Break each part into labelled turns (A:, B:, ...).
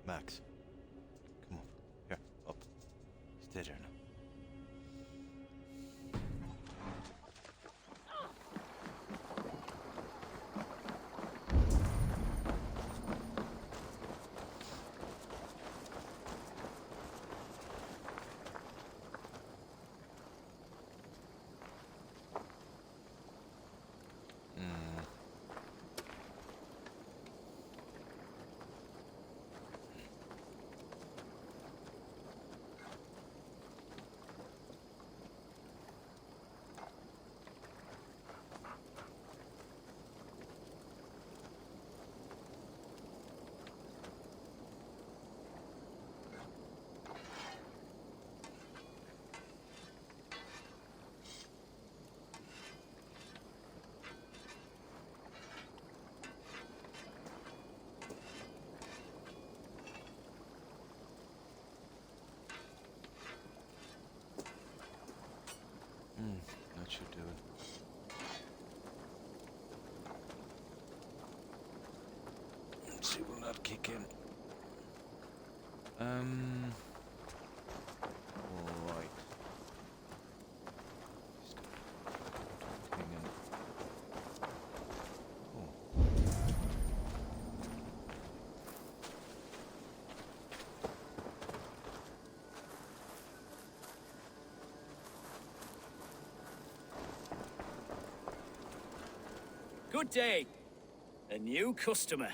A: Max, come on. Here, up. Stay there now. That should do it. Let's see, will that kick in? Alright. Just gotta hang in. Oh.
B: Good day. A new customer.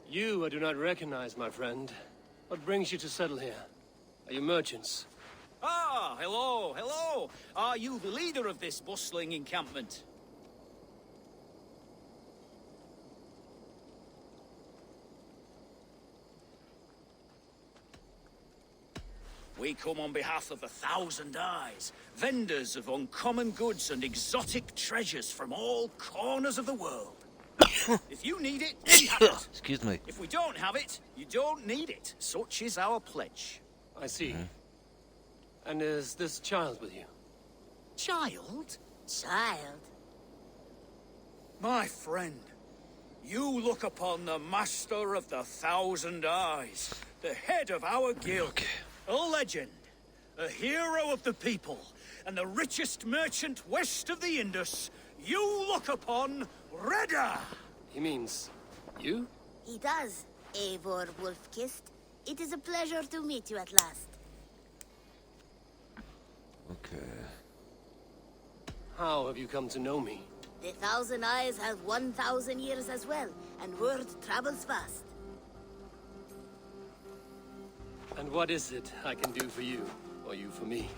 C: You I do not recognize, my friend. What brings you to settle here? Are you merchants?
B: Ah, hello, hello. Are you the leader of this bustling encampment? We come on behalf of 1,000 Eyes, vendors of uncommon goods and exotic treasures from all corners of the world. If you need it, we have it.
A: Excuse me.
B: If we don't have it, you don't need it. Such is our pledge.
C: I see. And is this child with you?
B: Child?
D: Child?
B: My friend, you look upon the master of the 1,000 Eyes, the head of our guild, a legend, a hero of the people, and the richest merchant west of the Indus. You look upon Redda!
C: He means you?
D: He does, Eivor Wolf-Kissed. It is a pleasure to meet you at last.
A: Okay.
C: How have you come to know me?
D: The 1,000 Eyes have 1,000 years as well, and word travels fast.
C: And what is it I can do for you, or you for me?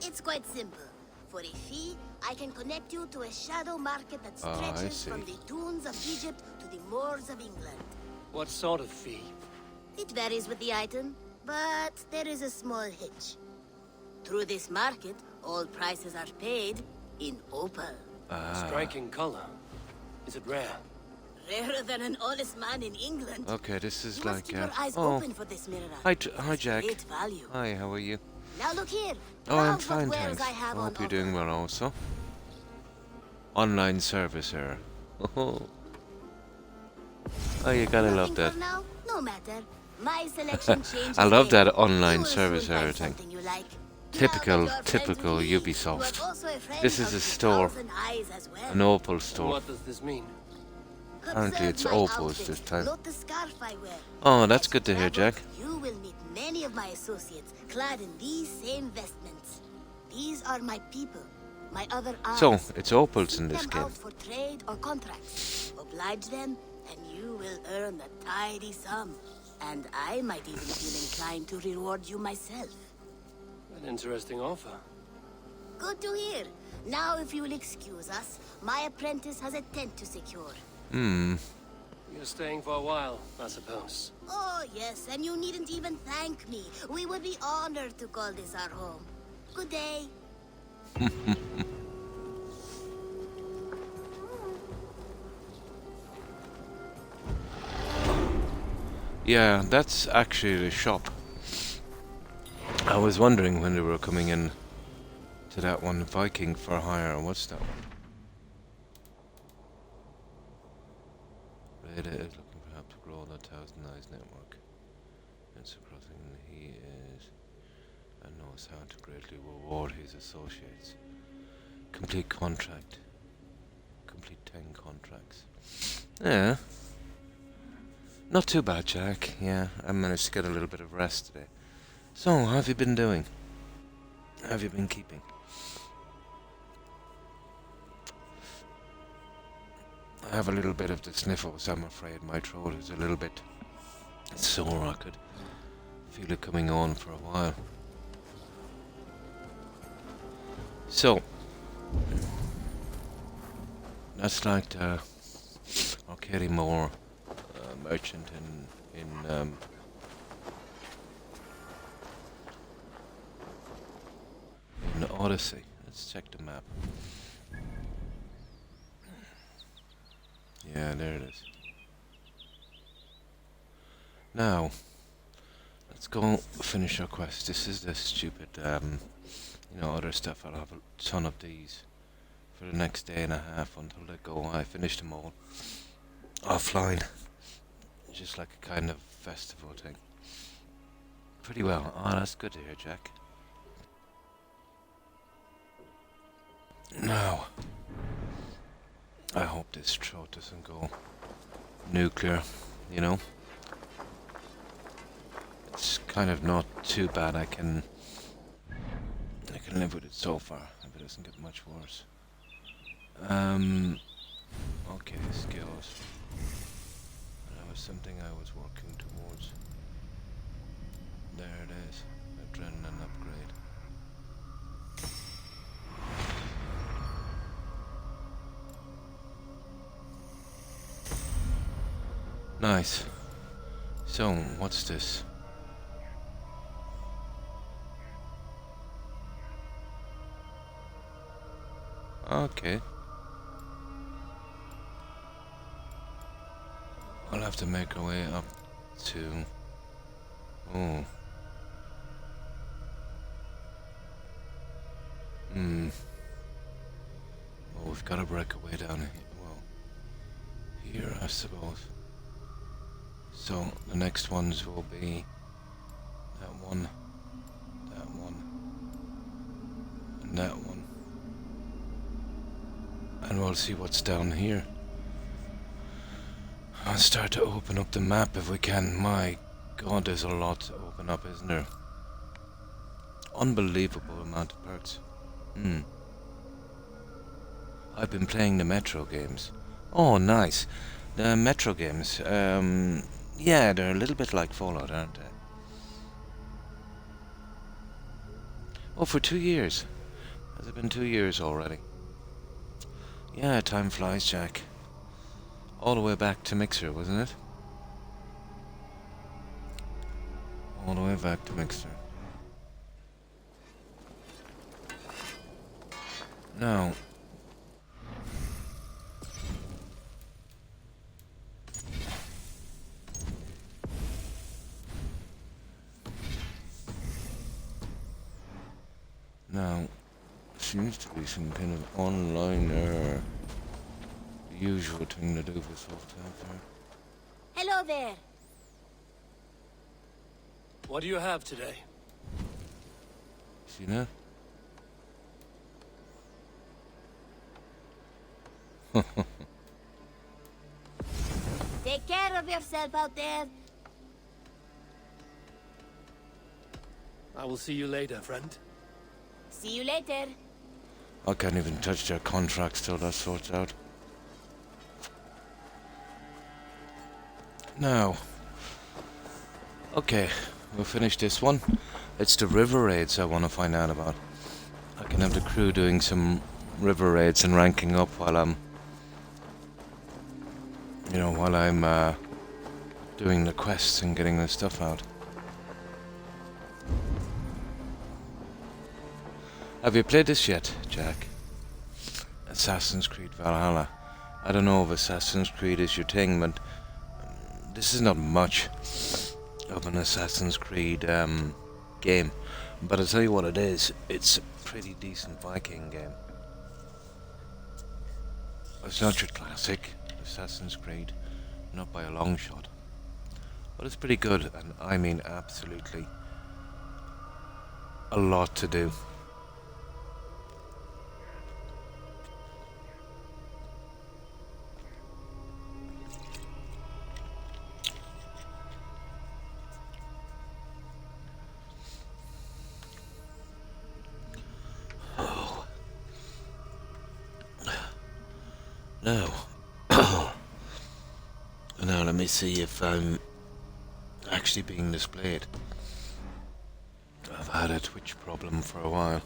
D: It's quite simple. For a fee, I can connect you to a shadow market that stretches from the dunes of Egypt to the moors of England.
C: What sort of fee?
D: It varies with the item, but there is a small hitch. Through this market, all prices are paid in opal.
C: Striking color. Is it rare?
D: Rarer than an honest man in England.
A: Okay, this is
D: You
A: like
D: must keep your eyes
A: oh.
D: open for this mirror.
A: Hi, Jack.
D: Great value.
A: Hi, how are you?
D: Now look here.
A: Oh, I'm
D: Browse what
A: fine,
D: wares
A: thanks.
D: I have
A: I
D: on
A: hope you're
D: offer.
A: doing well also. Online service error. Oh, you gotta
D: Nothing
A: love that.
D: for now? No matter. My selection changes
A: I love that
D: daily.
A: online
D: You will
A: service
D: soon find
A: error thing.
D: something you like.
A: Typical,
D: Now that you're friends
A: typical
D: with me, you
A: Ubisoft.
D: are also a friend
A: This is
D: of
A: a
D: the
A: store.
D: 1,000 Eyes as well.
A: An opal
C: And
A: store.
C: what does this mean?
A: Apparently
D: Observe
A: it's
D: my
A: opals
D: outfit,
A: this time.
D: note the scarf I wear.
A: Oh, that's
D: As
A: good
D: you
A: to hear,
D: travel,
A: Jack.
D: You will meet many of my associates clad in these same vestments. These are my people, my other eyes.
A: So, it's opals
D: Seek
A: in this
D: them
A: game.
D: out for trade or contracts. Oblige them, and you will earn a tidy sum. And I might even feel inclined to reward you myself.
C: An interesting offer.
D: Good to hear. Now, if you will excuse us, my apprentice has a tent to secure.
C: You're staying for a while, I suppose.
D: Oh, yes, and you needn't even thank me. We would be honored to call this our home. Good day.
A: Yeah, that's actually the shop. I was wondering when they were coming in to that one, Viking for hire. What's that one? It is looking perhaps. grow the Thousand Eyes network. It's a crossing he is and knows how to greatly reward his associates. Complete contract. Complete 10 contracts. Yeah. Not too bad, Jack. Yeah, I managed to get a little bit of rest today. So, how have you been doing? How have you been keeping? I have a little bit of the sniffles, I'm afraid. My throat is a little bit sore. I could feel it coming on for a while. So, that's like the Arcady Moore merchant in Odyssey. Let's check the map. Yeah, there it is. Now, let's go finish our quest. This is the stupid, other stuff. I'll have a ton of these for the next day and a half until they go. I finished them all offline. Just like a kind of festival thing. Pretty well. Oh, that's good to hear, Jack. Now, I hope this throat doesn't go nuclear, you know? It's kind of not too bad. I can live with it so far, if it doesn't get much worse. Okay, skills. That was something I was working towards. There it is. Adrenaline upgrade. Nice. So, what's this? Okay. I'll have to make our way up to... Oh. Well, we've got to break our way down here. Well, here, I suppose. So, the next ones will be... that one, and that one. And we'll see what's down here. I'll start to open up the map if we can. My god, there's a lot to open up, isn't there? Unbelievable amount of perks. I've been playing the Metro games. Oh, nice. The Metro games. Yeah, they're a little bit like Fallout, aren't they? Oh, for 2 years. Has it been 2 years already? Yeah, time flies, Jack. All the way back to Mixer, wasn't it? All the way back to Mixer. Now... Now, seems to be some kind of online error. The usual thing to do for software.
D: Hello there.
C: What do you have today?
A: See that?
D: Take care of yourself out there.
C: I will see you later, friend.
D: See you later.
A: I can't even touch their contracts till that sorts out. Now, okay, we'll finish this one. It's the river raids I want to find out about. I can have the crew doing some river raids and ranking up while I'm, doing the quests and getting the stuff out. Have you played this yet, Jack? Assassin's Creed Valhalla. I don't know if Assassin's Creed is your thing, but this is not much of an Assassin's Creed game. But I'll tell you what it is. It's a pretty decent Viking game. It's not your classic Assassin's Creed, not by a long shot. But it's pretty good, and I mean absolutely a lot to do. Now, now let me see if I'm actually being displayed. I've had a Twitch problem for a while.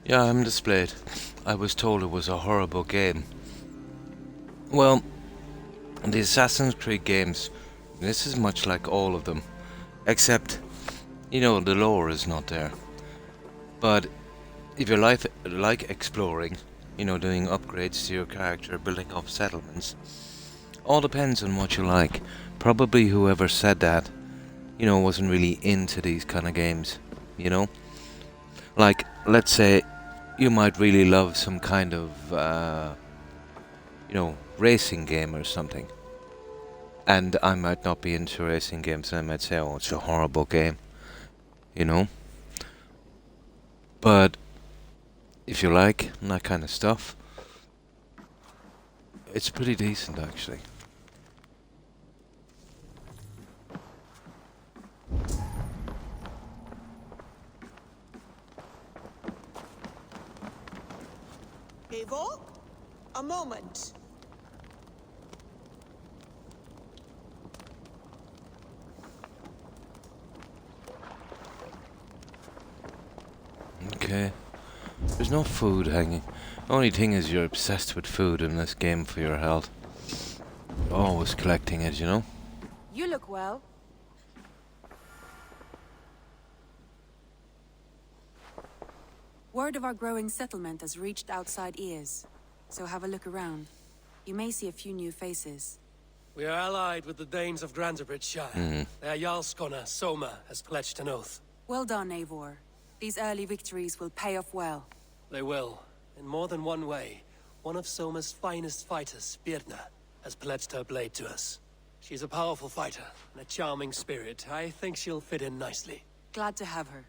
A: Yeah, I'm displayed. I was told it was a horrible game. Well, the Assassin's Creed games, this is much like all of them, except, you know, the lore is not there. But if you like exploring, you know, doing upgrades to your character, building up settlements, all depends on what you like. Probably whoever said that, you know, wasn't really into these kind of games, you know? Like, let's say you might really love some kind of, you know, racing game or something. And I might not be into racing games, and I might say, oh, it's a horrible game, you know? But if you like that kind of stuff, it's pretty decent, actually.
E: Eivor? A moment.
A: Okay. There's no food hanging. The only thing is you're obsessed with food in this game for your health. Always collecting it, you know?
F: You look well. Word of our growing settlement has reached outside ears, so have a look around. You may see a few new faces.
C: We are allied with the Danes of Granderbridgeshire. Their Jarlskona, Soma, has pledged an oath.
F: Well done, Eivor. These early victories will pay off well.
C: They will, in more than one way. One of Soma's finest fighters, Birna, has pledged her blade to us. She's a powerful fighter and a charming spirit. I think she'll fit in nicely.
F: Glad to have her.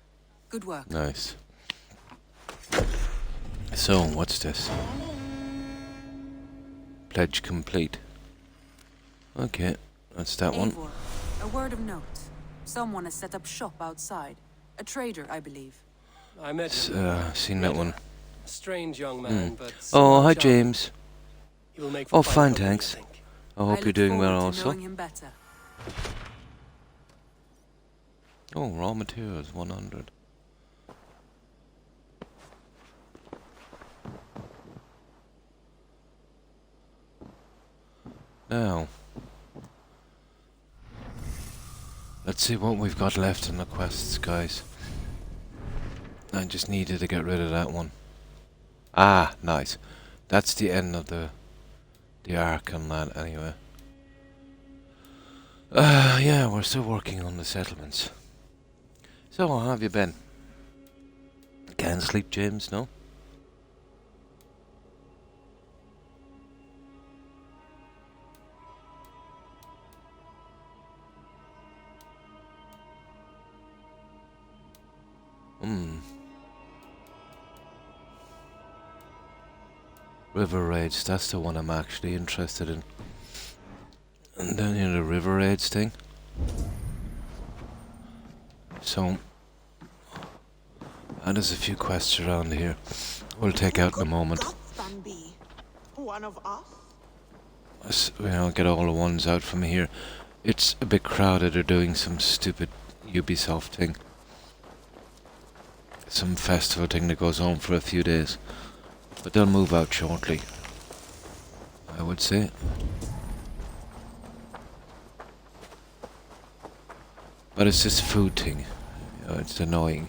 F: Good work.
A: Nice. So, what's this? Pledge complete. Okay, that's that one.
F: Eivor, a word of note. Someone has set up shop outside. A trader, I believe.
C: I met
A: Seen that one.
C: a strange young man, but...
A: Oh, hi
C: charming.
A: James.
C: He will make for
A: Oh,
C: fine
A: fine,
C: company, I
A: thanks.
C: think.
A: I hope you're doing well also.
F: Knowing him better.
A: Oh, raw materials, 100. Now, let's see what we've got left in the quests, guys. I just needed to get rid of that one. Ah, nice. That's the end of the arc on that, anyway. Yeah, we're still working on the settlements. So, how have you been? Can't sleep, James, no? River raids, that's the one I'm actually interested in. And then in the river raids thing. So, there's a few quests around here. We'll take out in a moment.
E: One of us?
A: get all the ones out from here. It's a bit crowded. They're doing some stupid Ubisoft thing. Some festival thing that goes on for a few days. But they'll move out shortly, I would say. But it's this food thing. It's annoying.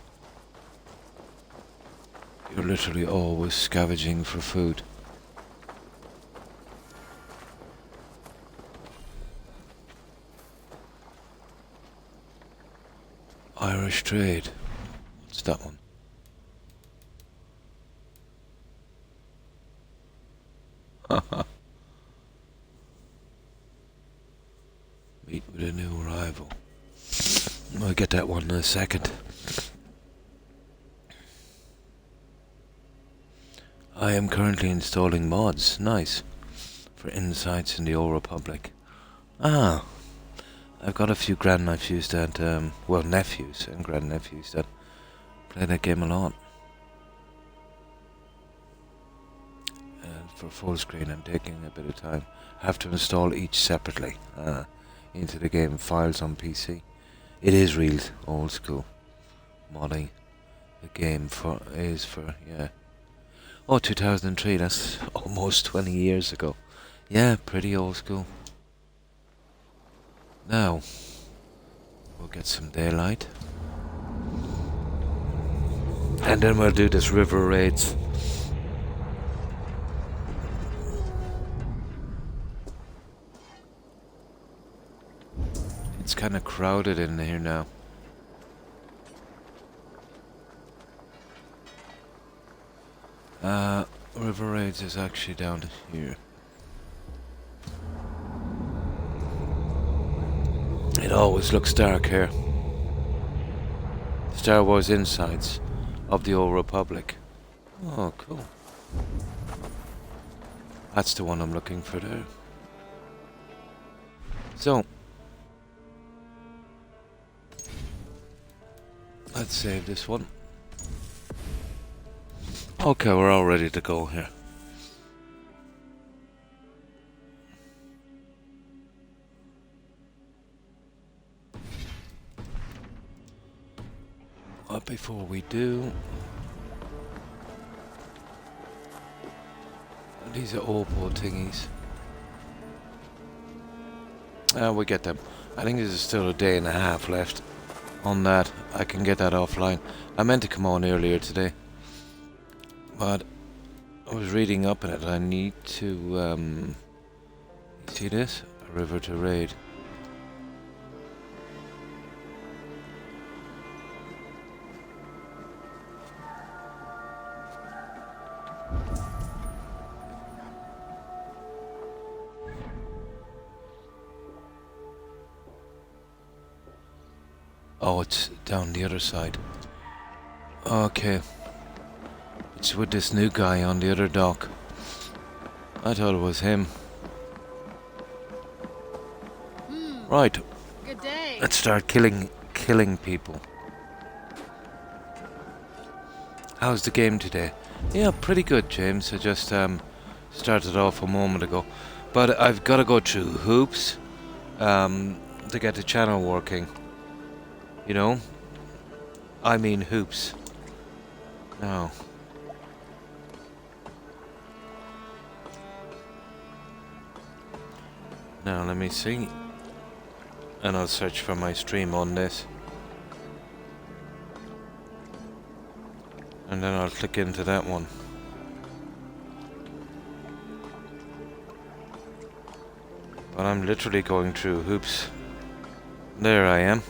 A: You're literally always scavenging for food. Irish trade. What's that one? Meet with a new arrival. I'll get that one in a second. I am currently installing mods. Nice. For insights in the Old Republic. Ah. I've got a few grandnephews that, well, nephews and grandnephews that play that game a lot. And for full screen, I'm taking a bit of time. I have to install each separately into the game, files on PC. It is real old school modding. The game is for, yeah. Oh, 2003, that's almost 20 years ago. Yeah, pretty old school. Now, we'll get some daylight. And then we'll do this river raids. It's kind of crowded in here now. River raids is actually down here. It always looks dark here. Star Wars Insights of the Old Republic. Oh, cool. That's the one I'm looking for there. So, let's save this one. Okay, we're all ready to go here. But before we do, these are opal thingies. We get them. I think there's still a day and a half left on that. I can get that offline. I meant to come on earlier today, but I was reading up on it. I need to, see this? A river to raid. Oh, it's down the other side. Okay. It's with this new guy on the other dock. I thought it was him. Right.
G: Good day.
A: Let's start killing people. How's the game today? Yeah, pretty good, James. I just started off a moment ago. But I've got to go through hoops to get the channel working. You know? I mean hoops. Now. Now let me see. And I'll search for my stream on this. And then I'll click into that one. But I'm literally going through hoops. There I am.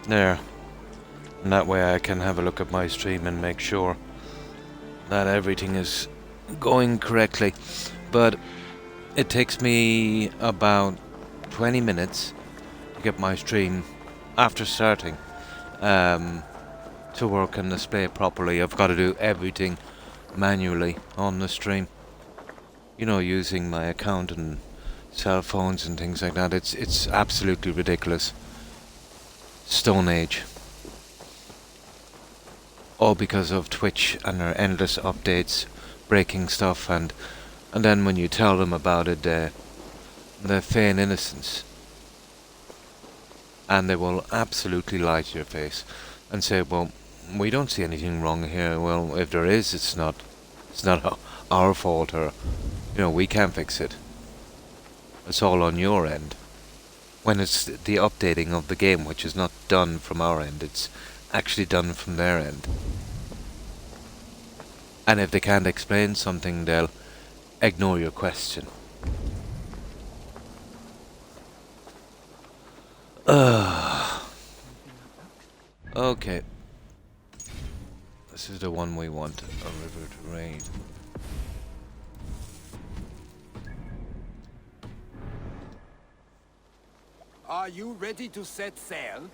A: There. And that way I can have a look at my stream and make sure that everything is going correctly. But it takes me about 20 minutes to get my stream after starting to work and display properly. I've got to do everything manually on the stream. You know, using my account and cell phones and things like that. It's absolutely ridiculous. Stone Age. All because of Twitch and their endless updates, breaking stuff, and And then when you tell them about it, they feign innocence. And they will absolutely lie to your face and say, well, we don't see anything wrong here. Well, if there is, it's not our fault, or, we can't fix it. It's all on your end. When it's the updating of the game, which is not done from our end, it's actually done from their end. And if they can't explain something, they'll ignore your question. Okay. This is the one we want, a river to raid.
G: Are you ready to set sail?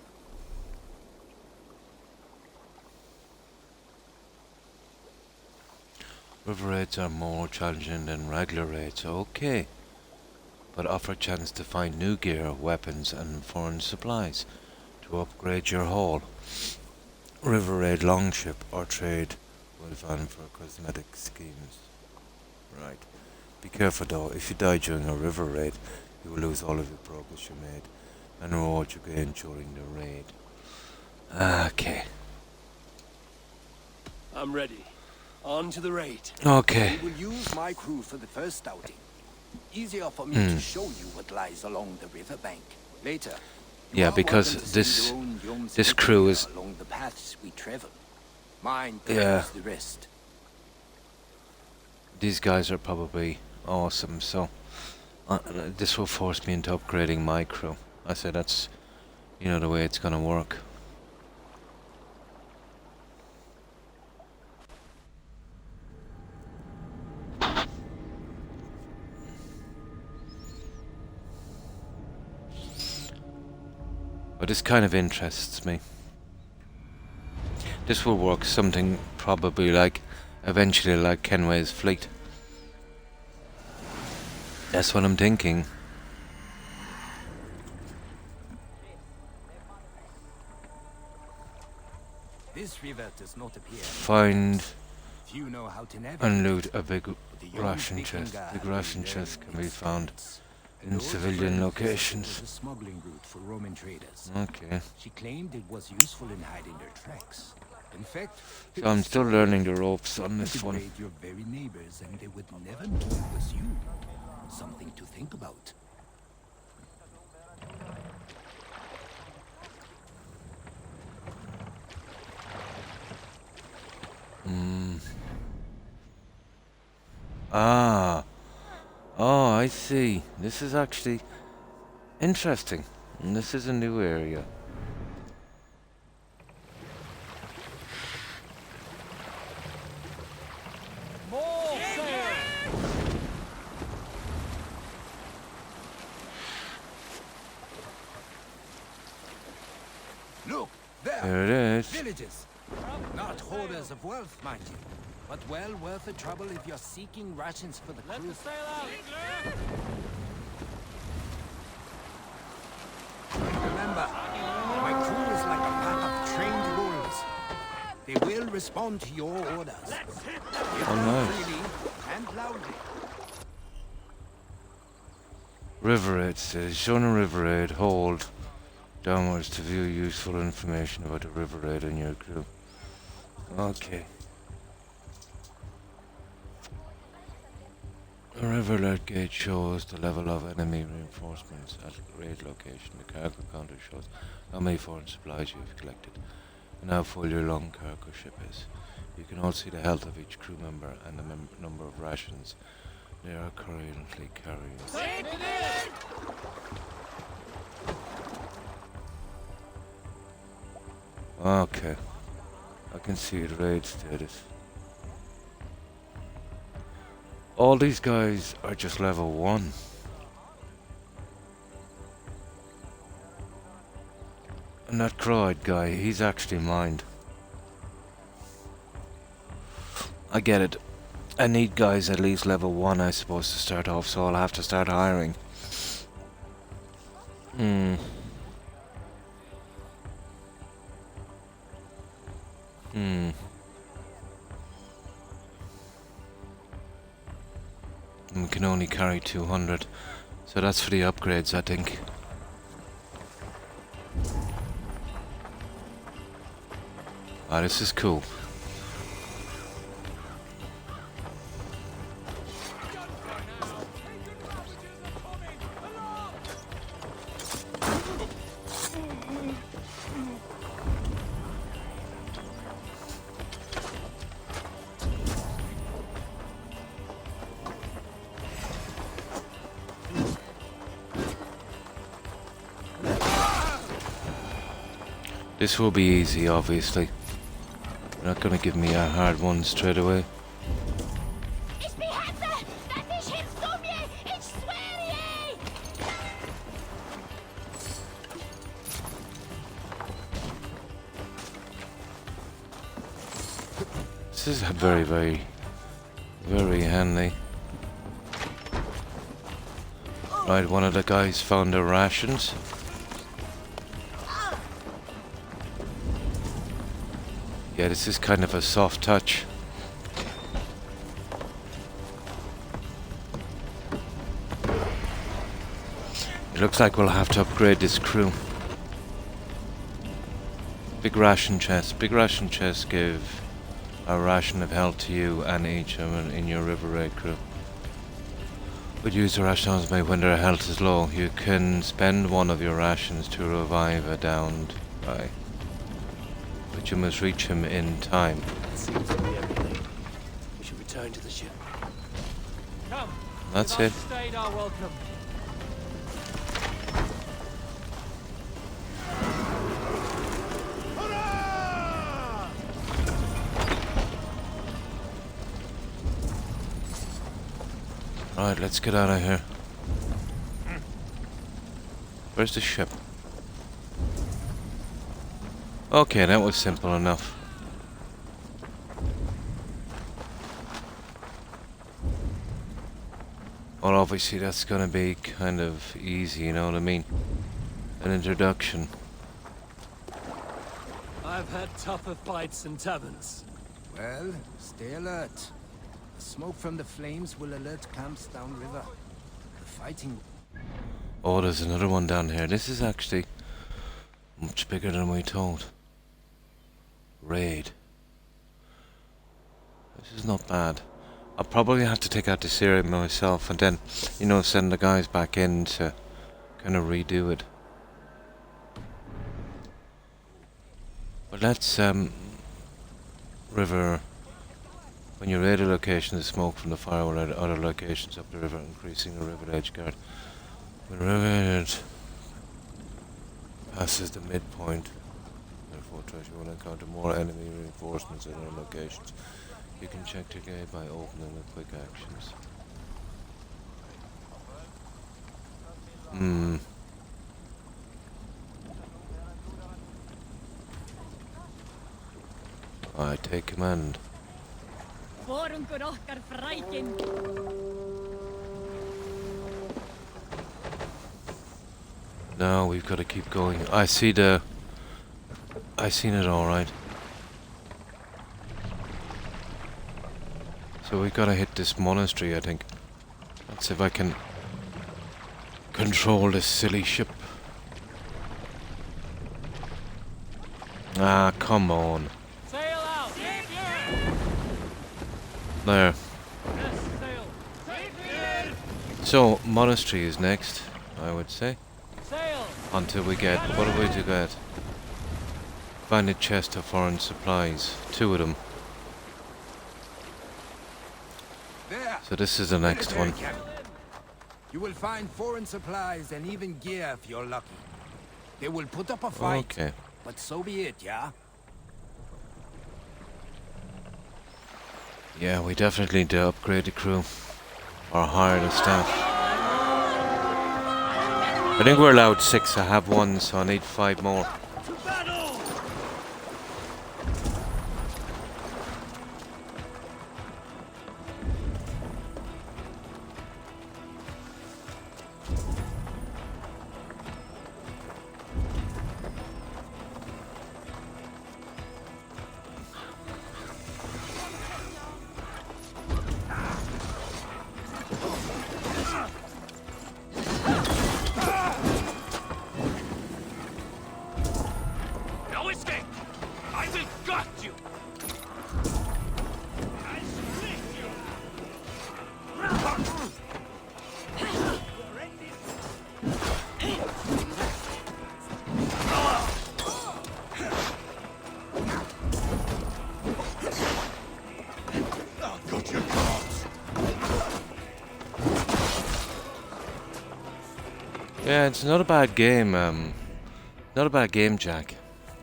A: River raids are more challenging than regular raids, okay. But offer a chance to find new gear, weapons and foreign supplies to upgrade your haul. River raid longship or trade with van for cosmetic schemes. Right. Be careful though, if you die during a river raid, you will lose all of the progress you made and reward you gained during the raid. Okay.
C: I'm ready. On to the raid.
A: Okay.
G: We will use my crew for the first outing. Easier for me to show you what lies along the riverbank. Later.
A: Yeah, because this crew is
G: along the paths we travel. Mine
A: yeah.
G: the rest.
A: These guys are probably awesome, so this will force me into upgrading my crew. I said that's, the way it's gonna work. But this kind of interests me. This will work something probably eventually like Kenway's fleet. That's what I'm thinking.
G: This river does not appear.
A: Find
G: Few know how to navigate.
A: and loot a big
G: young
A: ration
G: Viking
A: chest.
G: guy
A: Big ration
G: very
A: chest can be found
G: experienced.
A: in
G: An old
A: civilian
G: friend
A: locations.
G: was a smuggling route for Roman traders.
A: Okay.
G: She claimed it was useful in hiding their tracks. In fact,
A: So I'm still learning the ropes on this one.
G: raid your very neighbors and they would never know it was you. Something to think about.
A: Ah. Oh, I see. This is actually interesting. And this is a new area.
G: Look, there.
A: There it is.
G: Villages. Not hoarders of wealth, mind you, but well worth the trouble if you're seeking rations for the crew. Remember, my crew is like a pack of trained wolves. They will respond to your orders. Give them
A: nice.
G: freely and loudly.
A: River Raid says, join a River Raid, hold downwards to view useful information about the River Raid and your crew. Okay. The River Raid gate shows the level of enemy reinforcements at raid location. The cargo counter shows how many foreign supplies you have collected and how full your long cargo ship is. You can also see the health of each crew member and the number of rations they are currently carrying. Okay. I can see the raid status. All these guys are just level 1. And that Croc guy, he's actually mined. I get it. I need guys at least level 1, I suppose, to start off, so I'll have to start hiring. And we can only carry 200. So that's for the upgrades, I think. Ah, this is cool. This will be easy, obviously. They're not gonna give me a hard one straight away. This is very, very, very handy. Right, one of the guys found their rations. Yeah, this is kind of a soft touch. It looks like we'll have to upgrade this crew. Big ration chest. Big ration chest give a ration of health to you and each of them in your river raid crew. Would use the rations made when their health is low. You can spend one of your rations to revive a downed guy, but you must reach him in time.
C: That seems to be everything. We should return to the ship. Come.
A: That's it.
C: Stayed our welcome.
A: Right, let's get out of here. Where's the ship? Okay, that was simple enough. Well, obviously that's gonna be kind of easy, you know what I mean? An introduction.
C: I've had tougher fights in taverns.
G: Well, stay alert. The smoke from the flames will alert camps downriver. The fighting...
A: Oh, there's another one down here. This is actually much bigger than we thought. Raid. This is not bad. I'll probably have to take out this area myself and then, you know, send the guys back in to kind of redo it. But let's, river... When you raid a location, the smoke from the fire will add other locations up the river, increasing the river edge guard. When river edge passes the midpoint, therefore you will encounter more enemy reinforcements at other locations. You can check the gate by opening the quick actions. I take command. Now we've got to keep going. I seen it all right. So we've got to hit this monastery, I think. Let's see if I can control this silly ship. Ah, come on.
C: Sail out!
A: There.
C: Yes, sail!
A: So, monastery is next, I would say.
C: Sail!
A: Until we get... What do we do get? Find a chest of foreign supplies. 2 of them.
G: There!
A: So this is the next one.
G: You will find foreign supplies and even gear if you're lucky. They will put up a fight,
A: Okay.
G: but so be it, yeah?
A: Yeah, we definitely need to upgrade the crew. Or hire the staff. I think we're allowed 6. I have 1, so I need 5 more. Yeah, it's not a bad game. Not a bad game, Jack.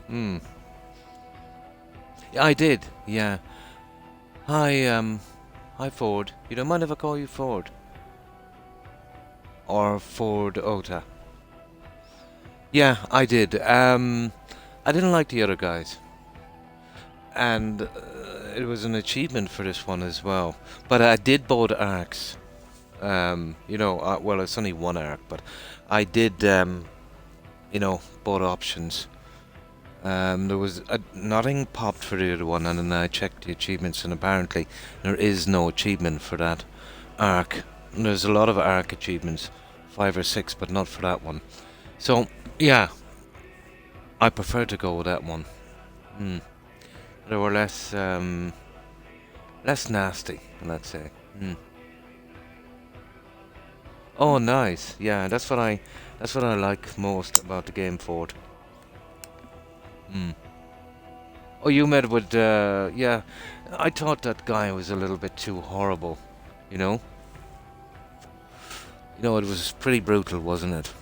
A: Yeah, I did. Yeah. Hi, Ford. You don't mind if I call you Ford? Or Ford Ota? Yeah, I did. I didn't like the other guys. And it was an achievement for this one as well. But I did both arcs. Well, it's only one arc, but I did, both options. There was nothing popped for the other one, and then I checked the achievements, and apparently there is no achievement for that arc. There's a lot of arc achievements, 5 or 6, but not for that one. So, yeah, I prefer to go with that one. They were less nasty, let's say. Oh, nice. Yeah, that's what I like most about the game, Ford. Oh, you met with, yeah. I thought that guy was a little bit too horrible, you know? It was pretty brutal, wasn't it?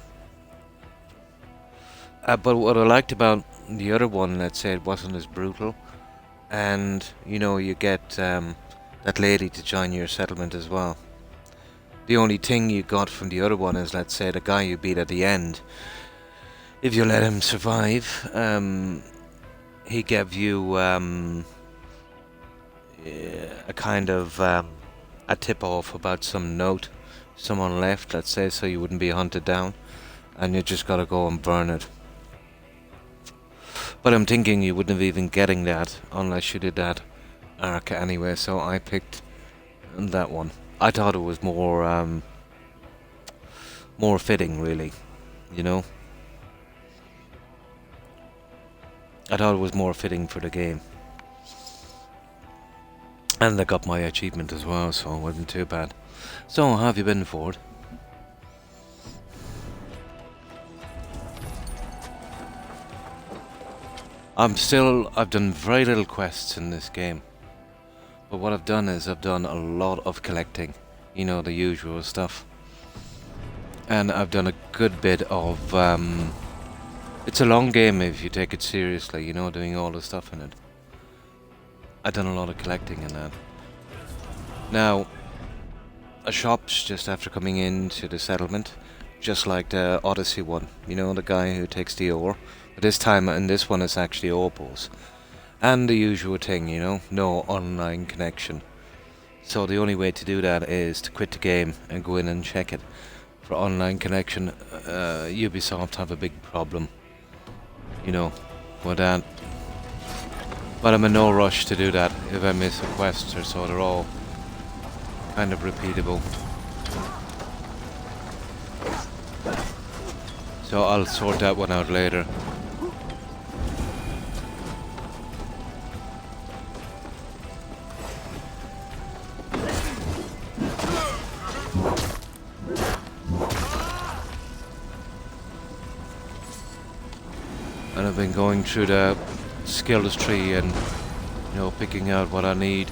A: But what I liked about the other one, let's say, it wasn't as brutal. And, you get that lady to join your settlement as well. The only thing you got from the other one is, let's say, the guy you beat at the end. If you let him survive, he gave you a kind of a tip-off about some note someone left, let's say, so you wouldn't be hunted down. And you just gotta go and burn it. But I'm thinking you wouldn't have even getting that unless you did that arc anyway, so I picked that one. I thought it was more fitting, really, I thought it was more fitting for the game. And I got my achievement as well, so it wasn't too bad. So, how have you been, Ford? I've done very little quests in this game. But what I've done is I've done a lot of collecting. The usual stuff. And I've done a good bit of, it's a long game if you take it seriously, doing all the stuff in it. I've done a lot of collecting in that. Now, a shop's just after coming into the settlement, just like the Odyssey one. The guy who takes the ore. But this time, in this one, it's actually opals. And the usual thing, no online connection. So the only way to do that is to quit the game and go in and check it. For online connection, Ubisoft have a big problem, with that. But I'm in no rush to do that if I miss a quest or so. They're all kind of repeatable. So I'll sort that one out later. And I've been going through the skills tree and, picking out what I need.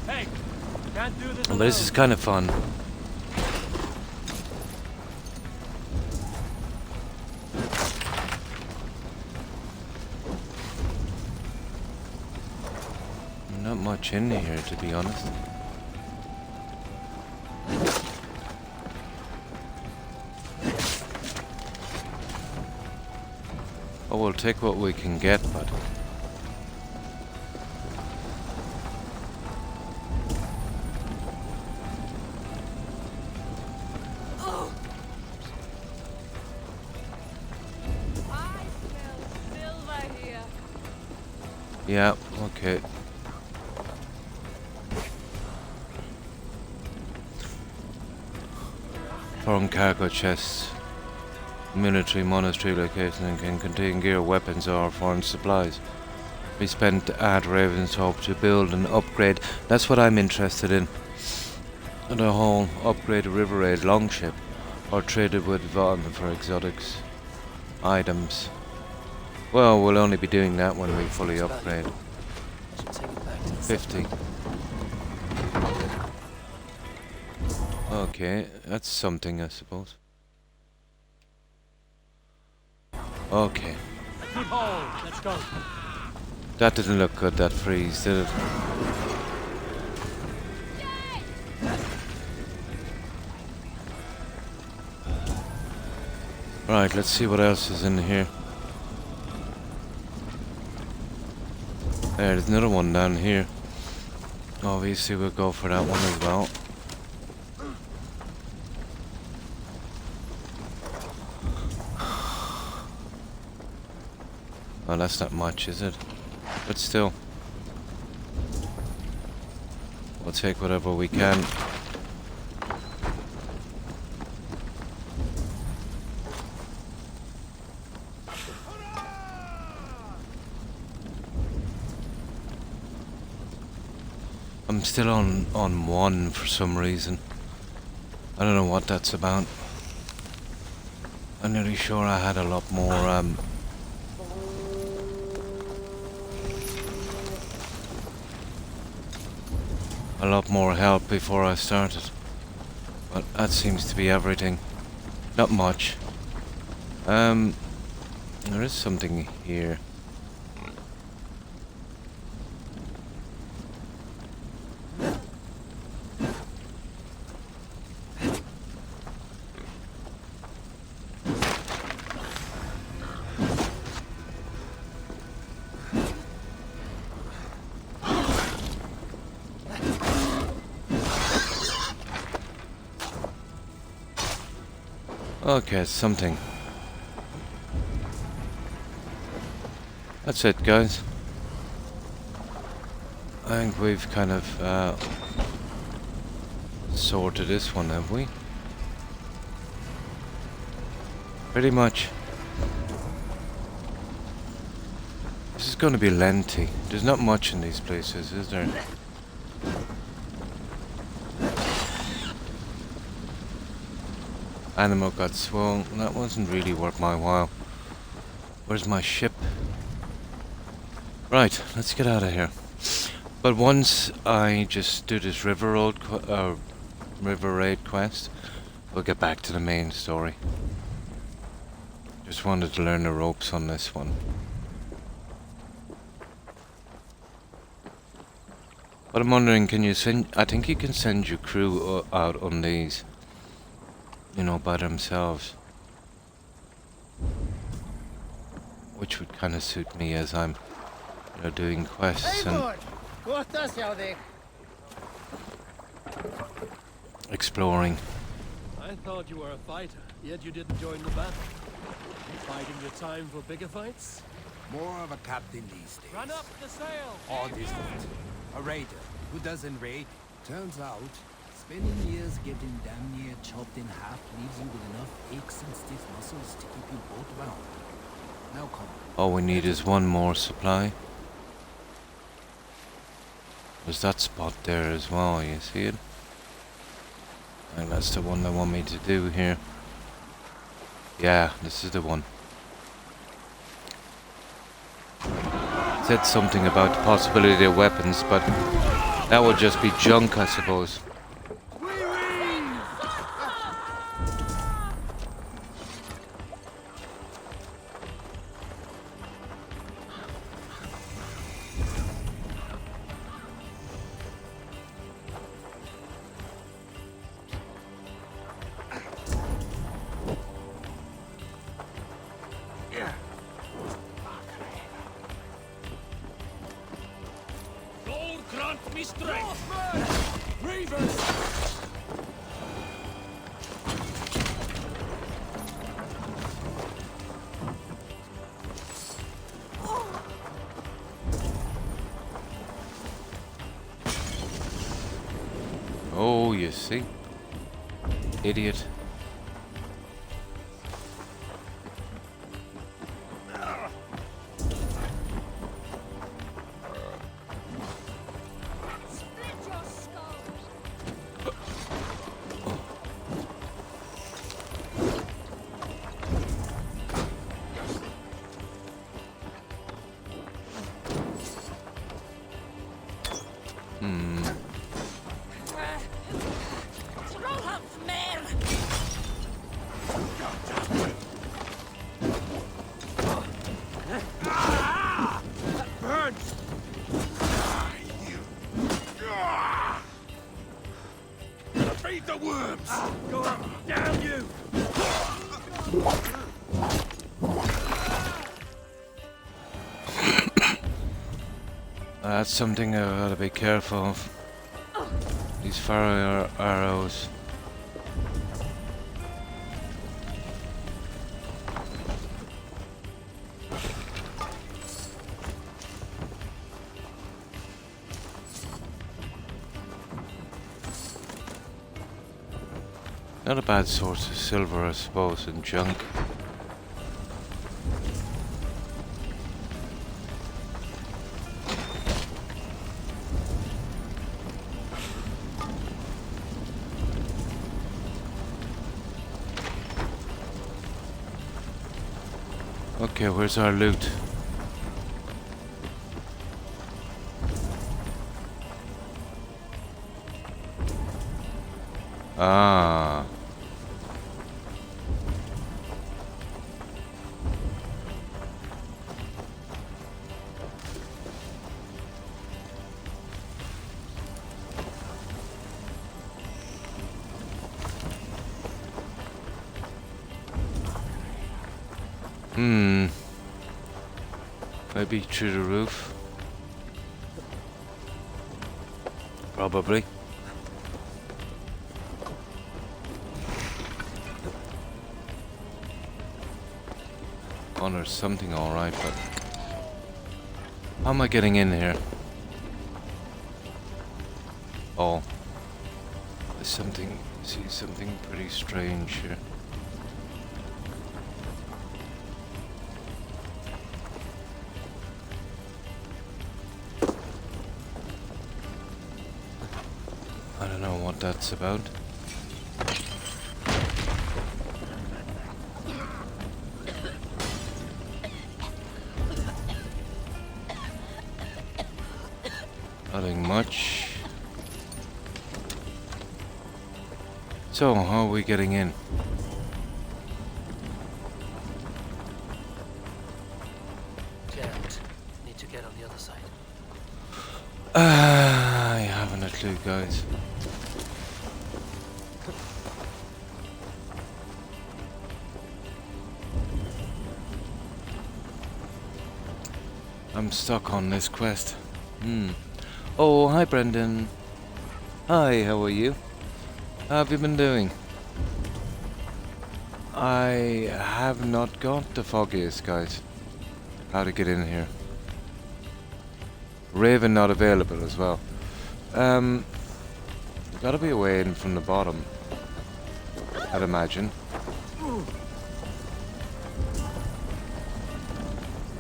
C: Hey, can't do this
A: But this is kind of fun. Not much in here, to be honest. Oh, we'll take what we can get, but... Yeah, okay. Foreign cargo chests. Military monastery location and can contain gear, weapons or foreign supplies. We spent at Ravenshope to build and upgrade. That's what I'm interested in. The whole upgrade a River Raid longship or traded with Vaughn for exotics items. Well, we'll only be doing that when we fully upgrade.
C: I should take it back to the
A: 50. Okay, that's something, I suppose. Okay.
C: Good haul. Let's go.
A: That didn't look good, that freeze, did it? Right, let's see what else is in here. There's another one down here. Obviously we'll go for that one as well. Well, that's not much, is it? But still. We'll take whatever we can. I'm still on 1 for some reason. I don't know what that's about. I'm nearly sure I had a lot more help before I started. But that seems to be everything. Not much. There is something here. Okay, something. That's it, guys. I think we've kind of sorted this one, have we? Pretty much. This is going to be lengthy. There's not much in these places, is there? Animal got swung. That wasn't really worth my while. Where's my ship? Right, let's get out of here. But once I just do this river raid quest, we'll get back to the main story. Just wanted to learn the ropes on this one. But I'm wondering, can you send... I think you can send your crew out on these. You know, by themselves. Which would kind of suit me as I'm, you know, doing quests and exploring.
C: I thought you were a fighter, yet you didn't join the battle. You biding your time for bigger fights?
G: More of a captain these days.
C: Run up the sail!
G: Or distant. A raider who doesn't raid. Turns out, spending years getting damn near chopped in half leaves you with enough aches and stiff muscles to keep you both round. Now come on.
A: All we need is one more supply. There's that spot there as well, you see it? I think that's the one they want me to do here. Yeah, this is the one. Said something about the possibility of weapons, but that would just be junk, I suppose.
B: Grant me strength! Reavers!
A: Oh, you see? Idiot. That's something I gotta be careful of. These fire arrows. Not a bad source of silver, I suppose, and junk. Okay, where's our loot? Ah. Maybe through the roof. Probably. Oh, there's something alright, but how am I getting in here? Oh. There's something, see something pretty strange here. I don't know what that's about. Nothing much. So, how are we getting in?
C: Jammed. Need to get on the other side.
A: I haven't a clue, guys. I'm stuck on this quest. Oh, hi Brendan. Hi, how are you? How have you been doing? I have not got the foggiest, guys. How to get in here. Raven not available as well. There's gotta be a way in from the bottom, I'd imagine.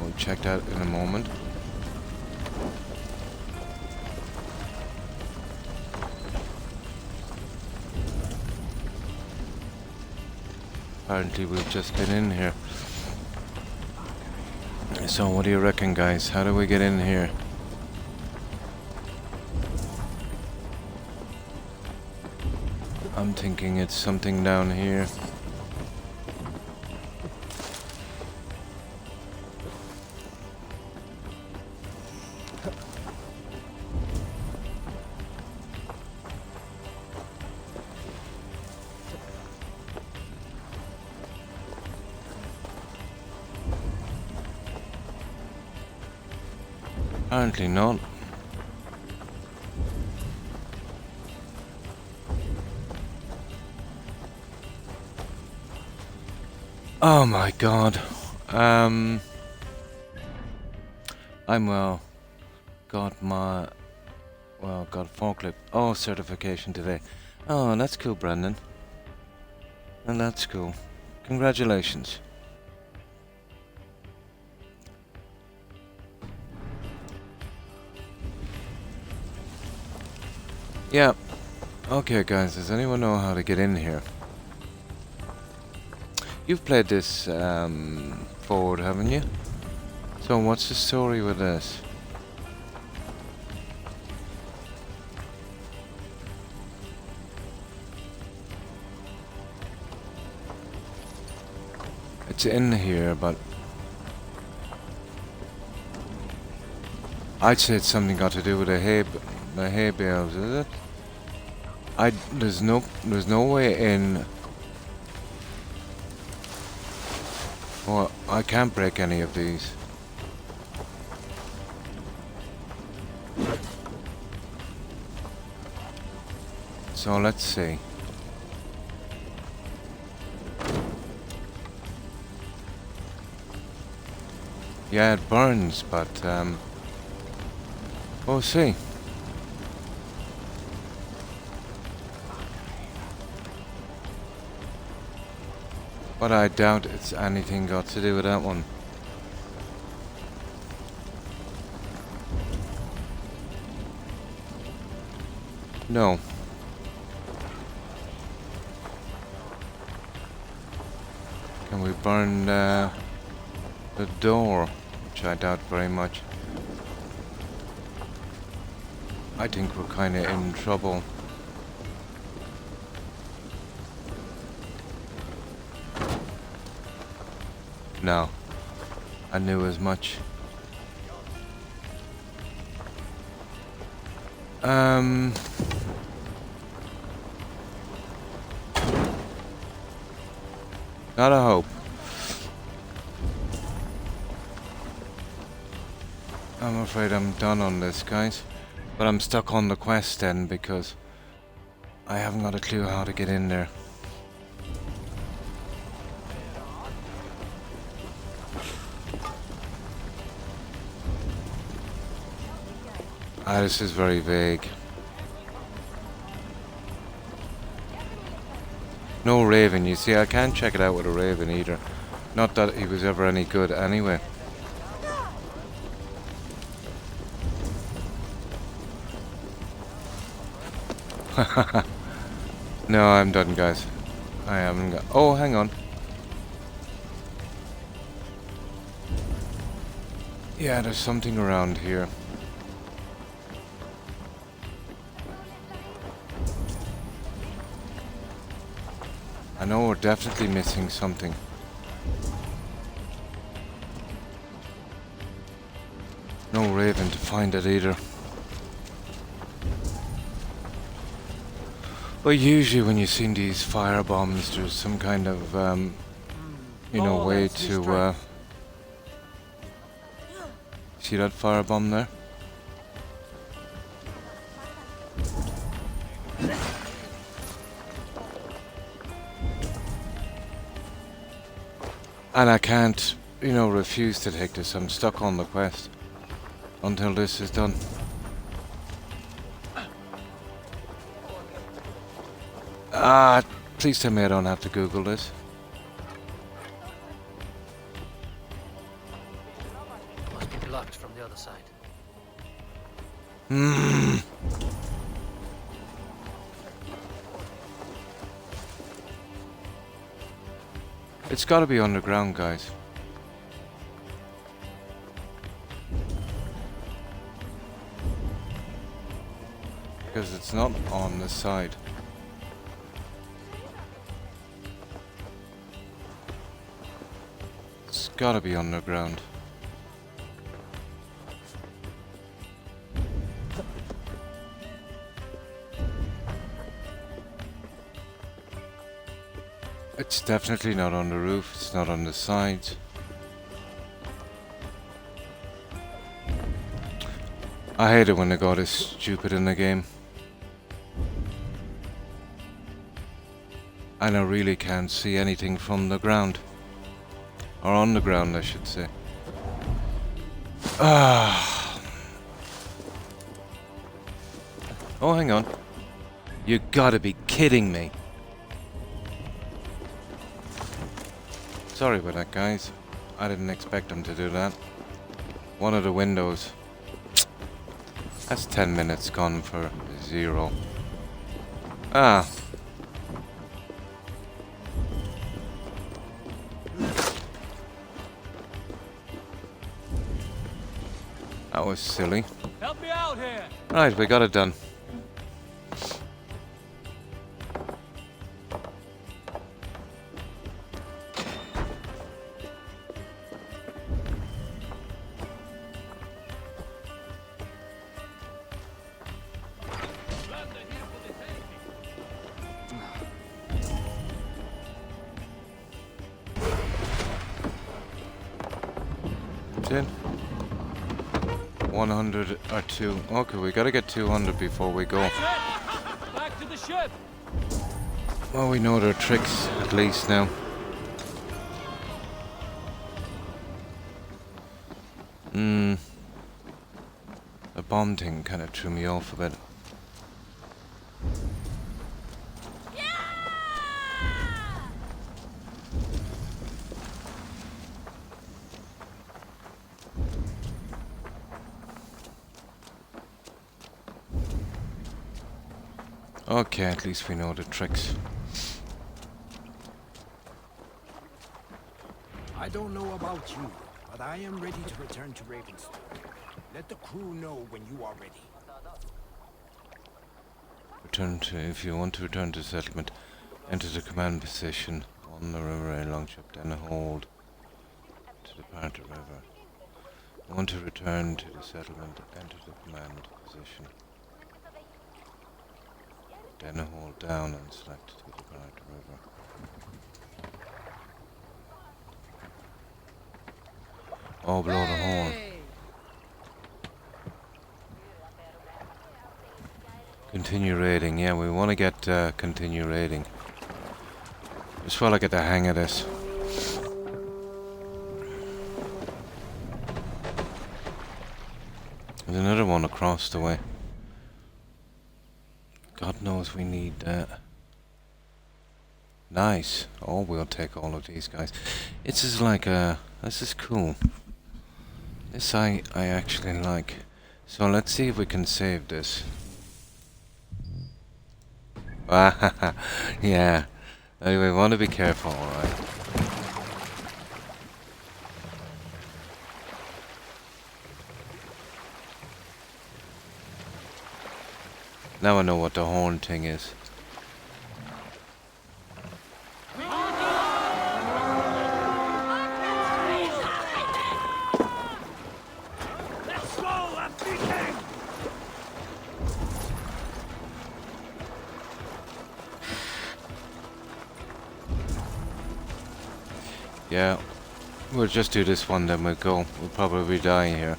A: We'll check that in a moment. Apparently we've just been in here. So what do you reckon, guys? How do we get in here? I'm thinking it's something down here. Apparently not. Oh my god. I'm got forklift. Oh, certification today. Oh, that's cool, Brandon. And that's cool. Congratulations. Yeah. Okay, guys, does anyone know how to get in here? You've played this forward, haven't you? So what's the story with this? It's in here, but I'd say it's something got to do with the hay bales, is it? There's no way in. Well, I can't break any of these. So let's see. Yeah, it burns, but we'll see. But I doubt it's anything got to do with that one. No. Can we burn the door? Which I doubt very much. I think we're kind of in trouble. No. I knew as much. Not a hope. I'm afraid I'm done on this, guys. But I'm stuck on the quest then because I haven't got a clue how to get in there. Ah, this is very vague. No Raven, you see, I can't check it out with a Raven either. Not that he was ever any good anyway. No, I'm done, guys. I haven't got... Oh, hang on. Yeah, there's something around here. I know we're definitely missing something. No Raven to find it either. Well, usually when you've seen these fire bombs, there's some kind of, you know, way to, see that fire bomb there? And I can't, you know, refuse to take this. I'm stuck on the quest until this is done. Ah, please tell me I don't have to Google this.
C: Must be blocked from the other side.
A: It's got to be underground, guys. Because it's not on this side. It's got to be underground. It's definitely not on the roof, it's not on the sides. I hate it when they go this stupid in the game. And I really can't see anything from the ground. Or on the ground, I should say. Ah. Oh, hang on. You gotta be kidding me. Sorry about that, guys. I didn't expect them to do that. One of the windows. That's 10 minutes gone for 0. Ah. That was silly.
C: Help me out here!
A: Right, we got it done. In 100 or 2. Okay, we gotta get 200 before we go.
C: Back to the ship!
A: Well, we know their tricks at least now. The bomb thing kind of threw me off a bit. Okay, at least we know the tricks.
G: I don't know about you, but I am ready to return to Ravenstone. Let the crew know when you are ready.
A: If you want to return to settlement, enter the command position on the river a long ship, then hold to depart the river. Want to return to the settlement, enter the command position. Then hold down and select to depart the river. Oh, blow the horn. Continue raiding. Yeah, we want to get continue raiding. Just while I get the hang of this. There's another one across the way. God knows we need that. Nice. Oh, we'll take all of these guys. This is like this is cool. This I actually like. So let's see if we can save this. Yeah. We want to be careful, alright. Now I know what the horn thing is. Yeah, we'll just do this one, then we'll go. We'll probably be dying here.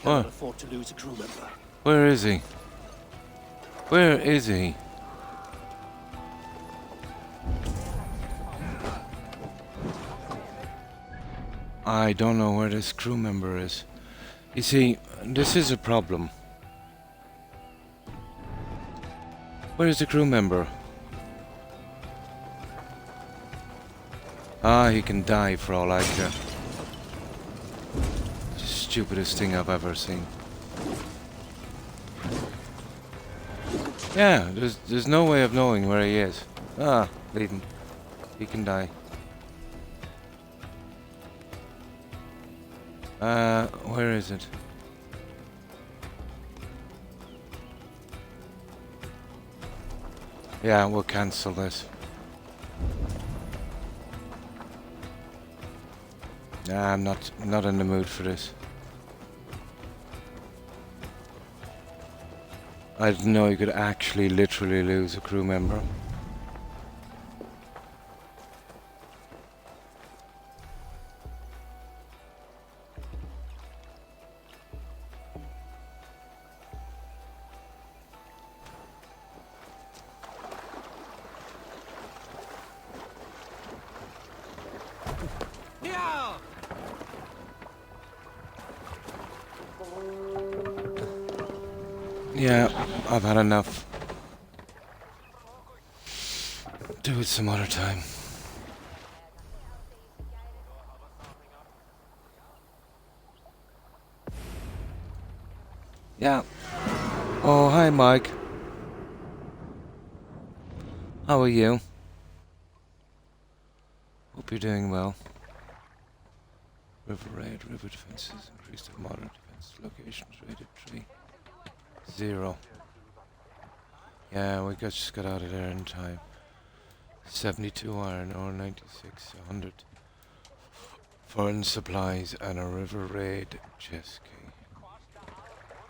C: Cannot afford to lose a crew member.
A: Where is he? Where is he? I don't know where this crew member is. You see, this is a problem. Where is the crew member? Ah, he can die for all I care. Stupidest thing I've ever seen. Yeah, there's no way of knowing where he is. Ah, leave him. He can die. Where is it? Yeah, we'll cancel this. Nah, I'm not in the mood for this. I didn't know you could actually literally lose a crew member. Yeah, I've had enough. Do it some other time. Yeah. Oh, hi, Mike. How are you? Hope you're doing well. River raid, river defenses increased at modern defense. Locations rated 3. 0. Yeah, we just got out of there in time. 72 iron ore, 96, 100 foreign supplies, and a river raid chest key.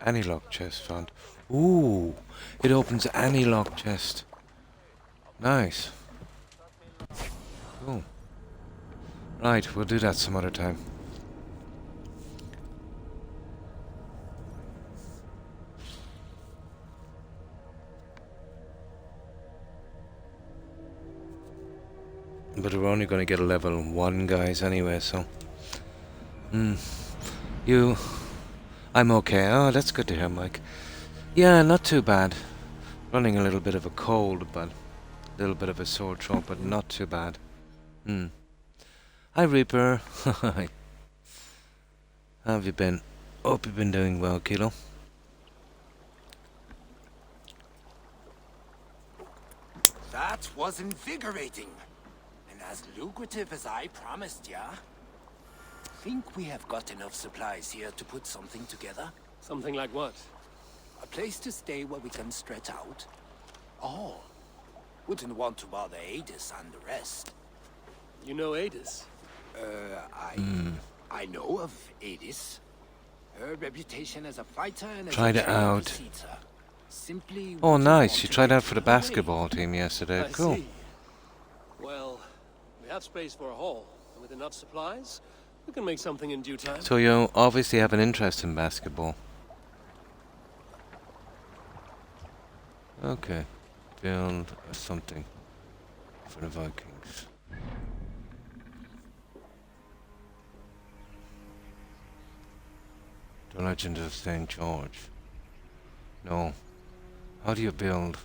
A: Any lock chest found. Ooh, it opens any lock chest. Nice. Cool. Right, we'll do that some other time. But we're only going to get a level 1, guys, anyway, so... I'm okay. Oh, that's good to hear, Mike. Yeah, not too bad. Running a little bit of a cold, but... a little bit of a sore throat, but not too bad. Hi, Reaper. Hi. How have you been? Hope you've been doing well, Kilo.
G: That was invigorating. And as lucrative as I promised ya. Think we have got enough supplies here to put something together?
C: Something like what?
G: A place to stay where we can stretch out? Oh. Wouldn't want to bother Adis and the rest.
C: You know Adis?
G: I know of Adis. Her reputation as a fighter and as
A: Tried
G: a
A: it
G: trained
A: out.
G: deceiver. Simply
A: Oh,
G: wouldn't
A: nice.
G: want
A: You
G: to
A: tried
G: give
A: out for the
G: it away.
A: basketball team yesterday.
C: I
A: Cool.
C: see. Well, we have space for a hall, and with enough supplies, we can make something in due time.
A: So you obviously have an interest in basketball. Okay. Build something for the Vikings. The Legend of St. George. No. How do you build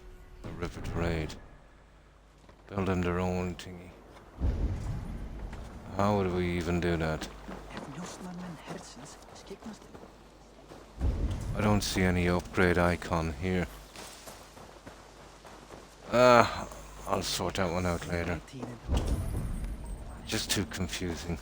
A: a river trade? Build them their own thingy. How would we even do that? I don't see any upgrade icon here. I'll sort that one out later. Just too confusing.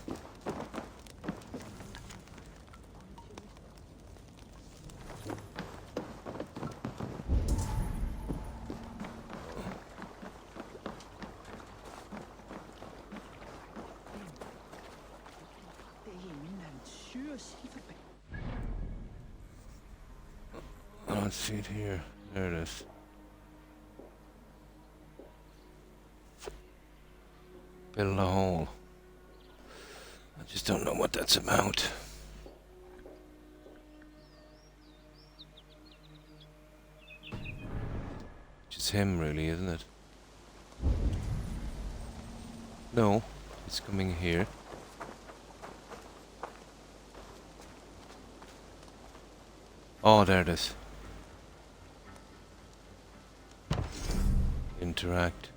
A: I don't see it here. There it is. Build a hole. I just don't know what that's about. Just him, really, isn't it? No, it's coming here. Oh, there it is. Interact.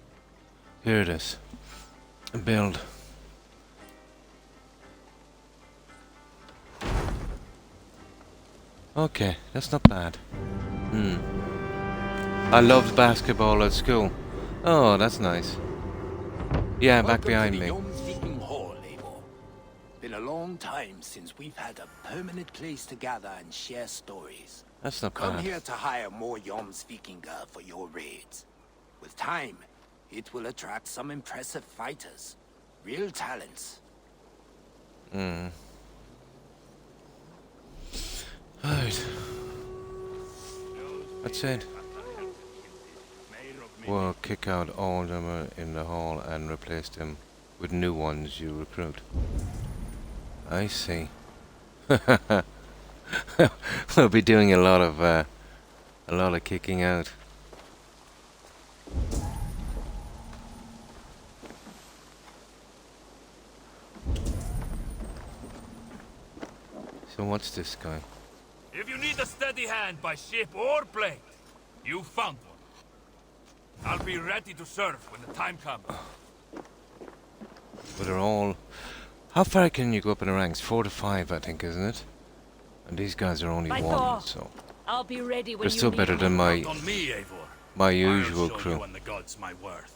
A: Here it is. Build. Okay, that's not bad. I loved basketball at school. Oh, that's nice. Yeah, back behind me.
G: Welcome to the Viking Hall, Eivor. Been a long time since we've had a permanent place to gather and share stories.
A: That's not
G: Come
A: bad.
G: here to hire more Jomsvikinga for your raids. With time, it will attract some impressive fighters. Real talents.
A: Right. That's it. We'll kick out all them in the hall and replace them with new ones you recruit. I see. We'll be doing a lot of kicking out. So what's this guy?
H: If you need a steady hand by ship or plane, you found one. I'll be ready to serve when the time comes.
A: But they're all... How far can you go up in the ranks? 4 to 5, I think, isn't it? And these guys are only 1, so...
I: I'll be ready when
A: They're still better than
H: Count on me, Eivor.
A: my usual
H: I'll show
A: crew.
H: you and the gods my worth.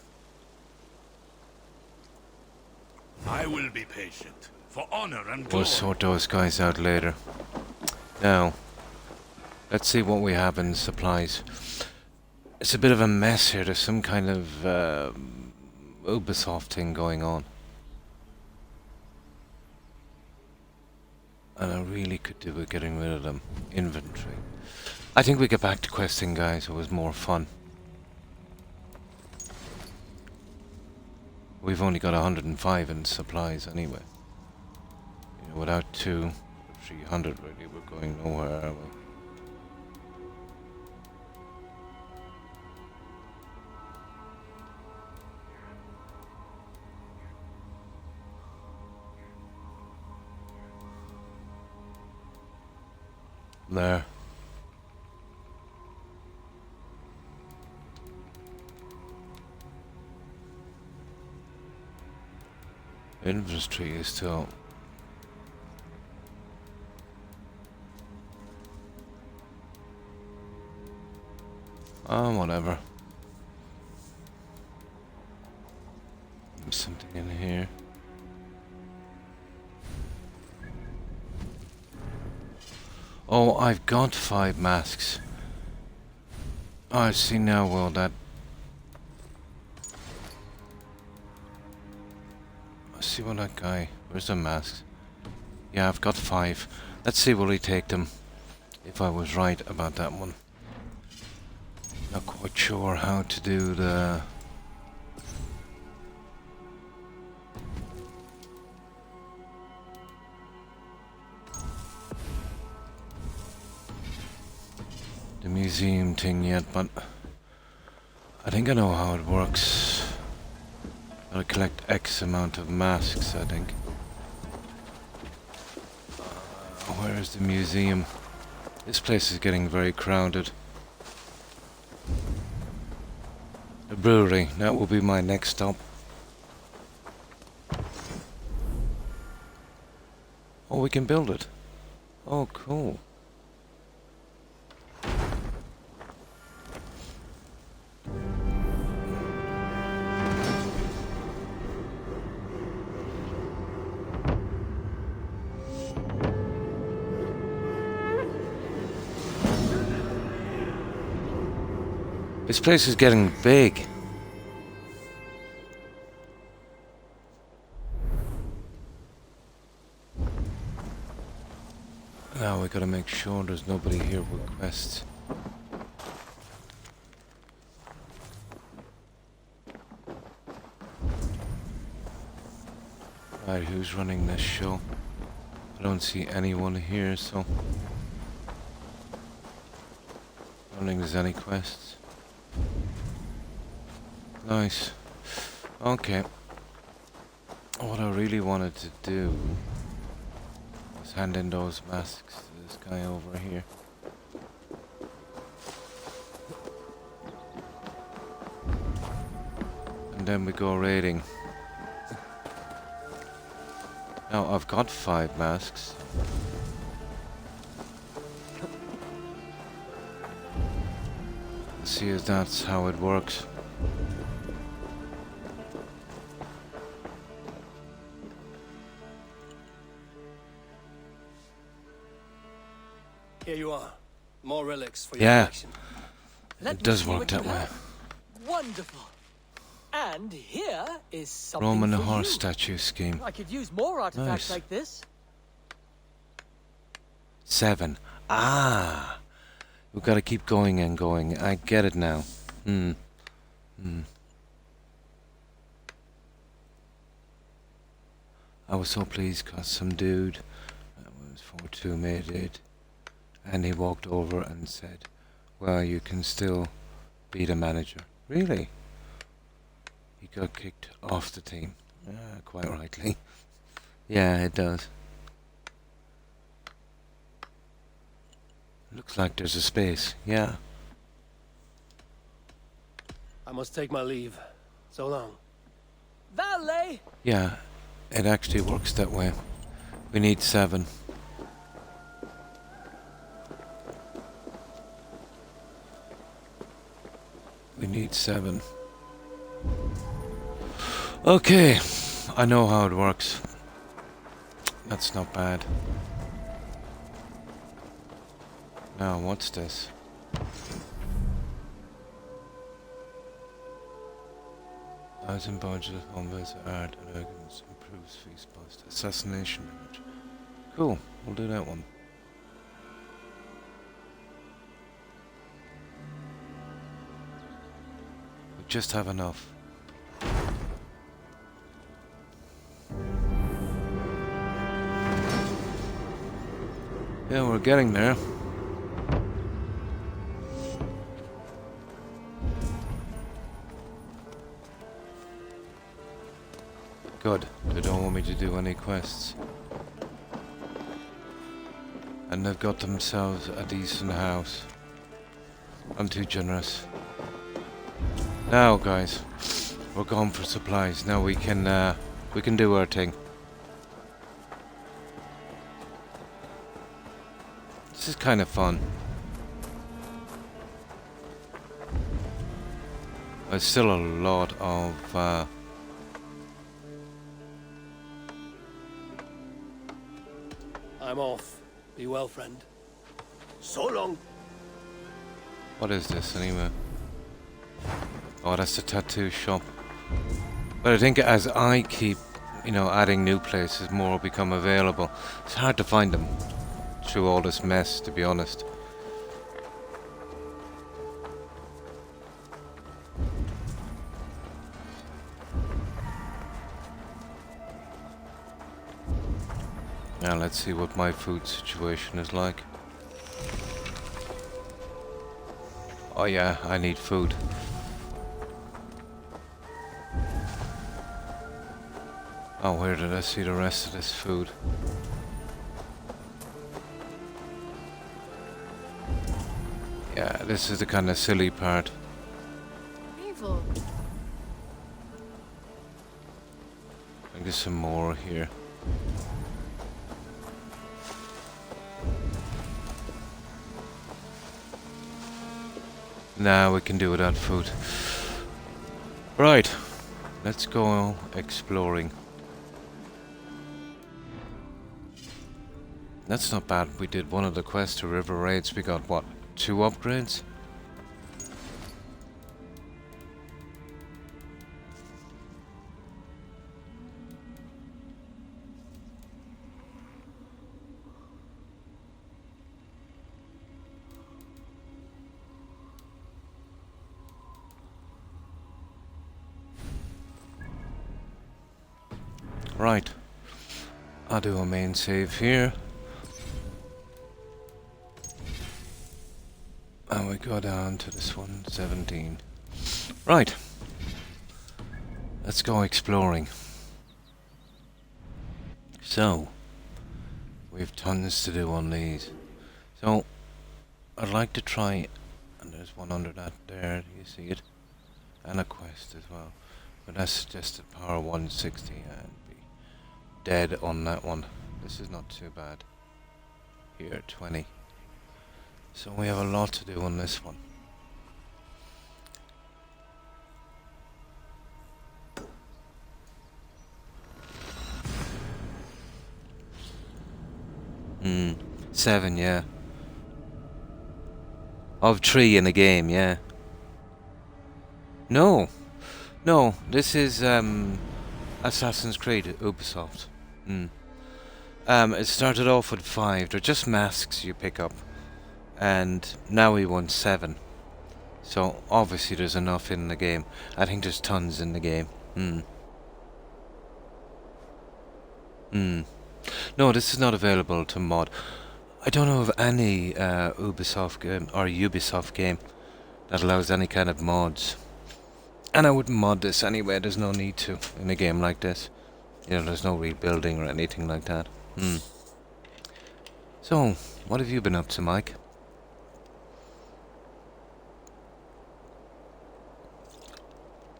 H: I will be patient. For honor and
A: We'll
H: glory.
A: sort those guys out later. Now, let's see what we have in supplies. It's a bit of a mess here. There's some kind of Ubisoft thing going on. And I really could do with getting rid of them. Inventory. I think we get back to questing, guys. It was more fun. We've only got 105 in supplies anyway. You know, without 200, 300 really, we're going nowhere, are we? There. Inventory is still... whatever. There's something in here. Oh, I've got 5 masks. Oh, I see now, well, that... I see what that guy... Where's the masks? Yeah, I've got 5. Let's see, will he take them? If I was right about that one. Not quite sure how to do the... the museum thing yet, but I think I know how it works. Gotta collect X amount of masks, I think. Where is the museum? This place is getting very crowded. The brewery, that will be my next stop. Oh, we can build it. Oh, cool. This place is getting big. Now we gotta make sure there's nobody here with quests. Right, who's running this show? I don't see anyone here, so I don't think there's any quests. Nice. Okay. What I really wanted to do was hand in those masks to this guy over here. And then we go raiding. Now I've got 5 masks. Let's see if that's how it works.
C: Here you are. More relics for your
A: Yeah,
C: collection.
A: it does work that way.
C: Wonderful. And here is something
A: Roman
C: for
A: horse
C: you.
A: statue scheme.
C: I could use more artifacts
A: Nice.
C: like this.
A: 7. Ah! We've got to keep going and going. I get it now. I was so pleased because some dude, that was 4-2, made it. And he walked over and said, well, you can still be the manager. Really? He got kicked off the team. Quite rightly. Yeah, it does. Looks like there's a space. Yeah.
C: I must take my leave. So long. Valet!
A: Yeah, it actually works that way. We need 7. We need 7. Okay, I know how it works. That's not bad. Now, what's this? Thousand budget, combats, art, and elegance, improves feast bust, assassination damage. Cool, we'll do that one. We just have enough. Yeah, we're getting there. Good. They don't want me to do any quests. And they've got themselves a decent house. I'm too generous. Now, guys, we're going for supplies. Now we can do our thing. This is kind of fun. There's still a lot of
C: I'm off. Be well, friend.
B: So long.
A: what is this anyway? Oh, that's the tattoo shop. But I think as I keep, adding new places, more will become available. It's hard to find them through all this mess, to be honest. Now let's see what my food situation is like. Oh yeah, I need food. Oh, where did I see the rest of this food? Yeah, this is the kind of silly part.
D: Evil.
A: I get some more here. Now we can do without food. Right, let's go exploring. That's not bad. We did one of the quests to River Raids. We got what? 2 upgrades? Right. I'll do a main save here. And we go down to this one, 17. Right. Let's go exploring. So, we've tons to do on these. So, I'd like to try, and there's one under that there, you see it? And a quest as well. But that's suggested power 160 and be dead on that one. This is not too bad. Here, 20. So we have a lot to do on this one. Hmm. 7, yeah. Of 3 in the game, yeah. No. No, this is Assassin's Creed, Ubisoft. It started off with 5. They're just masks you pick up. And now we want 7. So obviously there's enough in the game. I think there's tons in the game. No, this is not available to mod. I don't know of any Ubisoft game or Ubisoft game that allows any kind of mods. And I wouldn't mod this anyway. There's no need to in a game like this. There's no rebuilding or anything like that. So, what have you been up to, Mike?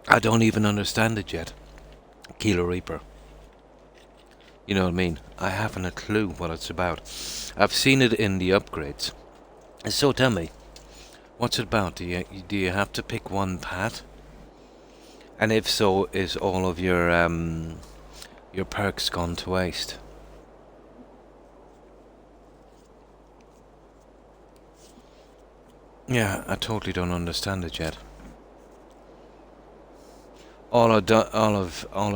A: I don't even understand it yet. Kilo Reaper. You know what I mean? I haven't a clue what it's about. I've seen it in the upgrades. So tell me, what's it about? Do you have to pick one path? And if so, is all of your perks gone to waste? Yeah, I totally don't understand it yet. All I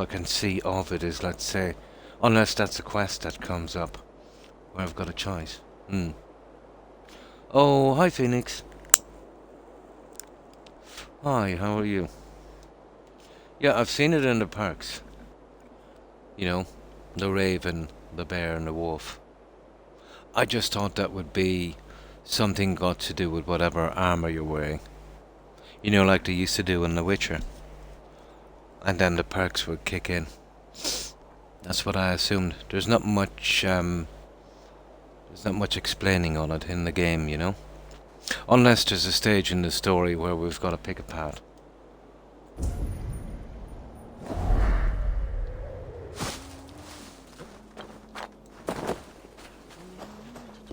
A: can see of it is, let's say, unless that's a quest that comes up where I've got a choice. Oh, hi Phoenix. Hi, how are you? Yeah, I've seen it in the parks. You know, the raven, the bear, and the wolf. I just thought that would be something got to do with whatever armor you're wearing. You know, like they used to do in The Witcher. And then the perks would kick in. That's what I assumed. There's not much explaining on it in the game, you know? Unless there's a stage in the story where we've got to pick a path.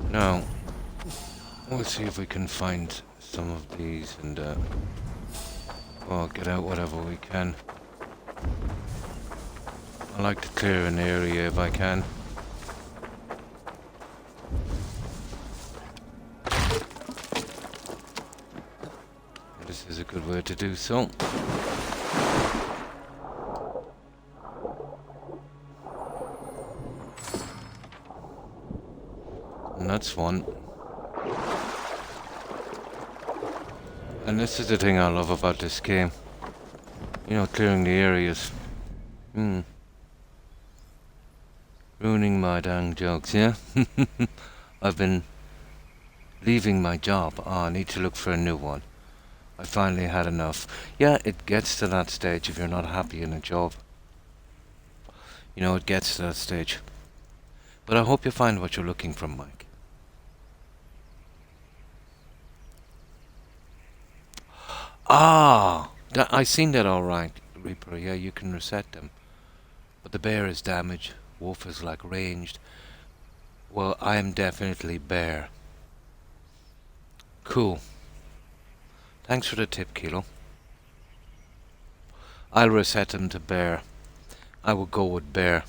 A: Now, we'll see if we can find some of these and, well, get out whatever we can. I like to clear an area if I can. This is a good way to do so. And that's one. And this is the thing I love about this game. You know, clearing the areas. Ruining my dang jokes, yeah? I've been leaving my job. Oh, I need to look for a new one. I finally had enough. Yeah, it gets to that stage if you're not happy in a job. You know, it gets to that stage. But I hope you find what you're looking for, Mike. Ah! I seen that alright, Reaper. Yeah, you can reset them. But the bear is damaged. Wolf is like ranged. Well, I am definitely bear. Cool. Thanks for the tip, Kilo. I'll reset them to bear. I will go with bear.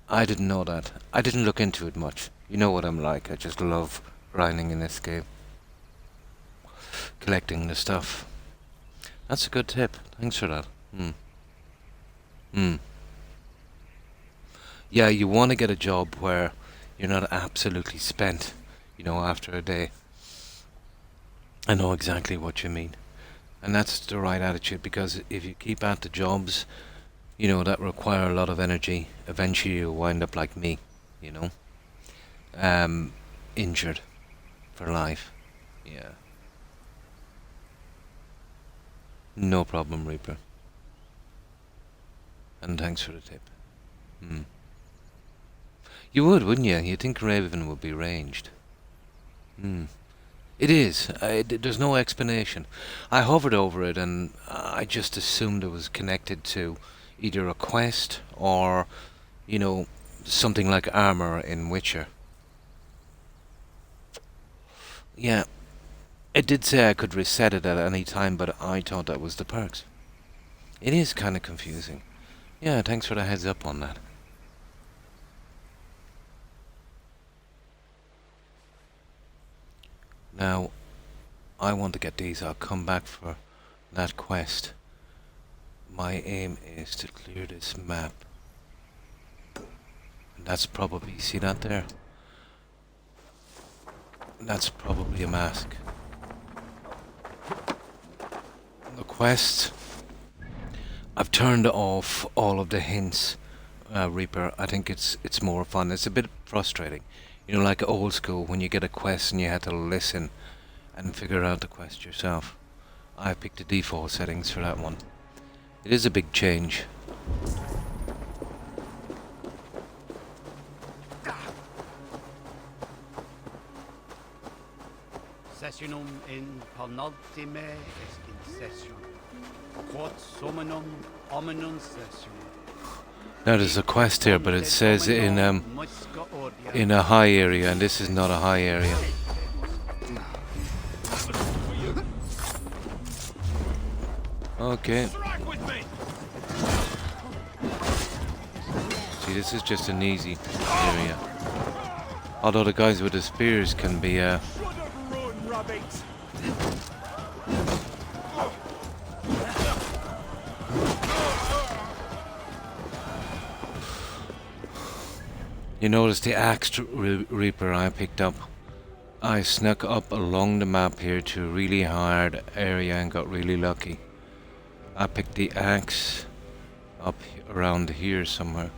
A: I didn't know that. I didn't look into it much. You know what I'm like. I just love grinding in this game. Collecting the stuff. That's a good tip. Thanks for that. Yeah, you want to get a job where you're not absolutely spent, you know, after a day. I know exactly what you mean. And that's the right attitude, because if you keep at the jobs, you know, that require a lot of energy, eventually you'll wind up like me, you know. Injured for life. Yeah. No problem, Reaper. And thanks for the tip. You would, wouldn't you? You'd think Raven would be ranged. It is. There's no explanation. I hovered over it and I just assumed it was connected to either a quest or, you know, something like armor in Witcher. Yeah. It did say I could reset it at any time, but I thought that was the perks. It is kind of confusing. Yeah, thanks for the heads up on that. Now, I want to get these. I'll come back for that quest. My aim is to clear this map. And that's probably, see that there? That's probably a mask. The quest, I've turned off all of the hints, Reaper. I think it's more fun. It's a bit frustrating. You know, like old school, when you get a quest and you had to listen and figure out the quest yourself. I picked the default settings for that one. It is a big change.
I: Sessionum in penultime est in session. Quod summonum omnium session.
A: Now there's a quest here, but it says in a high area, and this is not a high area. Okay. See, this is just an easy area. Although the guys with the spears can be
B: Starbait.
A: You notice the axe reaper I picked up. I snuck up along the map here to a really hard area and got really lucky. I picked the axe up around here somewhere.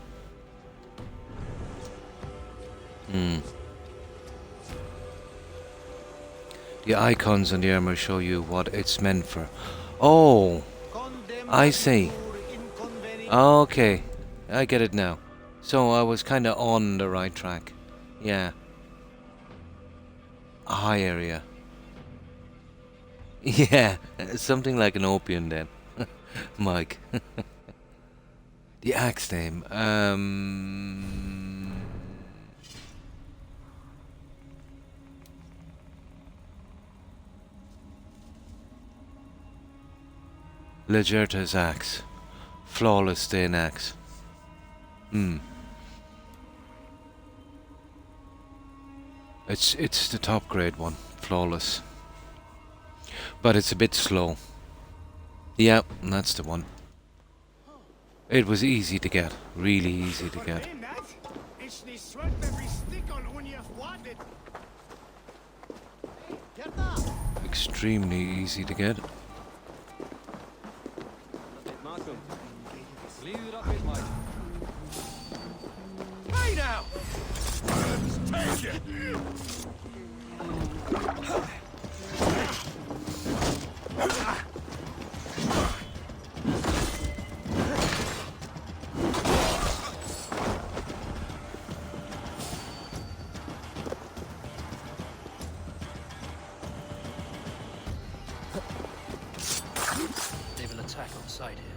A: The icons on the armor show you what it's meant for. Oh, I see. Okay, I get it now. So I was kind of on the right track. Yeah. A high area. Yeah, something like an opium then. Mike. The axe name. Legerta's axe. Flawless stone axe. It's the top grade one, flawless. But it's a bit slow. Yeah, that's the one. It was easy to get, really easy to get. Extremely easy to get.
B: Hey now! Take it!
C: They will attack on sight here.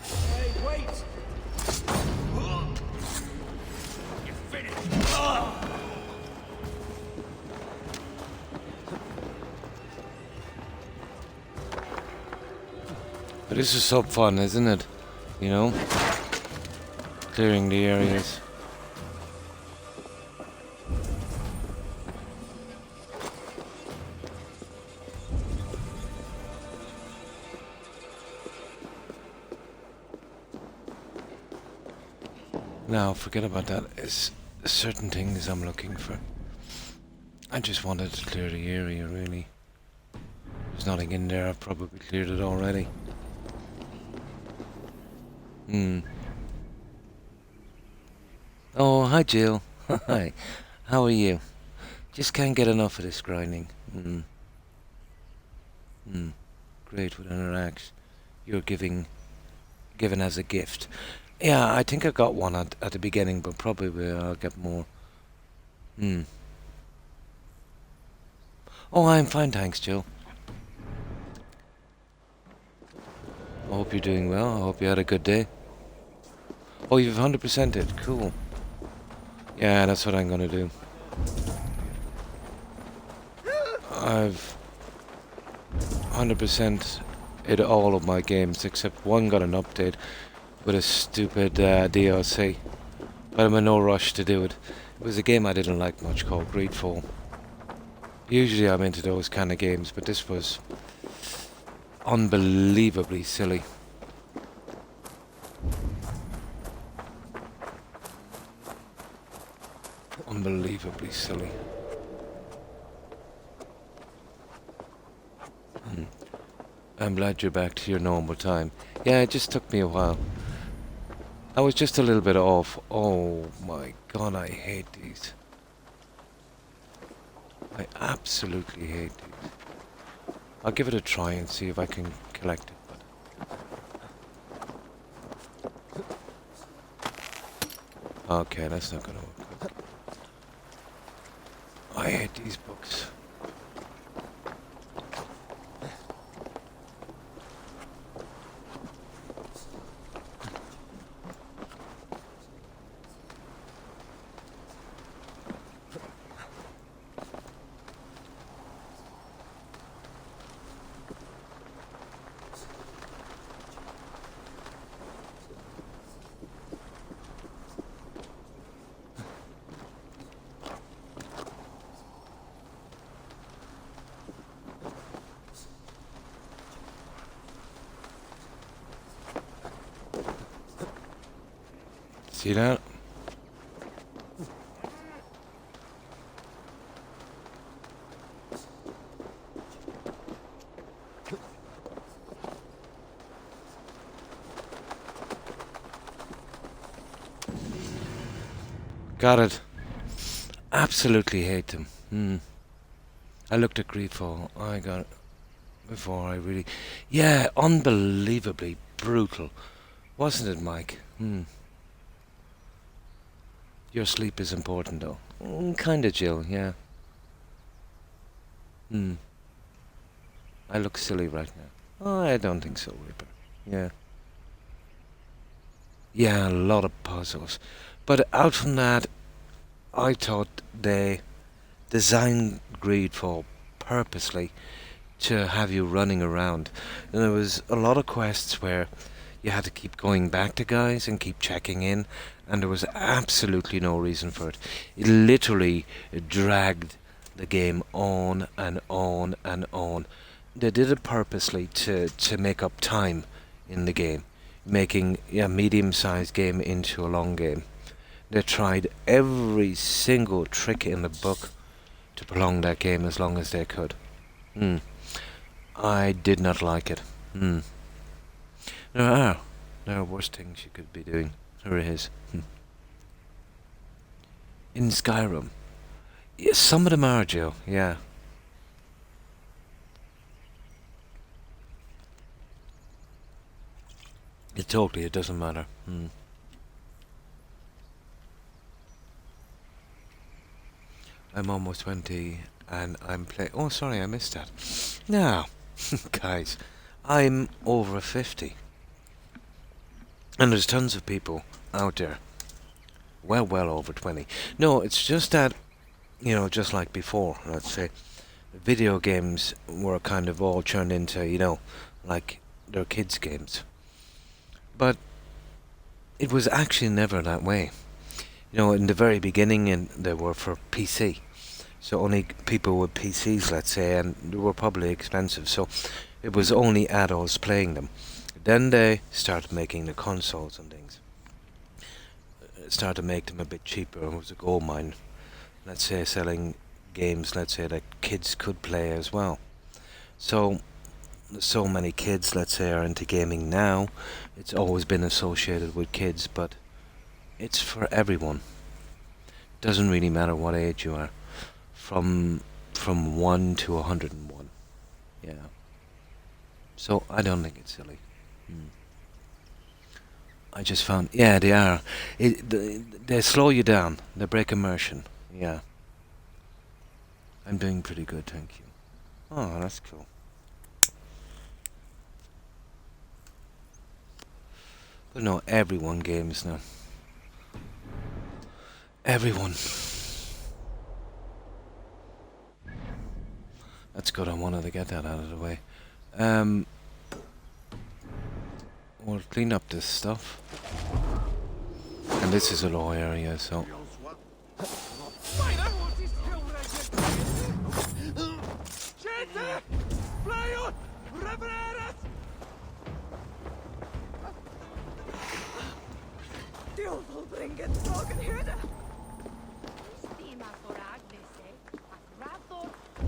B: Hey, wait! You're finished!
A: But this is so fun, isn't it? You know? Clearing the areas. Now, forget about that. It's certain things I'm looking for. I just wanted to clear the area, really. There's nothing in there. I've probably cleared it already. Oh, hi Jill. Hi. How are you? Just can't get enough of this grinding. Great with an axe. You're given as a gift. Yeah, I think I got one at the beginning, but probably I'll get more. Oh, I'm fine, thanks, Jill. I hope you're doing well. I hope you had a good day. Oh, you've 100%'d it. Cool. Yeah, that's what I'm gonna do. I've 100% it all of my games, except one got an update with a stupid DLC. But I'm in no rush to do it. It was a game I didn't like much called Greedfall. Usually I'm into those kind of games, but this was unbelievably silly. Unbelievably silly. I'm glad you're back to your normal time. Yeah, it just took me a while. I was just a little bit off. Oh my god, I hate these. I absolutely hate these. I'll give it a try and see if I can collect it. But okay, that's not gonna work. I hate these books. See that? Got it. Absolutely hate them. I looked at Greedfall. I got it before I really... Yeah, unbelievably brutal. Wasn't it, Mike? Your sleep is important, though. Kinda, Jill, yeah. I look silly right now. Oh, I don't think so, Reaper. Yeah. Yeah, a lot of puzzles. But out from that, I thought they designed Greedfall purposely to have you running around. And there was a lot of quests where you had to keep going back to guys and keep checking in, and there was absolutely no reason for it. It literally dragged the game on and on and on. They did it purposely to make up time in the game, making a medium-sized game into a long game. They tried every single trick in the book to prolong that game as long as they could. I did not like it. There are worse things you could be doing. There is. In Skyrim. Yeah, some of them are, Joe, yeah. It doesn't matter. I'm almost 20 and I'm playing... Oh, sorry, I missed that. Now, guys, I'm over 50. And there's tons of people out there. Well over 20. No, it's just that, you know, just like before, let's say, video games were kind of all turned into, you know, like they're kids' games. But it was actually never that way. You know, in the very beginning, and they were for PC. So only people with PCs, let's say, and they were probably expensive. So it was only adults playing them. Then they started making the consoles and things. Started to make them a bit cheaper. It was a gold mine. Let's say selling games, let's say, that kids could play as well. So many kids, let's say, are into gaming now. It's always been associated with kids, but it's for everyone. Doesn't really matter what age you are. From 1 to 101. Yeah. So I don't think it's silly. I just found, yeah, they are. They slow you down. They break immersion. Yeah. I'm doing pretty good, thank you. Oh, that's cool. But no, everyone games now. Everyone. That's good, I wanted to get that out of the way. We'll clean up this stuff. And this is a low area, so...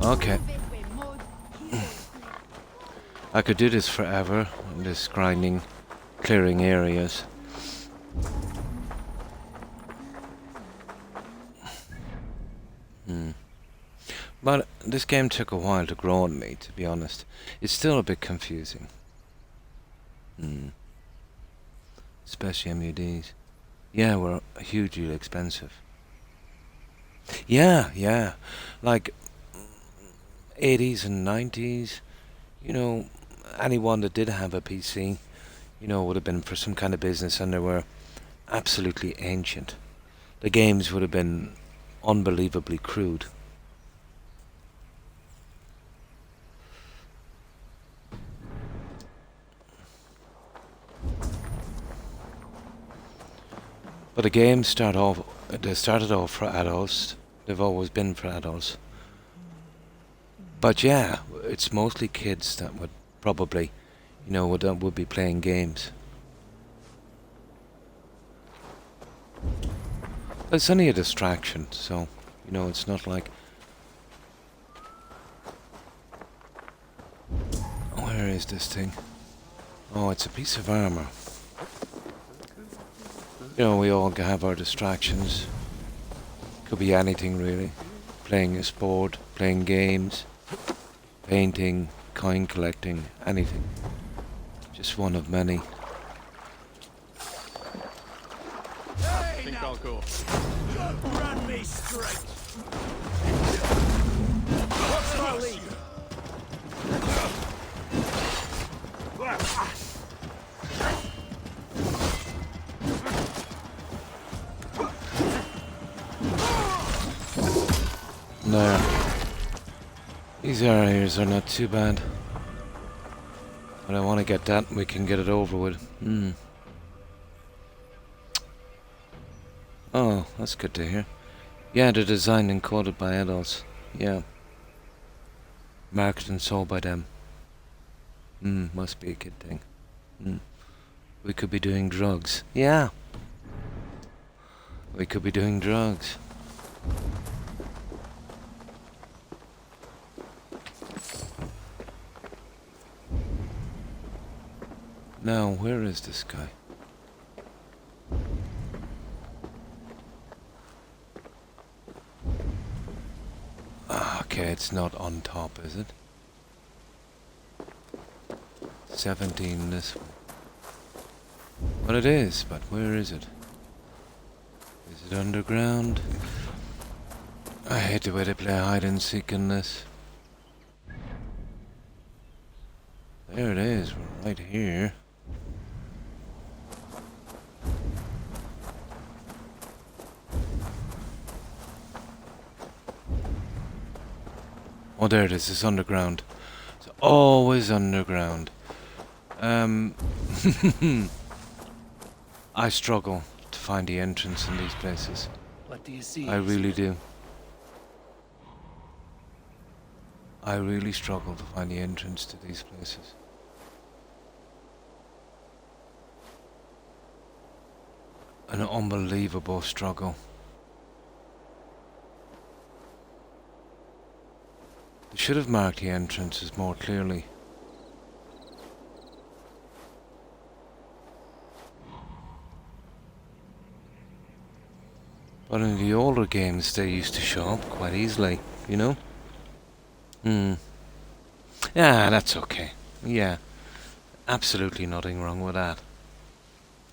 A: Okay. I could do this forever, this grinding, clearing areas. But this game took a while to grow on me, to be honest. It's still a bit confusing. Especially MUDs. Yeah, we're hugely expensive. Yeah. Like 80s and 90s, you know, anyone that did have a PC, you know, would have been for some kind of business, and they were absolutely ancient. The games would have been unbelievably crude. But the games started off for adults. They've always been for adults. But yeah, it's mostly kids that would probably, you know, would be playing games. It's only a distraction, so, you know, it's not like... Where is this thing? Oh, it's a piece of armor. You know, we all have our distractions. Could be anything, really. Playing a sport, playing games, painting, coin collecting, anything. Just one of many.
B: I think I'll go. Don't run me straight. What's my lead?
A: No. These areas are not too bad. But I want to get that and we can get it over with. Oh, that's good to hear. Yeah, they're designed and coded by adults. Yeah. Marketed and sold by them. Must be a good thing. We could be doing drugs. Yeah. We could be doing drugs. Now, where is this guy? Okay, it's not on top, is it? 17 this way. Well, it is, but where is it? Is it underground? I hate the way they play hide and seek in this. There it is, we're right here. Oh, there it is, it's underground. It's always underground. I struggle to find the entrance in these places.
C: What do you see?
A: I really do. I really struggle to find the entrance to these places. An unbelievable struggle. They should have marked the entrances more clearly. But in the older games they used to show up quite easily, you know? Yeah, that's okay. Yeah. Absolutely nothing wrong with that.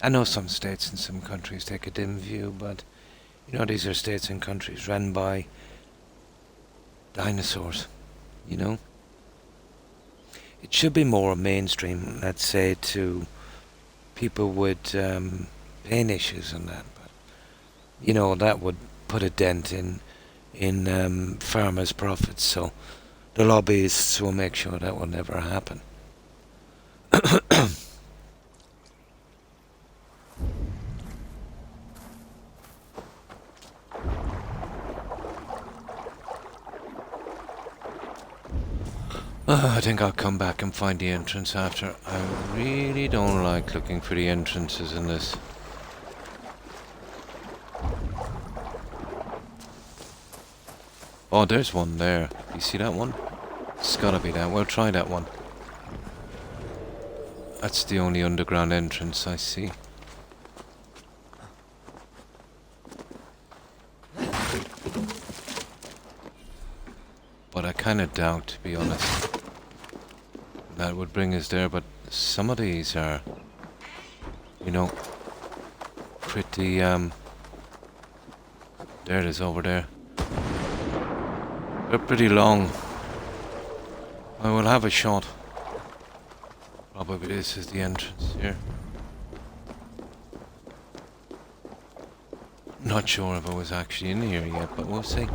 A: I know some states and some countries take a dim view, but you know, these are states and countries run by dinosaurs, you know? It should be more mainstream, let's say, to people with pain issues and that. But, you know, that would put a dent in farmers' profits, so the lobbyists will make sure that will never happen. I think I'll come back and find the entrance after. I really don't like looking for the entrances in this. Oh, there's one there. You see that one? It's gotta be that. We'll try that one. That's the only underground entrance I see. But I kinda doubt, to be honest, that would bring us there, but some of these are, you know, pretty, there it is over there. They're pretty long. I will have a shot. Probably this is the entrance here. Not sure if I was actually in here yet, but we'll see.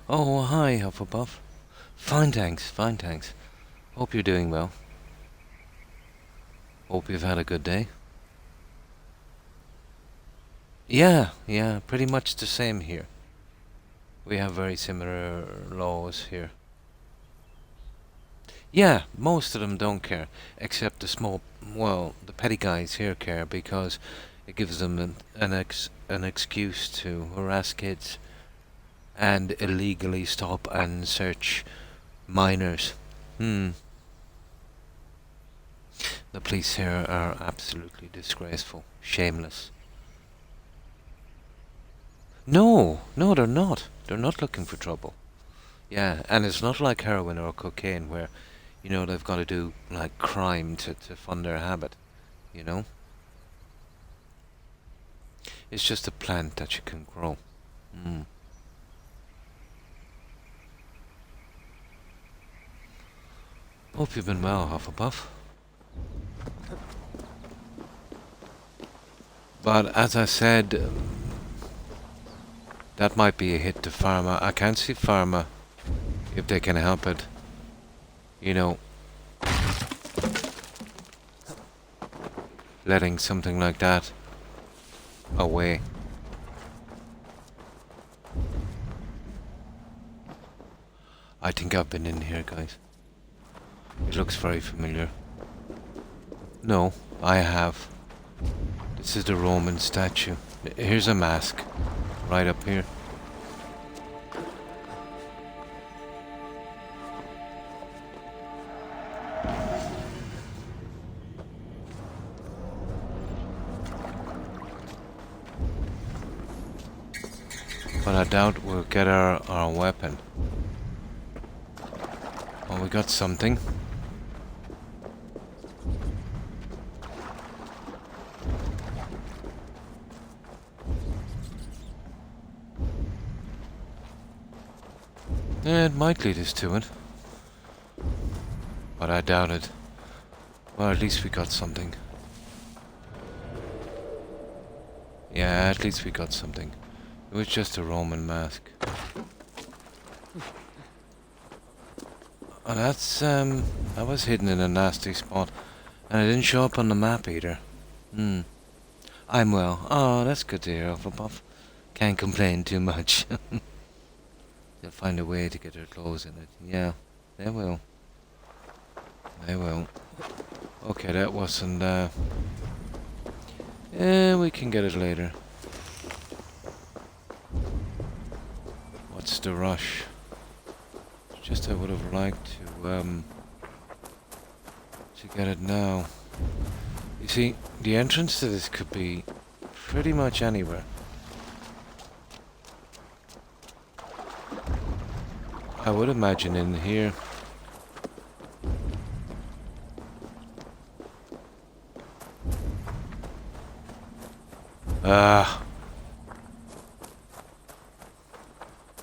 A: Oh, hi, Hufflepuff. Fine, thanks, fine, thanks. Hope you're doing well. Hope you've had a good day. Yeah, pretty much the same here. We have very similar laws here. Yeah, most of them don't care, except the small, well, the petty guys here care because it gives them an excuse to harass kids and illegally stop and search minors. Hmm. The police here are absolutely disgraceful, shameless. No, no, they're not. They're not looking for trouble. Yeah, and it's not like heroin or cocaine where, you know, they've got to do like crime to fund their habit, you know? It's just a plant that you can grow. Mm. Hope you've been well, Hufflepuff. But as I said, that might be a hit to Pharma. I can't see Pharma, if they can help it, you know, letting something like that away. I think I've been in here, guys. It looks very familiar. No, I have. This is the Roman statue. Here's a mask. Right up here. But I doubt we'll get our weapon. Oh, we got something. Yeah, it might lead us to it. But I doubt it. Well, at least we got something. Yeah, at least we got something. It was just a Roman mask. Oh, that's, that was hidden in a nasty spot. And it didn't show up on the map either. Hmm. I'm well. Oh, that's good to hear, Hufflepuff. Can't complain too much. They'll find a way to get their clothes in it. Yeah, they will. They will. Okay, that wasn't, yeah, we can get it later. What's the rush? Just I would have liked to get it now. You see, the entrance to this could be pretty much anywhere. I would imagine in here.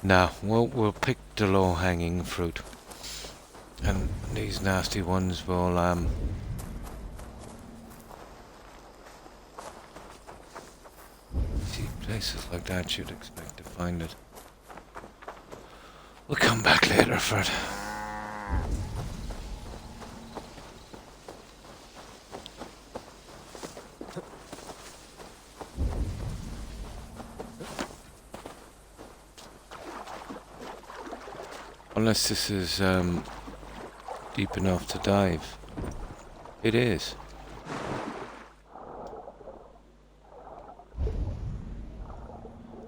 A: Now, we'll pick the low-hanging fruit. And these nasty ones will, see, places like that you'd expect to find it. We'll come back later for it. Unless this is deep enough to dive. It is.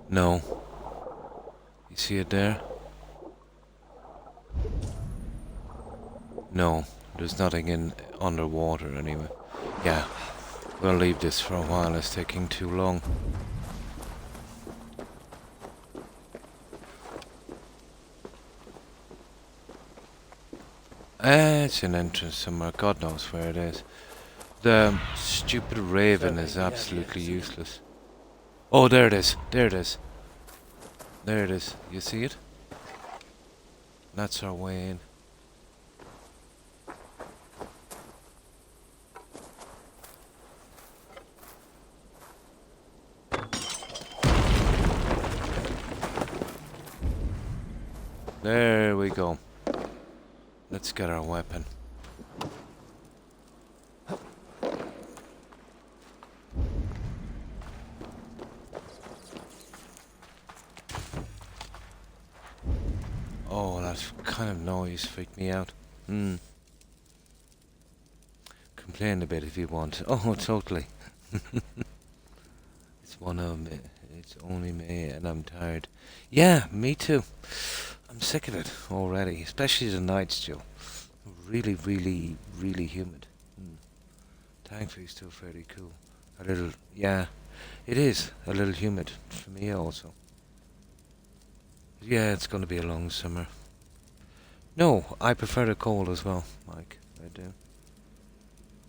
A: No. You see it there? No, there's nothing in underwater anyway. Yeah, we'll leave this for a while. It's taking too long. It's an entrance somewhere. God knows where it is. The stupid raven is absolutely useless. Oh, there it is. There it is. There it is. You see it? That's our way in. There we go. Let's get our weapon. Oh, that kind of noise freaked me out. complain a bit if you want. Oh, totally. It's one of me. It's only me, and I'm tired. Yeah, me too. I'm sick of it already, especially the nights, Joe. Really, really, really humid. Thankfully, still fairly cool. A little, yeah, it is a little humid for me also. Yeah, it's going to be a long summer. No, I prefer the cold as well, Mike. I do.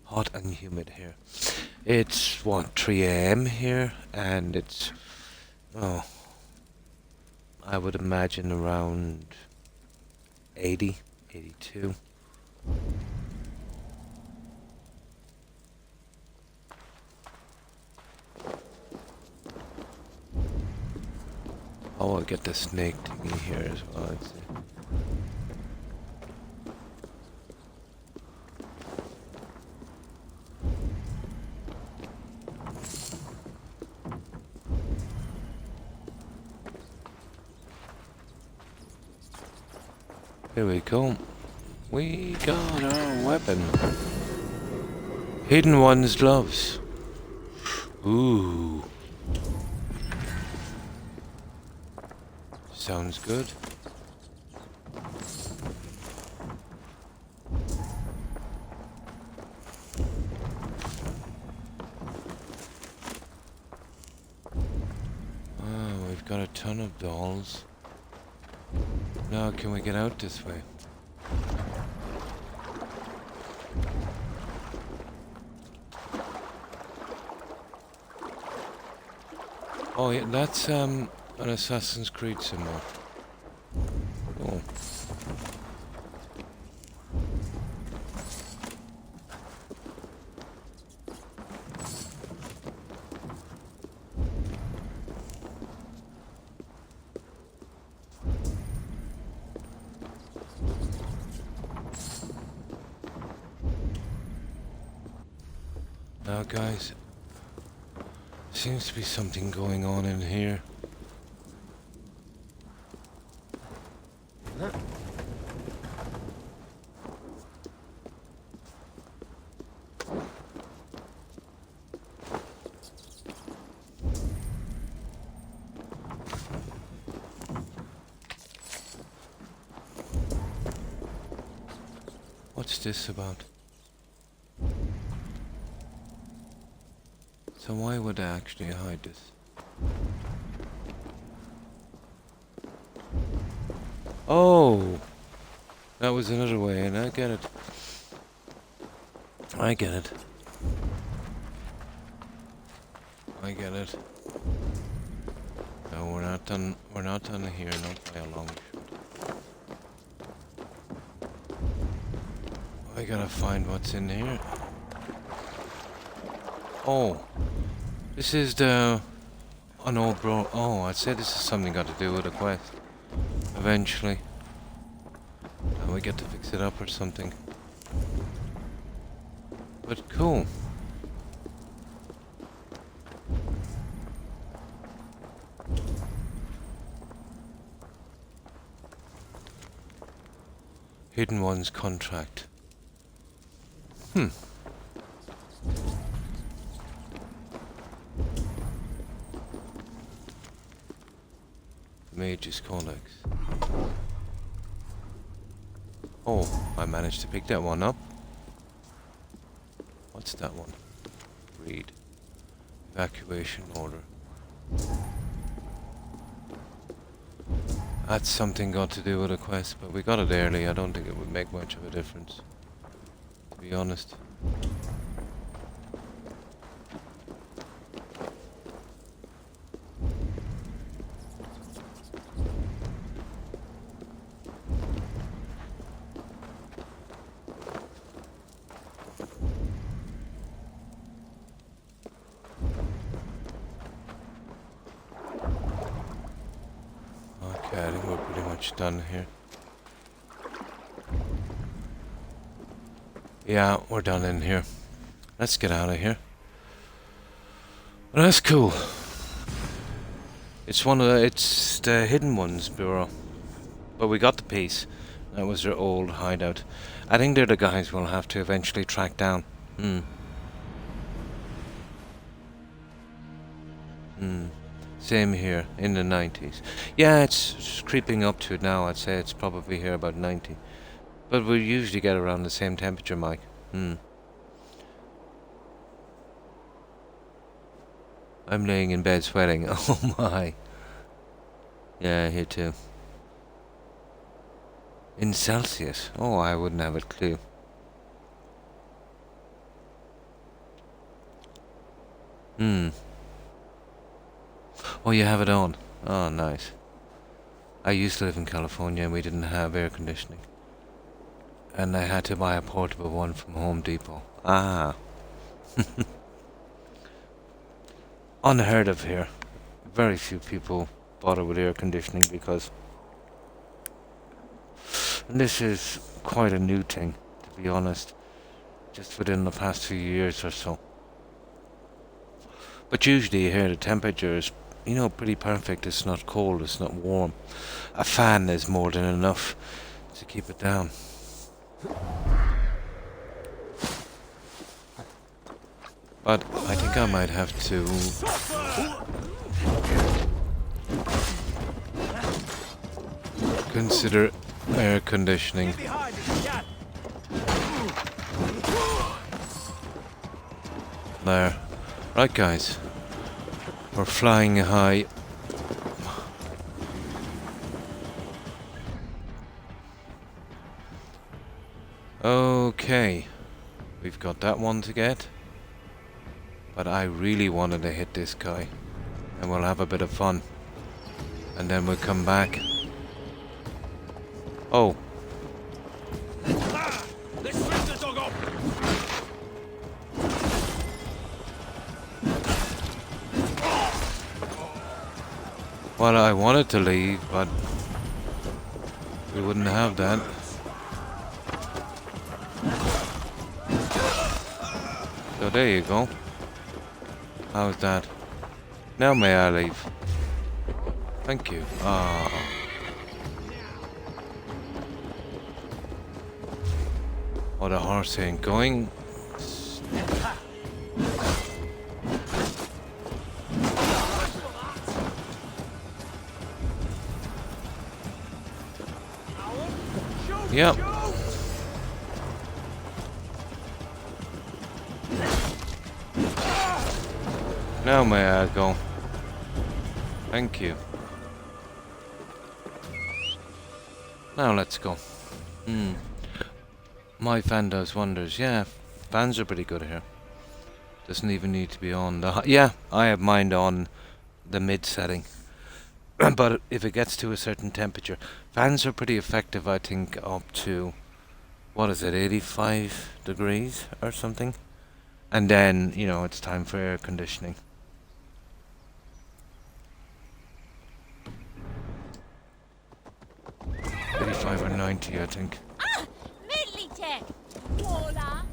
A: Hot and humid here. It's what, 3 a.m. here, and it's, oh, I would imagine around 80, 82. Oh, I'll get the snake thingy here as well, I'd say. Here we go. We got our weapon. Hidden One's gloves. Ooh. Sounds good. Oh, we've got a ton of dolls. Now can we get out this way? Oh yeah, that's an Assassin's Creed symbol. Oh. Now guys, seems to be something going on in here. What's this about? So why would I actually hide this? Oh! That was another way, and I get it. I get it. I get it. No, we're not done here, not by a long shot. I gotta find what's in here. Oh! This is the... an old bro... Oh, I'd say this is something got to do with a quest. Eventually. And we get to fix it up or something. But cool. Hidden One's contract. Mage's Codex. Oh, I managed to pick that one up. What's that one? Read. Evacuation order. That's something got to do with a quest, but we got it early. I don't think it would make much of a difference, to be honest. Okay, I think we're pretty much done here. Yeah, we're done in here. Let's get out of here. Well, that's cool. It's it's the Hidden Ones Bureau. But we got the piece. That was their old hideout. I think they're the guys we'll have to eventually track down. Hmm. Same here, in the 90s. Yeah, it's creeping up to it now. I'd say it's probably here about 90. But we usually get around the same temperature, Mike. I'm laying in bed sweating. Oh my. Yeah, here too. In Celsius? Oh, I wouldn't have a clue. Oh, you have it on. Oh, nice. I used to live in California and we didn't have air conditioning. And I had to buy a portable one from Home Depot. Ah. Unheard of here. Very few people bother with air conditioning because this is quite a new thing, to be honest. Just within the past few years or so. But usually here the temperature is, you know, pretty perfect. It's not cold, it's not warm. A fan is more than enough to keep it down. But I think I might have to consider air conditioning. There. Right, guys. We're flying high. Okay. We've got that one to get. But I really wanted to hit this guy. And we'll have a bit of fun. And then we'll come back. Oh. Well, I wanted to leave, but we wouldn't have that. So there you go. How's that? Now may I leave? Thank you. Ah. Oh, the horse ain't going. Yep. Now may I go? Thank you. Now let's go. My fan does wonders. Yeah, fans are pretty good here. Doesn't even need to be on the... Yeah, I have mine on the mid setting. But if it gets to a certain temperature, fans are pretty effective, I think, up to, what is it, 85 degrees or something? And then, you know, it's time for air conditioning. '85 or 90, I think.
D: Ah! Militech! Hola!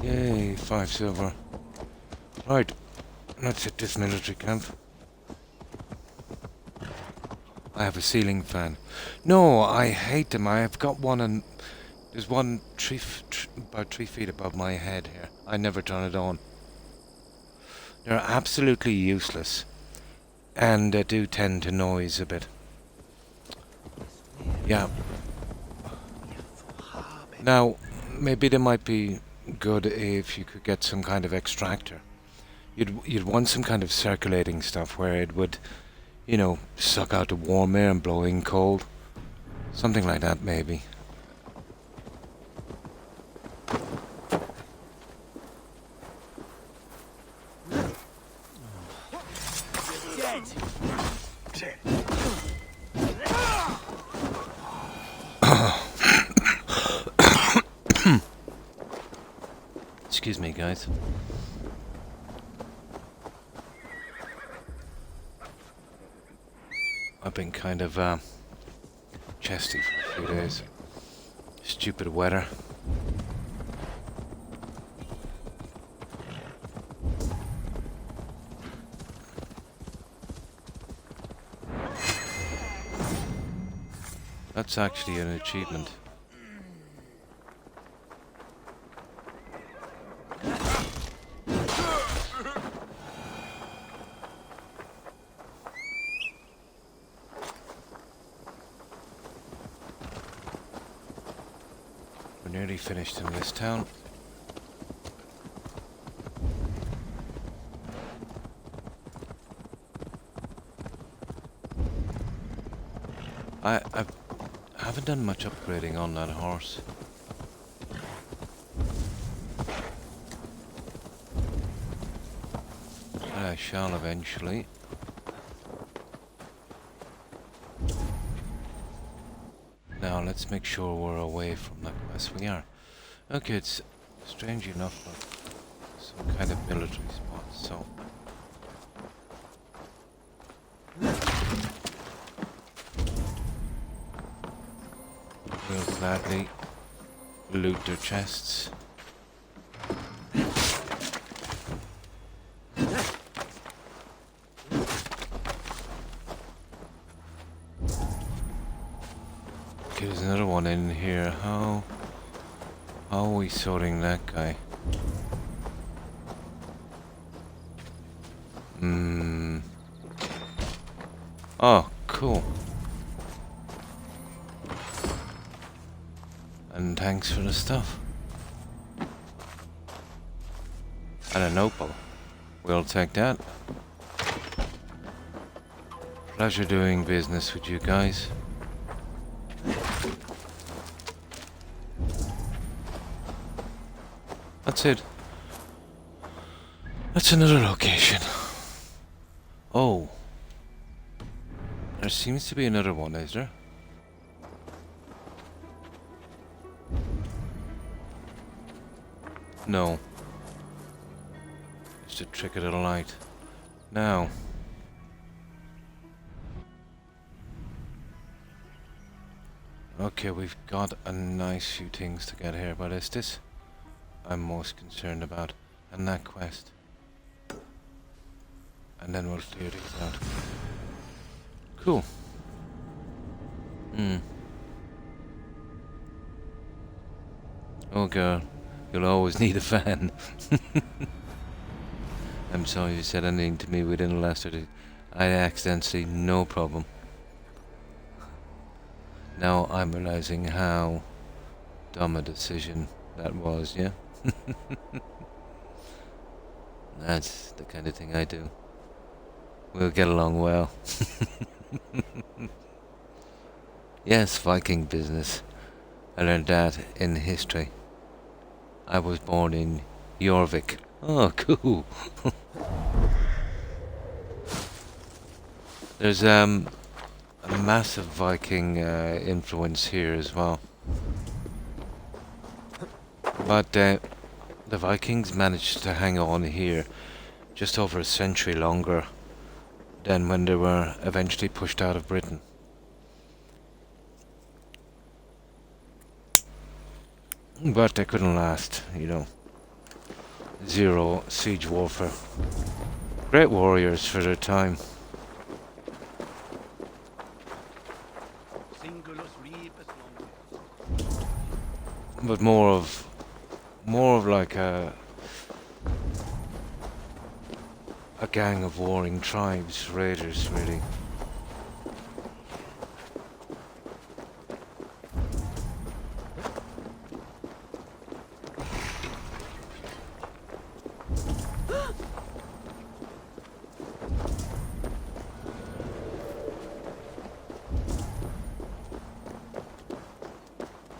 A: Yay, 5 silver. Right, let's hit this military camp. I have a ceiling fan. No, I hate them. I have got one and there's one about 3 feet above my head here. I never turn it on. They're absolutely useless. And they do tend to noise a bit. Yeah. Now, maybe they might be good if you could get some kind of extractor. You'd want some kind of circulating stuff where it would, you know, suck out the warm air and blow in cold. Something like that, maybe. Excuse me, guys. I've been kind of chesty for a few days. Stupid weather. That's actually an achievement. We're nearly finished in this town. I haven't done much upgrading on that horse. But I shall eventually. Now let's make sure we're away from that quest. We are. Okay, it's strange enough, but some kind of military spot, so. We'll gladly loot their chests. Okay, there's another one in here. How are we sorting that guy? Oh, cool. And thanks for the stuff. And an opal. We'll take that. Pleasure doing business with you guys. That's it. That's another location. Oh. There seems to be another one, is there? No. It's a trick of the light. Now. Okay, we've got a nice few things to get here, but it's this I'm most concerned about. And that quest. And then we'll clear these out. Cool. Oh girl, you'll always need a fan. I'm sorry you said anything to me within the last 30. I accidentally, no problem. Now I'm realizing how dumb a decision that was, yeah? That's the kind of thing I do. We'll get along well. Yes, Viking business. I learned that in history. I was born in Jorvik. Oh, cool. There's a massive Viking influence here as well. But the Vikings managed to hang on here just over a century longer than when they were eventually pushed out of Britain. But they couldn't last, you know. Zero siege warfare. Great warriors for their time. But more of like a gang of warring tribes, raiders, really.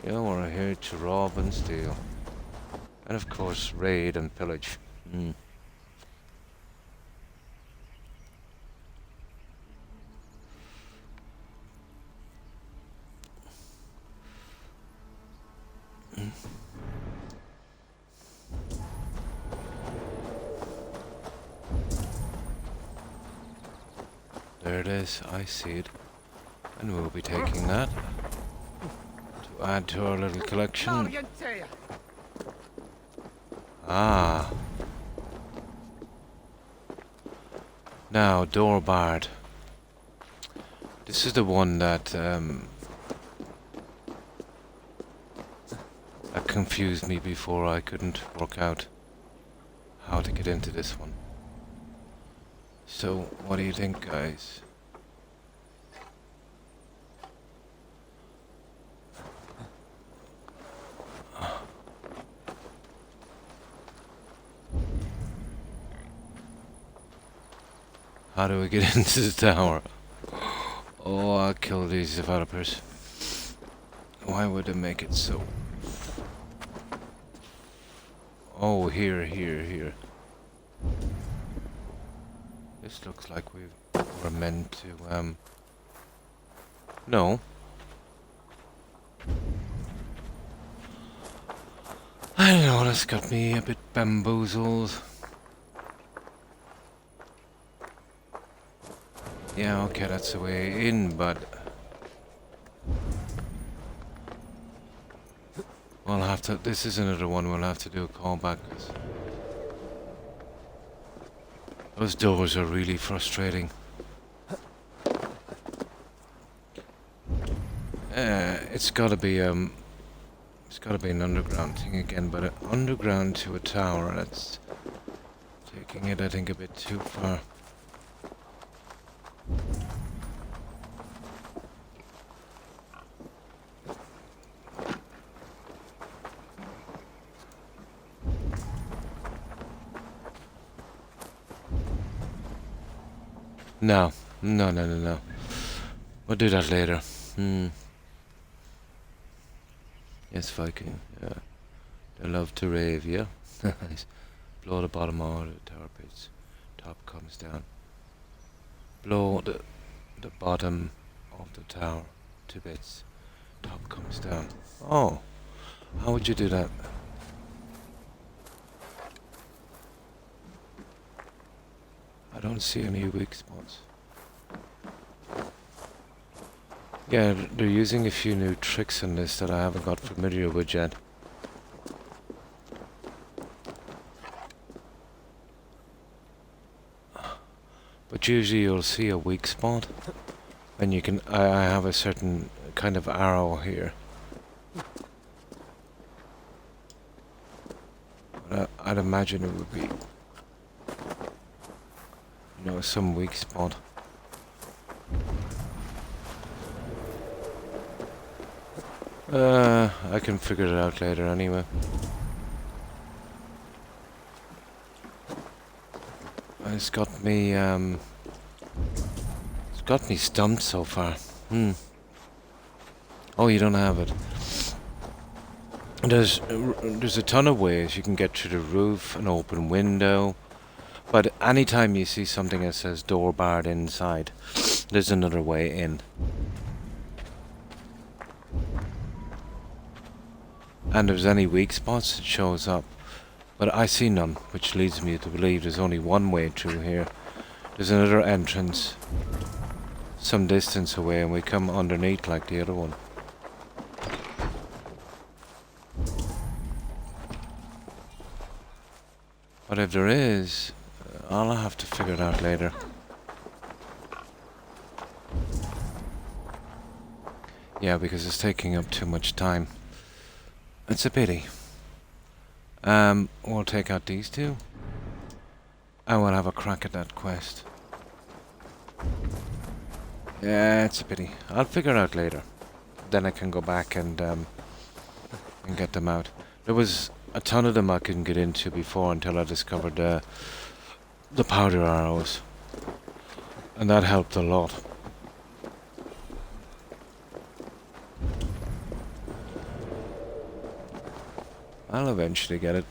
A: Yeah, we're here to rob and steal. And of course, raid and pillage. There it is, I see it. And we'll be taking that to add to our little collection. Ah. Now, door barred. This is the one that confused me before. I couldn't work out how to get into this one. So, what do you think, guys? How do we get into the tower? Oh, I'll kill these developers. Why would they make it so? Oh, here. This looks like we're meant to, no. I don't know, that's got me a bit bamboozled. Yeah, okay, that's the way in, but we'll have to, this is another one we'll have to do a callback. Those doors are really frustrating. It's gotta be an underground thing again, but an underground to a tower, that's taking it, I think, a bit too far. No. We'll do that later. Yes, Viking. Yeah. They love to rave, yeah? Nice. Blow the bottom out of the tower pits. Top comes down. Blow the bottom of the tower to bits. Top comes down. Oh. How would you do that? I don't see any weak spots. Yeah, they're using a few new tricks in this that I haven't got familiar with yet. But usually you'll see a weak spot, and you can. I have a certain kind of arrow here. But I'd imagine it would be, you know, some weak spot. I can figure it out later anyway. It's got me stumped so far. Oh, you don't have it. There's a ton of ways you can get through the roof, an open window, but anytime you see something that says door barred inside, there's another way in. And if there's any weak spots, it shows up. But I see none, which leads me to believe there's only one way through here. There's another entrance some distance away, and we come underneath like the other one. But if there is, I'll have to figure it out later. Yeah, because it's taking up too much time. It's a pity. We'll take out these two, and we'll have a crack at that quest. Yeah, it's a pity. I'll figure it out later. Then I can go back and get them out. There was a ton of them I couldn't get into before until I discovered the powder arrows, and that helped a lot. I'll eventually get it.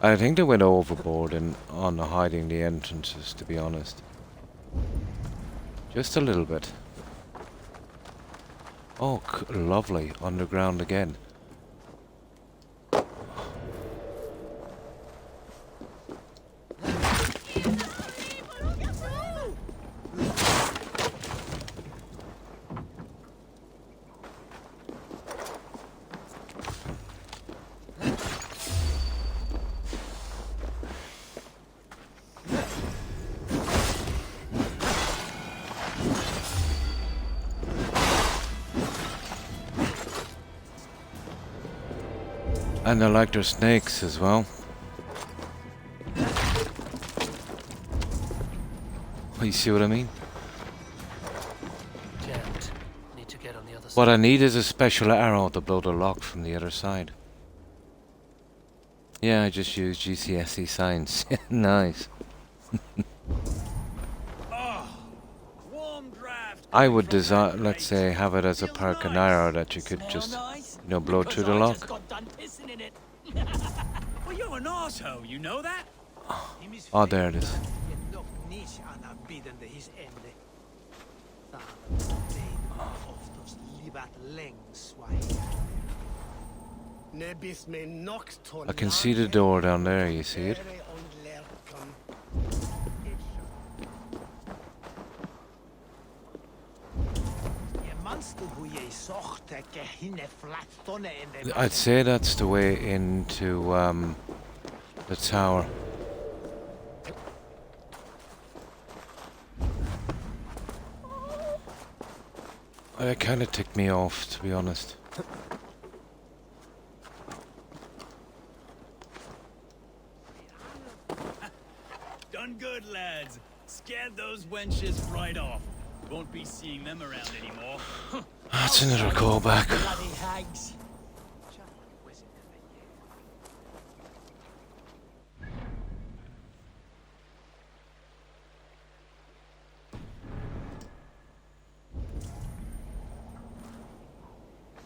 A: I think they went overboard on hiding the entrances, to be honest. Just a little bit. Oh, lovely. Underground again. And I like their snakes as well. You see what I mean?
C: Jammed. Need to get on the other side.
A: What I need is a special arrow to blow the lock from the other side. Yeah, I just used GCSE science. Nice. I would design, let's say, have it as a perk and arrow that you could just, you know, blow through the lock.
B: Well, you're an arsehole, you know that?
A: Oh, there it is. I can see the door down there, you see it? I'd say that's the way into the tower. It kind of ticked me off, to be honest.
B: Done good, lads. Scared those wenches right off. Won't be seeing them around anymore.
A: That's another callback.
B: Bloody hags.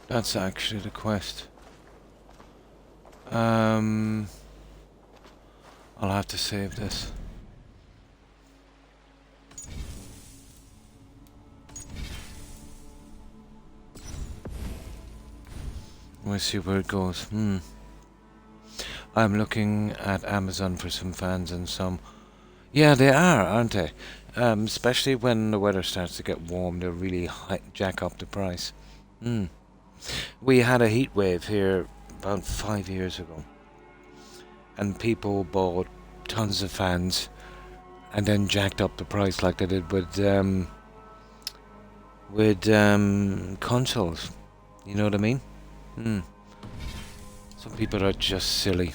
A: That's actually the quest. I'll have to save this. We'll see where it goes. I'm looking at Amazon for some fans and some... Yeah, they are, aren't they? Especially when the weather starts to get warm, they'll really jack up the price. We had a heat wave here about 5 years ago. And people bought tons of fans and then jacked up the price like they did with consoles. You know what I mean? Some people are just silly.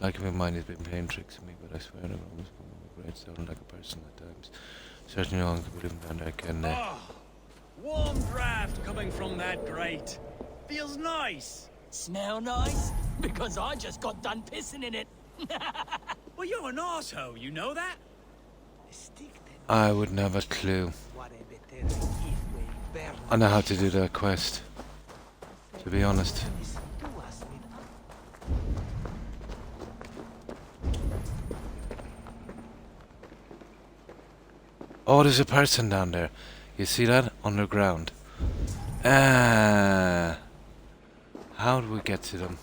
A: Like my mind has been playing tricks on me, but I swear I'm always going to regret sounding like a person at times. Certainly no one can put him down there, can they?
B: Warm draft coming from that grate. Feels nice.
C: Smell nice? Because I just got done pissing in it.
B: Well, you're an arsehole, you know that?
A: I wouldn't have a clue. I know how to do that quest, to be honest. Oh, there's a person down there. You see that? Underground. How do we get to them?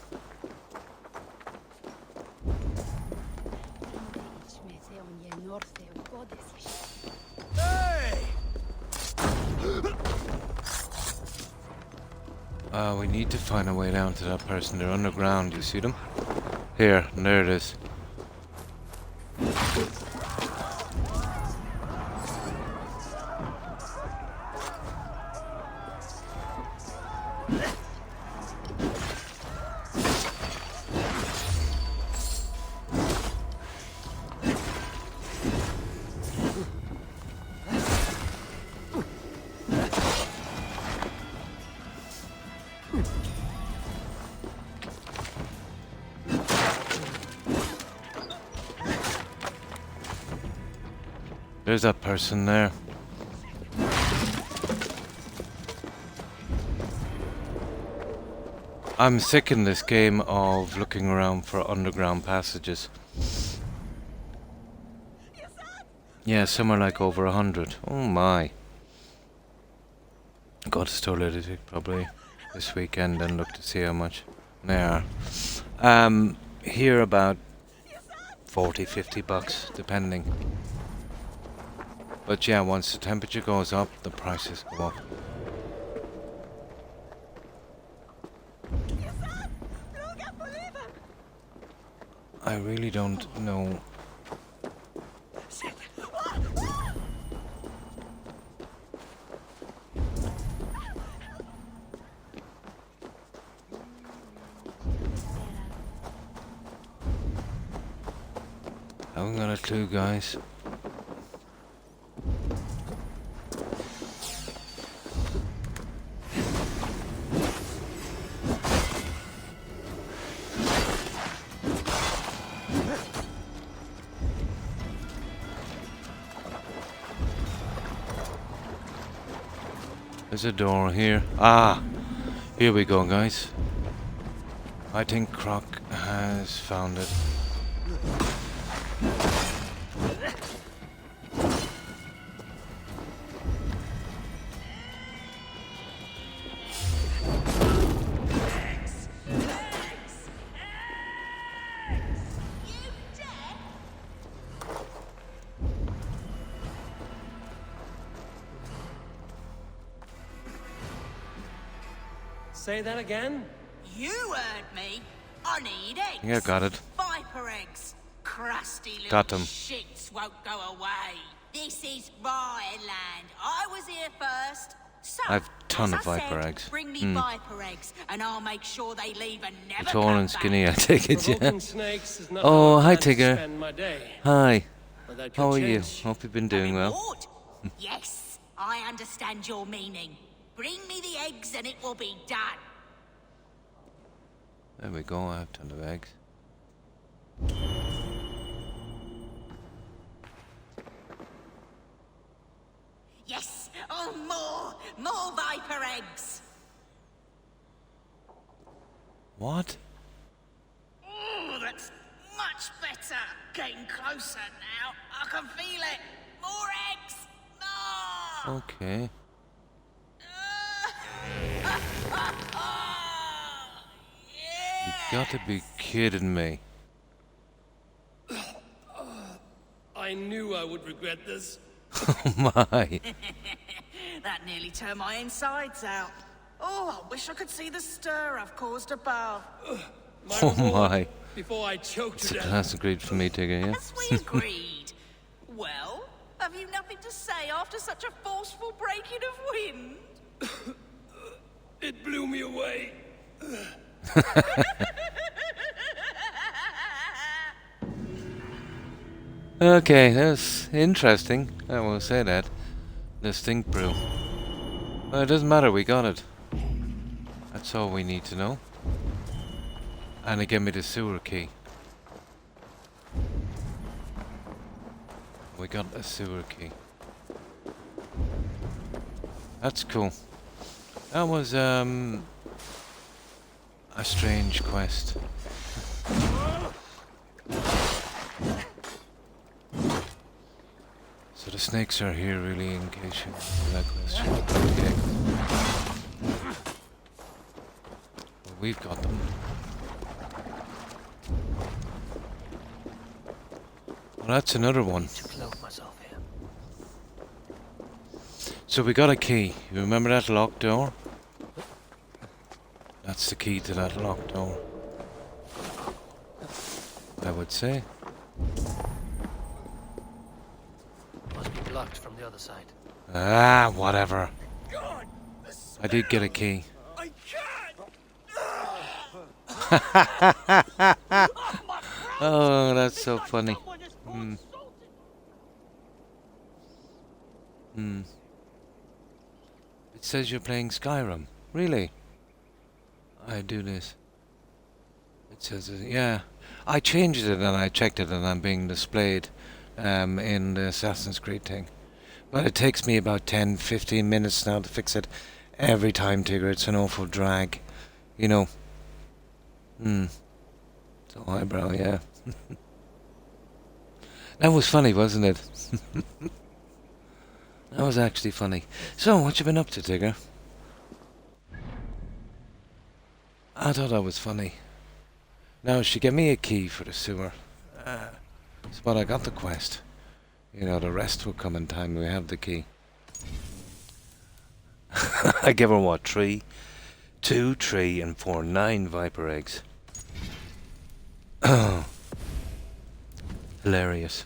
A: We need to find a way down to that person. They're underground. You see them? Here, and there it is. There's that person there. I'm sick in this game of looking around for underground passages. Yeah, somewhere like over 100. Oh my. Go to Store Lunatic probably this weekend and look to see how much they are. Here about 40, 50 bucks, depending. But yeah, once the temperature goes up, the prices go up. I really don't know. Haven't got a clue, guys. There's a door here. Ah! Here we go, guys. I think Croc has found it.
C: Say that again?
J: You heard me. I need eggs.
A: Yeah, got it.
J: Viper eggs. Crusty little
A: Got them.
J: shits won't go away. This is my land. I was here first. So,
A: I've a ton
J: as
A: of
J: I
A: Viper
J: said,
A: eggs.
J: Bring me Viper eggs, and I'll make sure they leave and never
A: It's all and
J: come
A: skinny, I
J: back.
A: take it, yeah.
C: Provoking snakes is not
A: Oh,
C: how I
A: hi,
C: plan to
A: Tigger.
C: spend my day.
A: Hi.
C: But that could
A: How are you?
C: change.
A: Hope you've been
J: A
A: doing well.
J: reward? Yes, I understand your meaning. Bring me the eggs, and it will be done.
A: There we go, I have a ton of eggs.
J: Yes! Oh, more Viper eggs!
A: What?
J: Oh, that's much better. Getting closer now. I can feel it. More eggs! No!
A: Okay. You got to be kidding me.
C: I knew I would regret this.
A: Oh my.
J: That nearly turned my insides out. Oh, I wish I could see the stir I've caused above.
A: Oh my.
C: Before I choke
A: It's
C: to
A: a
C: death.
A: classic read for me, Tigger, yeah?
J: As we agreed. Well, have you nothing to say after such a forceful breaking of wind?
C: It blew me away.
A: Okay, that's interesting. I will say that. The stink brew. Well, it doesn't matter, we got it. That's all we need to know. And it gave me the sewer key. We got a sewer key. That's cool. That was, a strange quest. So the snakes are here really, in case you have that question. Okay. Well, we've got them. Well, that's another one.
C: To cloak myself here.
A: So we got a key. You remember that locked door? That's the key to that locked door. I would say.
C: Must be blocked from the other side.
A: Ah, whatever. I did get a key.
B: I can't!
A: Oh, that's so funny. It says you're playing Skyrim. Really? I do this. It says, yeah. I changed it and I checked it and I'm being displayed in the Assassin's Creed thing. But it takes me about 10-15 minutes now to fix it. Every time, Tigger, it's an awful drag. You know. So eyebrow, yeah. That was funny, wasn't it? That was actually funny. So, what you been up to, Tigger? I thought that was funny. Now, she gave me a key for the sewer. But I got the quest. You know, the rest will come in time. We have the key. I give her what? 3, 2, 3, and 4, 9 Viper eggs. Hilarious.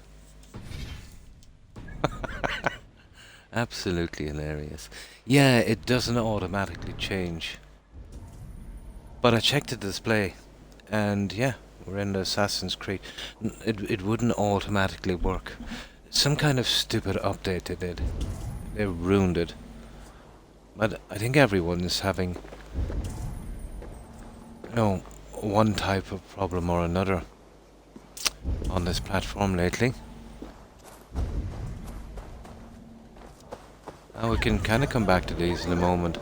A: Absolutely hilarious. Yeah, it doesn't automatically change. But I checked the display, and yeah, we're in the Assassin's Creed, it wouldn't automatically work. Some kind of stupid update they did. They ruined it. But I think everyone's having, you know, one type of problem or another on this platform lately. And we can kind of come back to these in a moment.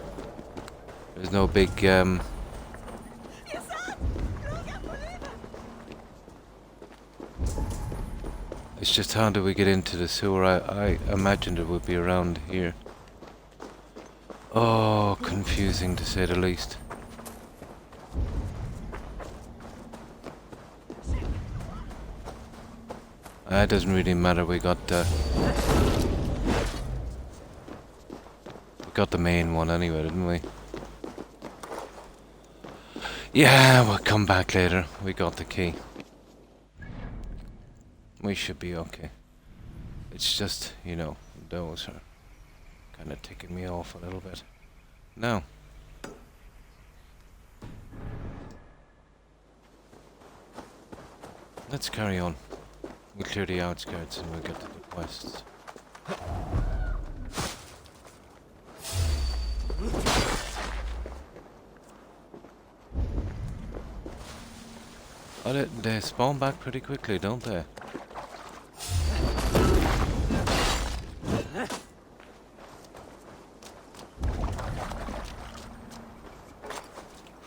A: There's no big it's just how do we get into the sewer? I imagined it would be around here. Oh, confusing to say the least. It doesn't really matter, we got the main one anyway, didn't we? Yeah, we'll come back later. We got the key. We should be okay. It's just, you know, those are kind of ticking me off a little bit. Now. Let's carry on. We'll clear the outskirts and we'll get to the quests. Oh, they spawn back pretty quickly, don't they?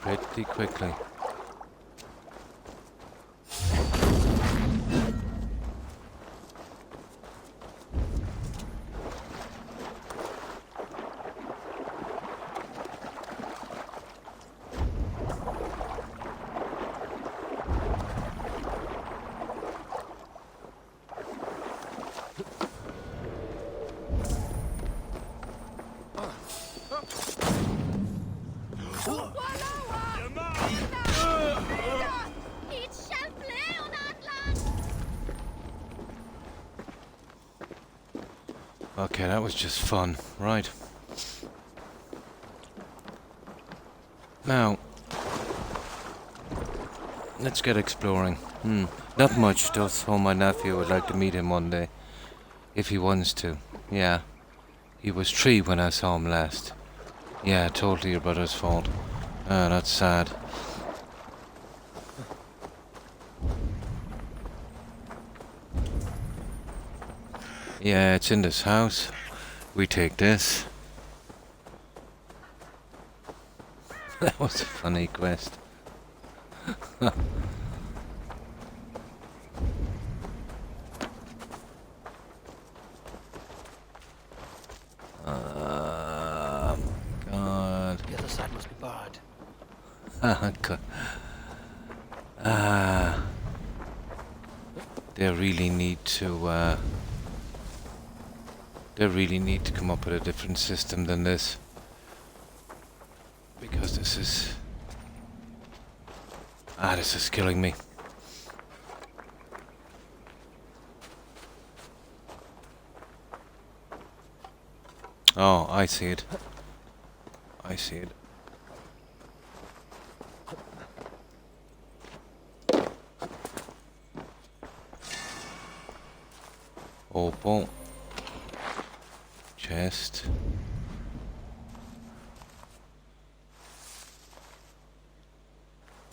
A: Pretty quickly. Okay, that was just fun. Right. Now, let's get exploring. Not much, just how my nephew would like to meet him one day. If he wants to. Yeah. He was 3 when I saw him last. Yeah, totally your brother's fault. Ah, that's sad. Yeah, it's in this house. We take this. That was a funny quest. God.
C: The other side must be barred.
A: God. They really need to. They really need to come up with a different system than this. Because this is killing me. Oh, I see it. I see it. Open. Chest.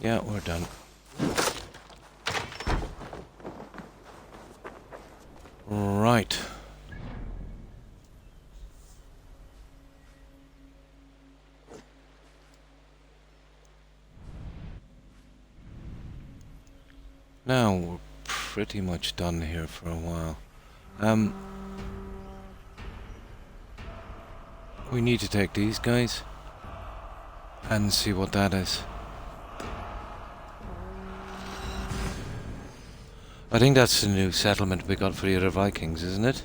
A: Yeah, we're done. Right. Now we're pretty much done here for a while. We need to take these guys and see what that is. I think that's the new settlement we got for the other Vikings, isn't it?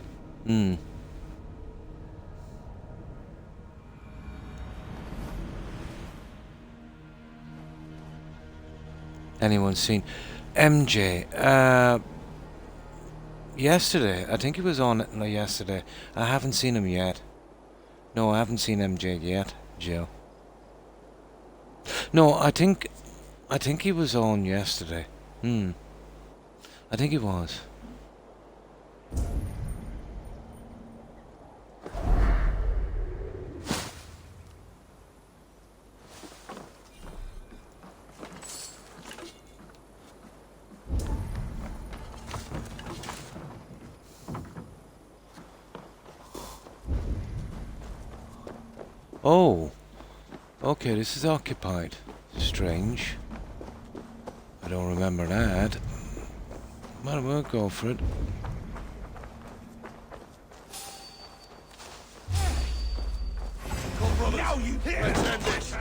A: Anyone seen MJ? Yesterday. I think he was on yesterday. I haven't seen him yet. No, I haven't seen MJ yet, Joe. No, I think he was on yesterday. I think he was. Oh, okay, this is occupied. Strange. I don't remember that. Well, we'll go for it.
H: Now you let's end this.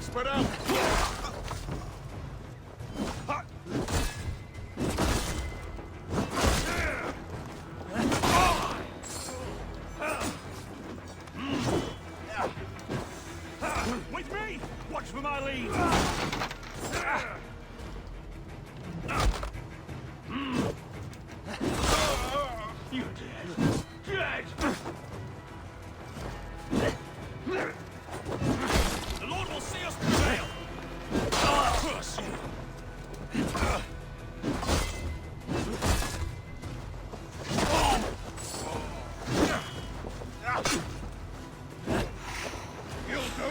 K: Spread out!
H: With me! Watch for my lead! You're dead. Dead! The Lord will see us prevail! Curse you!
K: You'll do!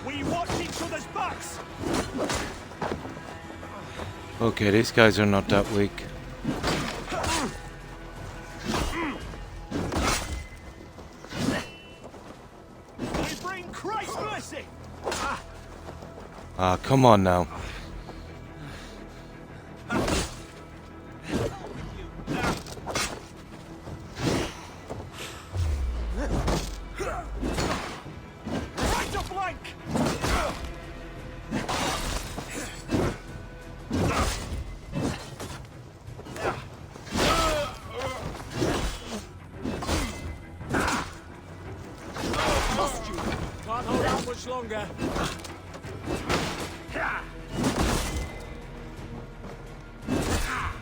H: We watch each other's backs!
A: Okay, these guys are not that weak.
H: We bring Christ's mercy!
A: Ah, come on now.
H: Right to flank! Can't hold out much longer.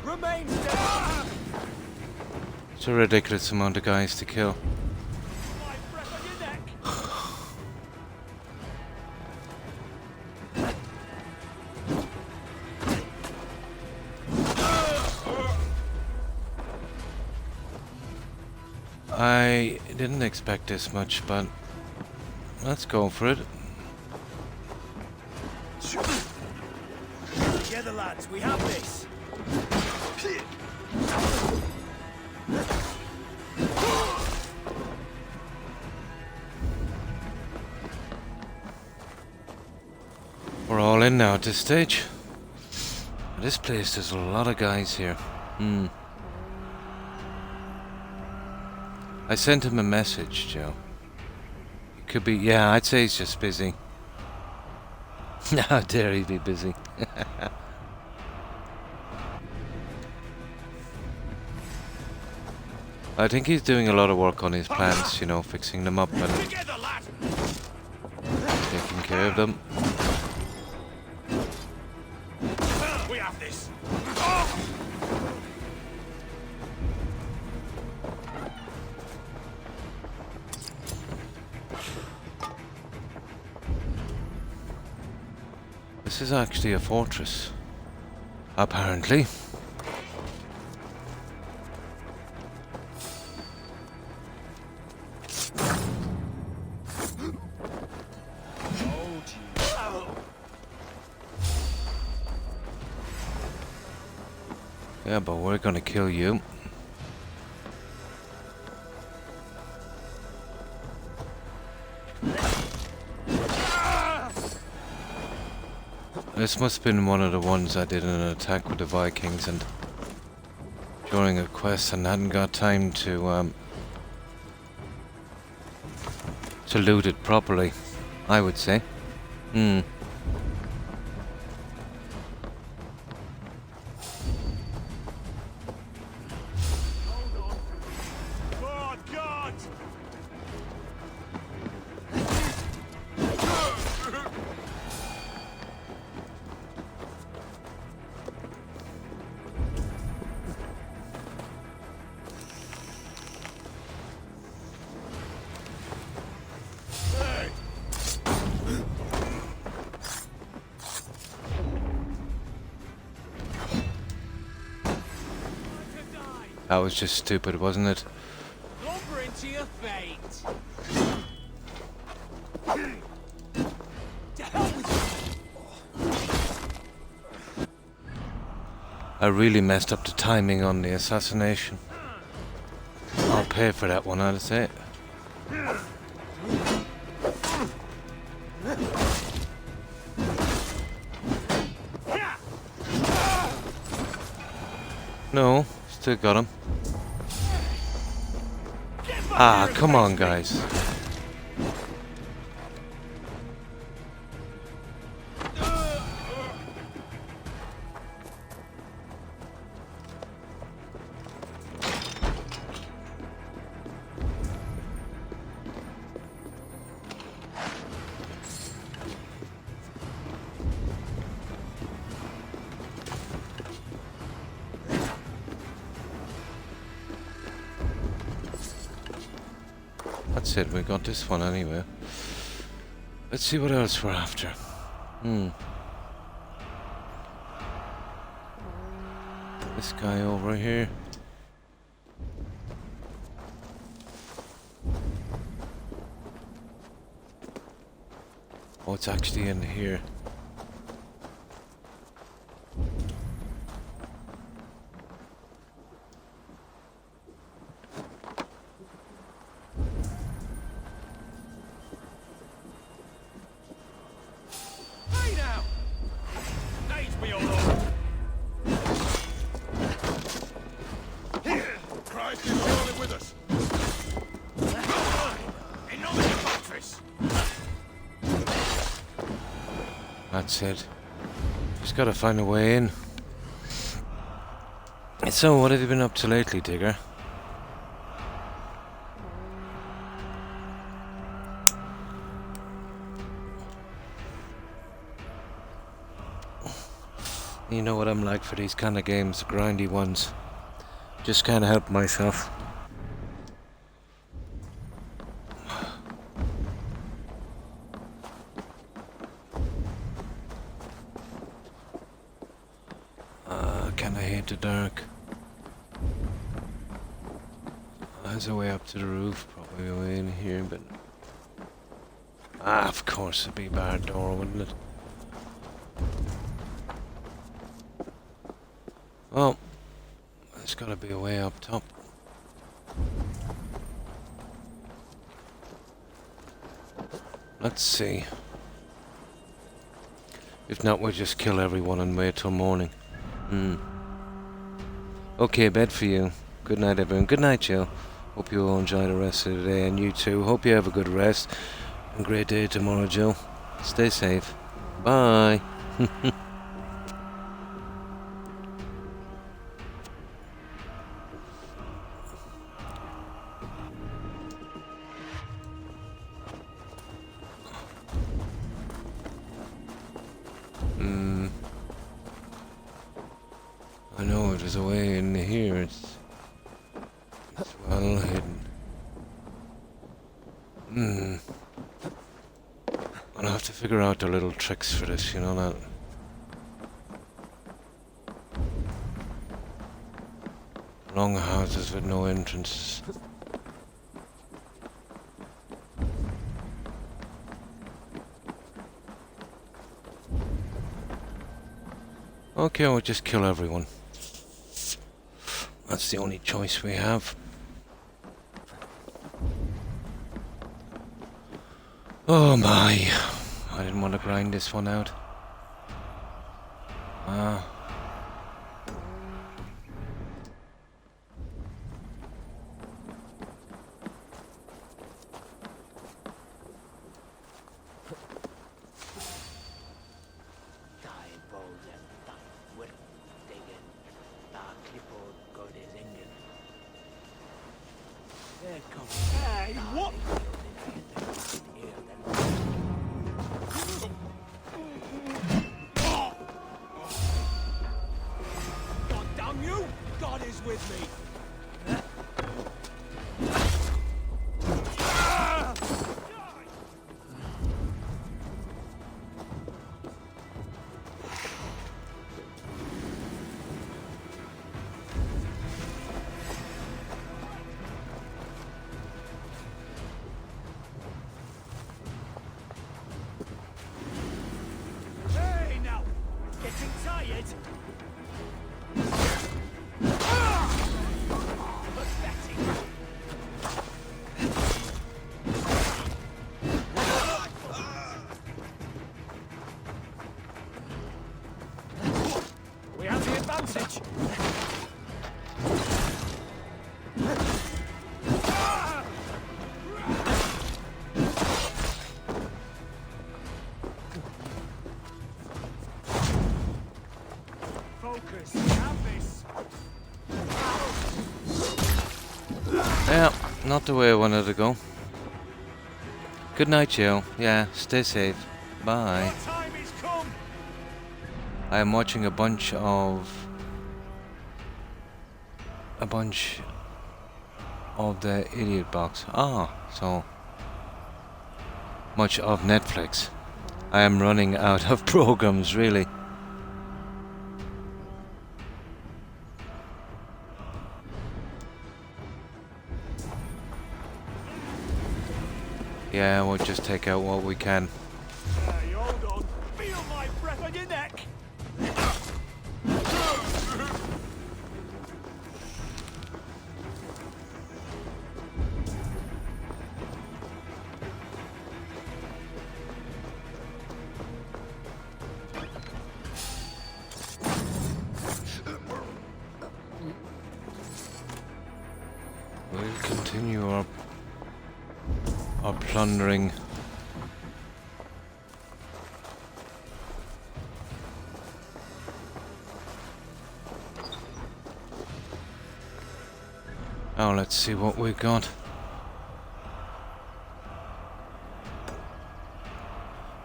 H: Remain steady.
A: It's a ridiculous amount of guys to kill.
H: My breath on your neck.
A: I didn't expect this much, but let's go for it.
B: Together, lads, we have this.
A: We're all in now at this stage. This place, there's a lot of guys here. I sent him a message, Joe. It could be, yeah, I'd say he's just busy. How dare he be busy? I think he's doing a lot of work on his plants, you know, fixing them up and
H: Together, lad.
A: taking care of them.
H: We have this.
A: This is actually a fortress, apparently. Yeah, but we're gonna kill you. This must have been one of the ones I did in an attack with the Vikings and during a quest and hadn't got time to loot it properly, I would say.
H: Oh, God!
A: That was just stupid, wasn't it?
G: Lumber into your fate. To hell with you.
A: I really messed up the timing on the assassination. I'll pay for that one, I'd say. No, still got him. Ah, come on, guys. That's it, we got this one anyway. Let's see what else we're after. This guy over here. Oh, it's actually in here.
K: Christ is surely with us.
A: That's it. Just gotta find a way in. So, what have you been up to lately, Digger? You know what I'm like for these kind of games, the grindy ones. Just can't help myself. Kinda hate the dark. There's a way up to the roof, probably a way in here, but... of course it'd be a barred door, wouldn't it? Well, there's gotta be a way up top. Let's see. If not, we'll just kill everyone and wait till morning. Okay, bed for you. Good night, everyone. Good night, Jill. Hope you all enjoy the rest of the day, and you too. Hope you have a good rest. And a great day tomorrow, Jill. Stay safe. Bye. I know there's a way in here. It's well hidden. I'll have to figure out the little tricks for this, you know that. Long houses with no entrances. Okay, we'll just kill everyone. That's the only choice we have. Oh my. I didn't want to grind this one out.
G: Hey, what? God damn you! God is with me!
C: side. We have the advantage. Focus. We have this.
A: Yeah, not the way I wanted to go. Good night, Joe. Yeah, stay safe. Bye.
C: Time is come.
A: I am watching a bunch of the Idiot Box. Ah, so much of Netflix. I am running out of programs, really. Yeah, we'll just take out what we can.
C: Hey, hold on. Feel my breath on your neck.
A: We'll continue our plundering. Now let's see what we've got.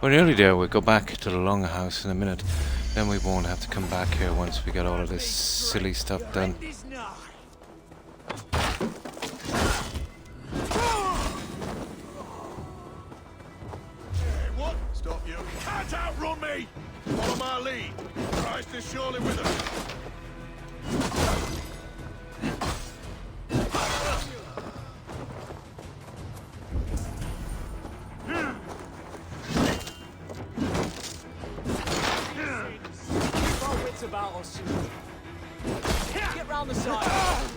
A: We're nearly there. We'll go back to the longhouse in a minute. Then we won't have to come back here once we get all of this silly stuff done.
K: What? Stop you. Can't outrun me! Follow my lead. Christ is surely with us.
C: About us. Get round the side.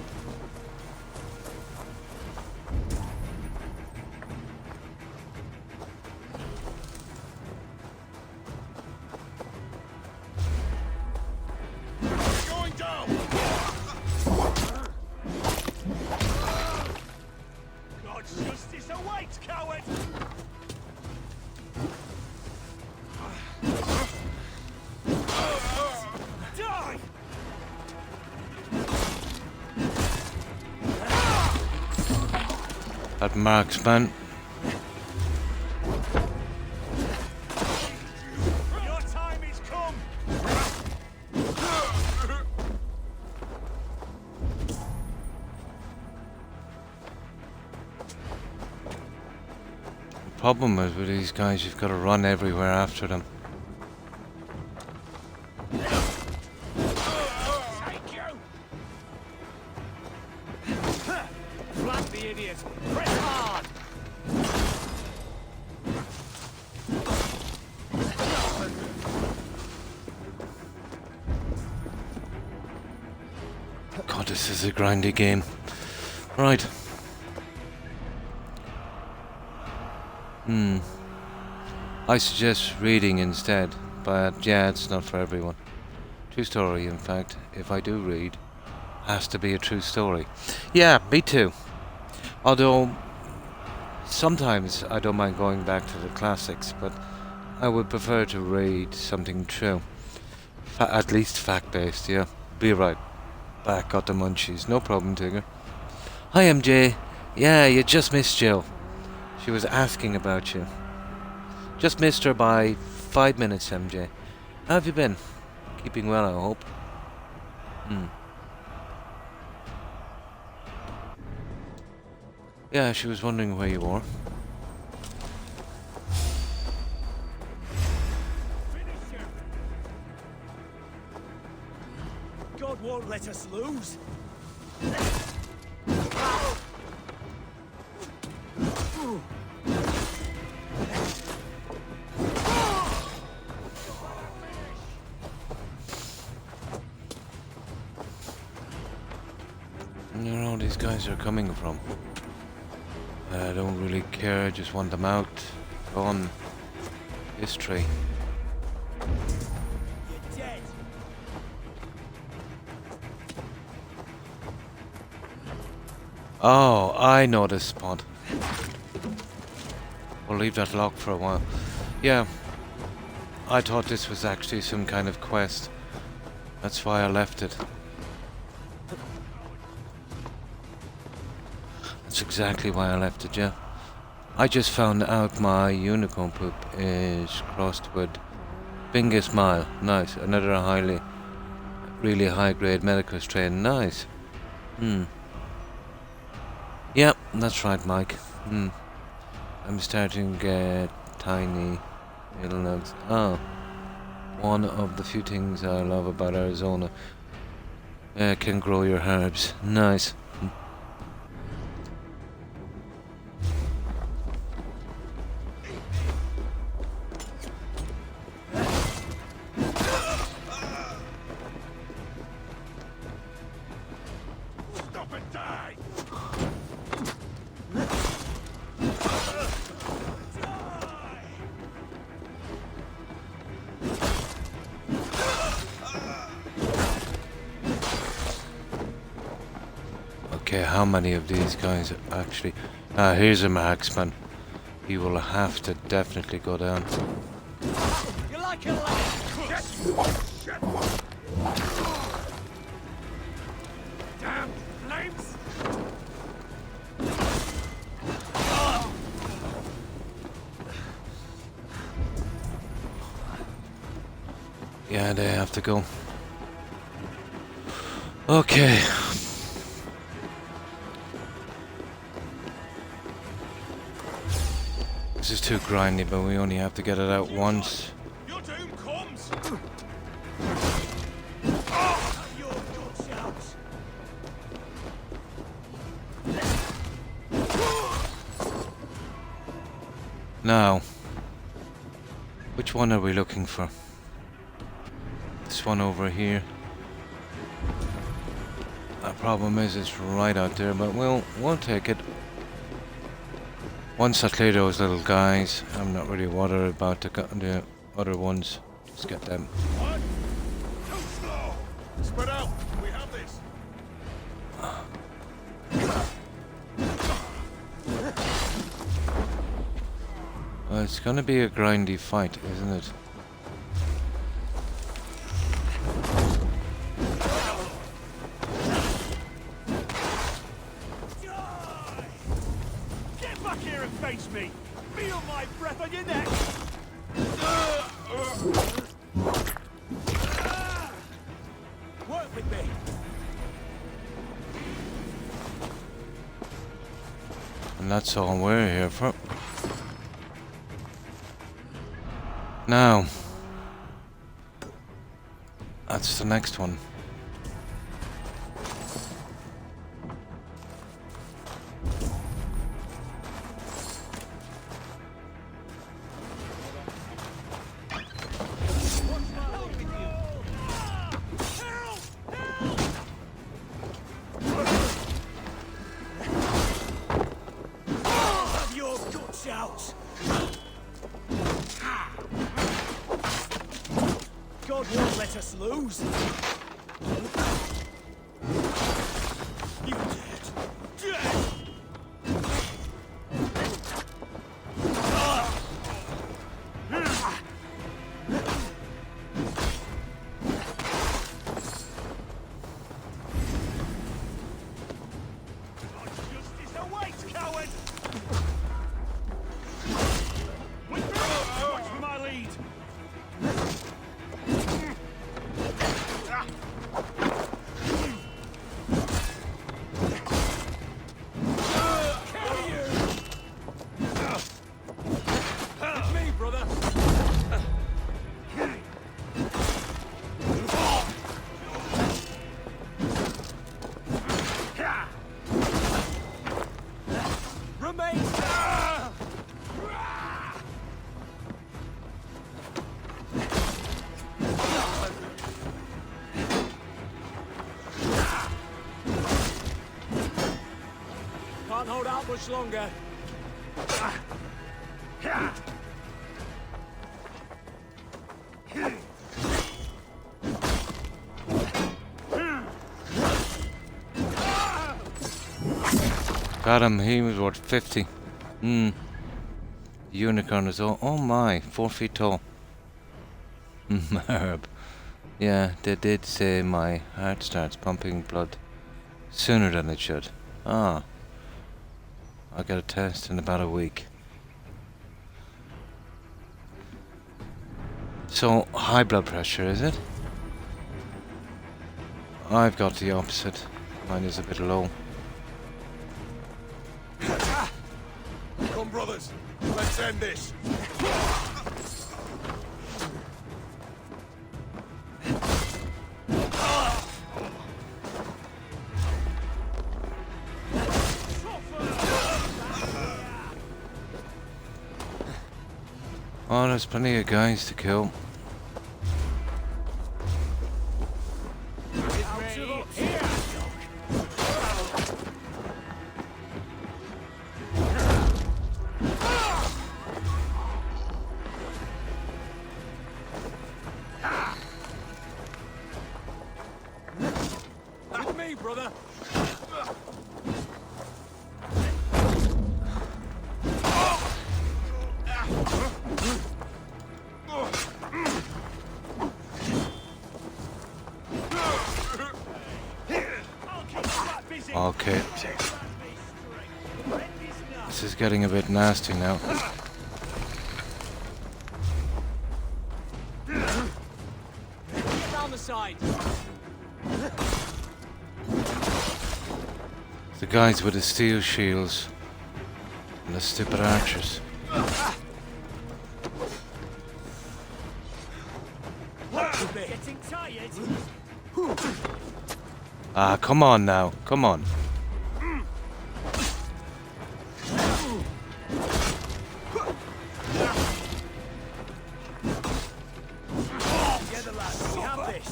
K: Going down!
C: God's justice awaits, coward! Die!
A: That marksman.
C: Your time is come!
A: The problem is with these guys, you've got to run everywhere after them.
C: Take you! Flank the idiot! Press hard!
A: God, this is a grindy game. Right. I suggest reading instead, but yeah, it's not for everyone. True story, in fact, if I do read, has to be a true story. Yeah, me too. Although, sometimes I don't mind going back to the classics, but I would prefer to read something true. At least fact-based, yeah. Be right back, got the munchies. No problem, Tigger. Hi, MJ. Yeah, you just missed Jill. She was asking about you. Just missed her by 5 minutes, MJ. How have you been? Keeping well, I hope. Yeah, she was wondering where you were.
C: God won't let us lose.
A: these guys are coming from. I don't really care, I just want them out. On history.
B: You're dead.
A: Oh, I know this spot. We'll leave that locked for a while. Yeah. I thought this was actually some kind of quest. That's why I left it. That's exactly why I left it, yeah. I just found out my unicorn poop is crossed with Bingus Mile. Nice. Another really high grade medical strain. Nice. Yep, that's right, Mike. I'm starting to get tiny little nugs. Oh. One of the few things I love about Arizona. Can grow your herbs. Nice.
K: Stop and die!
A: Okay, how many of these guys actually... here's a marksman. He will have to definitely go down.
B: You like a lamb?
K: Shit! Damn flames!
A: Yeah, they have to go. Okay. This is too grindy, but we only have to get it out once.
K: Your doom comes!
B: Your good shouts.
A: Now, which one are we looking for? This one over here. The problem is it's right out there, but we'll take it. Once I clear those little guys, I'm not really worried about the other ones. Just get them.
K: What? Too slow! Spread out! We have this!
A: It's gonna be a grindy fight, isn't it?
B: Get back here and face me. Feel my breath on your neck. Work with me.
A: And that's all we're here for. Now, that's the next one.
B: Have your guts out. God won't let us lose. You dead. Dead. Justice awaits, coward. Watch for my lead.
C: hold out much longer.
A: Got him, he was worth 50. Unicorn is oh my, 4 feet tall. Merb. Yeah, they did say my heart starts pumping blood sooner than it should. Ah. I got a test in about a week. So, high blood pressure, is it? I've got the opposite. Mine is a bit low.
K: Come, brothers. Let's end this.
A: Oh, there's plenty of guys to kill.
C: With me, brother.
A: Okay. This is getting a bit nasty now.
C: Get down the side.
A: The guys with the steel shields and the stupid archers.
C: Getting tired.
A: Ah, come on now. Come on.
C: Together, lads. We have this.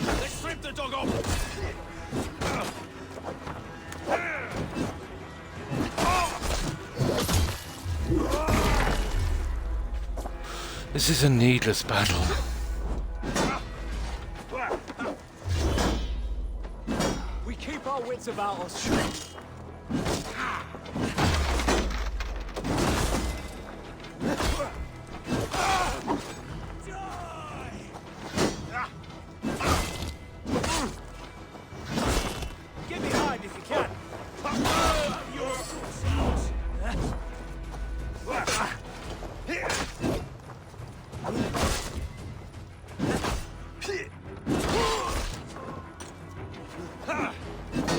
K: Let's strip the dog off.
A: This is a needless battle.
C: We keep our wits about us. Get behind if you can.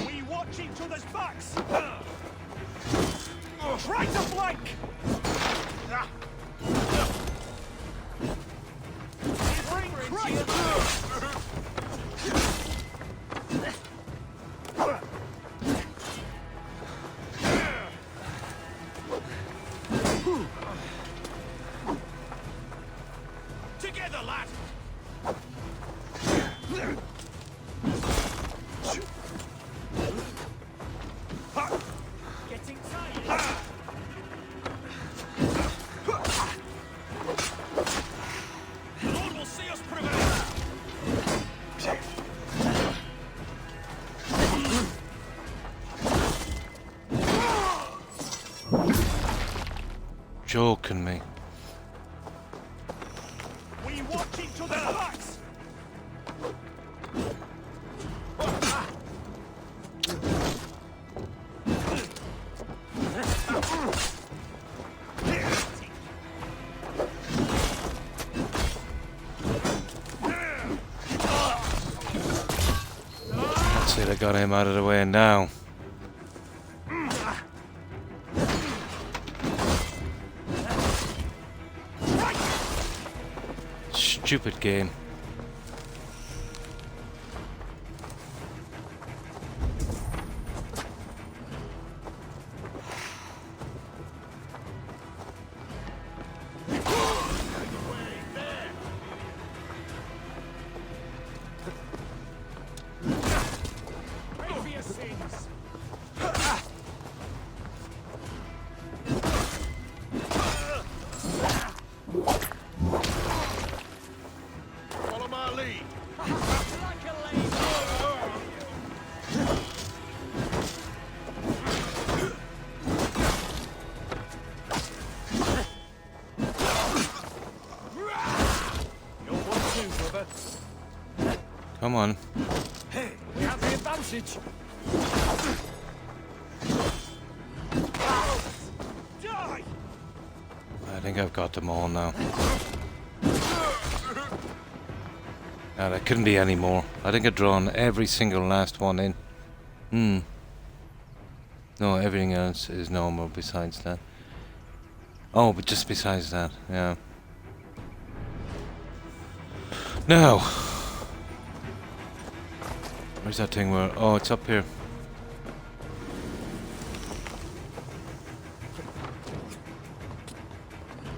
C: We watch each other's backs. Try to flank. Bring Christ.
K: Together, lad.
C: Getting tired.
K: The Lord will see us prevail.
A: Joking me.
C: We watch each other's backs.
A: That's it, I got him out of the way now. Stupid game. Come on.
B: Hey, we have the advantage. Die!
A: I think I've got them all now. Ah, there couldn't be any more. I think I've drawn every single last one in. No, everything else is normal besides that. Oh, but just besides that, yeah. Now, where's that thing where... Oh, it's up here.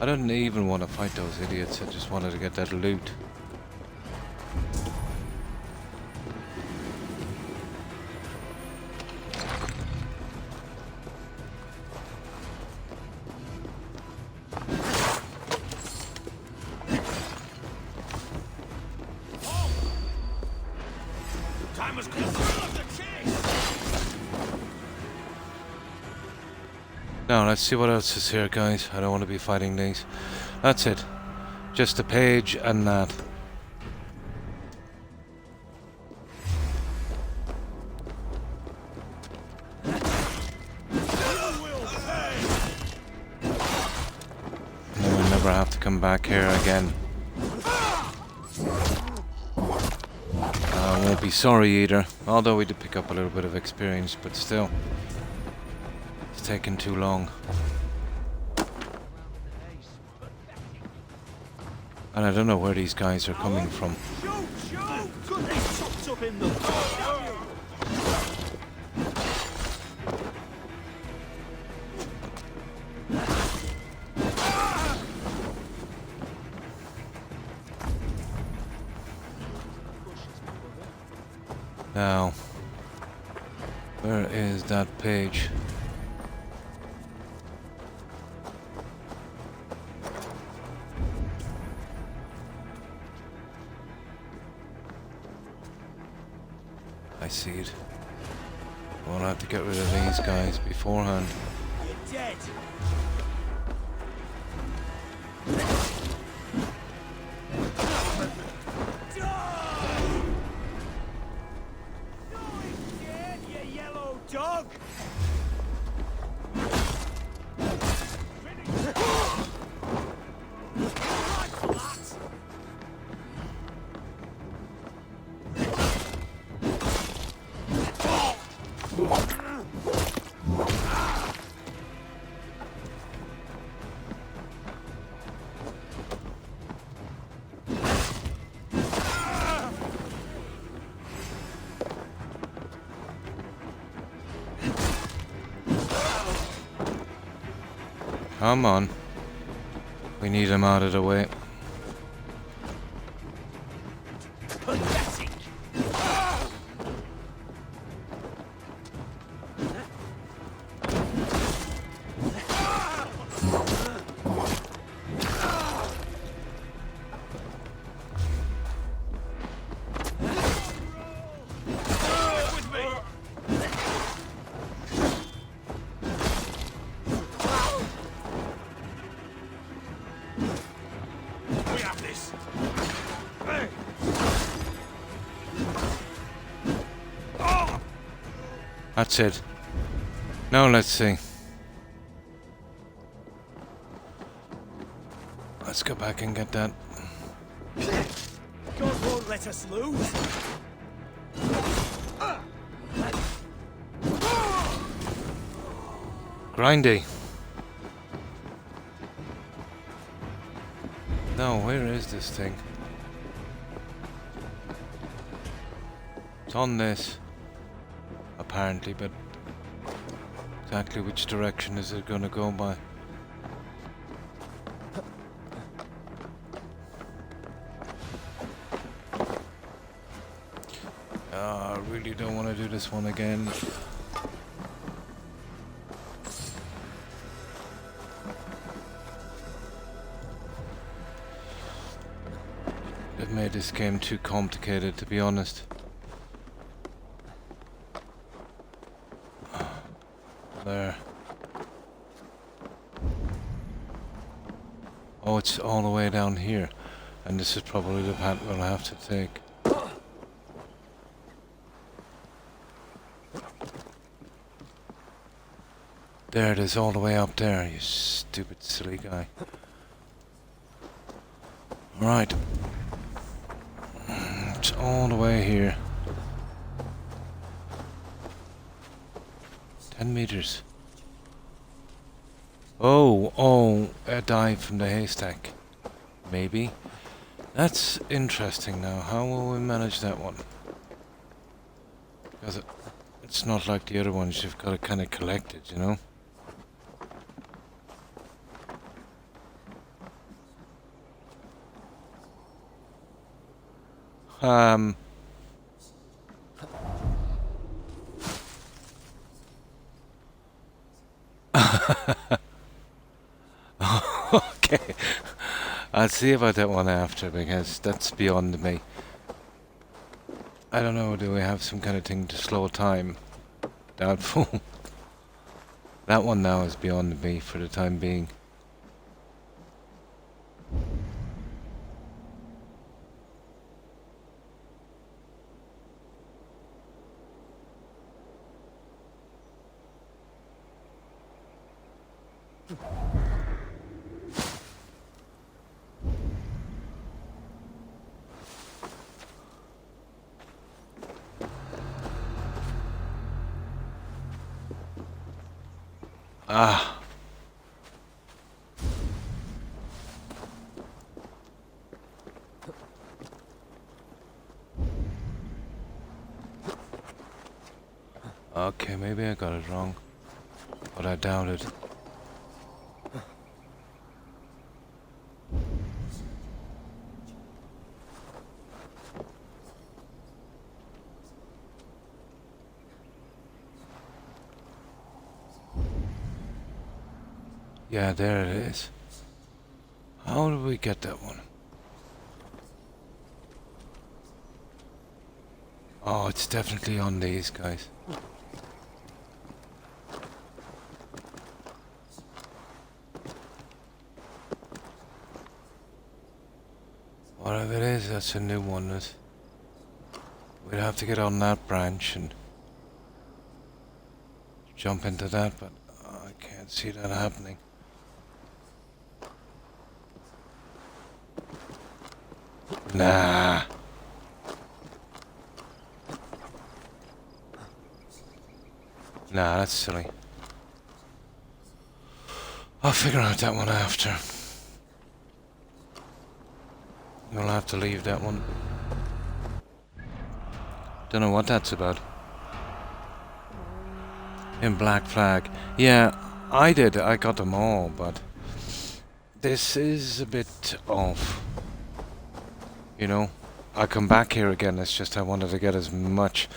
A: I don't even want to fight those idiots. I just wanted to get that loot. Now, let's see what else is here, guys. I don't want to be fighting these. That's it. Just a page and that. And then we'll never have to come back here again. I won't be sorry either. Although we did pick up a little bit of experience, but still. Taken too long. And I don't know where these guys are coming from. Now, where is that page? I see it. We'll have to get rid of these guys beforehand.
B: You're dead. You yellow dog.
A: Come on. We need him out of the way. That's it. Now let's see. Let's go back and get that.
B: God won't let us lose.
A: Grindy. No, where is this thing? It's on this. Apparently, but exactly which direction is it going to go by? I really don't want to do this one again. They've made this game too complicated, to be honest. There. Oh, it's all the way down here. And this is probably the path we'll have to take. There it is, all the way up there, you stupid, silly guy. Right. It's all the way here. 10 meters. Oh, a dive from the haystack. Maybe. That's interesting now. How will we manage that one? Because it's not like the other ones, you've got to kind of collect it, you know? Okay. I'll see about that one after, because that's beyond me. I don't know, do we have some kind of thing to slow time? Doubtful. That one now is beyond me for the time being. Ah. Okay, maybe I got it wrong, but I doubt it. Yeah, there it is. How did we get that one? Oh, it's definitely on these guys. Whatever it is, that's a new one. We'd have to get on that branch and jump into that, but I can't see that happening. Nah. Nah, that's silly. I'll figure out that one after. You'll have to leave that one. Don't know what that's about. In Black Flag. Yeah, I did. I got them all, but this is a bit off. You know, I come back here again. It's just I wanted to get as much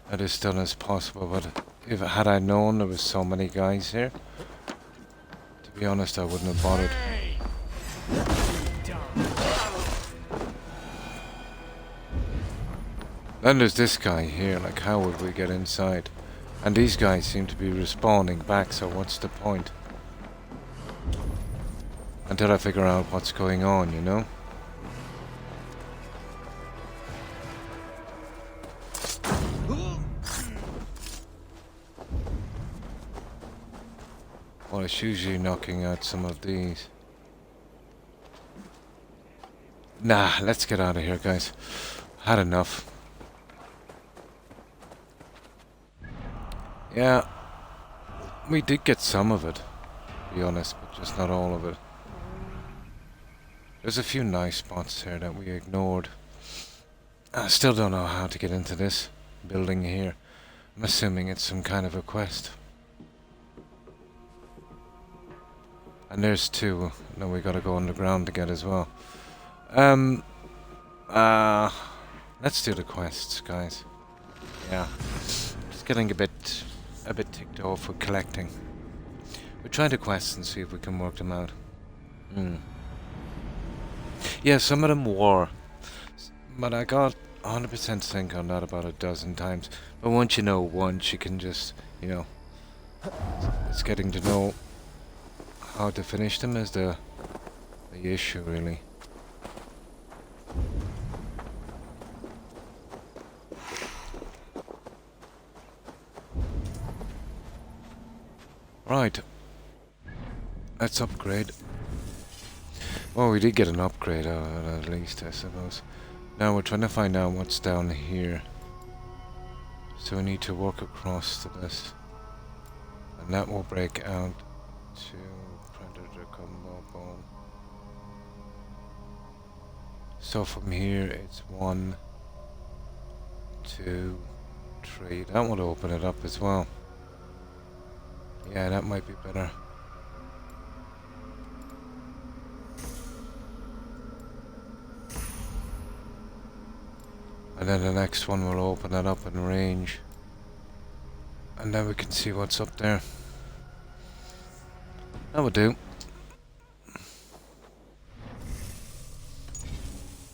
A: of this done as possible. But if had I known there was so many guys here, to be honest, I wouldn't have bothered. Then there's this guy here. Like, how would we get inside? And these guys seem to be respawning back. So what's the point? Until I figure out what's going on, you know. Well, it's usually knocking out some of these. Nah, let's get out of here, guys. Had enough. Yeah, we did get some of it, to be honest, but just not all of it. There's a few nice spots here that we ignored. I still don't know how to get into this building here. I'm assuming it's some kind of a quest. And there's two that we gotta go underground to get as well. Let's do the quests, guys. Yeah. Just getting a bit ticked off with collecting. We'll try the quests and see if we can work them out. Yeah, some of them were. But I got 100% sync on that about a dozen times. But once you know once, you can just, you know... It's getting to know how to finish them is the issue, really. Right. Right. Let's upgrade. Well, we did get an upgrade out of it at least, I suppose. Now we're trying to find out what's down here. So we need to work across to this. And that will break out to Predator Combo Bone. So from here it's 1, 2, 3. That would open it up as well. Yeah, that might be better. And then the next one will open it up in range. And then we can see what's up there. That would do.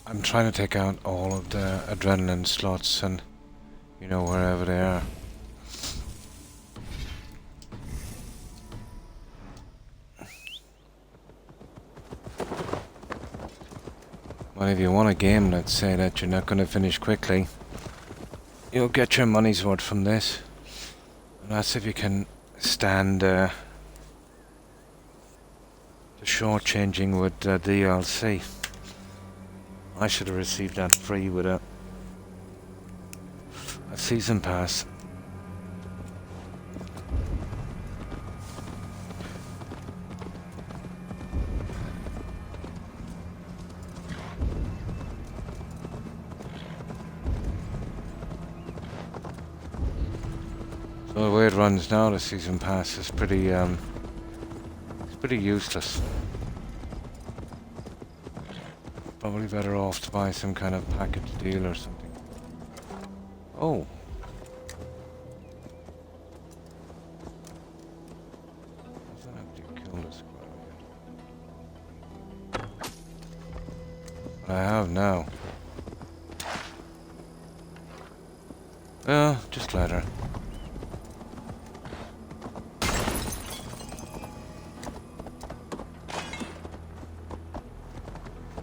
A: I'm trying to take out all of the adrenaline slots and, you know, wherever they are. Well, if you want a game, let's say that you're not going to finish quickly, you'll get your money's worth from this. And that's if you can stand the shortchanging with DLC. I should have received that free with a season pass. So the way it runs now, the season pass is pretty it's pretty useless. Probably better off to buy some kind of package deal or something. Oh. Doesn't have to kill this guy yet. But I have now. Well, just let her.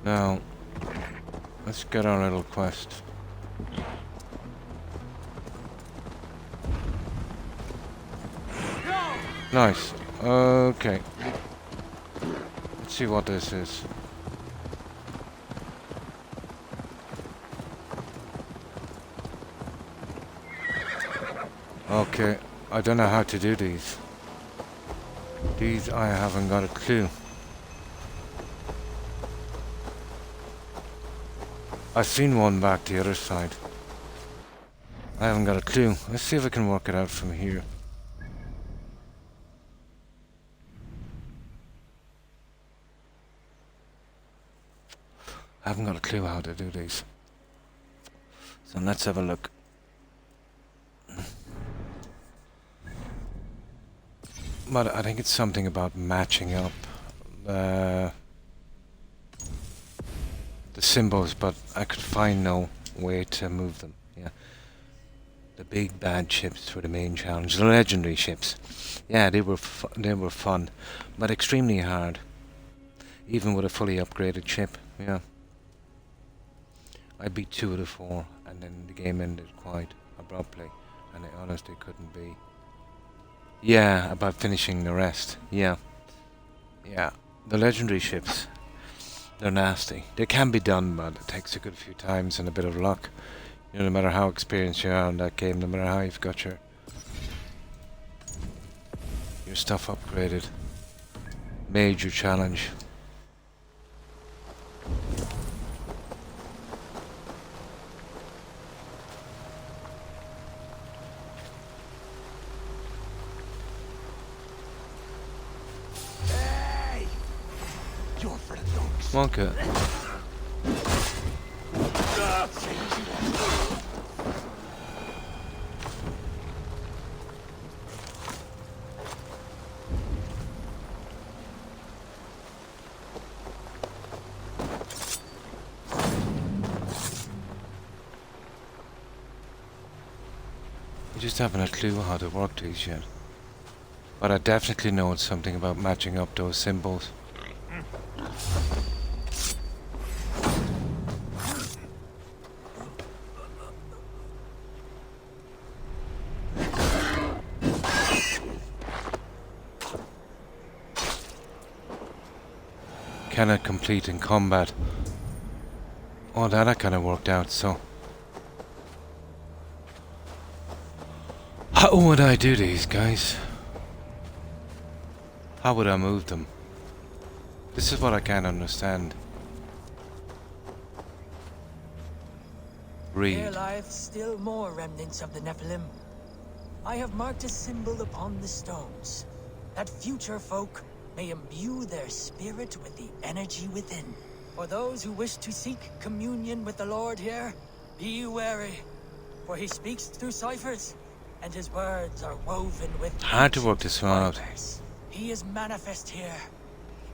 A: Now, let's get our little quest. Nice. Okay. Let's see what this is. Okay. I don't know how to do these. These I haven't got a clue. I've seen one back the other side. I haven't got a clue. Let's see if I can work it out from here. I haven't got a clue how to do these. So let's have a look. But I think it's something about matching up the symbols, but I could find no way to move them. Yeah, the big bad ships were the main challenge. The legendary ships, yeah, they were fun, but extremely hard, even with a fully upgraded ship. Yeah, I beat 2 of the 4, and then the game ended quite abruptly, and I honestly couldn't be. Yeah, about finishing the rest. Yeah, the legendary ships. They're nasty. They can be done, but it takes a good few times and a bit of luck. You know, no matter how experienced you are in that game, no matter how you've got your stuff upgraded. Major challenge.
K: Hey! You're for the dogs.
A: Okay. I just haven't a clue how to work these yet. But I definitely know it's something about matching up those symbols. cannot complete in combat. Oh, that kind of worked out, so... How would I do these, guys? How would I move them? This is what I can't understand. Read.
L: Here lieth still more remnants of the Nephilim. I have marked a symbol upon the stones, that future folk may imbue their spirit with the energy within. For those who wish to seek communion with the Lord here, be wary, for he speaks through ciphers, and his words are woven with
A: hard to work this one out.
L: He is manifest here.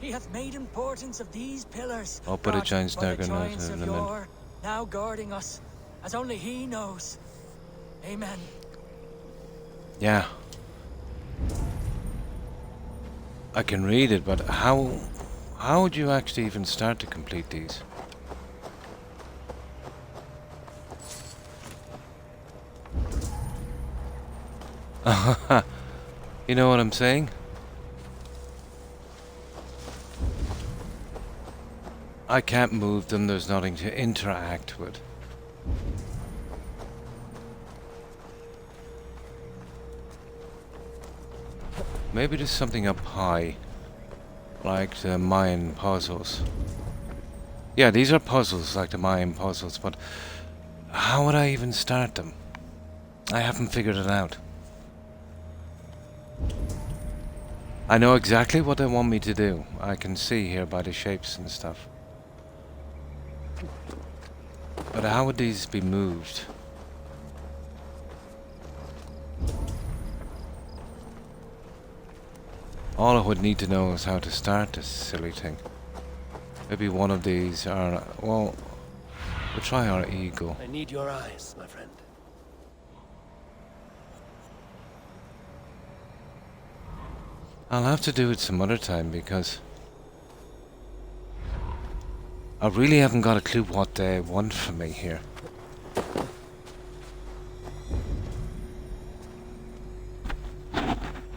L: He hath made importance of these pillars.
A: Oh, but it joins now
L: now guarding us, as only he knows. Amen.
A: Yeah. I can read it, but how would you actually even start to complete these? You know what I'm saying? I can't move them, there's nothing to interact with. Maybe there's something up high, like the Mayan puzzles. Yeah, these are puzzles, like the Mayan puzzles, but how would I even start them? I haven't figured it out. I know exactly what they want me to do. I can see here by the shapes and stuff. But how would these be moved? All I would need to know is how to start this silly thing. Maybe one of these are... well, we'll try our eagle.
C: I need your eyes, my friend.
A: I'll have to do it some other time because I really haven't got a clue what they want from me here.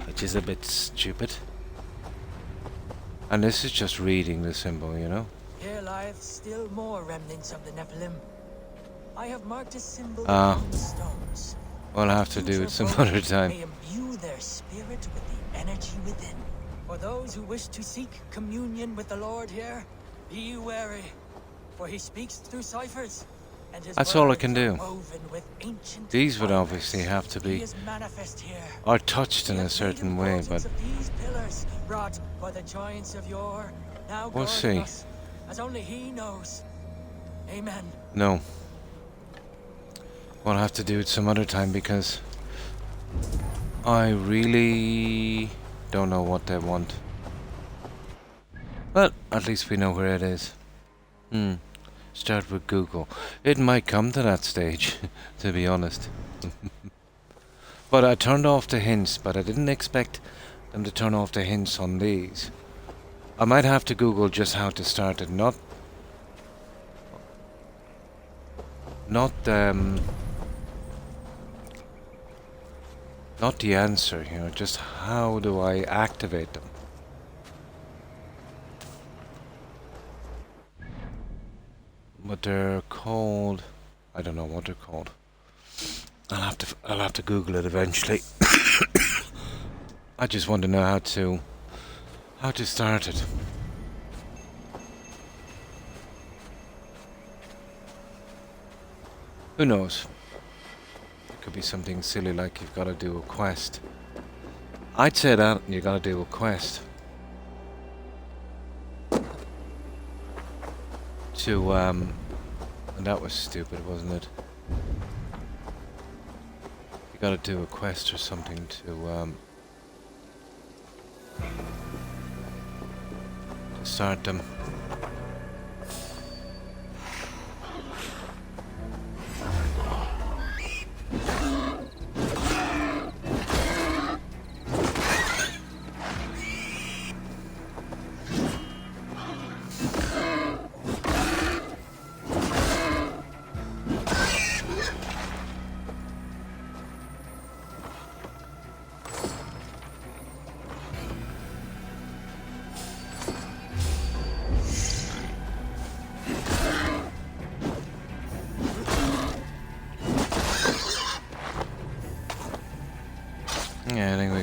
A: Which is a bit stupid. And this is just reading the symbol, you know?
L: Here lieth still more remnants of the Nephilim. I have marked a symbol on the stones.
A: We'll have to do it some other time.
L: May imbue their spirit with the energy within. For those who wish to seek communion with the Lord here, be wary, for he speaks through ciphers.
A: That's all I can do. These would obviously have to be are touched in a certain way, but we'll see.
L: As only he knows. Amen.
A: No. We'll have to do it some other time because I really don't know what they want. But at least we know where it is. Start with Google. It might come to that stage, to be honest. But I turned off the hints, but I didn't expect them to turn off the hints on these. I might have to Google just how to start it, not the answer, you know, just how do I activate them. But they're called, I don't know what they're called. I'll have to Google it eventually. I just want to know how to start it. Who knows? It could be something silly like you've got to do a quest. I'd say that you got to do a quest to and that was stupid, wasn't it? You got to do a quest or something to start them.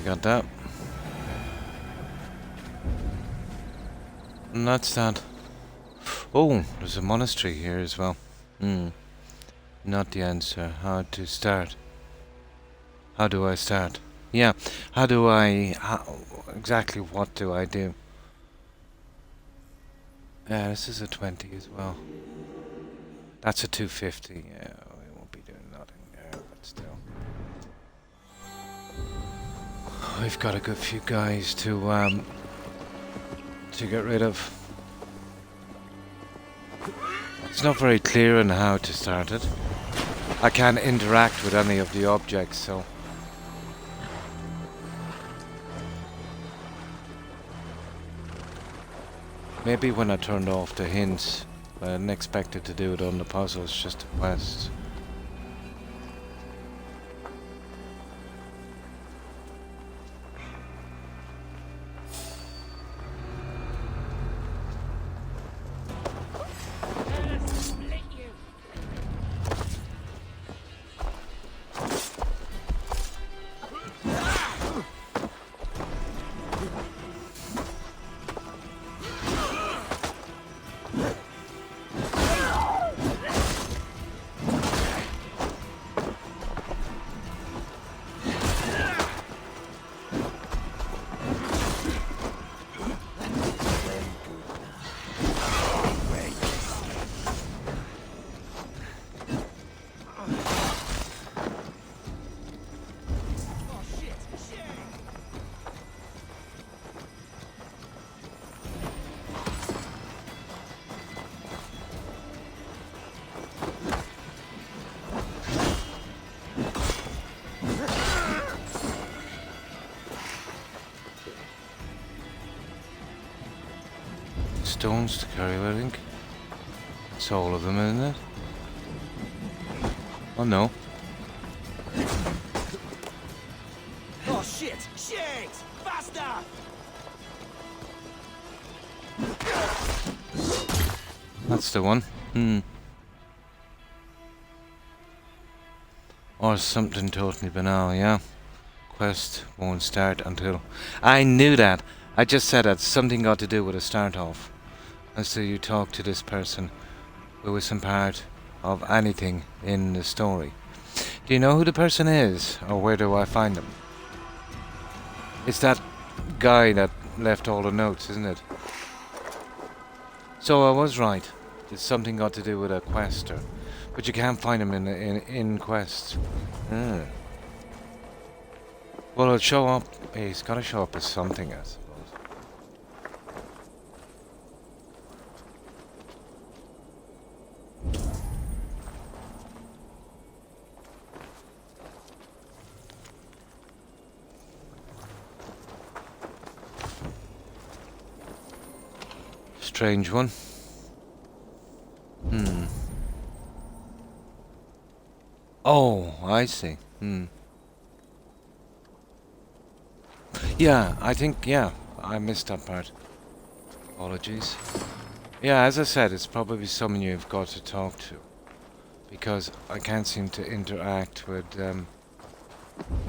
A: got that. And that's that. Oh, there's a monastery here as well. Not the answer. How to start? How do I start? Yeah, how do I... exactly what do I do? Yeah, this is a 20 as well. That's a 250. Yeah, we won't be doing nothing there, but still. We've got a good few guys to get rid of. It's not very clear on how to start it. I can't interact with any of the objects, so... Maybe when I turned off the hints, I didn't expect it to do it on the puzzles, just the quests. Stones to carry, I think. It's all of them, isn't it? Oh no.
C: Oh shit! Shit! Faster!
A: That's the one. Or something totally banal, yeah. Quest won't start until... I knew that! I just said that something got to do with a start off. And so you talk to this person who isn't part of anything in the story. Do you know who the person is, or where do I find them? It's that guy that left all the notes, isn't it? So I was right. It's something got to do with a quester, but you can't find him in quests. Well, it'll show up. He's got to show up as something, I suppose. Strange one. Oh, I see. Yeah, I think, yeah, I missed that part. Apologies. Yeah, as I said, it's probably someone you've got to talk to. Because I can't seem to interact with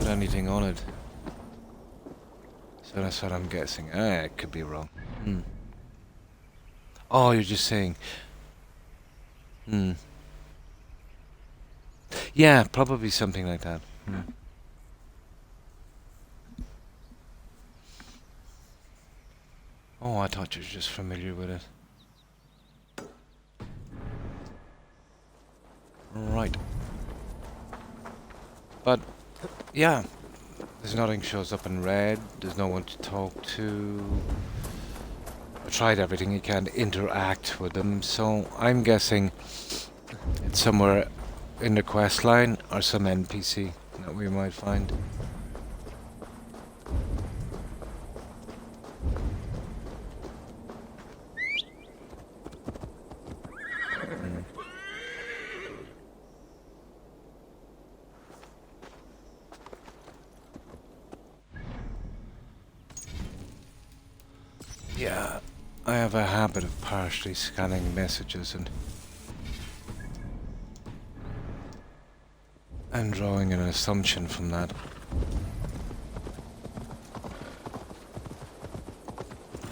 A: anything on it. So that's what I'm guessing. I could be wrong. Oh, you're just saying. Yeah, probably something like that. Oh, I thought you were just familiar with it. Right. But, yeah. There's nothing shows up in red. There's no one to talk to. I tried everything. You can't interact with them. So, I'm guessing it's somewhere in the quest line or some NPC that we might find. Yeah, I have a habit of partially scanning messages and drawing an assumption from that.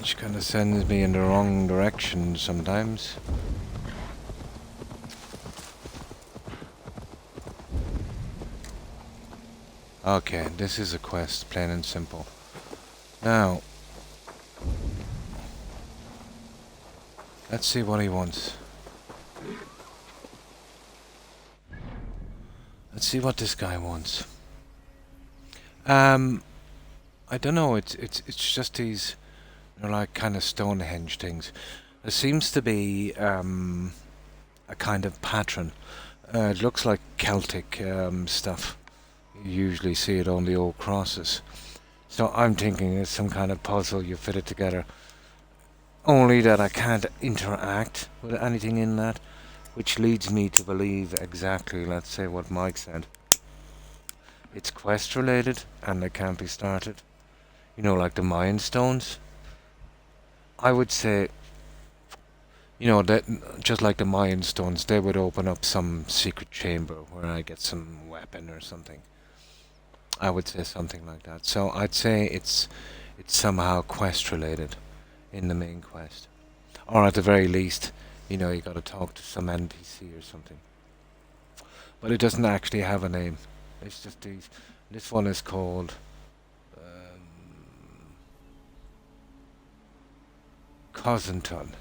A: which kind of sends me in the wrong direction sometimes. Okay, this is a quest, plain and simple. Now, let's see what he wants. Let's see what this guy wants. I don't know. It's just these, you know, like kind of Stonehenge things. There seems to be a kind of pattern. It looks like Celtic stuff. You usually see it on the old crosses. So I'm thinking it's some kind of puzzle. You fit it together. Only that I can't interact with anything in that, which leads me to believe exactly, let's say, what Mike said. It's quest related and they can't be started. You know, like the Mayan stones. I would say, you know, that just like the Mayan stones, they would open up some secret chamber where I get some weapon or something. I would say something like that. So I'd say it's somehow quest related in the main quest. Or at the very least, you know, you got to talk to some NPC or something. But it doesn't actually have a name. It's just these. This one is called Cosenton.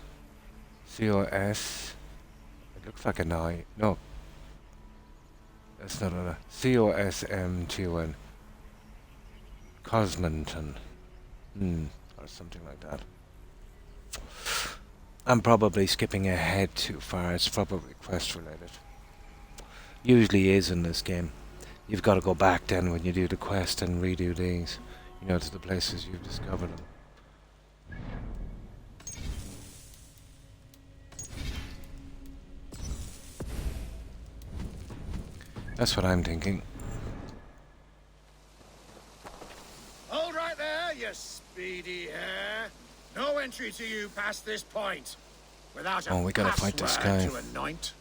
A: C-O-S. It looks like an I. No. That's not a C-O-S-M-T-O-N. Cosmenton. Or something like that. I'm probably skipping ahead too far. It's probably quest related. Usually is in this game. You've got to go back then when you do the quest and redo these, you know, to the places you've discovered them. That's what I'm thinking.
K: Hold right there, you speedy hare. No entry to you past this point. Without a
A: we gotta fight this guy.
K: to anoint.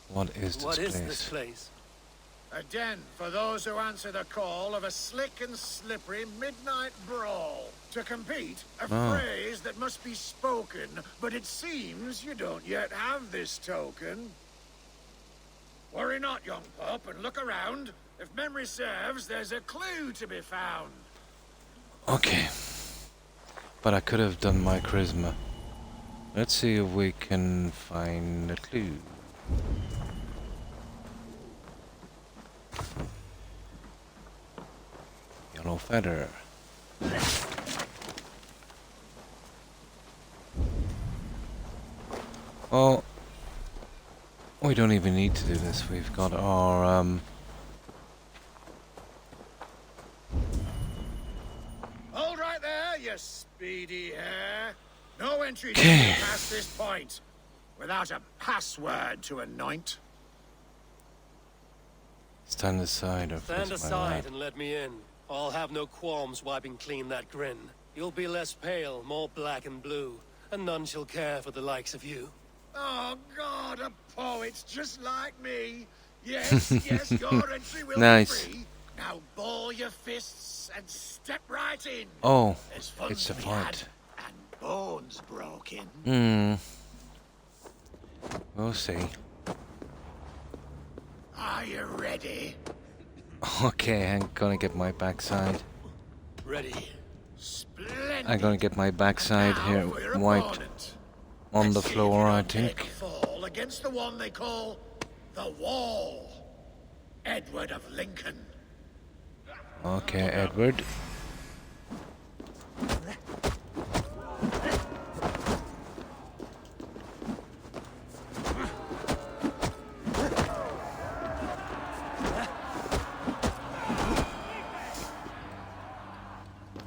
A: What is this
C: What
A: place?
C: is this place?
K: A den for those who answer the call of a slick and slippery midnight brawl. To compete, a phrase that must be spoken, but it seems you don't yet have this token. Worry not, young pup, and look around. If memory serves, there's a clue to be found.
A: Okay. But I could have done my charisma. Let's see if we can find a clue. Yellow feather. Oh, we don't even need to do this. We've got our
K: Hold right there, you speedy hare. No entry past this point without a password to anoint.
A: Stand aside or
C: Stand
A: face my
C: aside
A: lad.
C: and let me in. I'll have no qualms wiping clean that grin. You'll be less pale, more black and blue, and none shall care for the likes of you.
K: Oh God, a poet's just like me. Yes, yes, your entry will
A: Nice.
K: be free. Now ball your fists and step right in.
A: Oh,
K: There's fun
A: it's a
K: to be had
A: fight.
K: and bones broken.
A: We'll see.
K: Are you ready?
A: Okay, I'm gonna get my backside.
C: Ready.
K: Splendid.
A: I'm gonna get my backside
K: Now
A: here
K: for your
A: wiped
K: opponent.
A: on the
K: Let's see if
A: floor,
K: you
A: I
K: don't take
A: think.
K: a fall against the one they call the Wall. Edward of Lincoln.
A: Okay, Edward.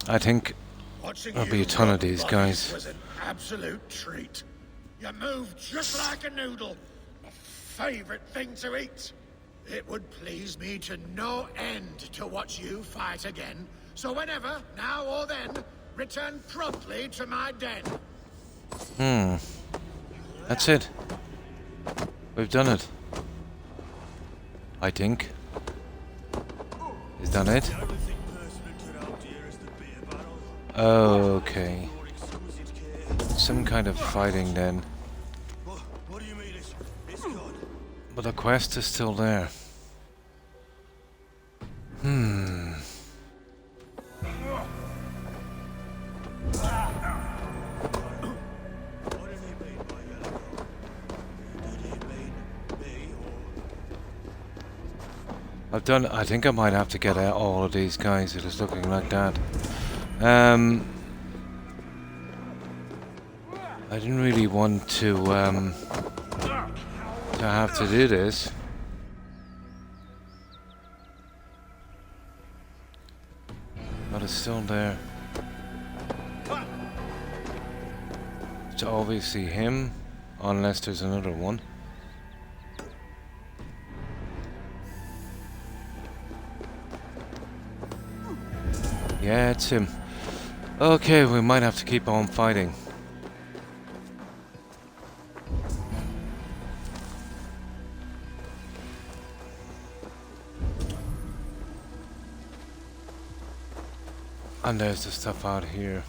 A: I think
K: Watching
A: there'll
K: you
A: be a ton of
K: rub
A: these
K: bodies
A: guys.
K: was an absolute treat. You moved just like a noodle. A favorite thing to eat. It would please me to no end to watch you fight again. So whenever, now or then, return promptly to my den.
A: That's it. We've done it. I think. Is that it? Okay. Some kind of fighting then. But the quest is still there. I think I might have to get out all of these guys. It is looking like that. I didn't really want to have to do this. But it's still there. It's obviously him, unless there's another one. Yeah, it's him. Okay, we might have to keep on fighting. And there's the stuff out here,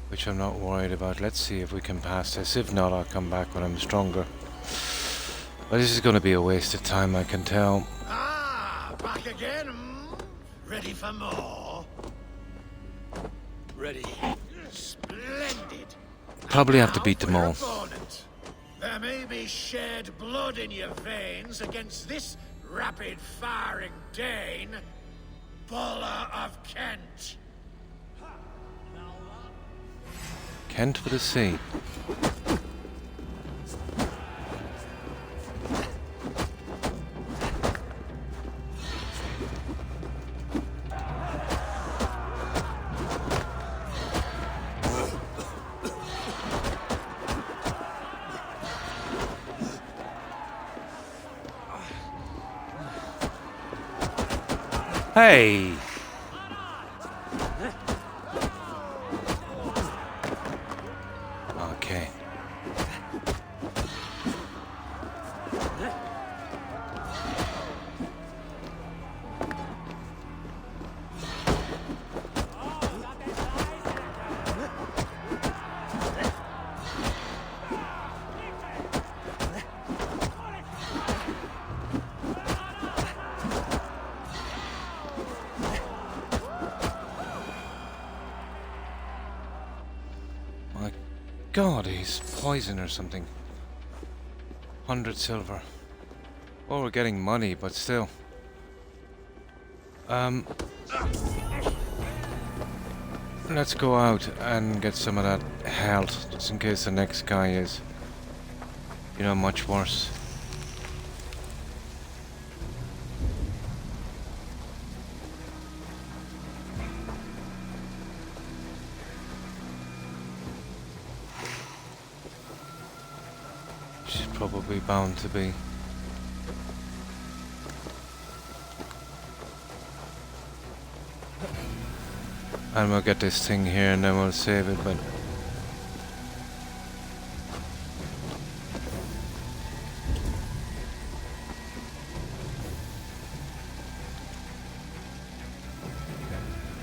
A: which I'm not worried about. Let's see if we can pass this. If not, I'll come back when I'm stronger. But this is going to be a waste of time, I can tell.
K: Ah, back again. Ready for more?
C: Ready.
K: Splendid.
A: Probably have to beat them all.
K: Opponent. There may be shed blood in your veins against this rapid-firing Dane, Buller of Kent.
A: Kent with a C. Hey! Okay. God, he's poison or something. 100 silver. Well, we're getting money, but still. Let's go out and get some of that health, just in case the next guy is, you know, much worse. She's probably bound to be. And we'll get this thing here and then we'll save it, but...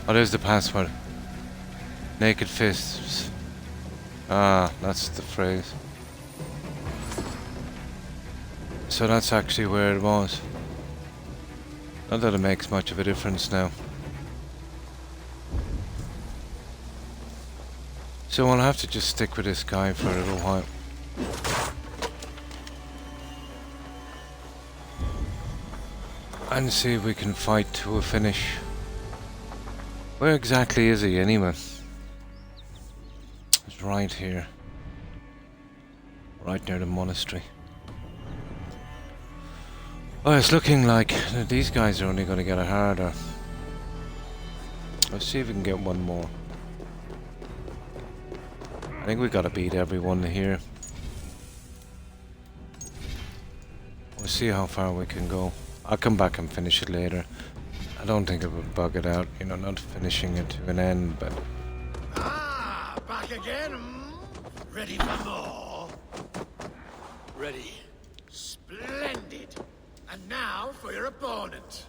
A: Oh, there's the password. Naked fists. Ah, that's the phrase. So that's actually where it was. Not that it makes much of a difference now. So I'll have to just stick with this guy for a little while. And see if we can fight to a finish. Where exactly is he anyway? It's right here. Right near the monastery. Oh, it's looking like these guys are only going to get it harder. Let's see if we can get one more. I think we got to beat everyone here. We'll see how far we can go. I'll come back and finish it later. I don't think it would bug it out, you know, not finishing it to an end, but...
K: Ah, back again. Ready for more?
C: Ready.
K: Splendid. And now for your opponent.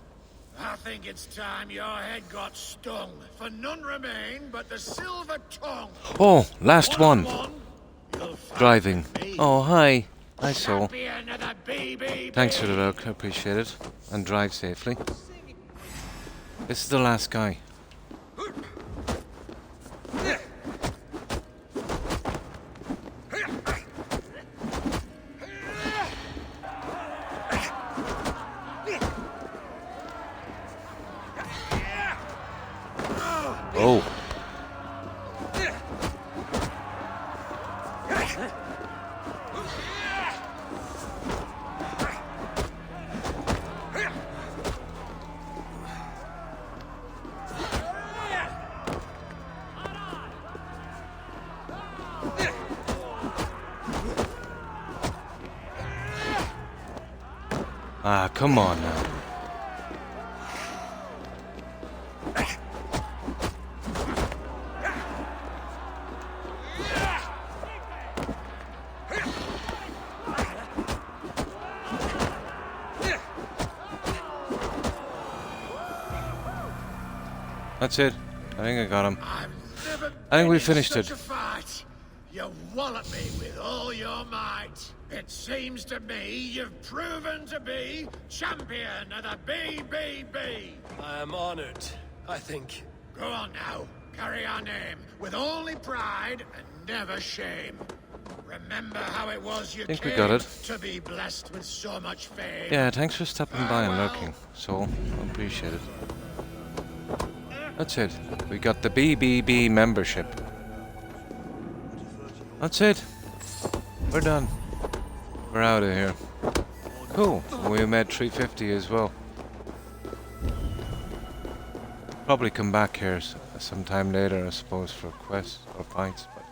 K: I think it's time your head got stung, for none remain but the silver tongue.
A: Oh, last one.
K: You'll fight
A: Driving.
K: me.
A: Oh, hi. Hi, Soul.
K: Champion of the BBB.
A: Thanks for the look, I appreciate it. And drive safely. This is the last guy. Oh. Ah, come on now. That's it. I think I got him. I think we finished it.
K: You wallop me with all your might. It seems to me you've proven to be champion of the BBB.
C: I am honored, I think.
K: Go on now. Carry our name with only pride and never shame. Remember how it was you
A: Think we
K: came
A: got it.
K: to be blessed with so much fame.
A: Yeah, thanks for stopping by and lurking. So, I appreciate it. That's it. We got the BBB membership. That's it. We're done. We're out of here. Cool. We made 350 as well. Probably come back here sometime later, I suppose, for quests or fights, but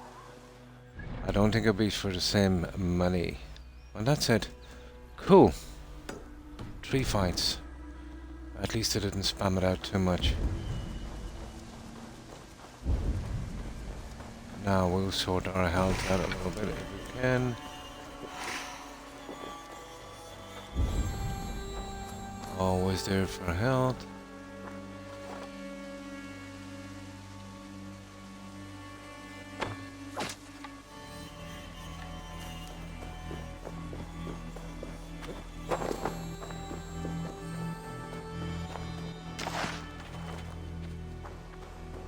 A: I don't think it'll be for the same money. And that's it. Cool. 3 fights. At least I didn't spam it out too much. Now we'll sort our health out a little bit if we can. Always there for health.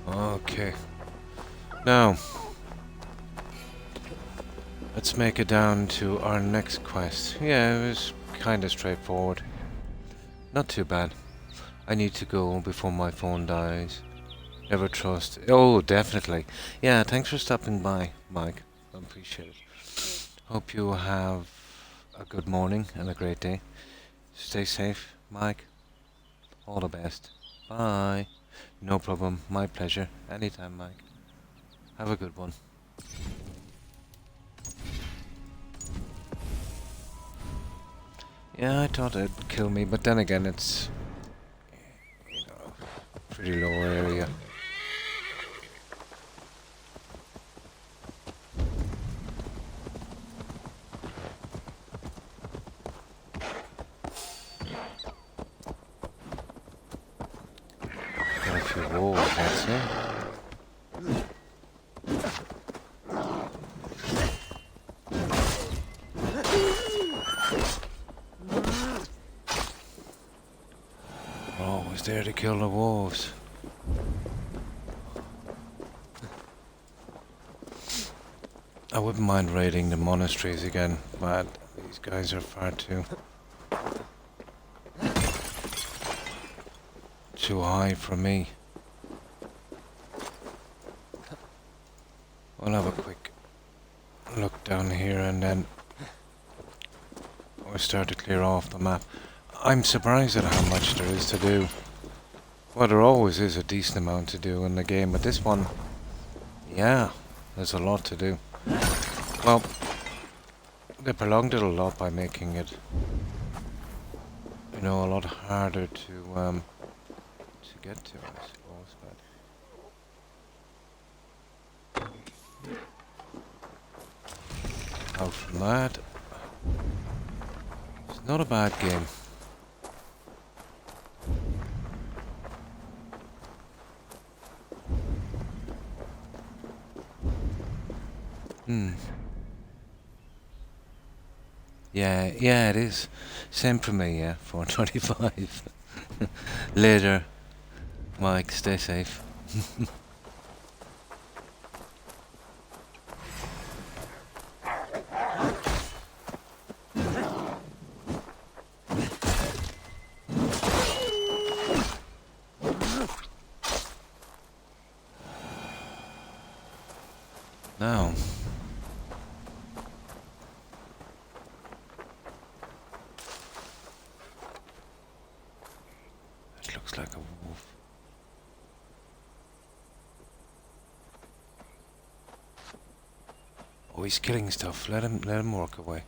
A: Okay. Now, let's make it down to our next quest. Yeah, it was kind of straightforward. Not too bad. I need to go before my phone dies. Never trust. Oh, definitely. Yeah, thanks for stopping by, Mike. I appreciate it. Hope you have a good morning and a great day. Stay safe, Mike. All the best. Bye. No problem. My pleasure. Anytime, Mike. Have a good one. Yeah, I thought it'd kill me, but then again, it's, you know, pretty low area. Got a few walls, that's it. Always there to kill the wolves. I wouldn't mind raiding the monasteries again, but these guys are far too high for me. We'll have a quick look down here and then we'll start to clear off the map. I'm surprised at how much there is to do. Well, there always is a decent amount to do in the game, but this one, yeah, there's a lot to do. Well, they prolonged it a lot by making it, you know, a lot harder to get to, I suppose, but out from that, it's not a bad game. Yeah, it is. Same for me, yeah, 425. Later, Mike, stay safe. Now, it looks like a wolf. Oh, he's killing stuff. Let him work away.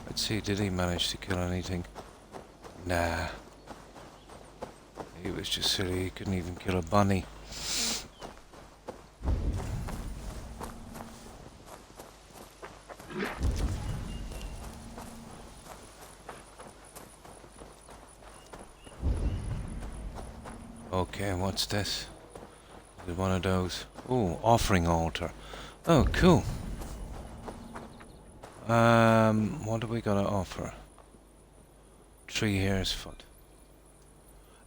A: Let's see, did he manage to kill anything? Nah. He was just silly, he couldn't even kill a bunny. Okay, what's this? Is it one of those? Oh, offering altar. Oh, cool. What do we gotta offer? 3 hare's foot.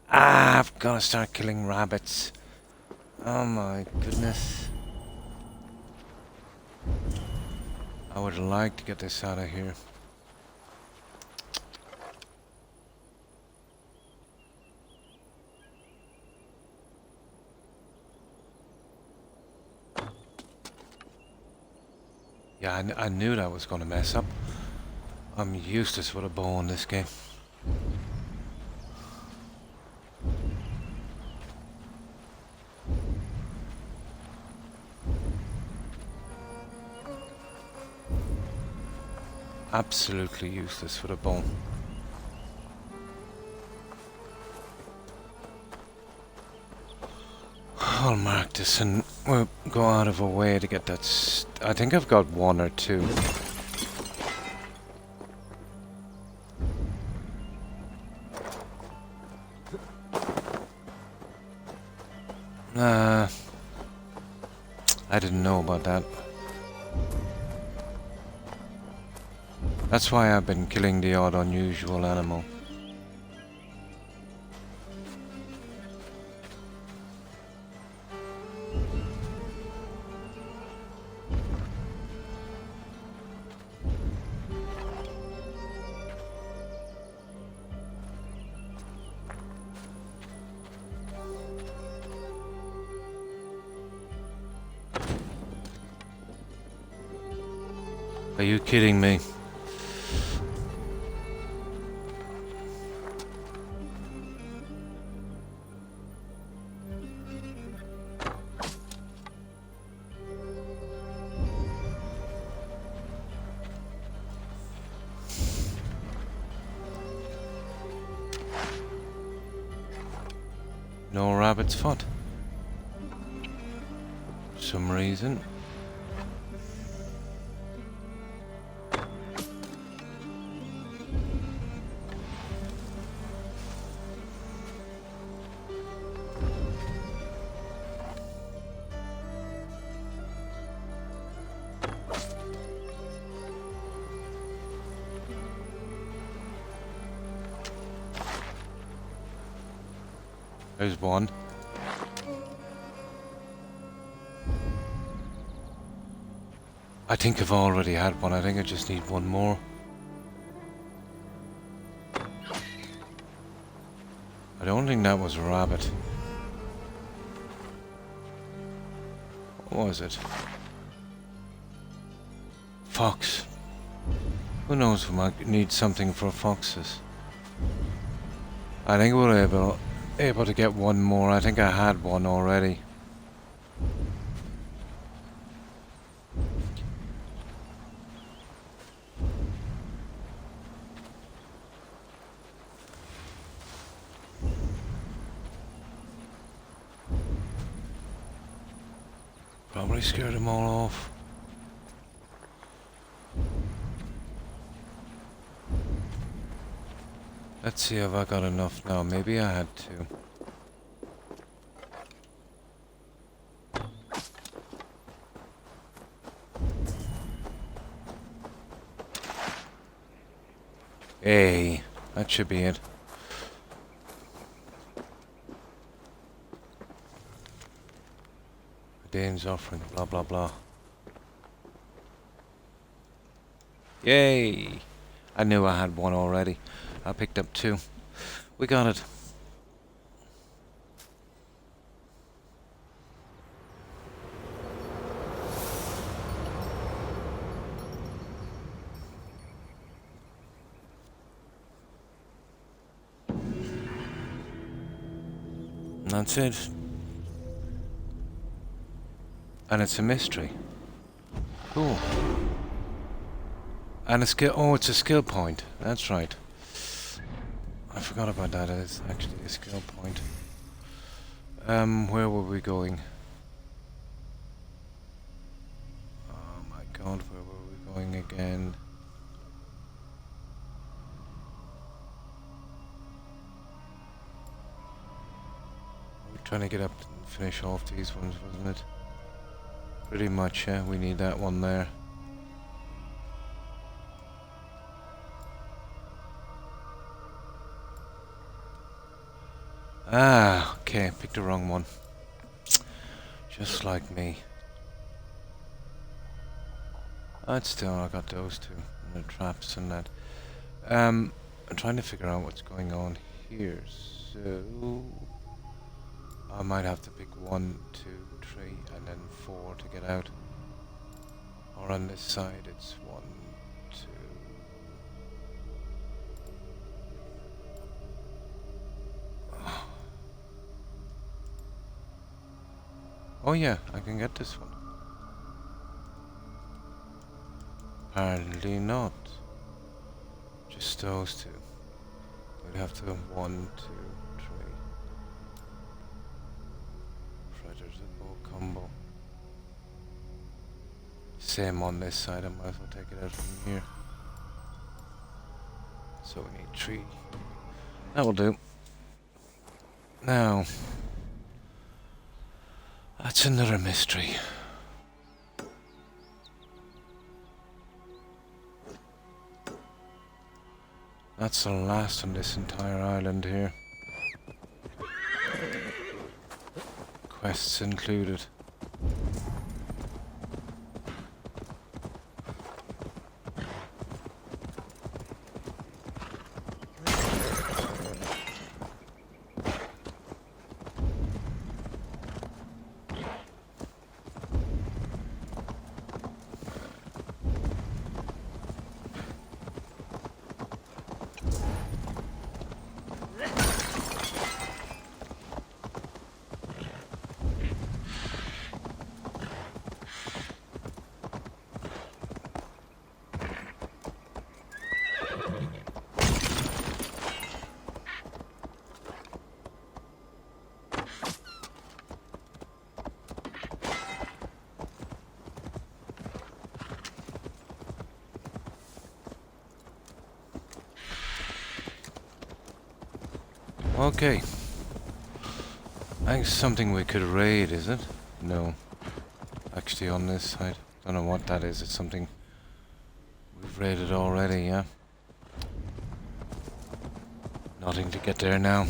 A: Ah, I've gotta start killing rabbits. Oh my goodness. I would like to get this out of here. Yeah, I knew that was gonna mess up. I'm useless with a bow in this game. Absolutely useless with a bow. I'll mark this and we'll go out of our way to get that. I think I've got 1 or 2. I didn't know about that. That's why I've been killing the odd unusual animal. Are you kidding me? No rabbit's foot. For some reason. There's one. I think I've already had one. I think I just need one more. I don't think that was a rabbit. What was it? Fox. Who knows, we might need something for foxes. I think we're able to get one more. I think I had one already. scared them all off. Let's see if I got enough now. Maybe I had to. Hey, that should be it. Dane's offering, blah blah blah. Yay! I knew I had one already. I picked up 2. We got it. And that's it. And it's a mystery. Cool. And a skill. Oh, it's a skill point. That's right. I forgot about that. It's actually a skill point. Where were we going? Oh my god, where were we going again? We're trying to get up and finish off these ones, wasn't it? Pretty much, yeah. We need that one there. Ah, okay, picked the wrong one. Just like me. But still, I got those 2. And the traps and that. I'm trying to figure out what's going on here. So I might have to pick 1, 2, 3, and then 4 to get out. Or on this side, it's 1, 2. Oh yeah, I can get this one. Apparently not. Just those 2. We'd have to have 1, 2, 3. Right, there's a bow combo. Same on this side, I might as well take it out from here. So we need 3. That will do. Now, that's another mystery. That's the last on this entire island here. Quests included. Okay. I think something we could raid, is it? No. Actually on this side. Don't know what that is. It's something we've raided already, yeah? Nothing to get there now.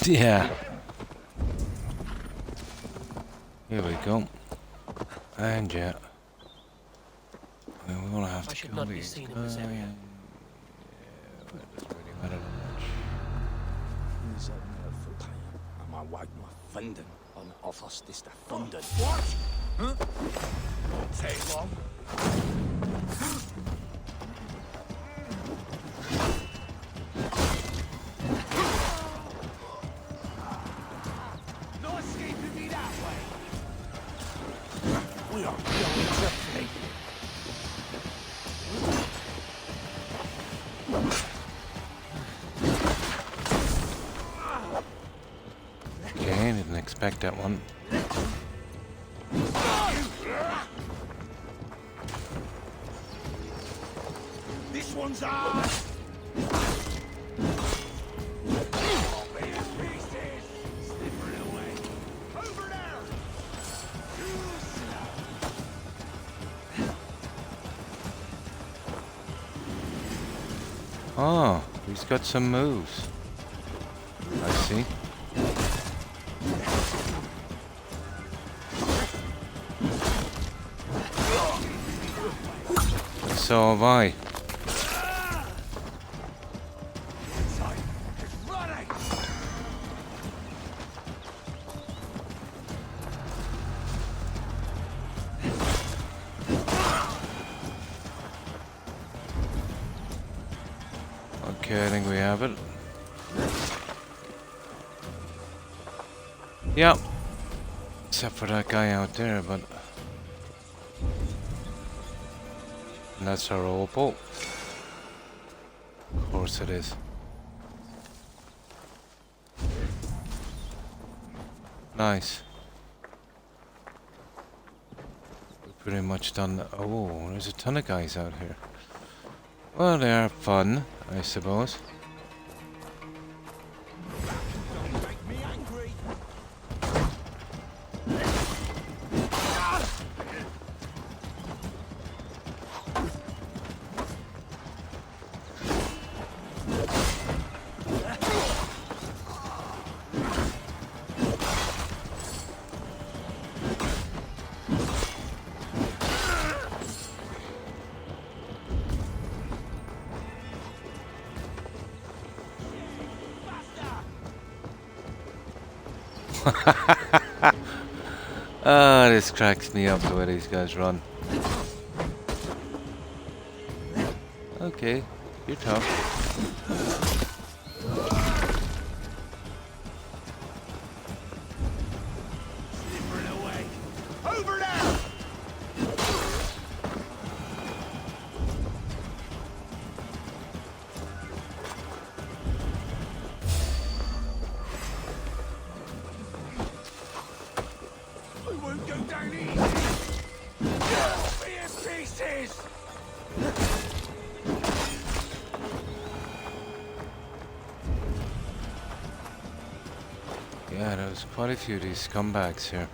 A: Yeah. Here we go. And yeah. We're gonna have to kill these guys. Yeah, it doesn't really matter that much.
B: What? Huh? Won't take long. No escape!
L: dreadfully.
A: Okay, didn't expect that one.
K: This one's ours!
A: Oh, he's got some moves. I see. So have I. Okay, I think we have it. Yep. Except for that guy out there, but... And that's our old boat. Of course it is. Nice. We've pretty much done... Oh, there's a ton of guys out here. Well, they are fun, I suppose. Ah, this cracks me up the way these guys run. Okay, you're tough.
K: Over now! We won't go down easy! Be in pieces!
A: Yeah, there's quite a few of these scumbags here.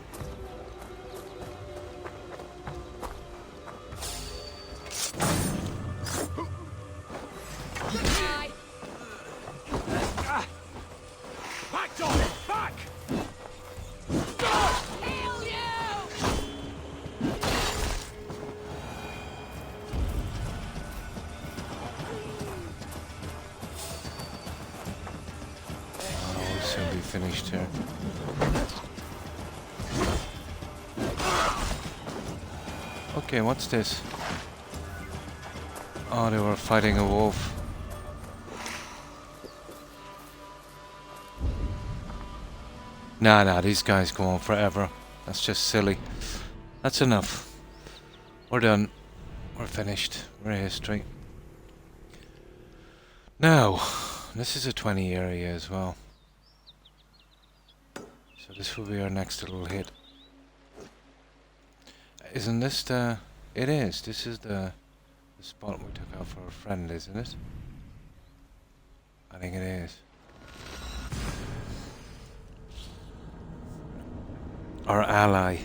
K: Back on it! Back!
A: We'll soon be finished here. Okay, what's this? Oh, they were fighting a wolf. Nah, these guys go on forever. That's just silly. That's enough. We're done. We're finished. We're history. Now, this is a 20 area as well. So this will be our next little hit. Isn't this the... It is. This is the spot we took out for a friend, isn't it? I think it is. Our ally.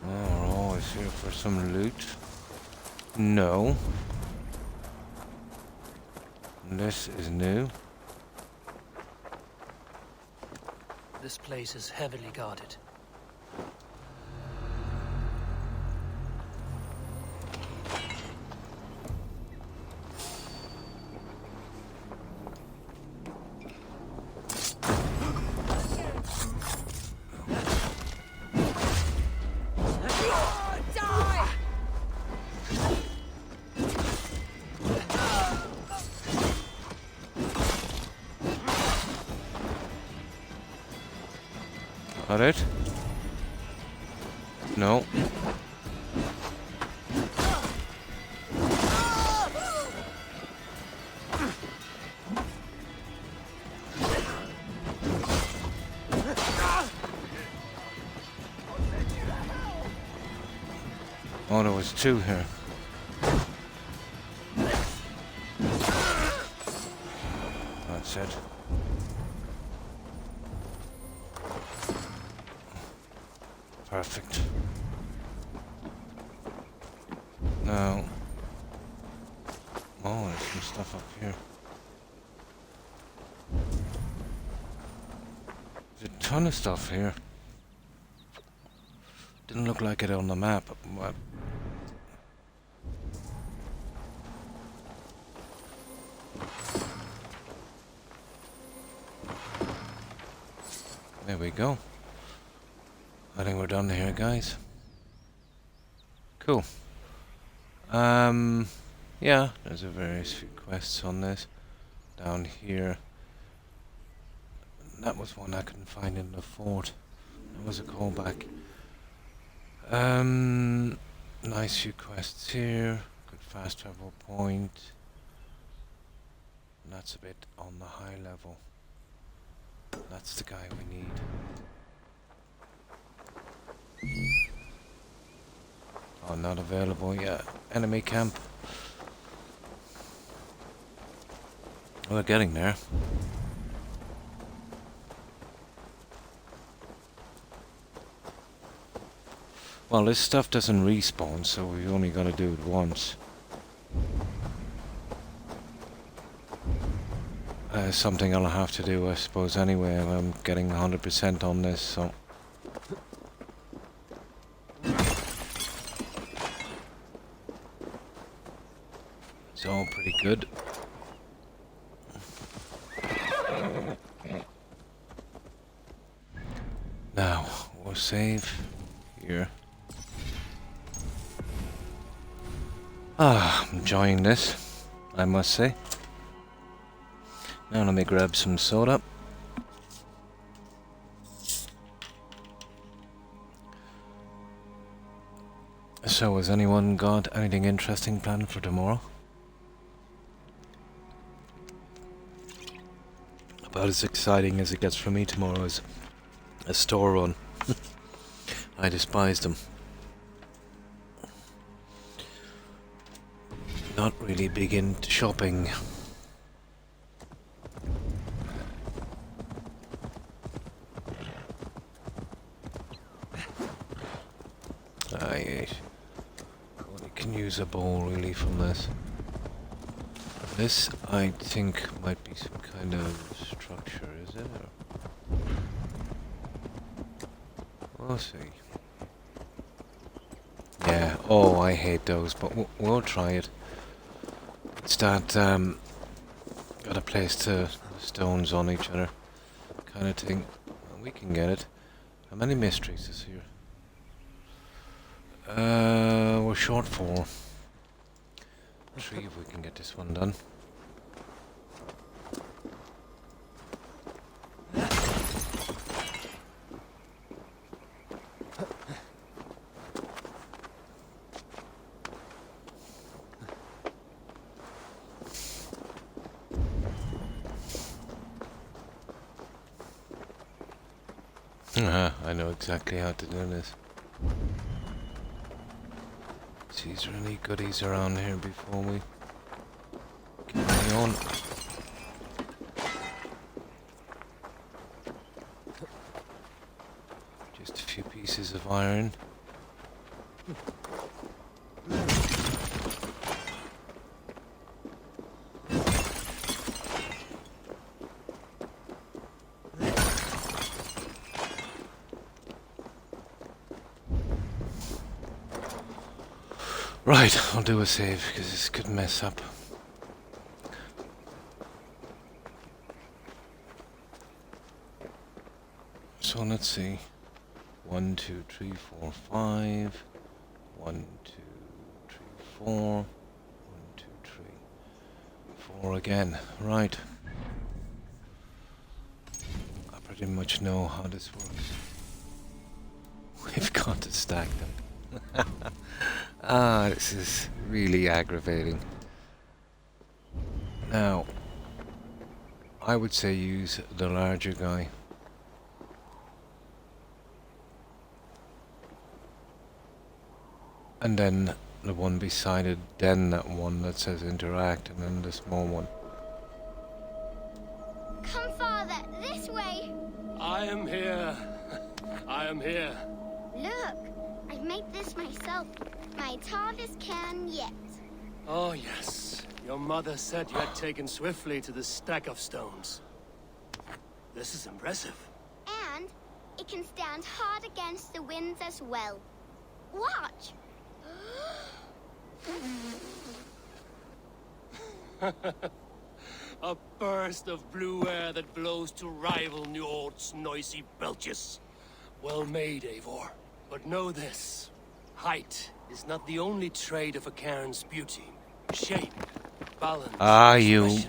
A: We're always here for some loot. No. This is new.
C: This place is heavily guarded.
A: Got it? No. Oh, there was two here. That's it. Perfect. Now, oh, there's some stuff up here. There's a ton of stuff here. Didn't look like it on the map, but there we go. I think we're done here, guys. Cool. Yeah, there's a various few quests on this. Down here. That was one I couldn't find in the fort. That was a callback. Nice few quests here. Good fast travel point. And that's a bit on the high level. That's the guy we need. Oh, not available yet. Enemy camp. We're getting there. Well, this stuff doesn't respawn, so we've only got to do it once. Something I'll have to do, I suppose, anyway. I'm getting 100% on this, so... It's all pretty good. Now, we'll save here. I'm enjoying this, I must say. Now let me grab some soda. So, has anyone got anything interesting planned for tomorrow? About as exciting as it gets for me tomorrow is a store run. I despise them. Not really big into shopping. I only can use a bowl really from this. This, I think, might be some kind of structure, is it? Or we'll see. Yeah, oh, I hate those, but we'll try it. It's that, got to place the stones on each other kind of thing. We can get it. How many mysteries is here? We're short 4. 3 if we can get this one done. I know exactly how to do this. See, is there any goodies around here before we carry on? Just a few pieces of iron. Right, I'll do a save because this could mess up. So let's see. 1, 2, 3, 4, 5. 1, 2, 3, 4. 1, 2, 3, 4 again. Right. I pretty much know how this works. We've got to stack them. Ah, this is really aggravating. Now, I would say use the larger guy. And then the one beside it, then that one that says interact, and then the small one.
D: Come, Father, this way.
C: I am here. I am here.
D: Look, I've made this myself. My hardest can yet.
C: Oh, yes. Your mother said you had taken swiftly to the stack of stones. This is impressive.
D: And it can stand hard against the winds as well. Watch.
C: A burst of blue air that blows to rival New Ort's noisy belches. Well made, Eivor. But know this. Height is not the only trait of a Cairn's beauty. Shape, balance,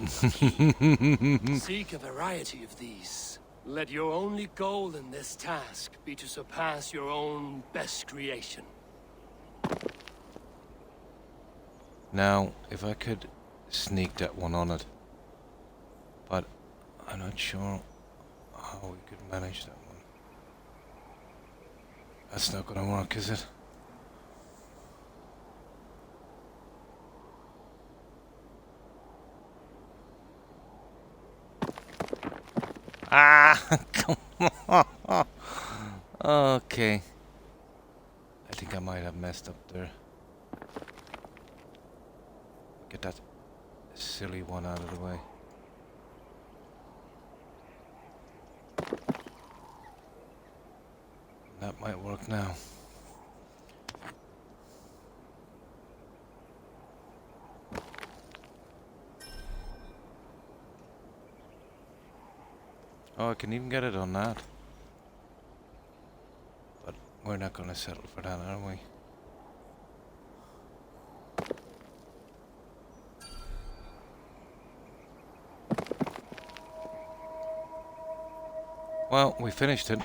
C: expression. Seek a variety of these. Let your only goal in this task be to surpass your own best creation.
A: Now, if I could sneak that one on it. But I'm not sure how we could manage that one. That's not gonna work, is it? Ah, come on. Okay. I think I might have messed up there. Get that silly one out of the way. That might work now. Oh, I can even get it on that. But we're not gonna settle for that, are we? Well, we finished it.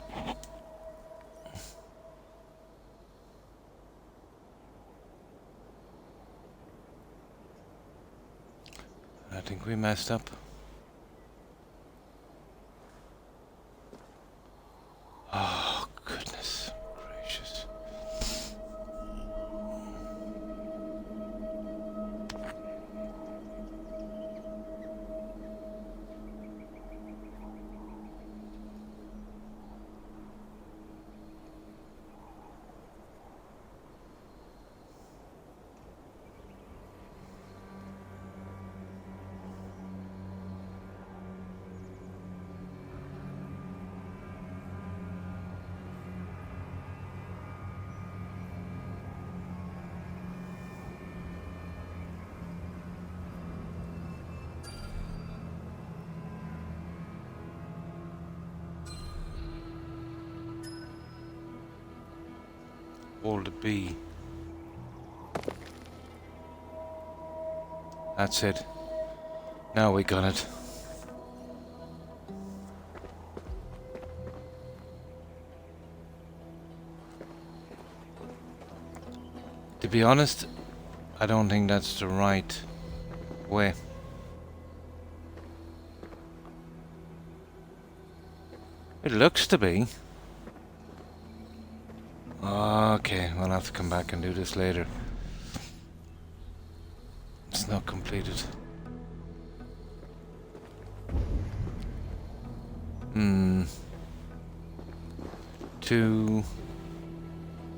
A: I think we messed up. Oh, goodness gracious. Hold the B. That's it. Now we got it. To be honest, I don't think that's the right way. It looks to be. Okay, we'll have to come back and do this later. It's not completed.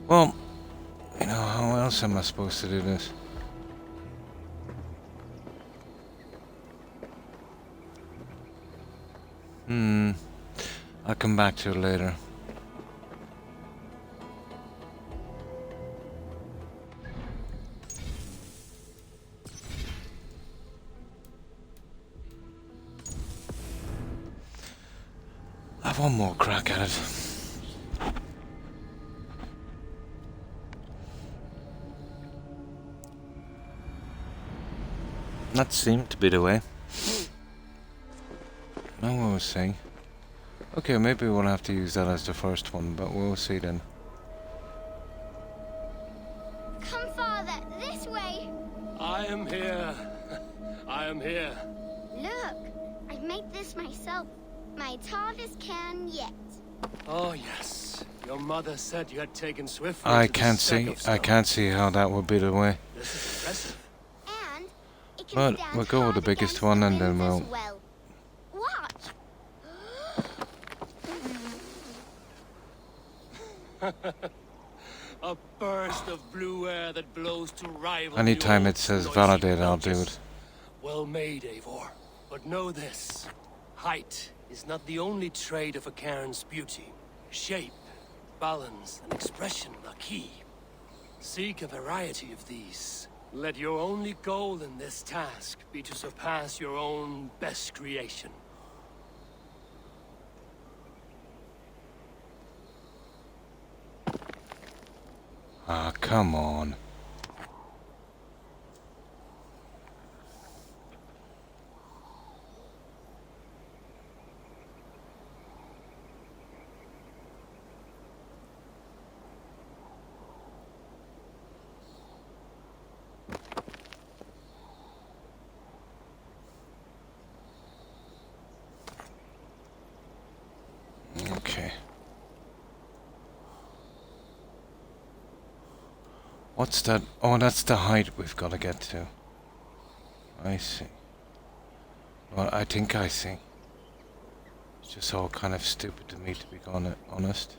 A: Well, you know, how else am I supposed to do this? I'll come back to it later. Have one more crack at it. That seemed to be the way. Now what was saying? Okay, maybe we'll have to use that as the first one, but we'll see then.
C: am here.
M: Look, I've made this myself. My tallest can yet.
C: Oh, yes. Your mother said you had taken swiftly
A: I
C: to the
A: can't
C: stack
A: see.
C: of stone.
A: I can't see how that would be the way.
C: This is impressive.
M: And it can
A: But
M: stand
A: we'll go with the
M: hard
A: biggest
M: against
A: one
M: the
A: and then
M: winds
A: we'll...
M: as well. Watch.
C: A burst of blue air that blows to rival
A: Anytime
C: the
A: it says
C: old
A: validate,
C: noisy
A: I'll do
C: belches.
A: it.
C: Well made, Eivor. But know this. Height is not the only trait of a cairn's beauty. Shape, balance, and expression are key. Seek a variety of these. Let your only goal in this task be to surpass your own best creation.
A: Ah, come on. Okay. What's that? Oh, that's the height we've got to get to. I see. Well, I think I see. It's just all kind of stupid to me, to be honest.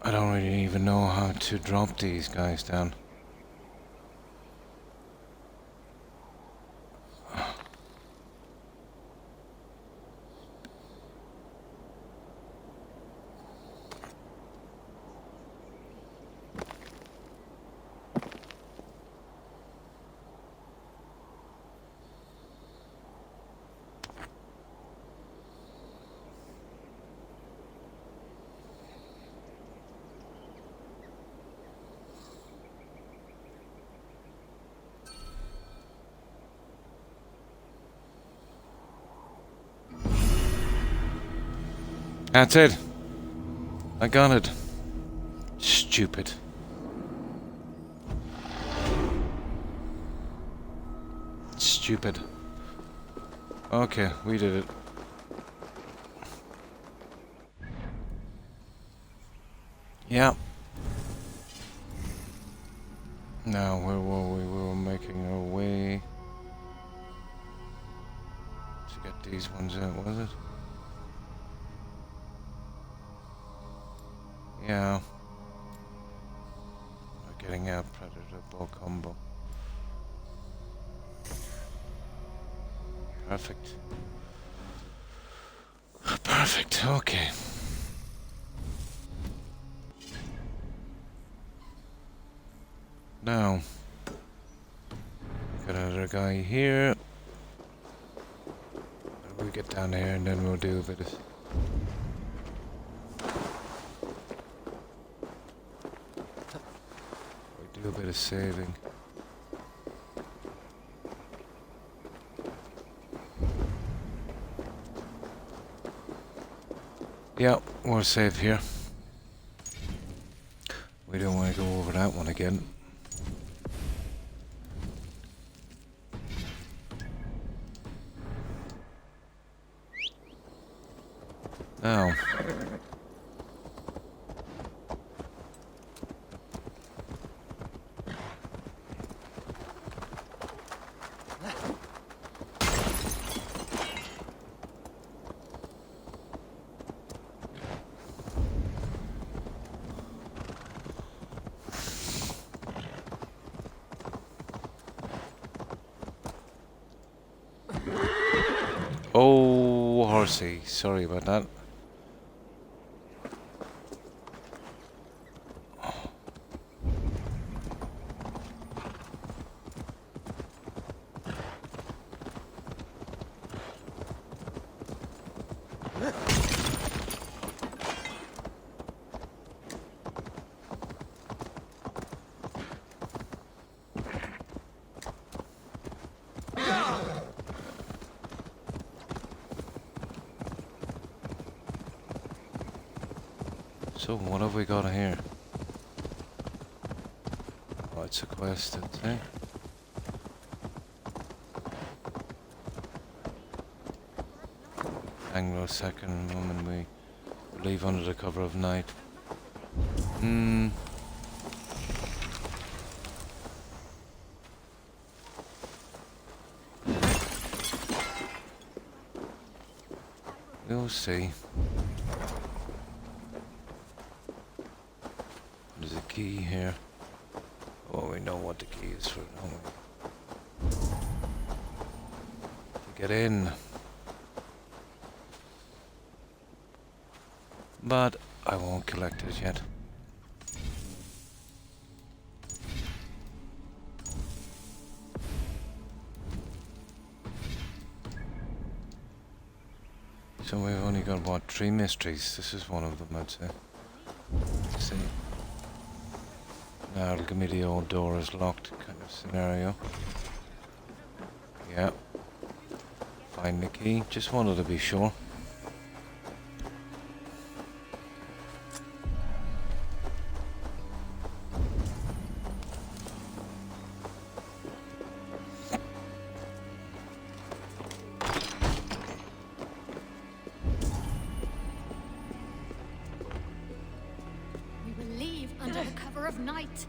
A: I don't really even know how to drop these guys down. That's it. I got it. Stupid. Stupid. Okay, we did it. Yeah. Now, where were we? We were making our way to get these ones out, was it? Yeah. We're getting out Predator bow combo. Perfect. Perfect, okay. Now, got another guy here. We'll get down here and then we'll do a bit of... We'll do a bit of saving. Yeah, we're safe here. We don't want to go over that one again. Now. Oh, horsey. Sorry about that. So what have we got here? Oh, it's a quest, I'd say. Anglo-Saxon woman we leave under the cover of night. We'll see. There's a key here. Oh, we know what the key is for, don't we? To get in. But I won't collect it yet. So we've only got, what, 3 mysteries? This is one of them, I'd say. Let's see. Now it'll give me the old door is locked kind of scenario. Yeah. Find the key. Just wanted to be sure.
N: Night.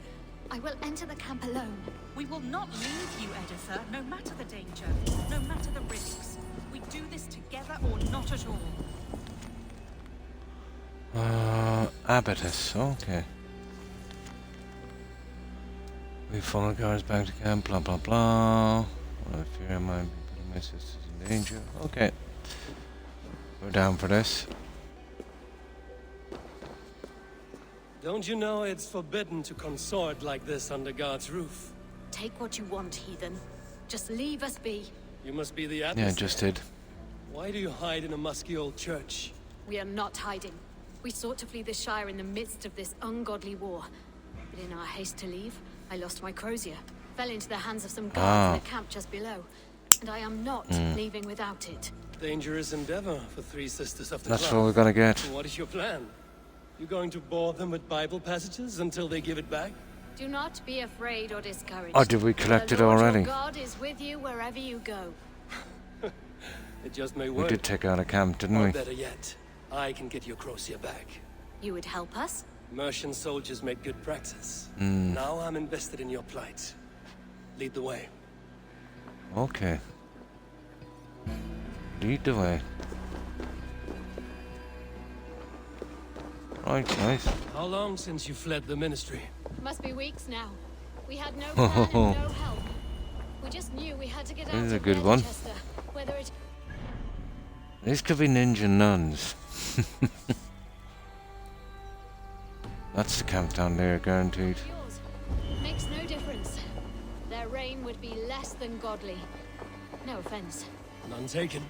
N: I will enter the camp alone.
J: We will not leave you, Editha, no matter the danger, no matter the risks. We do this together or not at all.
A: Abatus, okay. We follow guards back to camp, blah blah blah. I fear my sisters in danger. Okay. We're down for this.
C: Don't you know it's forbidden to consort like this under God's roof?
N: Take what you want, heathen. Just leave us be.
C: You must be the Atlas.
A: Yeah, just did.
C: Why do you hide in a musky old church?
N: We are not hiding. We sought to flee the Shire in the midst of this ungodly war. But in our haste to leave, I lost my crozier. Fell into the hands of some guards in the camp just below. And I am not leaving without it.
C: Dangerous endeavor for 3 sisters of the
A: That's
C: club.
A: what we're gonna get.
C: What is your plan? You going to bore them with Bible passages until they give it back?
N: Do not be afraid or discouraged.
A: Or did we collect it already?
N: Your God is with you wherever you go.
C: It just may work.
A: We did take out a camp, didn't
C: Or
A: we?
C: better yet, I can get your crozier back.
N: You would help us?
C: Mercian soldiers make good practice. Now I'm invested in your plight. Lead the way.
A: Okay. Lead the way. Right, guys.
C: How long since you fled the ministry?
N: Must be weeks now. We had no plan and no help. We just knew we had to get out
A: This is a
N: of
A: good one.
N: Manchester, whether it...
A: These could be ninja nuns. That's the camp down there, guaranteed.
N: Yours. Makes no difference. Their reign would be less than godly. No offense.
C: None taken.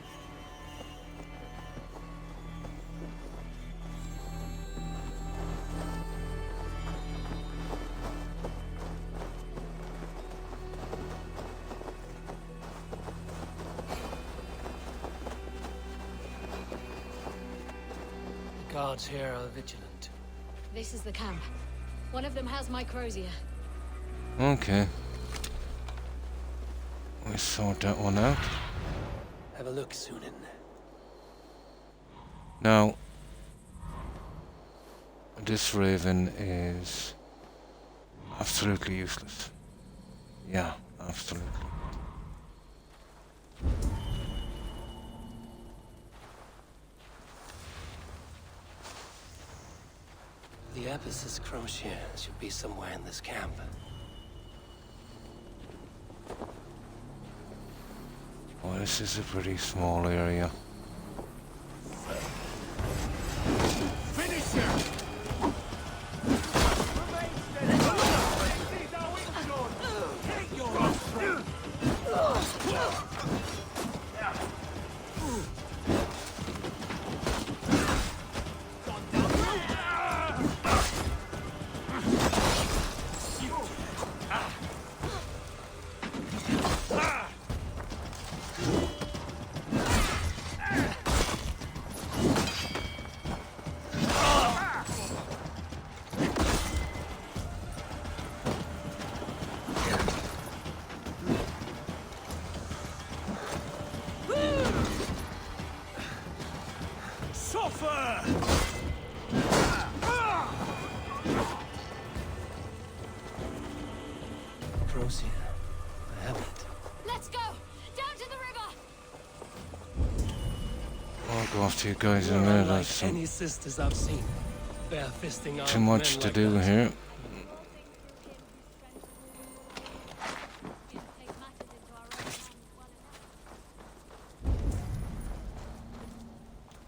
C: Guards here are vigilant.
N: This is the camp. One of them has my crozier.
A: Okay. We sort that one out.
C: Have a look, Sunan.
A: Now, this raven is absolutely useless. Yeah, absolutely.
C: The Abbess's crochet should be somewhere in this camp.
A: Oh, this is a pretty small area.
K: Finish him!
B: fur!
C: Crocia, I have it.
N: Let's go! Down to the river!
A: I'll go off to you guys in a
C: You're
A: minute.
C: unlike
A: I've some
C: any sisters I've seen. Bare-fisting
A: too
C: armed
A: much
C: men
A: to
C: like
A: do
C: that.
A: here.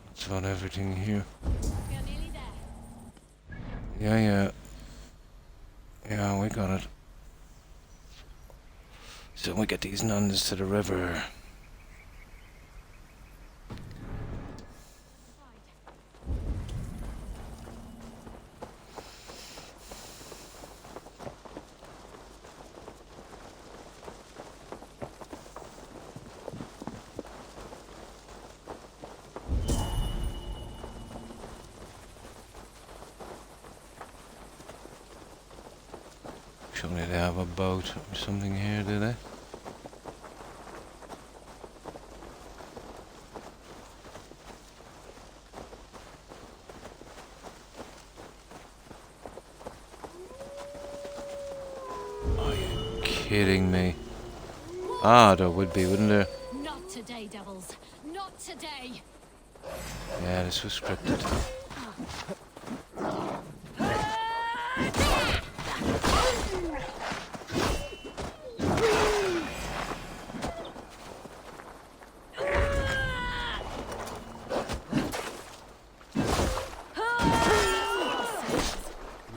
A: That's about everything here. Yeah. Yeah, we got it. So we get these nuns to the river. Surely they have a boat or something here, do they? Are you kidding me? Ah, there would be, wouldn't there?
N: Not today, devils. Not today.
A: Yeah, this was scripted.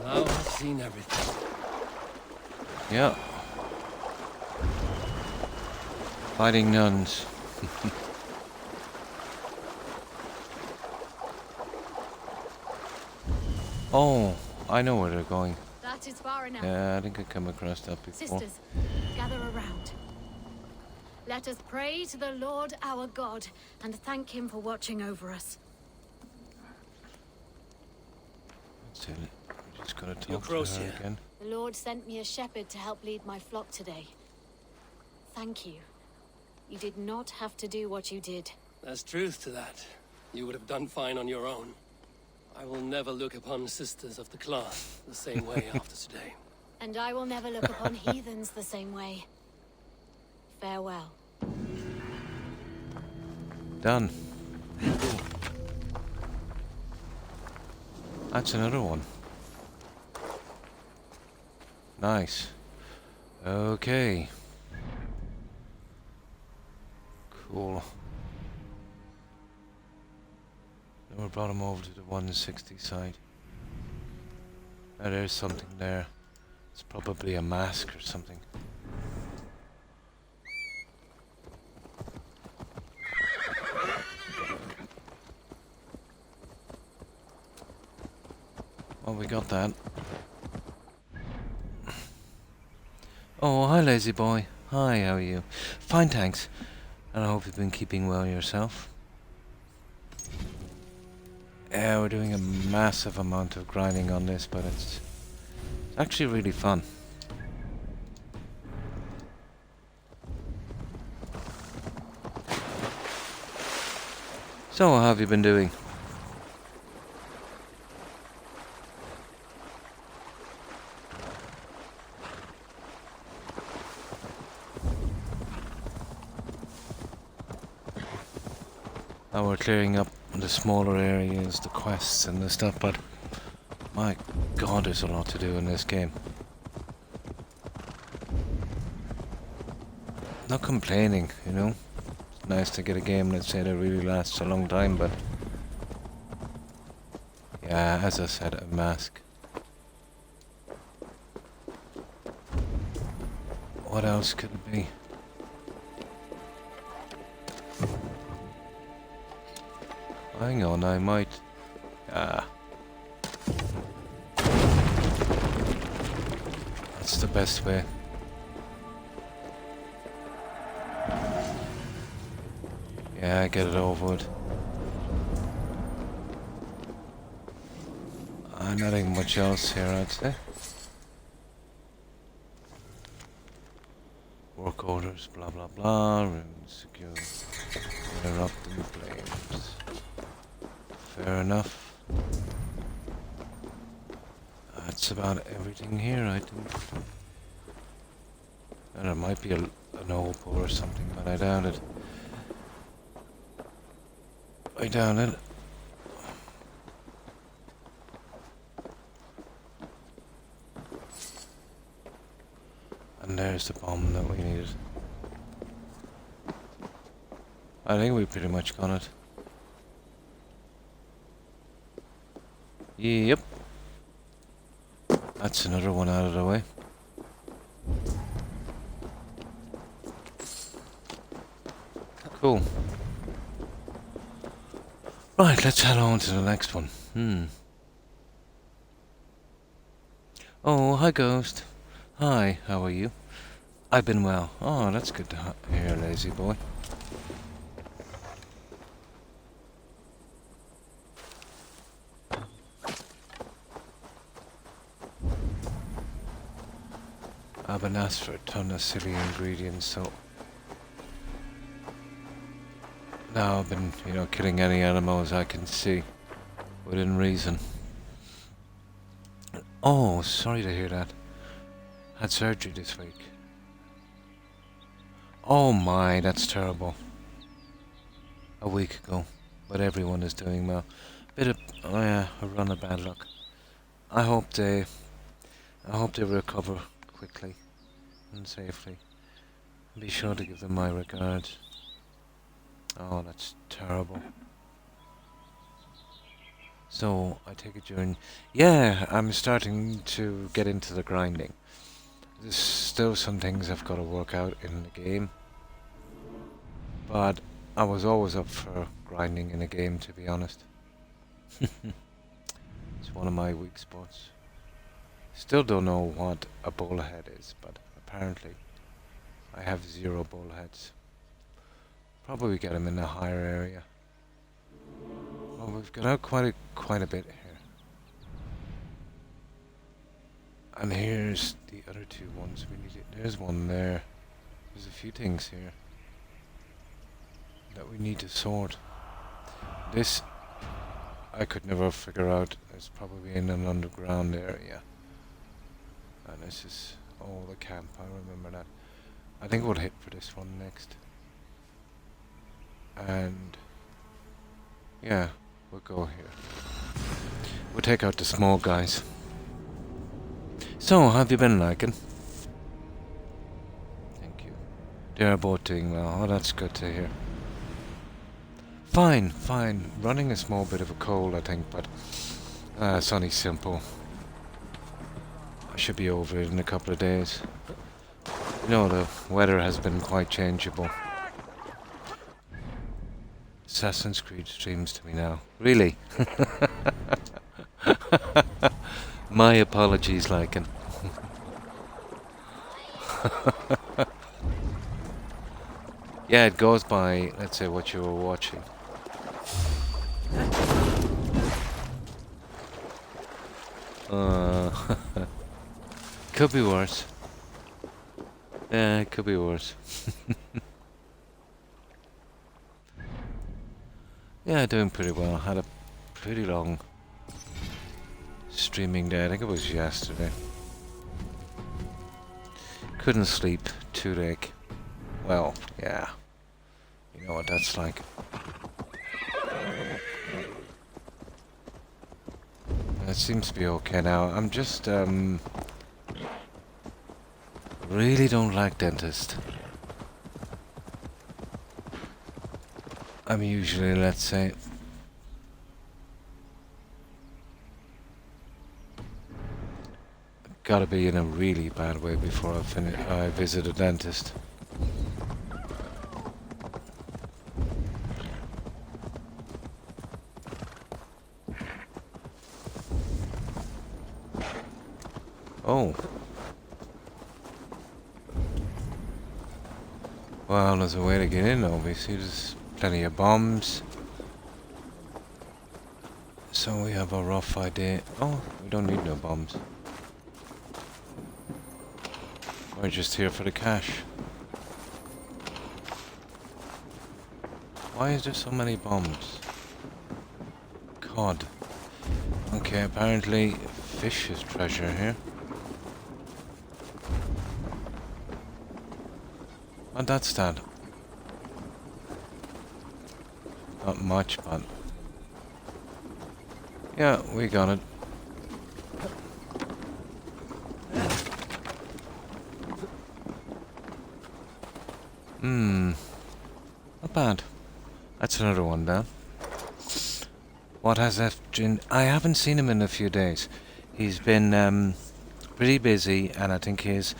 C: Now I've seen everything.
A: Yeah. Fighting nuns. Oh, I know where they're going.
N: That is far enough.
A: Yeah, I think I come across that before.
N: Sisters, gather around. Let us pray to the Lord our God and thank him for watching over us.
A: That's it. I'm just gonna
C: Your
A: talk to her
C: Crocia.
A: again.
N: The Lord sent me a shepherd to help lead my flock today. Thank you. You did not have to do what you did.
C: There's truth to that. You would have done fine on your own. I will never look upon sisters of the cloth the same way after today.
N: And I will never look upon heathens the same way. Farewell.
A: Done. That's another one. Nice. Okay. Cool. Then we brought him over to the 160 side. Now there's something there. It's probably a mask or something. Well, we got that. Oh, hi, lazy boy. Hi, how are you? Fine, thanks. And I hope you've been keeping well yourself. Yeah, we're doing a massive amount of grinding on this, but it's actually really fun. So, how have you been doing? Now we're clearing up the smaller areas, the quests and the stuff, but my god, there's a lot to do in this game. Not complaining, you know. It's nice to get a game, let's say, that really lasts a long time, but yeah, as I said, a mask. What else could it be? Hang on, I might... That's the best way. Yeah, get it over with. Nothing much else here, I'd say. Work orders, blah blah blah, room secure. Interrupt in flames. Fair enough. That's about everything here, I think. And there might be an opal or something, but I doubt it. I doubt it. And there's the bomb that we needed. I think we pretty much got it. Yep. That's another one out of the way. Cool. Right, let's head on to the next one. Oh, hi Ghost. Hi, how are you? I've been well. Oh, that's good to hear, lazy boy. I've been asked for a ton of silly ingredients, so now I've been, killing any animals I can see within reason. Oh, sorry to hear that. Had surgery this week. Oh my, that's terrible. A week ago, but everyone is doing well. Bit of, a run of bad luck. I hope they recover quickly and safely. Be sure to give them my regards. Oh, that's terrible. So, I take it yeah, I'm starting to get into the grinding. There's still some things I've got to work out in the game. But I was always up for grinding in a game, to be honest. It's one of my weak spots. Still don't know what a bullhead is, but apparently I have 0 bullheads. Probably get them in a higher area. Well, we've got out quite a bit here. And here's the other 2 ones we need. There's one there. There's a few things here that we need to sort. This I could never figure out. It's probably in an underground area. And this is the camp. I remember that. I think we'll hit for this one next. And yeah, we'll go here. We'll take out the small guys. So, how have you been liking? Thank you. They're both doing well. Oh, that's good to hear. Fine. Running a small bit of a cold, I think, but it's only simple. I should be over it in a couple of days. The weather has been quite changeable. Assassin's Creed streams to me now. Really? My apologies, Lycan. Yeah, it goes by, let's say, what you were watching. Could be worse. Yeah, it could be worse. Yeah, doing pretty well. Had a pretty long streaming day. I think it was yesterday. Couldn't sleep. Toothache. Well, yeah. You know what that's like. It seems to be okay now. I'm just, really don't like dentists. I'm usually, let's say, gotta be in a really bad way before I visit a dentist. Oh. Well, there's a way to get in, obviously. There's plenty of bombs. So we have a rough idea. Oh, we don't need no bombs. We're just here for the cash. Why is there so many bombs? cod. Okay, apparently fish is treasure here. What that's that? Not much, but yeah, we got it. Not bad. That's another one down. What has F-Gin? I haven't seen him in a few days. He's been pretty busy, and I think he's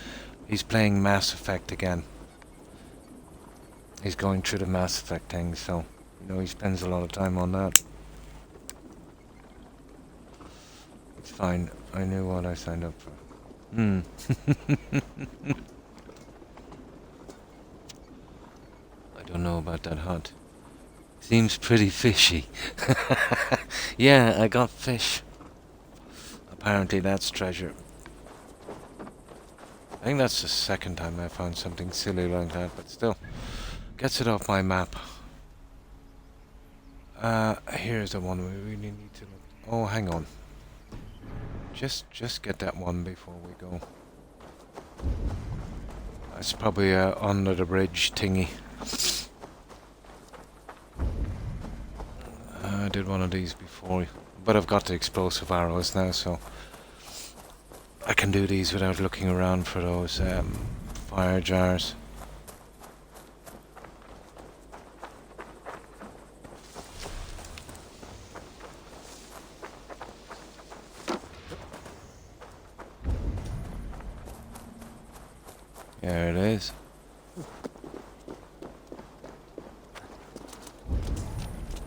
A: playing Mass Effect again. He's going through the Mass Effect thing, so you know he spends a lot of time on that. It's fine. I knew what I signed up for. I don't know about that hut. Seems pretty fishy. Yeah, I got fish. Apparently that's treasure. I think that's the second time I found something silly like that, but still. Gets it off my map. Here's the one we really need to look. Oh, hang on. Just get that one before we go. It's probably under the bridge thingy. I did one of these before, but I've got the explosive arrows now, so I can do these without looking around for those fire jars. There it is.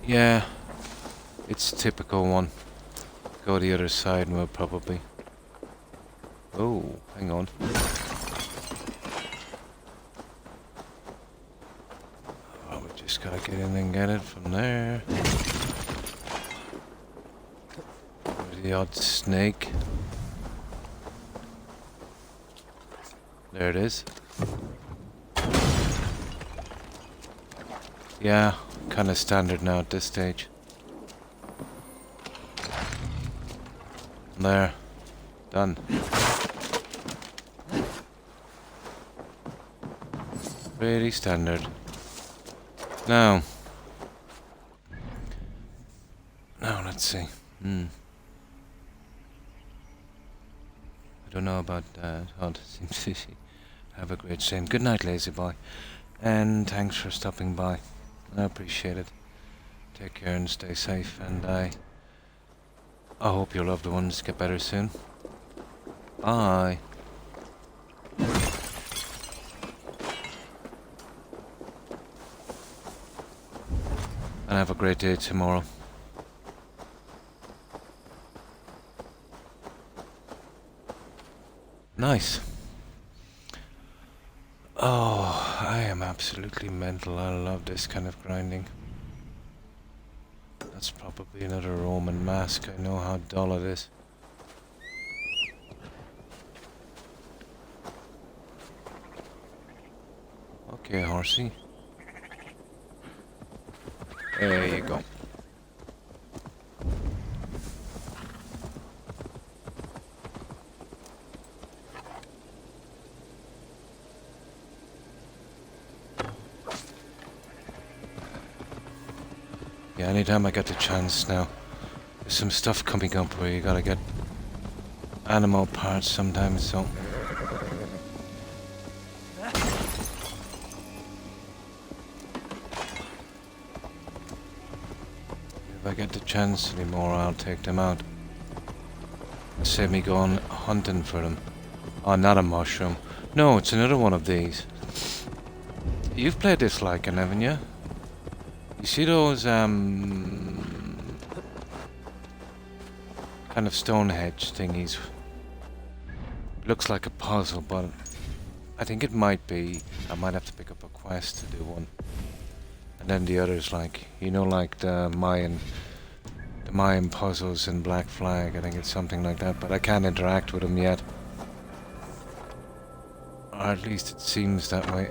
A: Yeah, it's a typical one. Go the other side and we'll probably... Oh, hang on. Oh, we just gotta get in and get it from there. The odd snake. There it is. Yeah, kind of standard now at this stage. There. Done. Pretty standard. Now, let's see. I don't know about that. Hunt seems fishy. Have a great stream. Good night, lazy boy. And thanks for stopping by. I appreciate it. Take care and stay safe. And I hope your loved ones get better soon. Bye. And have a great day tomorrow. Nice. Oh, I am absolutely mental. I love this kind of grinding. That's probably another Roman mask. I know how dull it is. Okay, horsey. There you go. Yeah, anytime I get the chance now. There's some stuff coming up where you gotta get animal parts sometimes, so... If I get the chance anymore, I'll take them out. Save me going hunting for them. Oh, not a mushroom. No, it's another one of these. You've played this like, haven't you? You see those, kind of Stonehenge thingies? Looks like a puzzle, but I think it might be. I might have to pick up a quest to do one. And then the others, like, you know, like the Mayan puzzles in Black Flag. I think it's something like that, but I can't interact with them yet. Or at least it seems that way.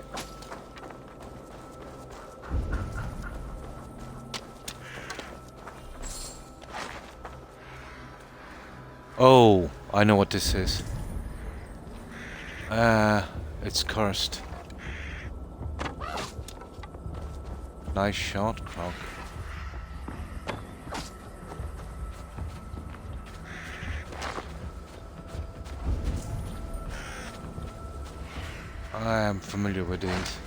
A: Oh, I know what this is. It's cursed. Nice shot, Croc. I am familiar with these.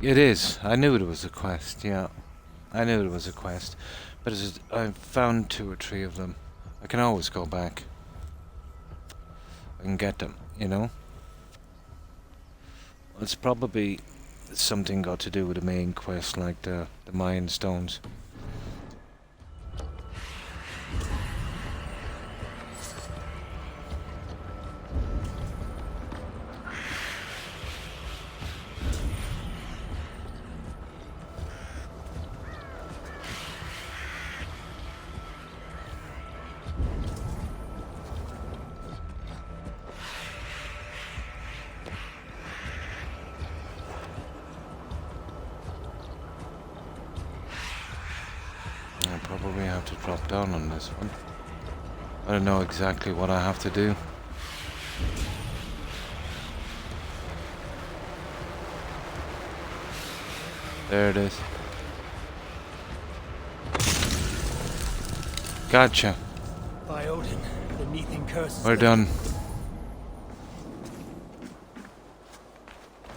A: It is. I knew it was a quest, yeah. I knew it was a quest. But I've found 2 or 3 of them. I can always go back and get them, you know? It's probably something got to do with the main quest, like the Mayan stones. I probably have to drop down on this one. I don't know exactly what I have to do. There it is. Gotcha.
C: By Odin, the Neathing curse is
A: We're done.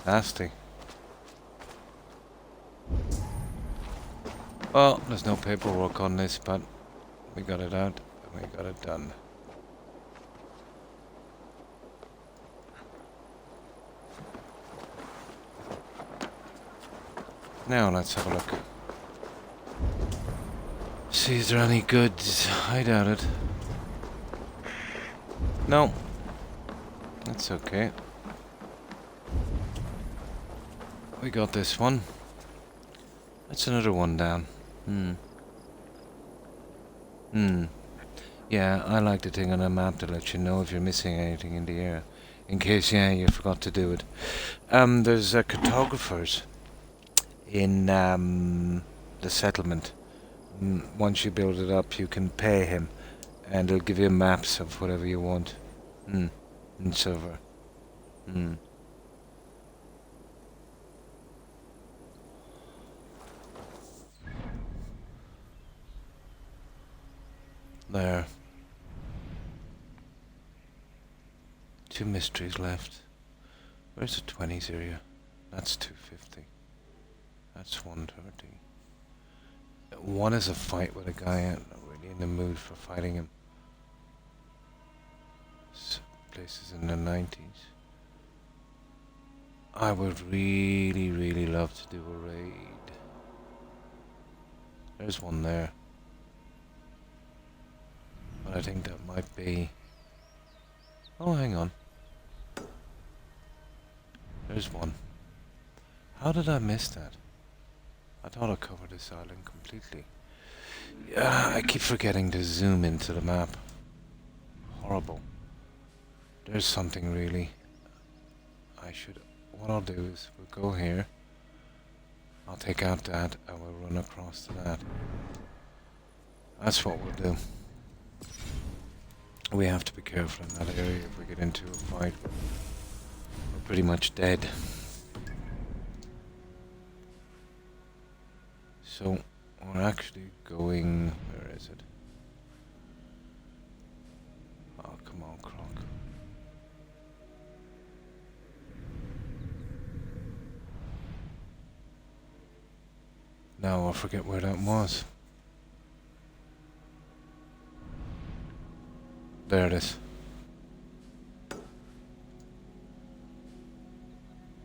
A: Nasty. Well, there's no paperwork on this, but we got it out and we got it done. Now let's have a look. See, is there any goods? I doubt it. No. That's okay. We got this one. That's another one down. Yeah, I like the thing on a map to let you know if you're missing anything in the area. In case, yeah, you forgot to do it. There's cartographers in the settlement. Once you build it up, you can pay him, and he'll give you maps of whatever you want. In silver. There. 2 mysteries left. Where's the 20s area? That's 250. That's 130. One is a fight with a guy I'm not really in the mood for fighting him. Places in the 90s. I would really, really love to do a raid. There's one there. But I think that might be... Oh, hang on. There's one. How did I miss that? I thought I covered this island completely. Yeah, I keep forgetting to zoom into the map. Horrible. There's something really... What I'll do is we'll go here. I'll take out that and we'll run across to that. That's what we'll do. We have to be careful in that area. If we get into a fight, we're pretty much dead. So, we're actually going... Where is it? Oh, come on, Croc. Now I forget where that was. There it is.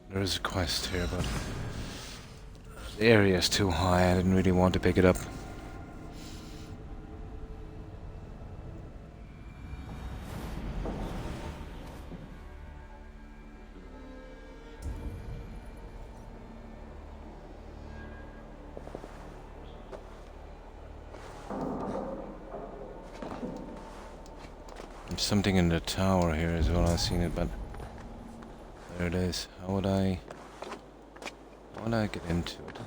A: There is a quest here, but the area is too high. I didn't really want to pick it up. There's something in the tower here as well. I've seen it, but there it is. How would I get into it?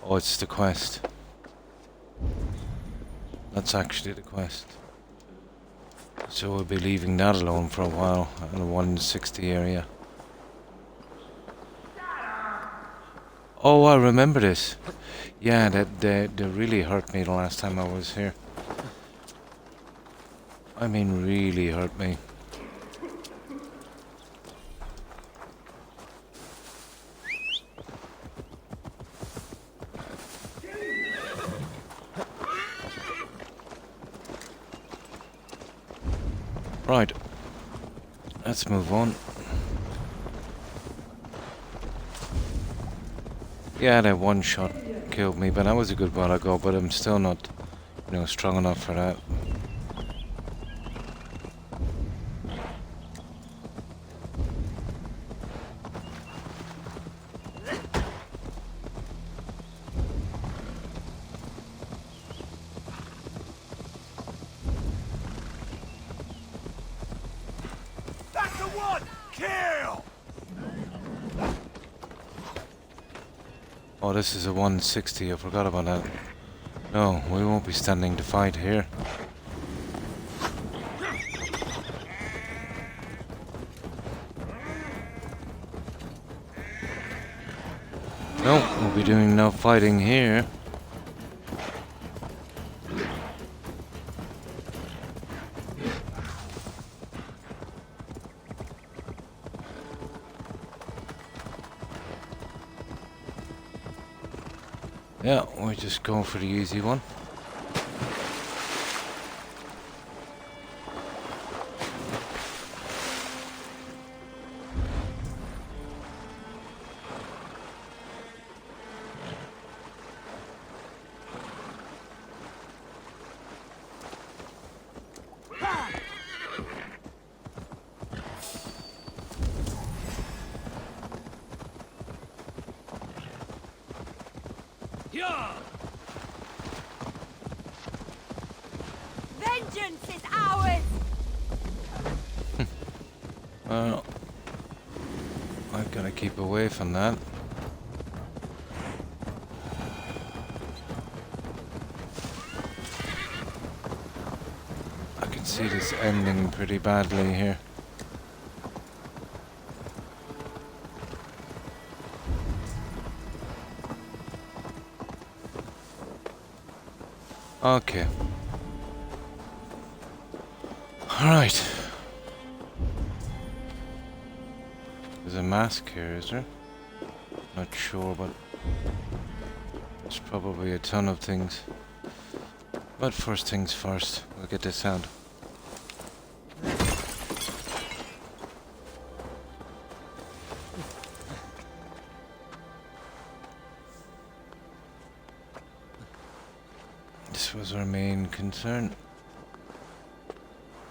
A: Oh, it's the quest. That's actually the quest. So we'll be leaving that alone for a while in the 160 area. Oh, I remember this. Yeah, they really hurt me the last time I was here. I mean, really hurt me. Right. Let's move on. Yeah, that one shot killed me, but that was a good while ago, but I'm still not, you know, strong enough for that.
H: That's the one! Kill!
A: Oh, this is a 160, I forgot about that. No, we won't be standing to fight here. No, we'll be doing no fighting here. Yeah, we're just going for the easy one.
O: Vengeance is ours!
A: Well, I've got to keep away from that. I can see this ending pretty badly here. Okay. Alright. There's a mask here, is there? Not sure, but there's probably a ton of things. But first things first, we'll get this out. This was our main concern.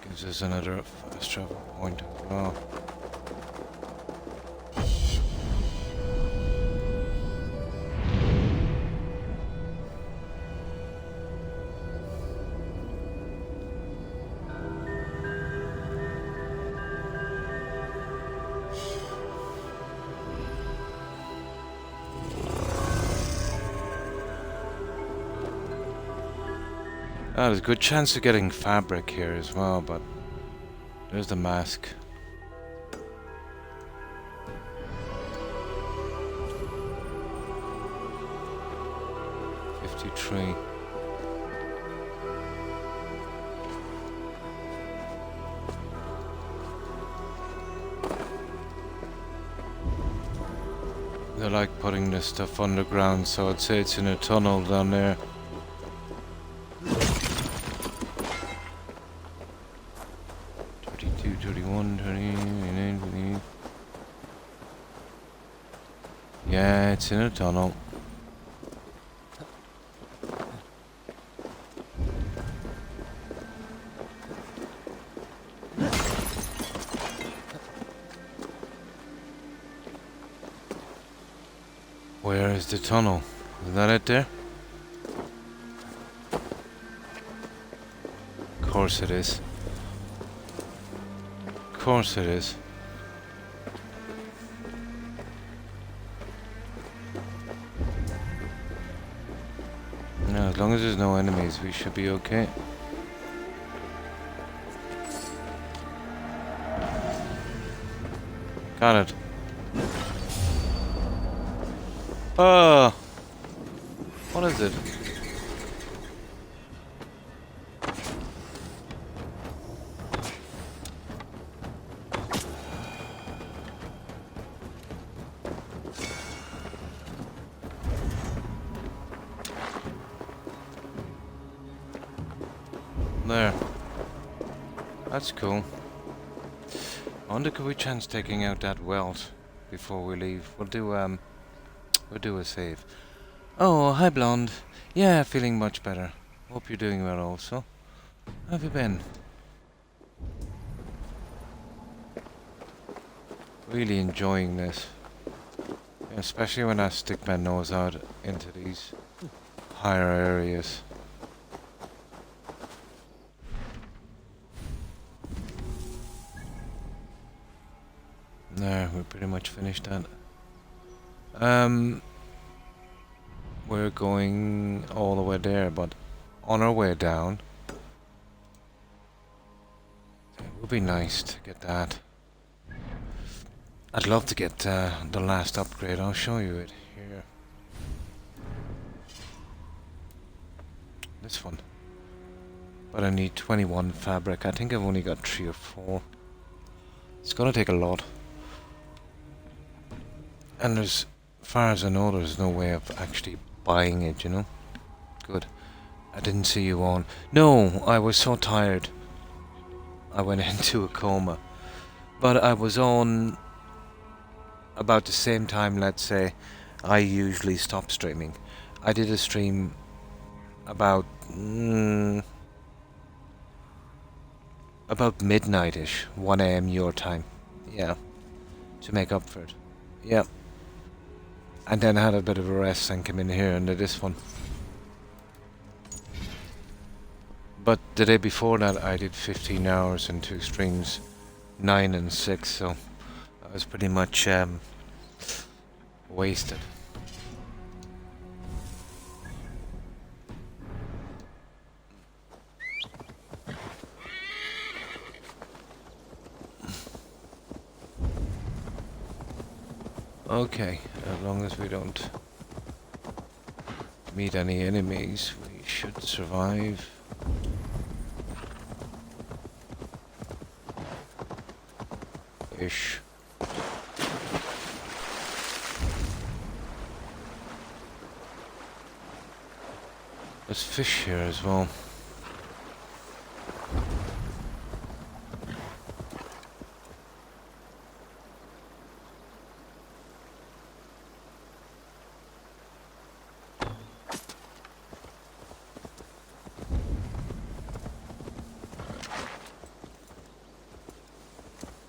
A: Gives us another fast travel point as well. There's a good chance of getting fabric here as well, but there's the mask. $53. They like putting this stuff underground, so I'd say it's in a tunnel down there. Yeah, it's in a tunnel. Where is the tunnel? Is that it there? Of course it is. Of course it is. long as there's no enemies, we should be okay. Got it. Oh! What is it? There. That's cool. I wonder could we chance taking out that welt before we leave. We'll do a save. Oh, hi Blonde. Yeah, feeling much better. Hope you're doing well also. How have you been? Really enjoying this. Especially when I stick my nose out into these higher areas. There, we pretty much finished that. We're going all the way there, but on our way down, it would be nice to get that. I'd love to get the last upgrade. I'll show you it here. This one. But I need 21 fabric. I think I've only got 3 or 4. It's gonna take a lot. And as far as I know, there's no way of actually buying it, you know? Good. I didn't see you on. No, I was so tired. I went into a coma. But I was on about the same time, let's say, I usually stop streaming. I did a stream about midnight-ish, 1 AM your time. Yeah. To make up for it. Yeah. And then I had a bit of a rest and came in here and did this one. But the day before that I did 15 hours and 2 streams, 9 and 6, so I was pretty much wasted. Okay, as long as we don't meet any enemies, we should survive. Ish. There's fish here as well.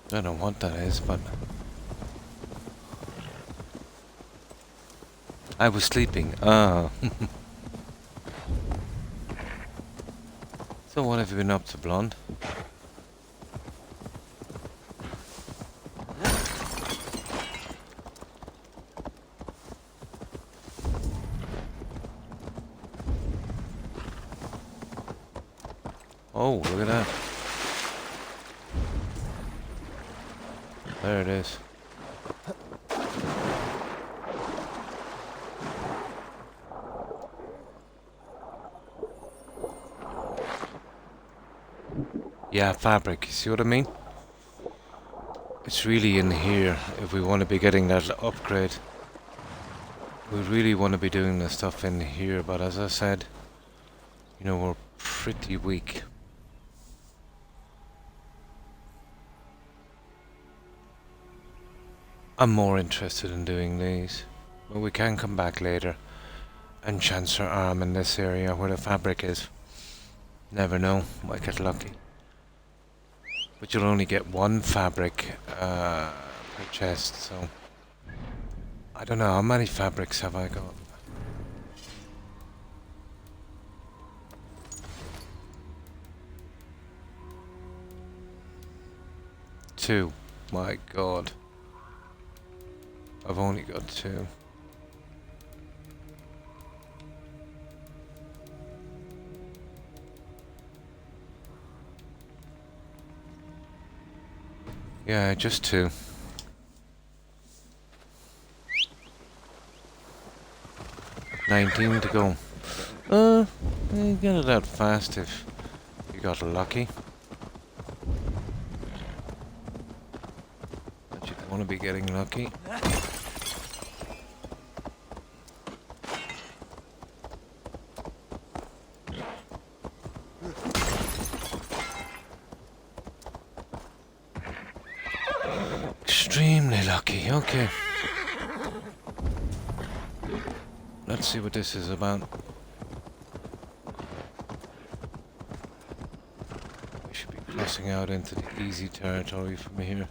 A: I don't know what that is, but I was sleeping. Ah. So what have you been up to, Blonde? Oh, look at that. There it is. Yeah, fabric, you see what I mean? It's really in here if we want to be getting that upgrade. We really want to be doing the stuff in here, but as I said, you know, we're pretty weak. I'm more interested in doing these, but we can come back later and chance our arm in this area where the fabric is. Never know, might get lucky. But you'll only get 1 fabric per chest, so I don't know how many fabrics have I got. Two, my god. I've only got 2. Yeah, just 2. $19 to go. You get it out fast if you got lucky. But you don't want to be getting lucky. Extremely lucky, okay. Let's see what this is about. We should be crossing out into the easy territory from here.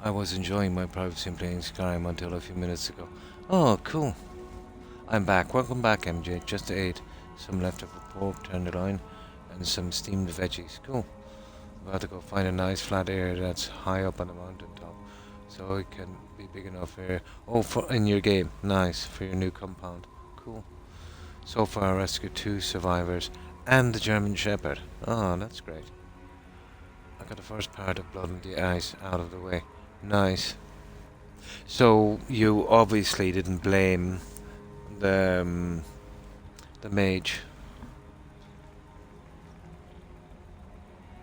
A: I was enjoying my privacy and playing Skyrim until a few minutes ago. Oh, cool. I'm back. Welcome back, MJ. Just 8. Some leftover pork, tenderloin, and some steamed veggies. Cool. About to go find a nice flat area that's high up on the mountaintop, so it can be big enough area. Oh, for in your game. Nice. For your new compound. Cool. So far I rescued 2 survivors and the German Shepherd. Oh, that's great. I got the first part of Blood on the Ice out of the way. Nice. So you obviously didn't blame the mage.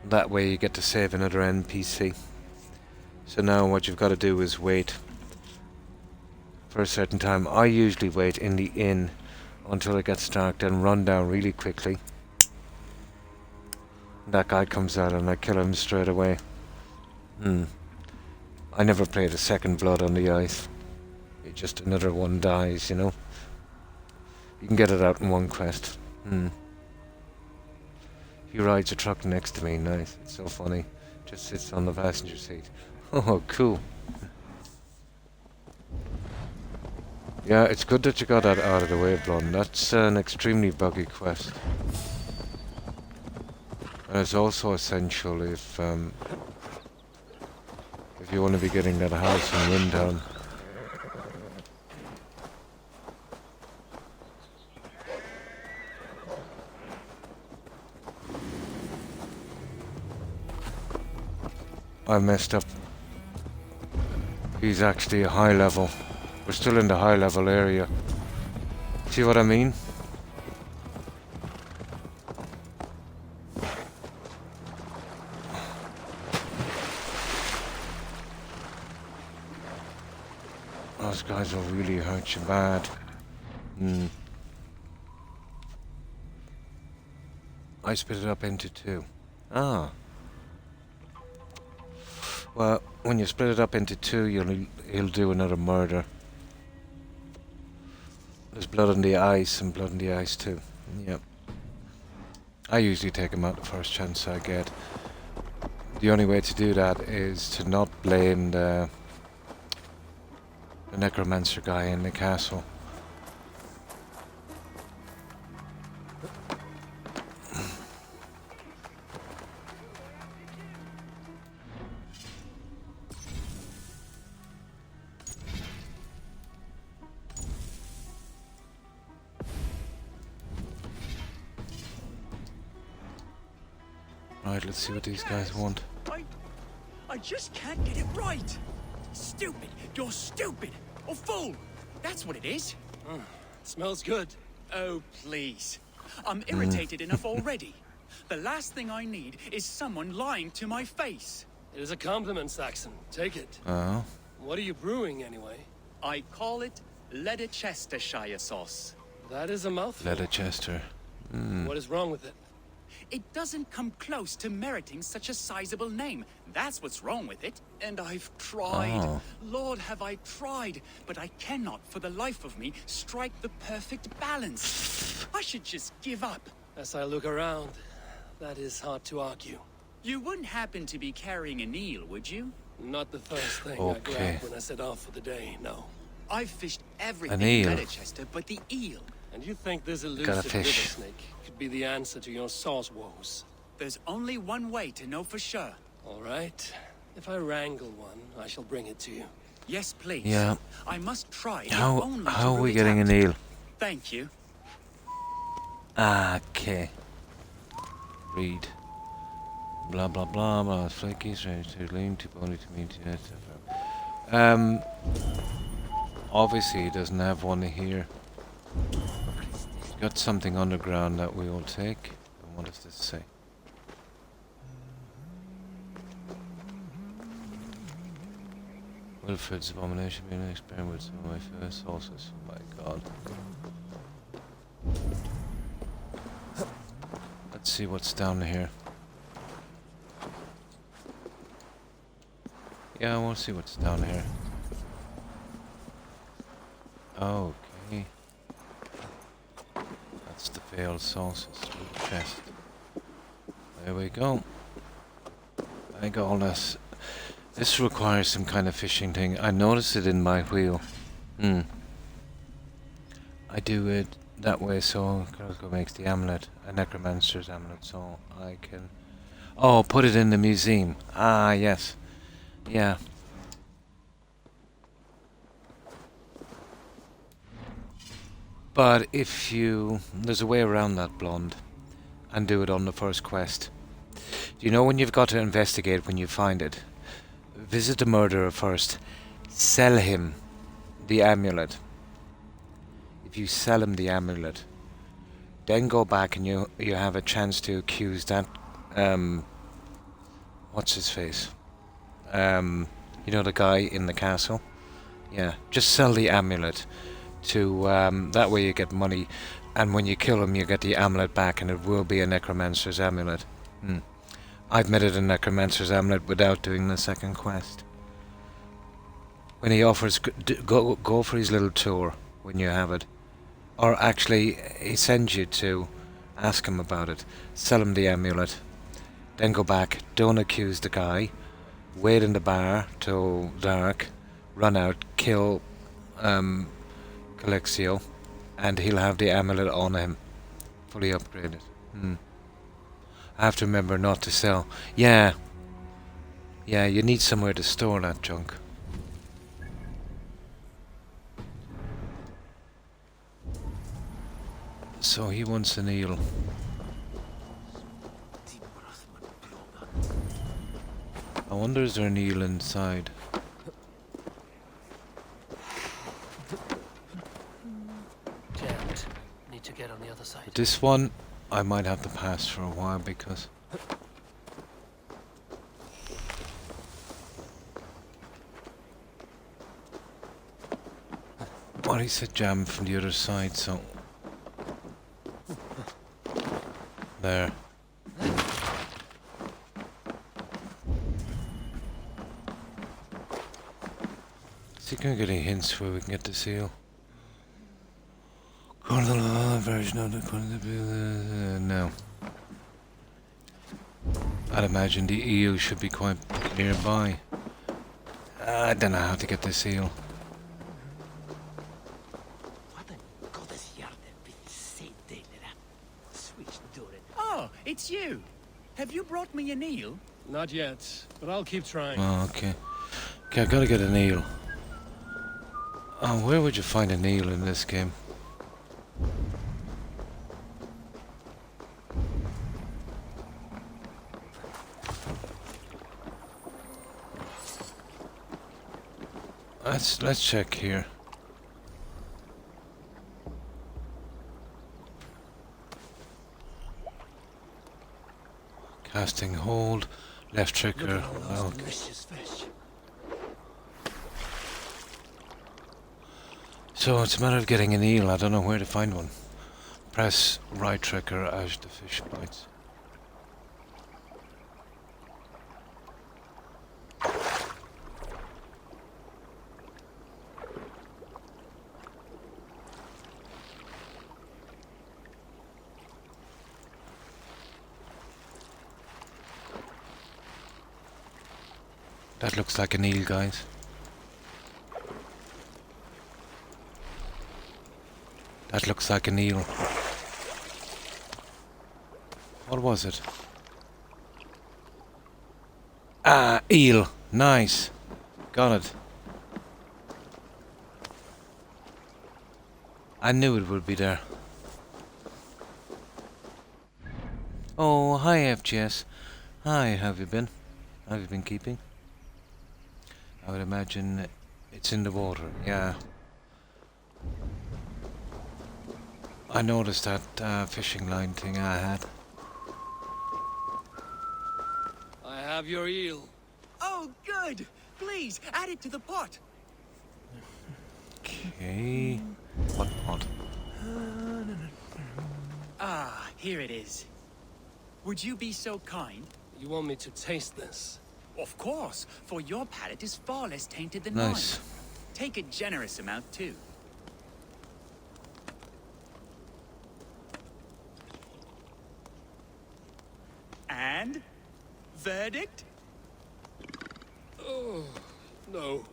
A: That way you get to save another NPC. So now what you've got to do is wait for a certain time. I usually wait in the inn until it gets dark, then run down really quickly. That guy comes out and I kill him straight away. I never played a second Blood on the Ice. Just another one dies, you know. You can get it out in one quest. He rides a truck next to me, nice. It's so funny. Just sits on the passenger seat. Oh, cool. Yeah, it's good that you got that out of the way, Blonde. That's an extremely buggy quest. And it's also essential if you want to be getting that house in Windtown. I messed up. He's actually a high level. We're still in the high level area. See what I mean? Those guys will really hurt you bad. I split it up into 2. Ah. Well, when you split it up into 2, he'll do another murder. There's Blood on the Ice and Blood on the Ice 2. Yep. I usually take him out the first chance I get. The only way to do that is to not blame the necromancer guy in the castle. Right, let's see what these guys want.
B: I just can't get it right. Stupid. You're stupid. Or fool. That's what it is.
C: Smells good.
B: Oh, please. I'm irritated enough already. The last thing I need is someone lying to my face.
C: It is a compliment, Saxon. Take it.
A: Oh.
C: What are you brewing, anyway?
B: I call it Leicestershire sauce.
C: That is a mouthful.
A: Leicester.
C: What is wrong with it?
B: It doesn't come close to meriting such a sizable name. That's what's wrong with it. And I've tried.
A: Oh.
B: Lord, have I tried. But I cannot, for the life of me, strike the perfect balance. I should just give up.
C: As I look around, that is hard to argue.
B: You wouldn't happen to be carrying an eel, would you?
C: Not the first thing I
A: Okay.
C: grabbed when I set off for the day, no.
B: I've fished everything
A: An eel.
B: in Leicester but the eel.
C: And you think this
A: Gotta
C: elusive river
A: fish.
C: snake could be the answer to your sauce woes?
B: There's only one way to know for sure.
C: All right. If I wrangle one, I shall bring it to you.
B: Yes, please.
A: Yeah.
B: I must try.
A: How are we getting an eel?
B: Thank you.
A: Okay. Read. Blah blah blah blah. Flaky, strange, too lean, too bony to meet, etc. Obviously he doesn't have one here. He's got something underground that we will take. And what does this say? Wilfred's abomination being an experiment with some of my first sources. Oh my god. Let's see what's down here. Yeah, I want to see what's down here. Okay. That's the failed sauces with the chest. There we go. I got all this. This requires some kind of fishing thing. I noticed it in my wheel. I do it that way so Croc makes the amulet, a necromancer's amulet, so I can... Oh, put it in the museum. Ah, yes. Yeah. But if you... There's a way around that, Blonde, and do it on the first quest. Do you know when you've got to investigate when you find it? Visit the murderer first. Sell him the amulet. If you sell him the amulet, then go back and you have a chance to accuse that... what's his face? You know, the guy in the castle? Yeah, just sell the amulet to... that way you get money, and when you kill him you get the amulet back, and it will be a necromancer's amulet. I've made it a necromancer's amulet without doing the second quest. When he offers, go for his little tour when you have it. Or actually, he sends you to ask him about it. Sell him the amulet. Then go back, don't accuse the guy. Wait in the bar till dark. Run out, kill Calixio. And he'll have the amulet on him. Fully upgraded. I have to remember not to sell. Yeah. Yeah, you need somewhere to store that junk. So he wants an eel. I wonder, is there an eel inside?
C: Jammed. Need to get on the other side.
A: But this one, I might have to pass for a while because... Well, he said jam from the other side, so... There. See, can we get any hints where we can get the seal? Version of the no. I'd imagine the EU should be quite nearby. I don't know how to get the seal.
B: Oh, it's you. Have you brought me an eel?
C: Not yet, but I'll keep trying.
A: Oh, okay. Okay, I gotta get an eel. Oh, where would you find an eel in this game? Let's check here. Casting hold, left trigger. Oh. So it's a matter of getting an eel. I don't know where to find one. Press right trigger as the fish bites. That looks like an eel, guys. That looks like an eel. What was it? Ah, eel. Nice. Got it. I knew it would be there. Oh, hi FGS. Hi, how have you been? How have you been keeping? I would imagine it's in the water, yeah. I noticed that fishing line thing I had.
C: I have your eel.
B: Oh, good. Please, add it to the pot.
A: Okay. What pot?
B: Ah, here it is. Would you be so kind?
C: You want me to taste this?
B: Of course, for your palate is far less tainted than
A: Nice.
B: mine. Take a generous amount, too. And? Verdict?
C: Oh, no.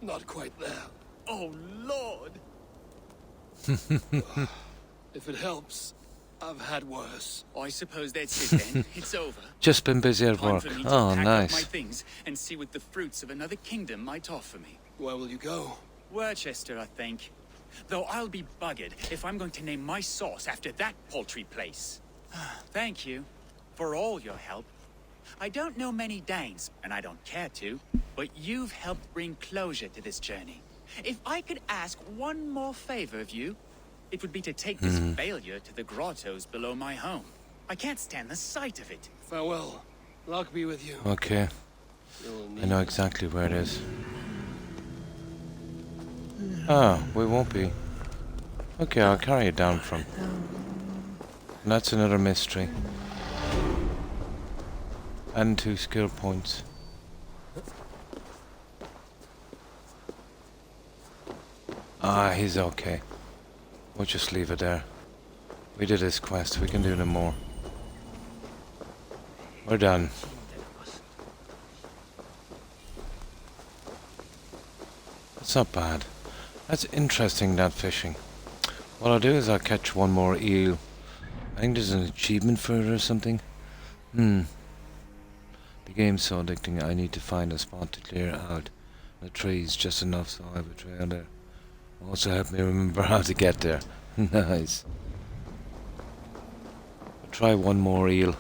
C: Not quite there.
B: Oh, Lord!
C: If it helps, I've had worse.
B: I suppose that's it then. It's over.
A: Just been busy at
B: Time
A: work.
B: for me to
A: Oh,
B: pack up
A: nice.
B: my things and see what the fruits of another kingdom might offer me.
C: Where will you go?
B: Worcester, I think. Though I'll be buggered if I'm going to name my sauce after that paltry place. Thank you for all your help. I don't know many Danes, and I don't care to, but you've helped bring closure to this journey. If I could ask one more favor of you, it would be to take this failure to the grottos below my home. I can't stand the sight of it.
C: Farewell. Luck be with you.
A: Okay.
C: You'll
A: I know
C: need
A: exactly where it is. Ah, we won't be. Okay, I'll carry it down from. And that's another mystery. And 2 skill points. Ah, he's okay. We'll just leave it there. We did this quest, we can do no more. We're done. That's not bad. That's interesting, that fishing. What I'll do is I'll catch one more eel. I think there's an achievement for it or something. The game's so addicting, I need to find a spot to clear out the trees just enough so I have a trail there. Also help me remember how to get there. Nice. I'll try one more eel.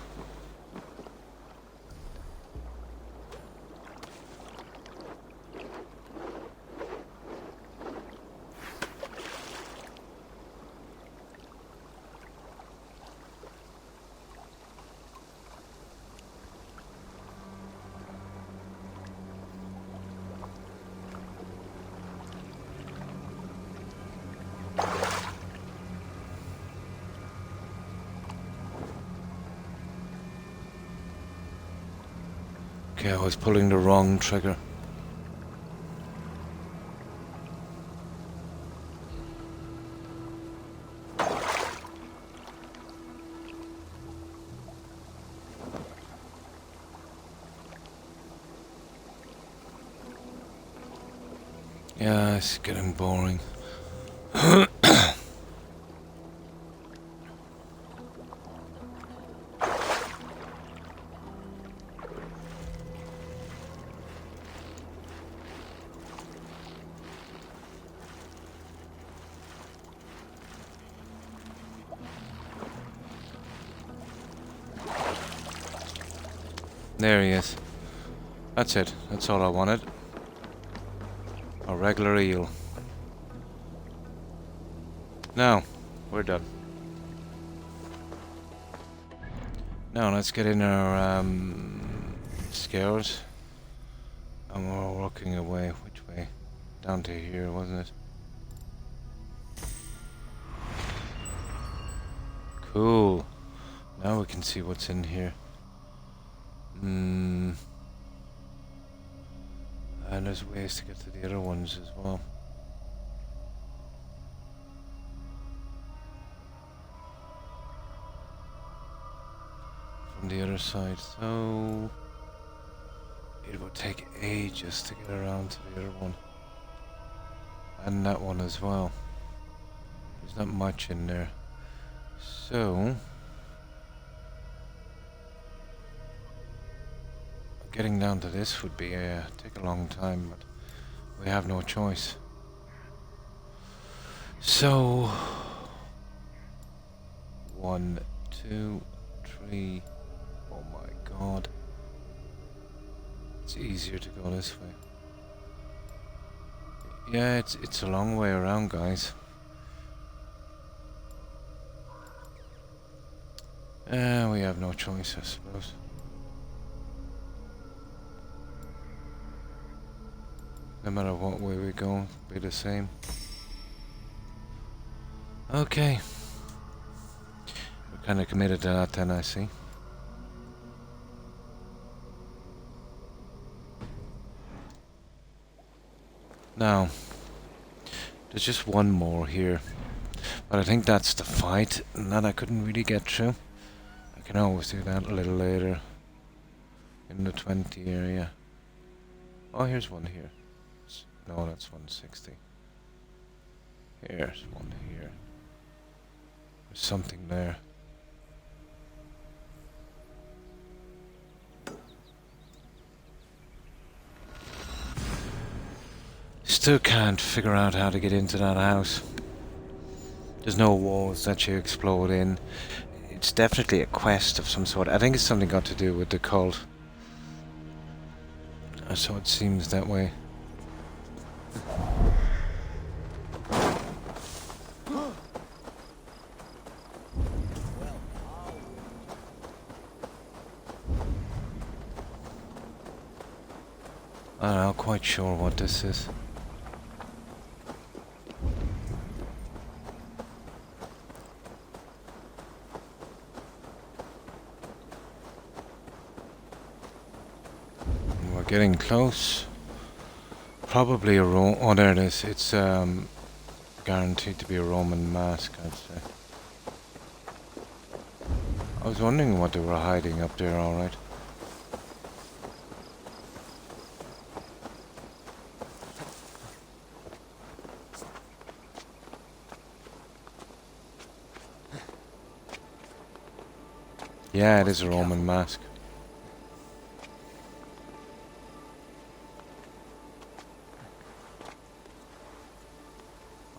A: Okay, I was pulling the wrong trigger. Yeah, it's getting boring. There he is. That's it. That's all I wanted. A regular eel. Now, we're done. Now let's get in our scales. And we're walking away. Which way? Down to here, wasn't it? Cool. Now we can see what's in here. And there's ways to get to the other ones as well. From the other side, so it would take ages to get around to the other one. And that one as well. There's not much in there. So getting down to this would be take a long time, but we have no choice. So 1, 2, tree. Oh my god. It's easier to go this way. Yeah, it's a long way around, guys. We have no choice, I suppose. No matter what way we go, it'll be the same. Okay. We're kind of committed to that then, I see. Now, there's just one more here. But I think that's the fight, and that I couldn't really get through. I can always do that a little later. In the 20 area. Oh, here's one here. No, that's 160. Here's one here. There's something there. Still can't figure out how to get into that house. There's no walls that you explode in. It's definitely a quest of some sort. I think it's something got to do with the cult. So it seems that way. I'm not quite sure what this is. We're getting close. Probably a oh, there it is. It's guaranteed to be a Roman mask, I'd say. I was wondering what they were hiding up there, alright. Yeah, it is a Roman mask.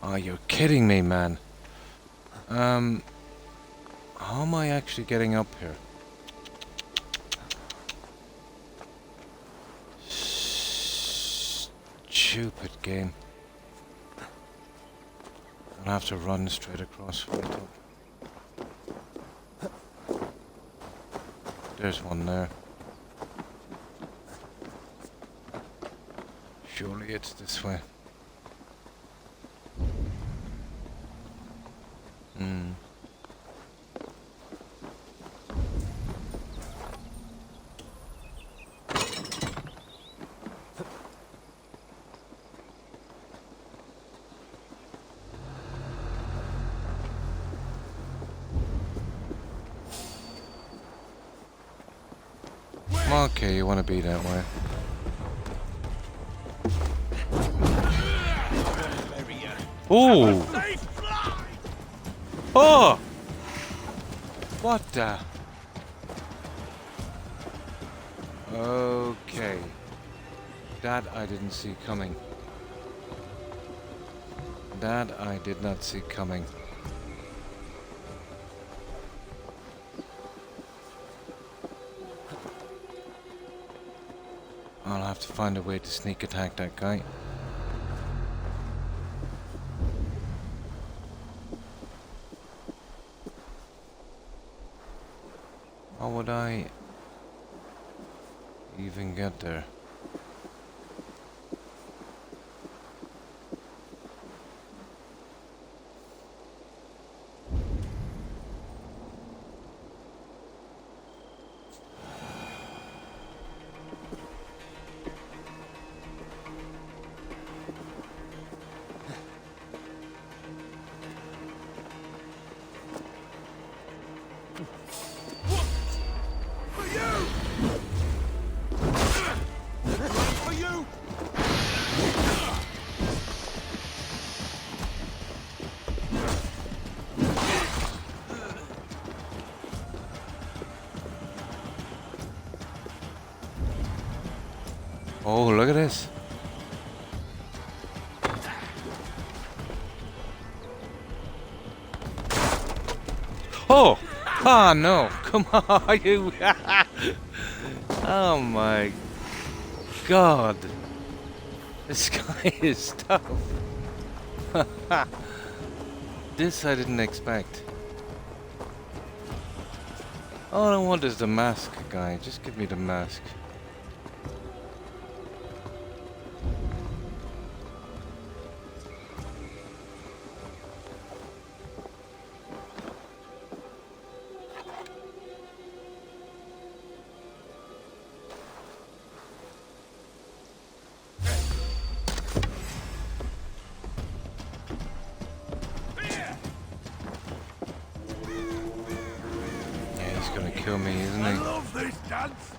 A: Oh, you're kidding me, man. How am I actually getting up here? Stupid game. I'll have to run straight across for it. There's one there. Surely it's this way. Okay, you want to be that way. Ooh! Oh! What the? Okay. That I didn't see coming. That I did not see coming. I'll have to find a way to sneak attack that guy. How would I even get there? Oh, look at this. Oh! Oh no, come on, you. Oh my god. This guy is tough. This I didn't expect. All I want is the mask, guy. Just give me the mask. Gonna kill me, isn't he?
H: I love this dance.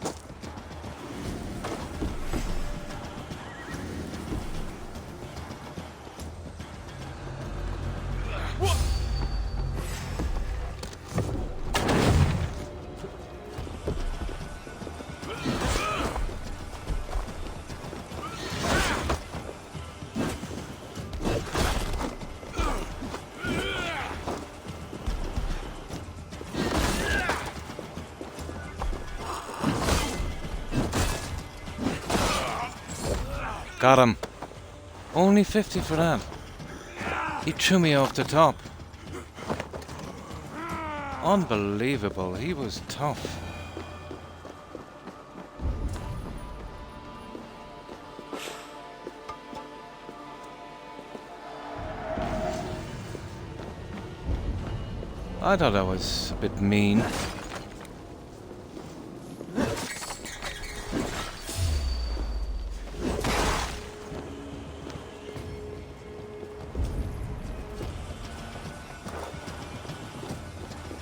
A: Got him. Only 50 for that. He threw me off the top. Unbelievable. He was tough. I thought that was a bit mean.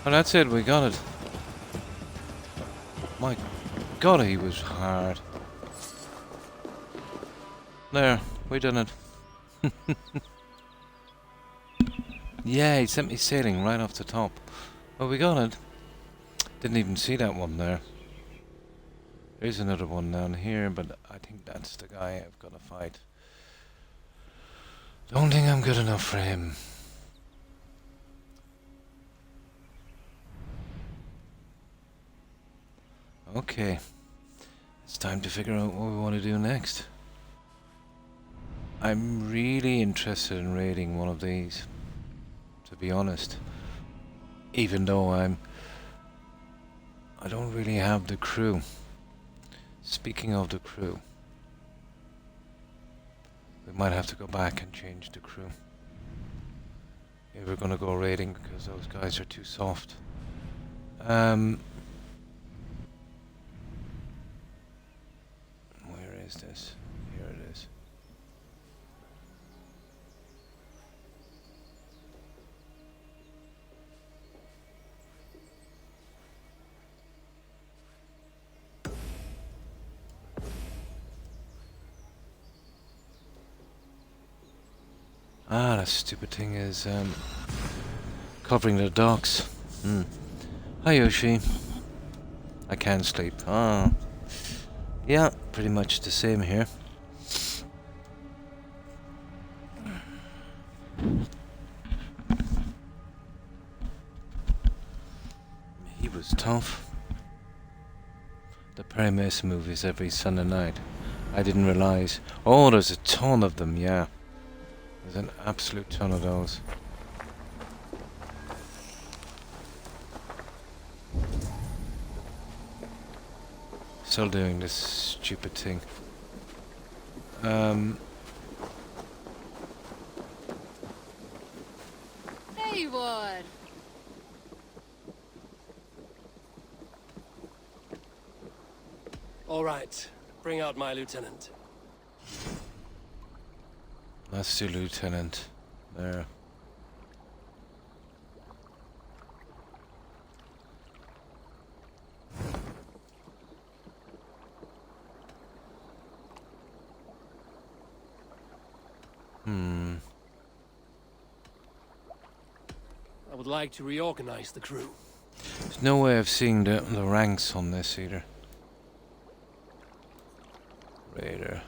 A: Oh, that's it, we got it. My god, he was hard. There, we done it. Yeah, he sent me sailing right off the top. Well, we got it. Didn't even see that one there. There's another one down here, but I think that's the guy I've got to fight. Don't think I'm good enough for him. Okay, it's time to figure out what we want to do next. I'm really interested in raiding one of these, to be honest. Even though I don't really have the crew. Speaking of the crew, we might have to go back and change the crew if we're gonna go raiding, because those guys are too soft. Where is this? Here it is. Ah, that stupid thing is covering the docks. Hi Yoshi. I can't sleep. Ah. Yeah, pretty much the same here. He was tough. The Perry Mason movies every Sunday night. I didn't realize. Oh, there's a ton of them, yeah. There's an absolute ton of those. Still doing this stupid thing.
N: Hey, what?
C: All right, bring out my lieutenant.
A: That's the lieutenant. There.
C: I would like to reorganize the crew.
A: There's no way of seeing the ranks on this either. Raider.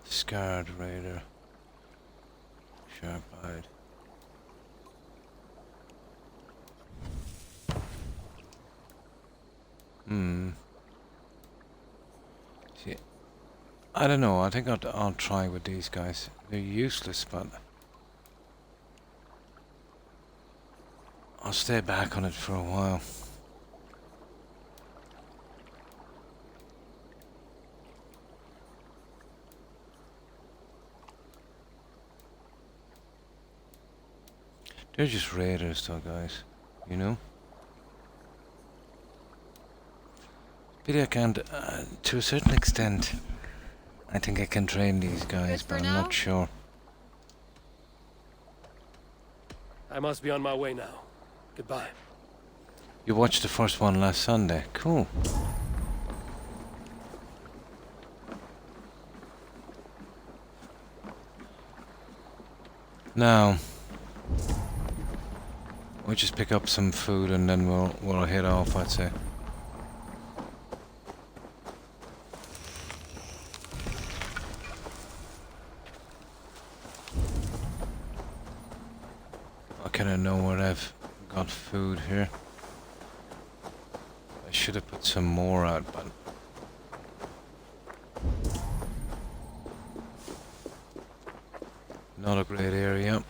A: Scarred Raider. Sharp-eyed. See, I don't know. I think I'll try with these guys. They're useless, but I'll stay back on it for a while. They're just raiders though, guys. You know? Pity I can't, to a certain extent, I think I can train these guys, but I'm not sure.
C: I must be on my way now. Goodbye.
A: You watched the first one last Sunday. Cool. Now, we'll just pick up some food and then we'll head off, I'd say. I kinda know where I've got food here. I should have put some more out, but not a great area.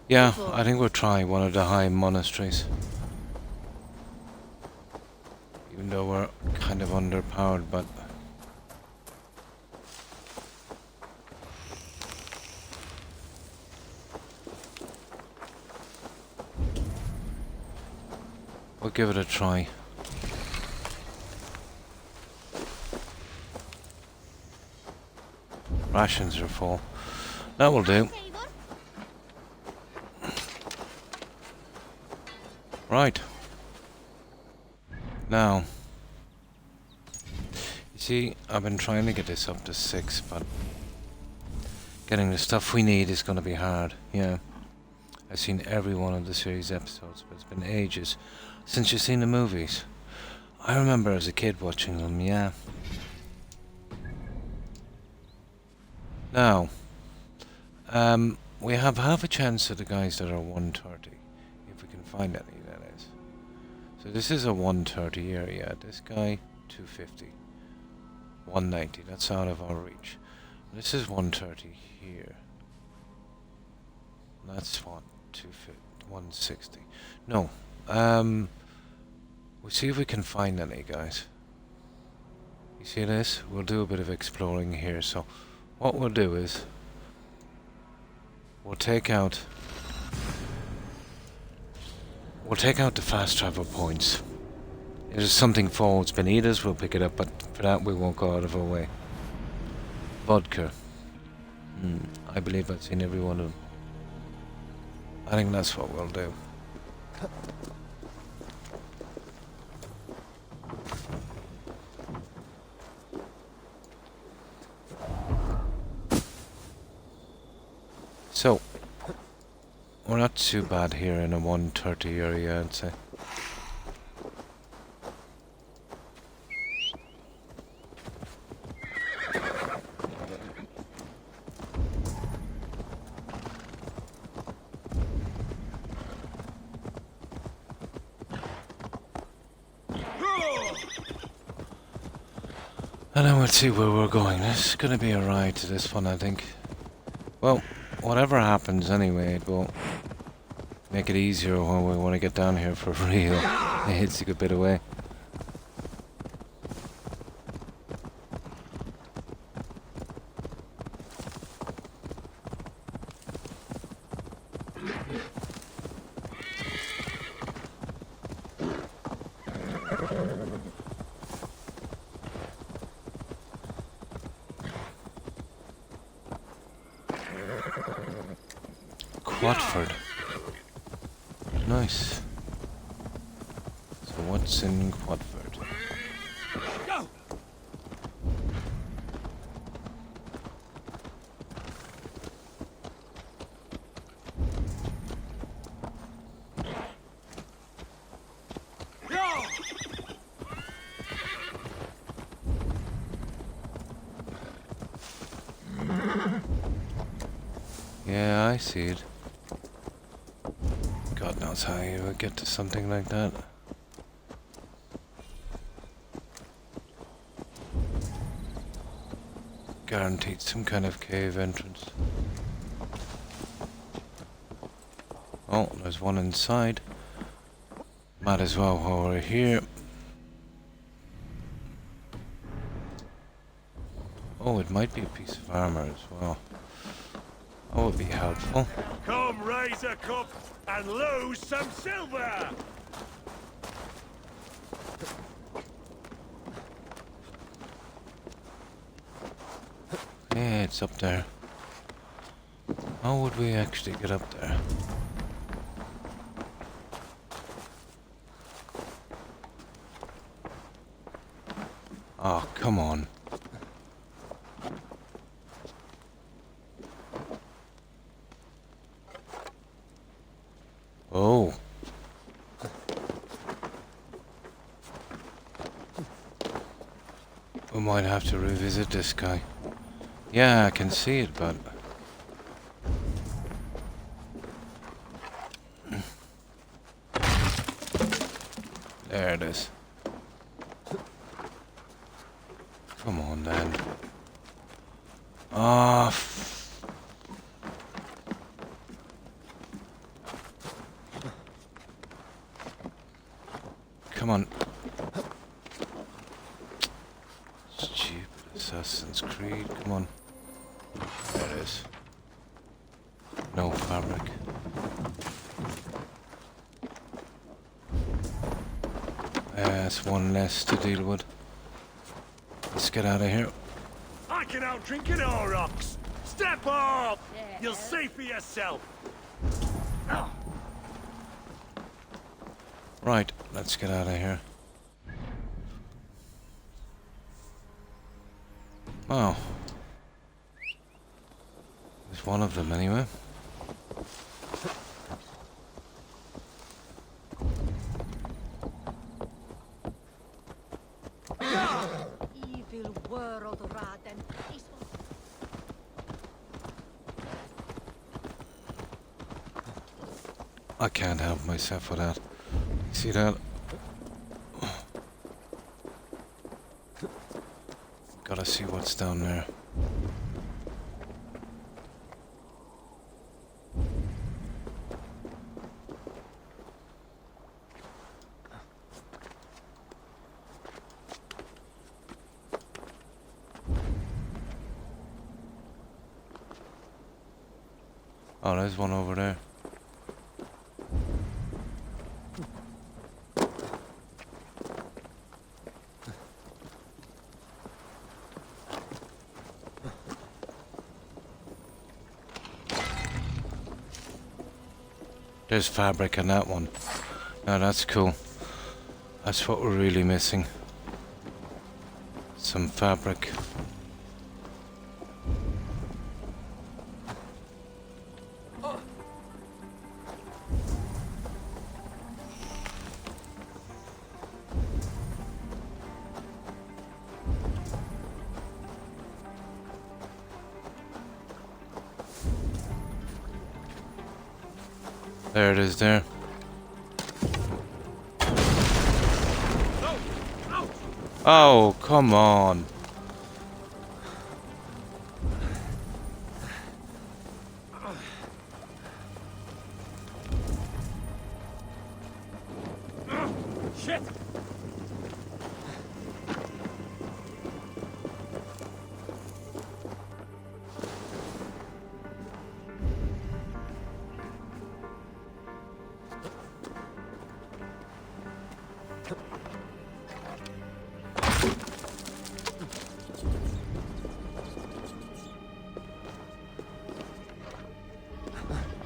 A: Yeah, I think we'll try one of the high monasteries. Even though we're kind of underpowered, but we'll give it a try. Rations are full. That will do. Right. Now, you see, I've been trying to get this up to 6, but getting the stuff we need is going to be hard. Yeah. I've seen every one of the series episodes, but it's been ages since you've seen the movies. I remember as a kid watching them, yeah. Now, we have half a chance of the guys that are 130, if we can find any, that is. So this is a 130 area. This guy, 250. 190, that's out of our reach. This is 130 here. That's what, 250, 160. No, we'll see if we can find any, guys. You see this? We'll do a bit of exploring here, so what we'll do is we'll take out the fast travel points. If there's something falls beneath us, we'll pick it up, but for that we won't go out of our way. Vodka. I believe I've seen every one of them. I think that's what we'll do. So, we're not too bad here in a 130 area, I'd say. And then we'll see where we're going. This is gonna be a ride to this one, I think. Well, whatever happens anyway, it will make it easier when we want to get down here for real. It's a good bit away. Watford. Nice. So what's in Watford?
C: Go!
A: Yeah, I see it. God, no, knows how you would get to something like that. Guaranteed some kind of cave entrance. Oh, there's one inside. Might as well while we're here. Oh, it might be a piece of armor as well. That would be helpful.
H: Come raise a cup and lose some silver!
A: Yeah, it's up there. How would we actually get up there? Oh, come on. Oh. We might have to revisit this guy. Yeah, I can see it, but... There it is. Come on, then. Ah, come on. Stupid Assassin's Creed, come on. There it is. No fabric. That's one less to deal with. Let's get out of here.
H: I can out-drink an Aurochs! Step up! You'll see for yourself!
A: Right, let's get out of here. Wow. There's one of them anyway.
O: Evil world, Raden.
A: I can't help myself with that. See that? Gotta see what's down there. Oh, there's one over there. There's fabric in that one. Now that's cool. That's what we're really missing. Some fabric. There it is there. Oh, come on.
H: Shit!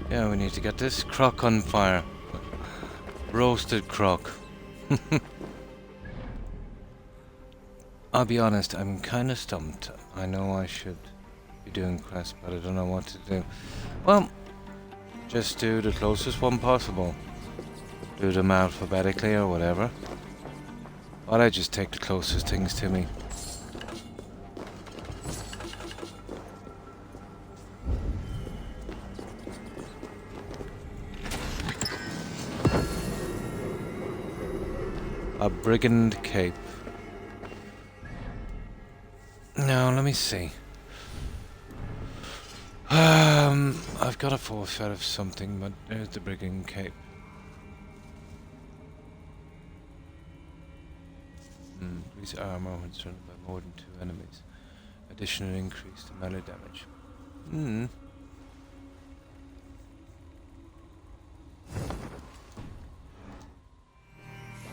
A: Yeah, we need to get this croc on fire. Roasted croc. I'll be honest, I'm kind of stumped. I know I should be doing quests, but I don't know what to do. Well, just do the closest one possible. Do them alphabetically or whatever. Why don't I just take the closest things to me? A brigand cape. Now, let me see. I've got a forfeit of something, but there's the brigand cape. Increase armor when surrounded by more than 2 enemies. Additional increase to melee damage.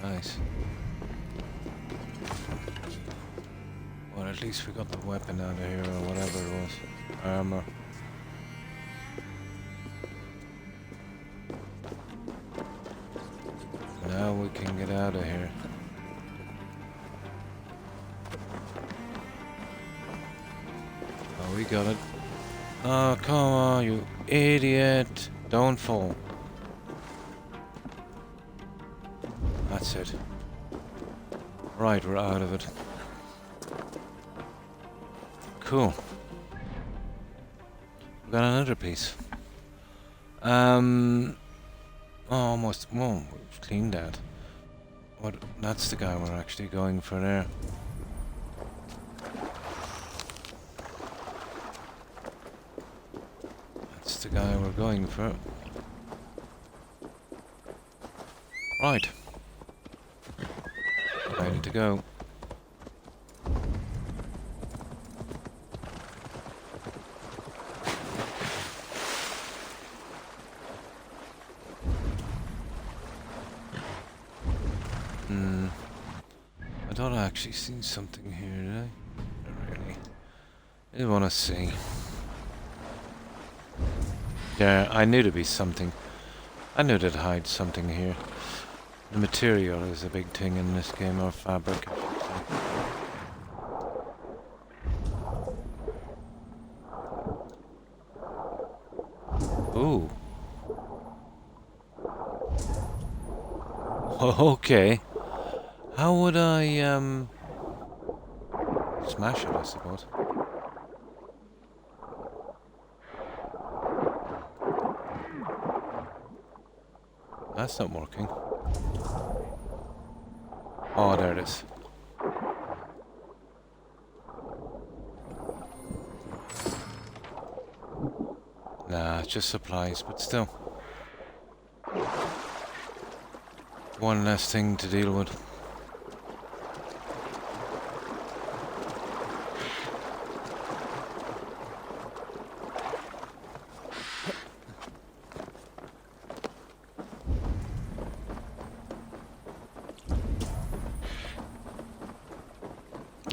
A: Nice. Well, at least we got the weapon out of here, or whatever it was. Armor. Now we can get out of here. Oh, we got it. Oh, come on, you idiot. Don't fall. That's it. Right, we're out of it. Cool. We got another piece. Almost. Whoa, we've cleaned that. What? That's the guy we're actually going for there. That's the guy we're going for. Right. Ready to go. I thought I actually seen something here, did I? Not really. I didn't want to see. Yeah, I knew there'd be something. I knew they'd hide something here. The material is a big thing in this game, or fabric, I should say. Ooh. Okay. How would I, smash it, I suppose. That's not working. Oh, there it is. Nah, it's just supplies, but still. One less thing to deal with.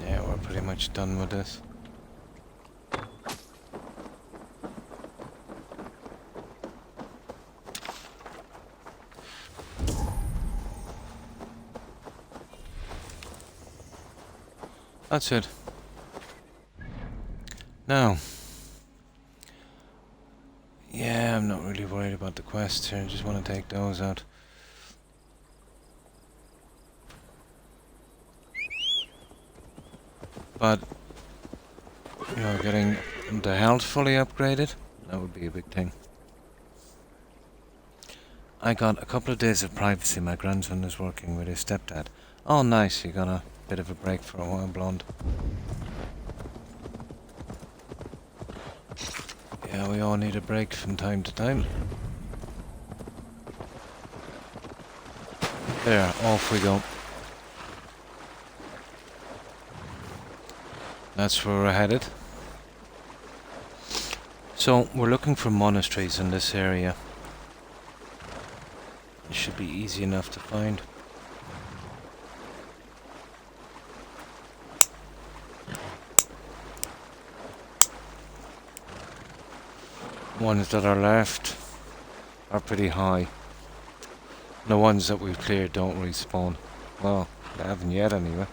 A: Yeah, we're pretty much done with this. That's it. Now, yeah, I'm not really worried about the quests here. I just want to take those out. But, you know, getting the health fully upgraded, that would be a big thing. I got a couple of days of privacy. My grandson is working with his stepdad. Oh, nice, you got a bit of a break for a while, blonde. Yeah, we all need a break from time to time. There, off we go. That's where we're headed. So, we're looking for monasteries in this area. It should be easy enough to find. Ones that are left are pretty high. The ones that we've cleared don't respawn. Well, they haven't yet anyway.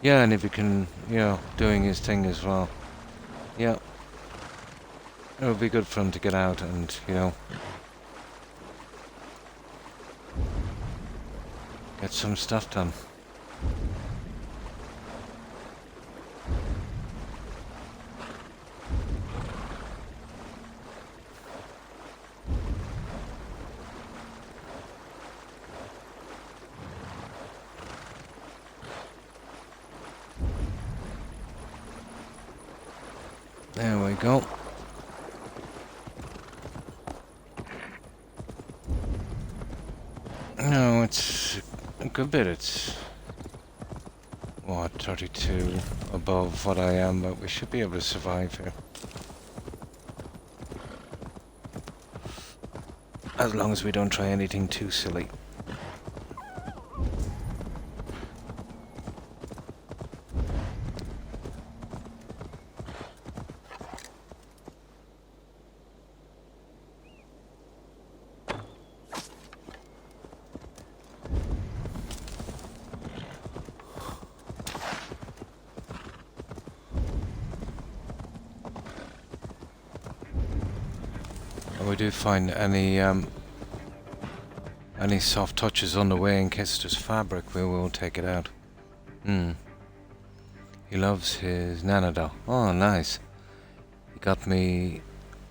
A: Yeah, and if you can, you know, doing his thing as well. Yeah. It would be good for him to get out and, you know, get some stuff done. There we go. No, it's a good bit. It's what, 32 above what I am, but we should be able to survive here. As long as we don't try anything too silly. We do find any soft touches on the way in case there's fabric, we will take it out. He loves his Nana doll. Oh, nice. He got me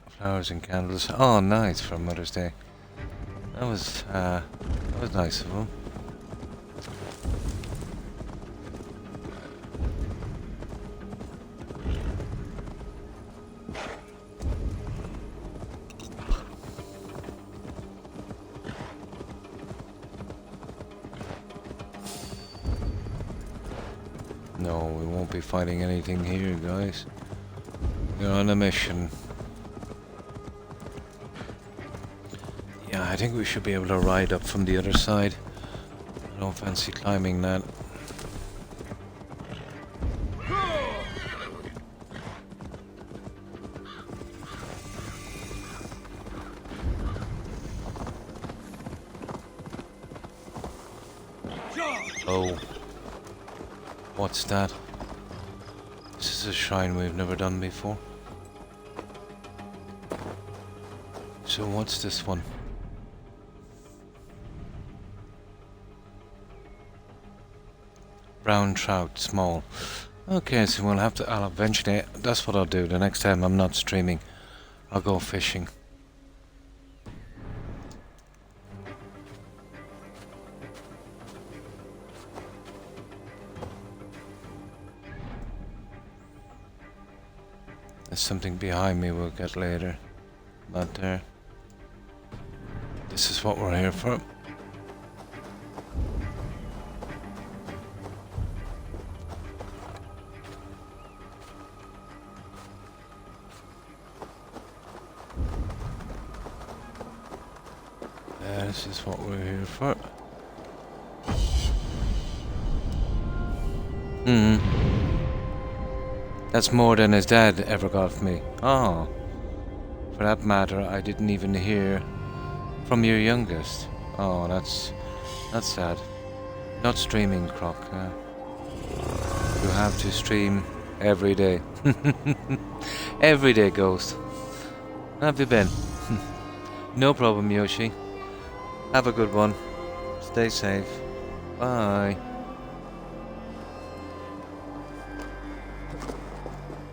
A: flowers and candles. Oh, nice, for Mother's Day. That was nice of him. No, we won't be fighting anything here, guys. We're on a mission. Yeah, I think we should be able to ride up from the other side. I don't fancy climbing that. Oh. What's that? This is a shrine we've never done before. So what's this one? Brown trout, small. Okay, so we'll have to, I'll eventually, that's what I'll do. The next time I'm not streaming, I'll go fishing. There's something behind me we'll get later. Not there. This is what we're here for. This is what we're here for. That's more than his dad ever got me. Oh. For that matter, I didn't even hear from your youngest. Oh, that's sad. Not streaming, Croc. You have to stream every day. Every day, Ghost. How have you been? No problem, Yoshi. Have a good one. Stay safe. Bye.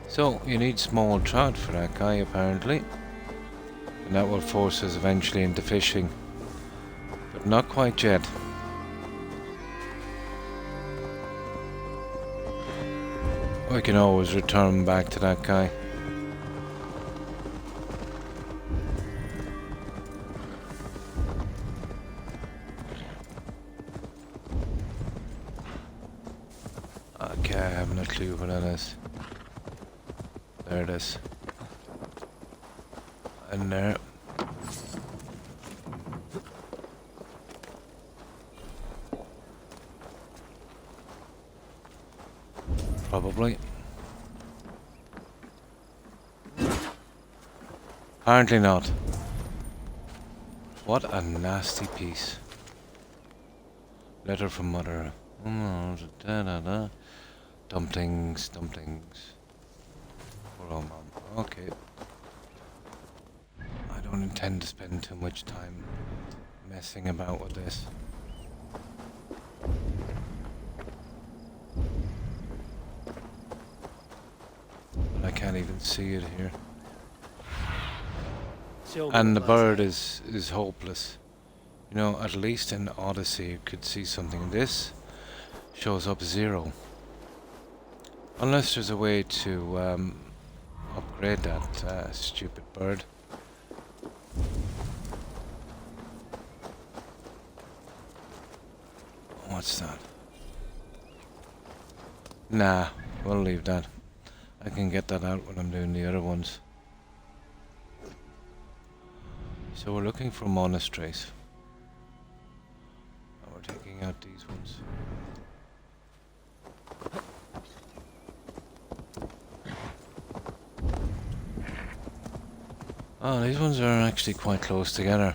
A: So, you need small trout for that guy, apparently. And that will force us eventually into fishing. But not quite yet. We can always return back to that guy. Okay, I have no clue what that is. There it is. And there. Probably. Apparently not. What a nasty piece. Letter from mother. Dumplings, dumplings. Poor old mom. Okay. I don't intend to spend too much time messing about with this. But I can't even see it here. And the bird is hopeless. You know, at least in Odyssey you could see something. This shows up 0. Unless there's a way to upgrade that stupid bird. What's that? Nah, we'll leave that. I can get that out when I'm doing the other ones. So we're looking for monasteries. And we're taking out these ones. Oh, these ones are actually quite close together.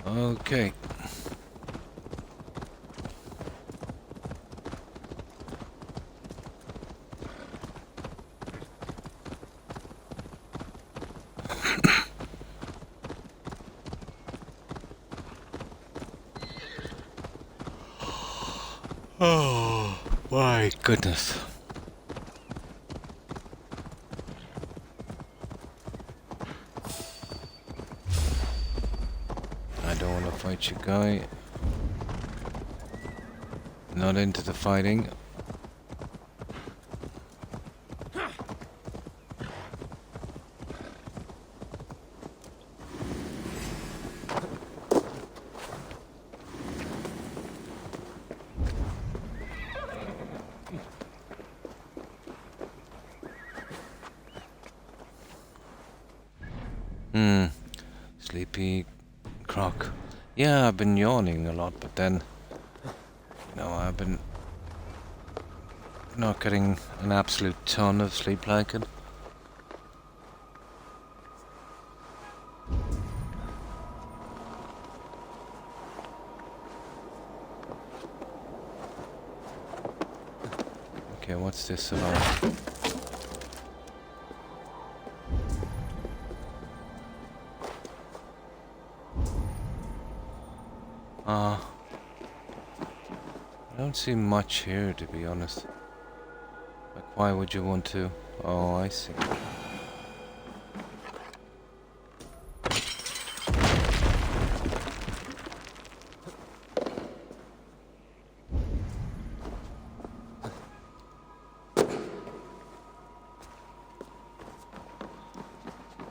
A: Okay. Oh my goodness. I don't want to fight you, guy. Not into the fighting. Sleepy Croc. Yeah, I've been yawning a lot, but then, you know, I've been not getting an absolute ton of sleep like it. Okay, what's this about? I don't see much here, to be honest. Like, why would you want to? Oh, I see.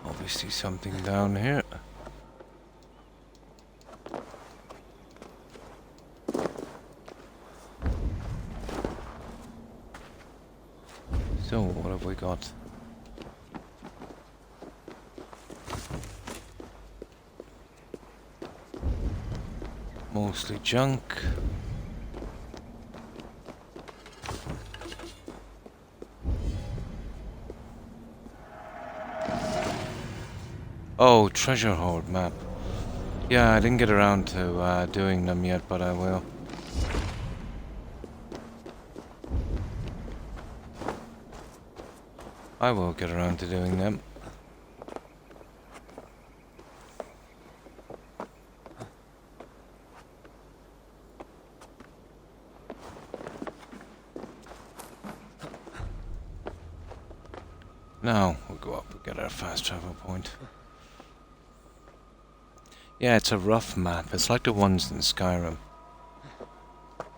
A: Obviously something down here. So, what have we got? Mostly junk. Oh, treasure hoard map. Yeah, I didn't get around to doing them yet, but I will. I will get around to doing them. Now, we'll go up and get our fast travel point. Yeah, it's a rough map. It's like the ones in Skyrim.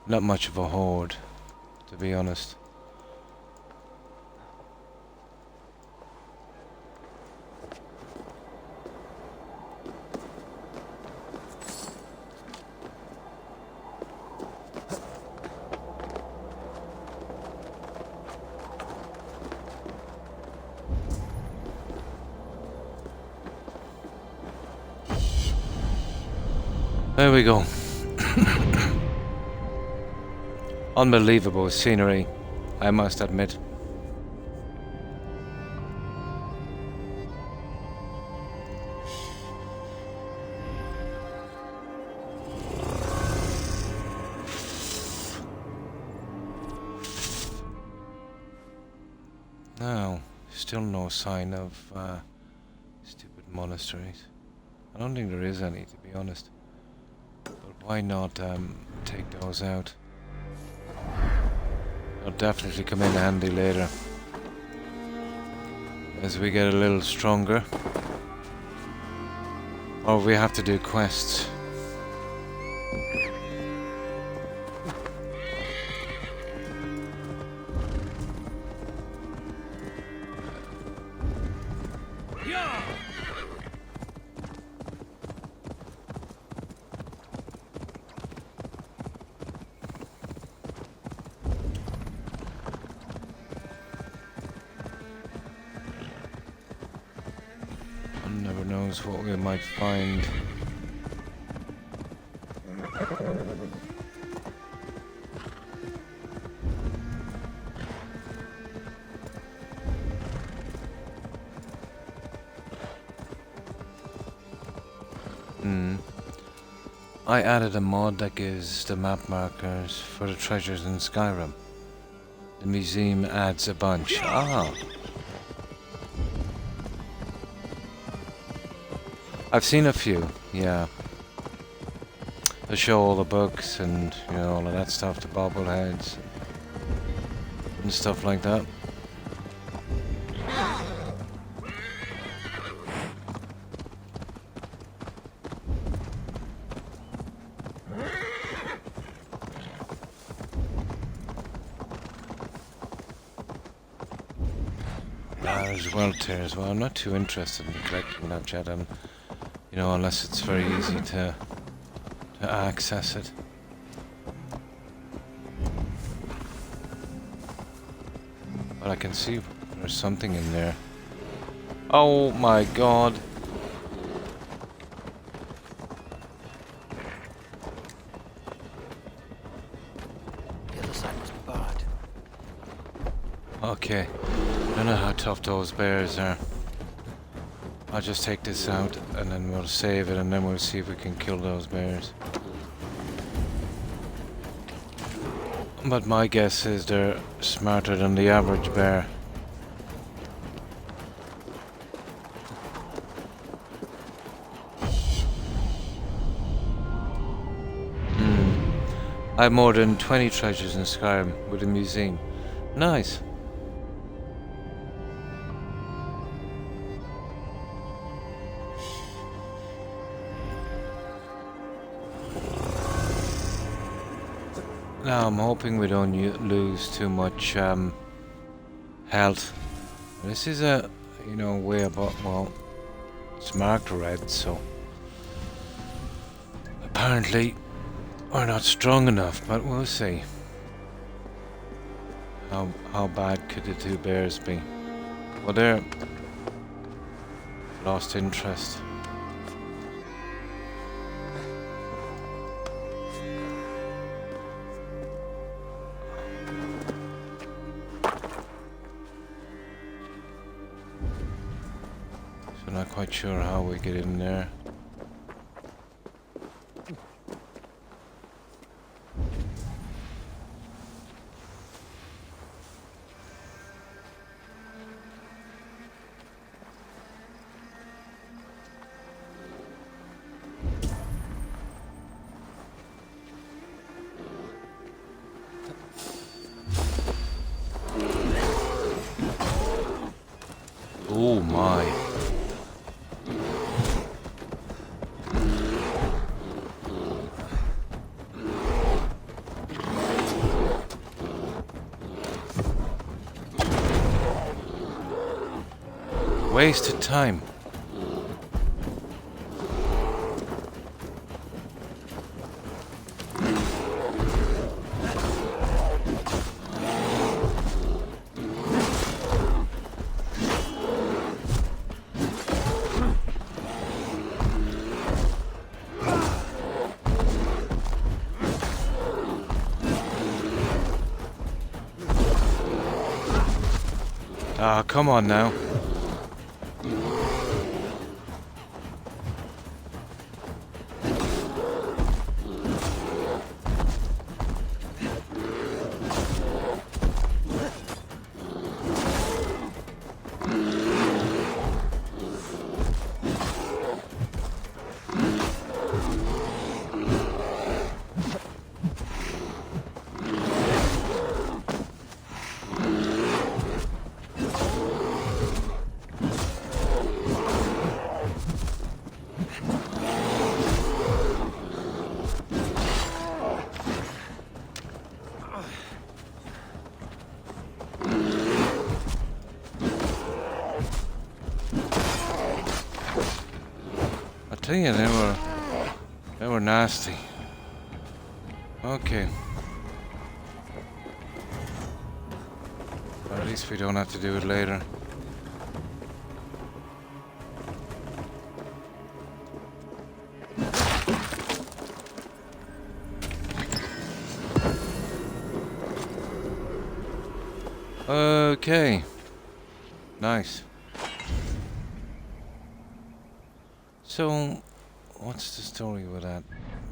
A: Not much of a hoard, to be honest. There we go. Unbelievable scenery, I must admit. Now, still no sign of stupid monasteries. I don't think there is any, to be honest. But why not take those out? They'll definitely come in handy later. as we get a little stronger. Or we have to do quests. One never knows what we might find. I added a mod that gives the map markers for the treasures in Skyrim. The museum adds a bunch. Ah! I've seen a few, yeah. They show all the books and, you know, all of that stuff, the bobbleheads and stuff like that. There's wealth here as well. I'm not too interested in collecting that yet, you know, unless it's very easy to access it. But I can see there's something in there. Oh my god.
C: The other side must be barred.
A: Okay. I don't know how tough those bears are. I'll just take this out and then we'll save it and then we'll see if we can kill those bears. But my guess is they're smarter than the average bear. I have more than 20 treasures in Skyrim with a museum. Nice. Now I'm hoping we don't lose too much health. This is a, you know, way above, well, it's marked red, so apparently we're not strong enough, but we'll see. How bad could the two bears be? Well, they're lost interest. So not quite sure how we get in there. Oh my. Wasted time. Ah, come on now. tell you, they were nasty. Okay. Well, at least we don't have to do it later. Okay. Nice. So, what's the story with that?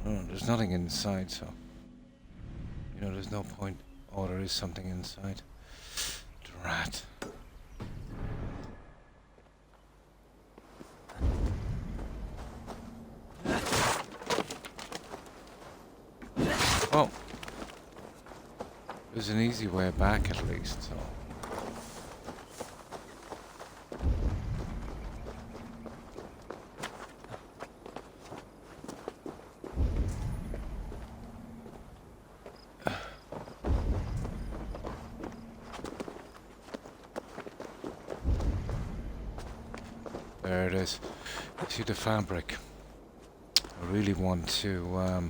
A: Oh, there's nothing inside, so... You know, there's no point... Oh, there is something inside. Drat. Oh. There's an easy way back at least, so... There it is. See the fabric. I really want to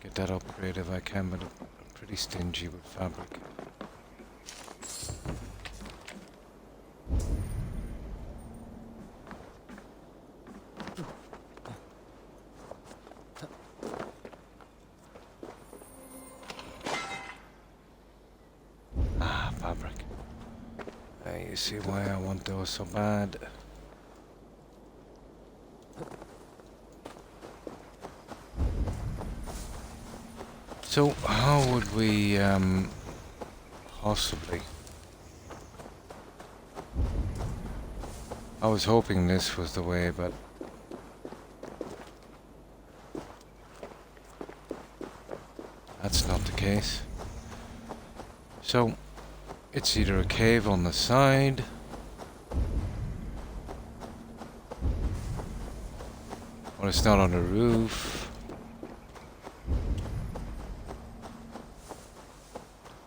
A: get that upgrade if I can, but I'm pretty stingy with fabric. Ah, fabric. You see why I want those so bad. So, how would we, possibly... I was hoping this was the way, but... That's not the case. So, it's either a cave on the side... or it's not on the roof...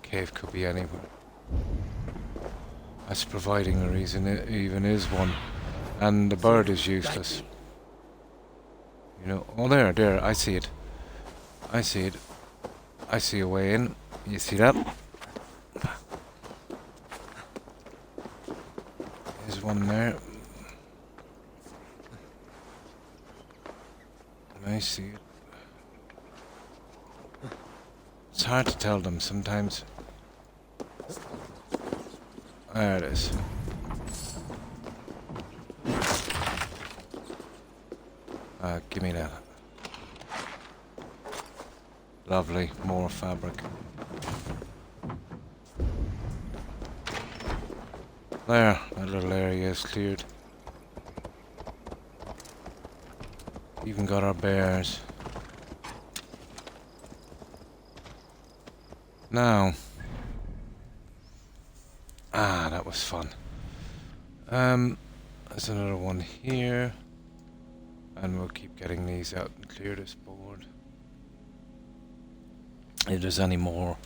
A: Cave could be anywhere. That's providing a reason it even is one. And the bird is useless. You know, oh there, I see it. I see it. I see a way in. You see that? There's one there. I see it. It's hard to tell them sometimes. There it is. Give me that. Lovely, more fabric. There, that little area is cleared. Even got our bears. Now. Ah, that was fun. There's another one here. And we'll keep getting these out and clear this board. If there's any more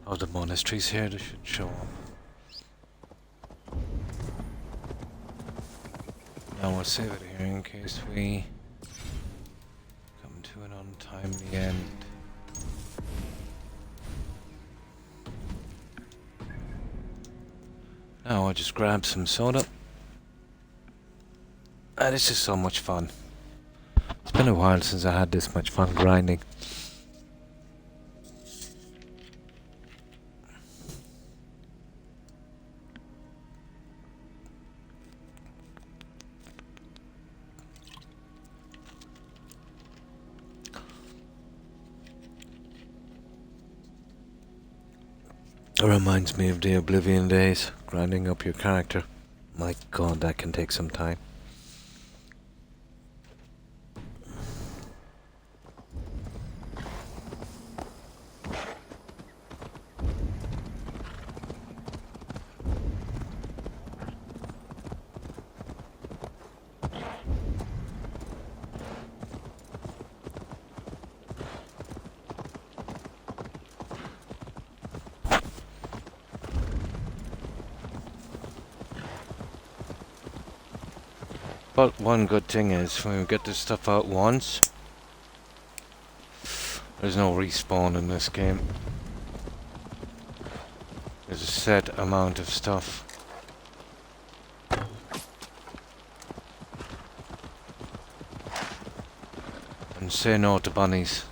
A: of the monasteries here, they should show up. Now we'll save it here in case we come to an untimely end. Now I'll just grab some soda. This is so much fun. It's been a while since I had this much fun grinding. It reminds me of the Oblivion days, grinding up your character. My god, that can take some time. But one good thing is, when we get this stuff out once, there's no respawn in this game. There's a set amount of stuff. And say no to bunnies.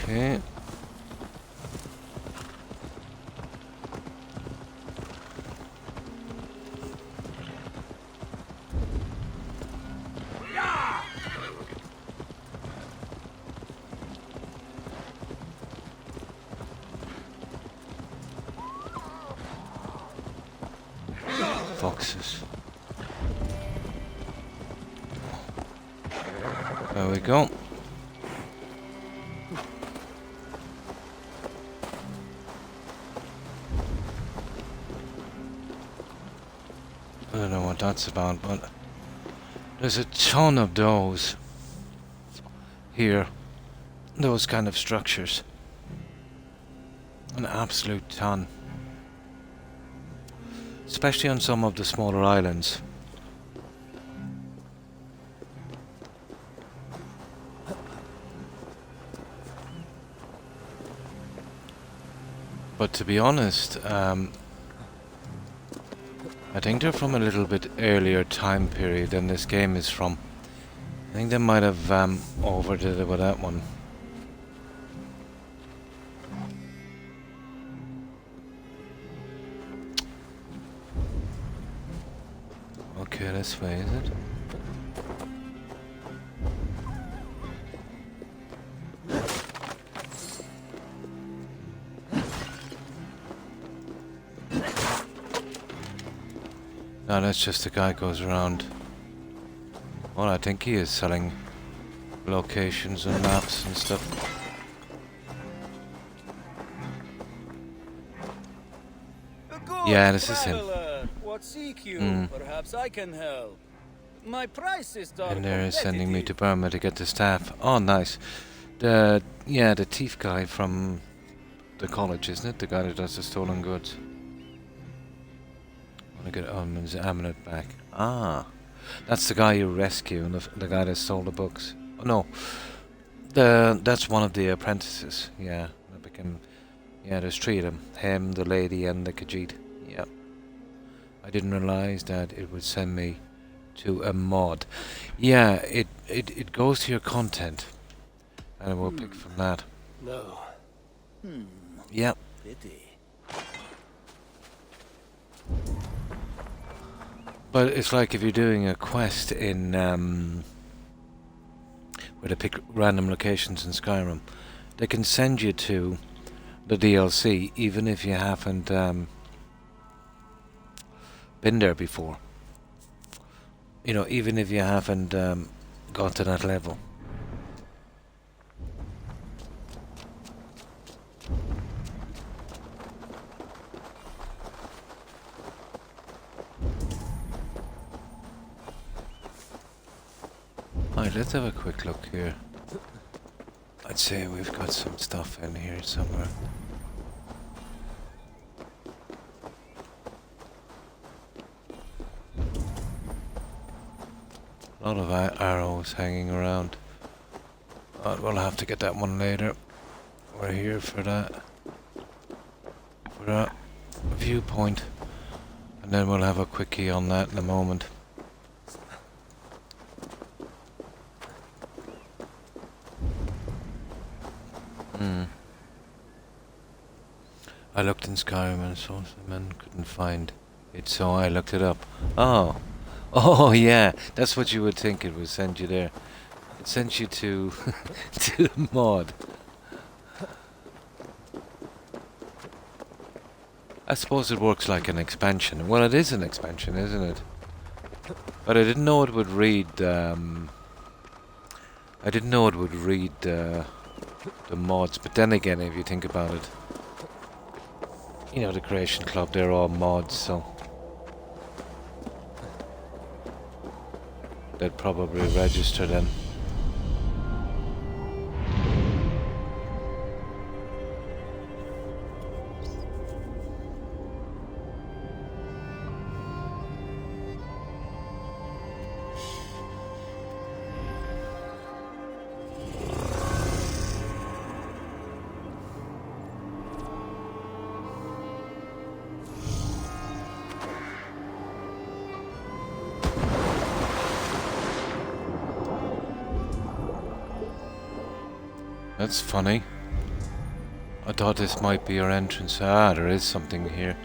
A: Okay. Foxes. There we go. I don't know what that's about, but there's a ton of those here. Those kind of structures. An absolute ton. Especially on some of the smaller islands. But to be honest, I think they're from a little bit earlier time period than this game is from. I think they might have overdid it with that one. Okay, this way, is it? No, that's just the guy goes around. Well, I think he is selling locations and maps and stuff. Yeah, this is him.
B: What seek you? Perhaps I can help. My prices are
A: And they're sending me to Burma to get the staff. Oh, nice. The thief guy from the college, isn't it? The guy that does the stolen goods. I want to get Ullman's amulet back. Ah, that's the guy you rescue, and the guy that stole the books. Oh, no, that's one of the apprentices. Yeah, that became. Yeah, there's three of them. Him, the lady, and the Khajiit. Yeah. I didn't realize that it would send me to a mod. Yeah, it goes to your content, and we'll pick from that.
C: No.
A: Yep.
C: Pity.
A: But it's like if you're doing a quest in where they pick random locations in Skyrim, they can send you to the DLC even if you haven't been there before. You know, even if you haven't got to that level. Alright, let's have a quick look here. I'd say we've got some stuff in here somewhere. A lot of arrows hanging around. We'll have to get that one later. We're here for that. For that viewpoint. And then we'll have a quickie on that in a moment. I looked in Skyrim and saw some and couldn't find it, so I looked it up. Oh. Oh yeah, that's what you would think it would send you there. It sent you to to the mod. I suppose it works like an expansion. Well, it is an expansion, isn't it? But I didn't know it would read I didn't know it would read the mods, but then again, if you think about it, you know, the Creation Club, they're all mods, so they'd probably register then. That's funny. I thought this might be our entrance. Ah, there is something here.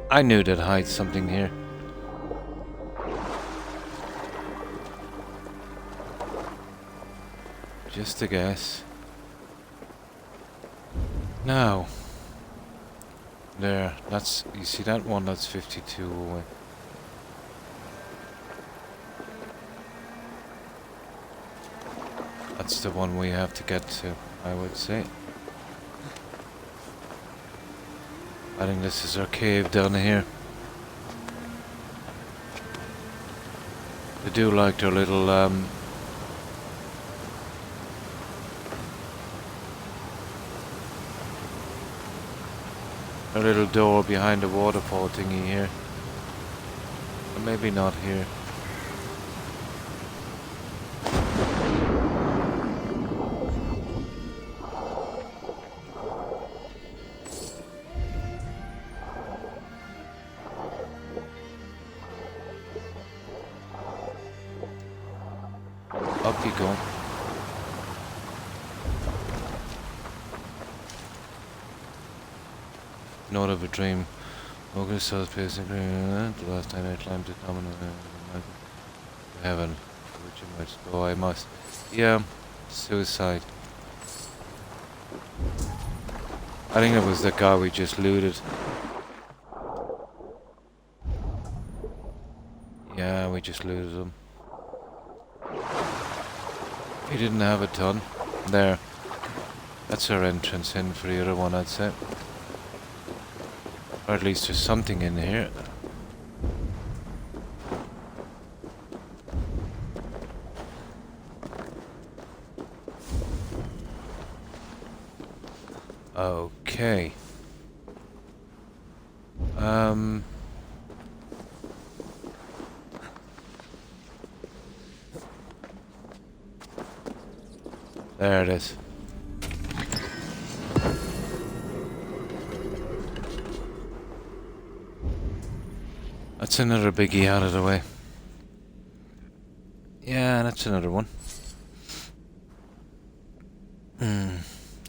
A: I knew there'd hide something here. Just a guess. Now. There, that's, you see that one, that's 52 away. That's the one we have to get to, I would say. I think this is our cave down here. They do like their little, a little door behind the waterfall thingy here. Or maybe not here. Up you go. Note of a dream. August South basically the last time I climbed the domino to heaven. Which I must go, I must. Yeah, suicide. I think it was the guy we just looted. Yeah, we just looted him. He didn't have a ton. There. That's our entrance in for the other one, I'd say. Or at least there's something in here. Okay. There it is. That's another biggie out of the way. Yeah, that's another one.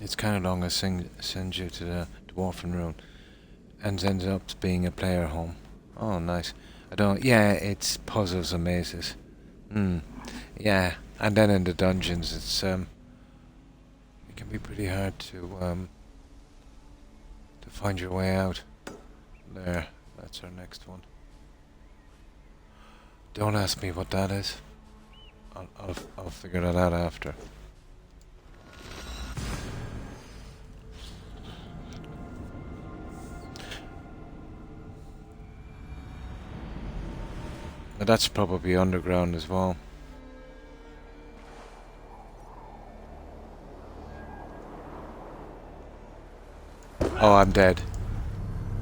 A: It's kind of long. I send you to the Dwarfen Ruin, and ends up being a player home. Oh, nice. I don't. Yeah, it's puzzles and mazes. Yeah, and then in the dungeons, it's it can be pretty hard to find your way out. There, that's our next one. Don't ask me what that is. I'll figure that out after. Now that's probably underground as well. Oh, I'm dead.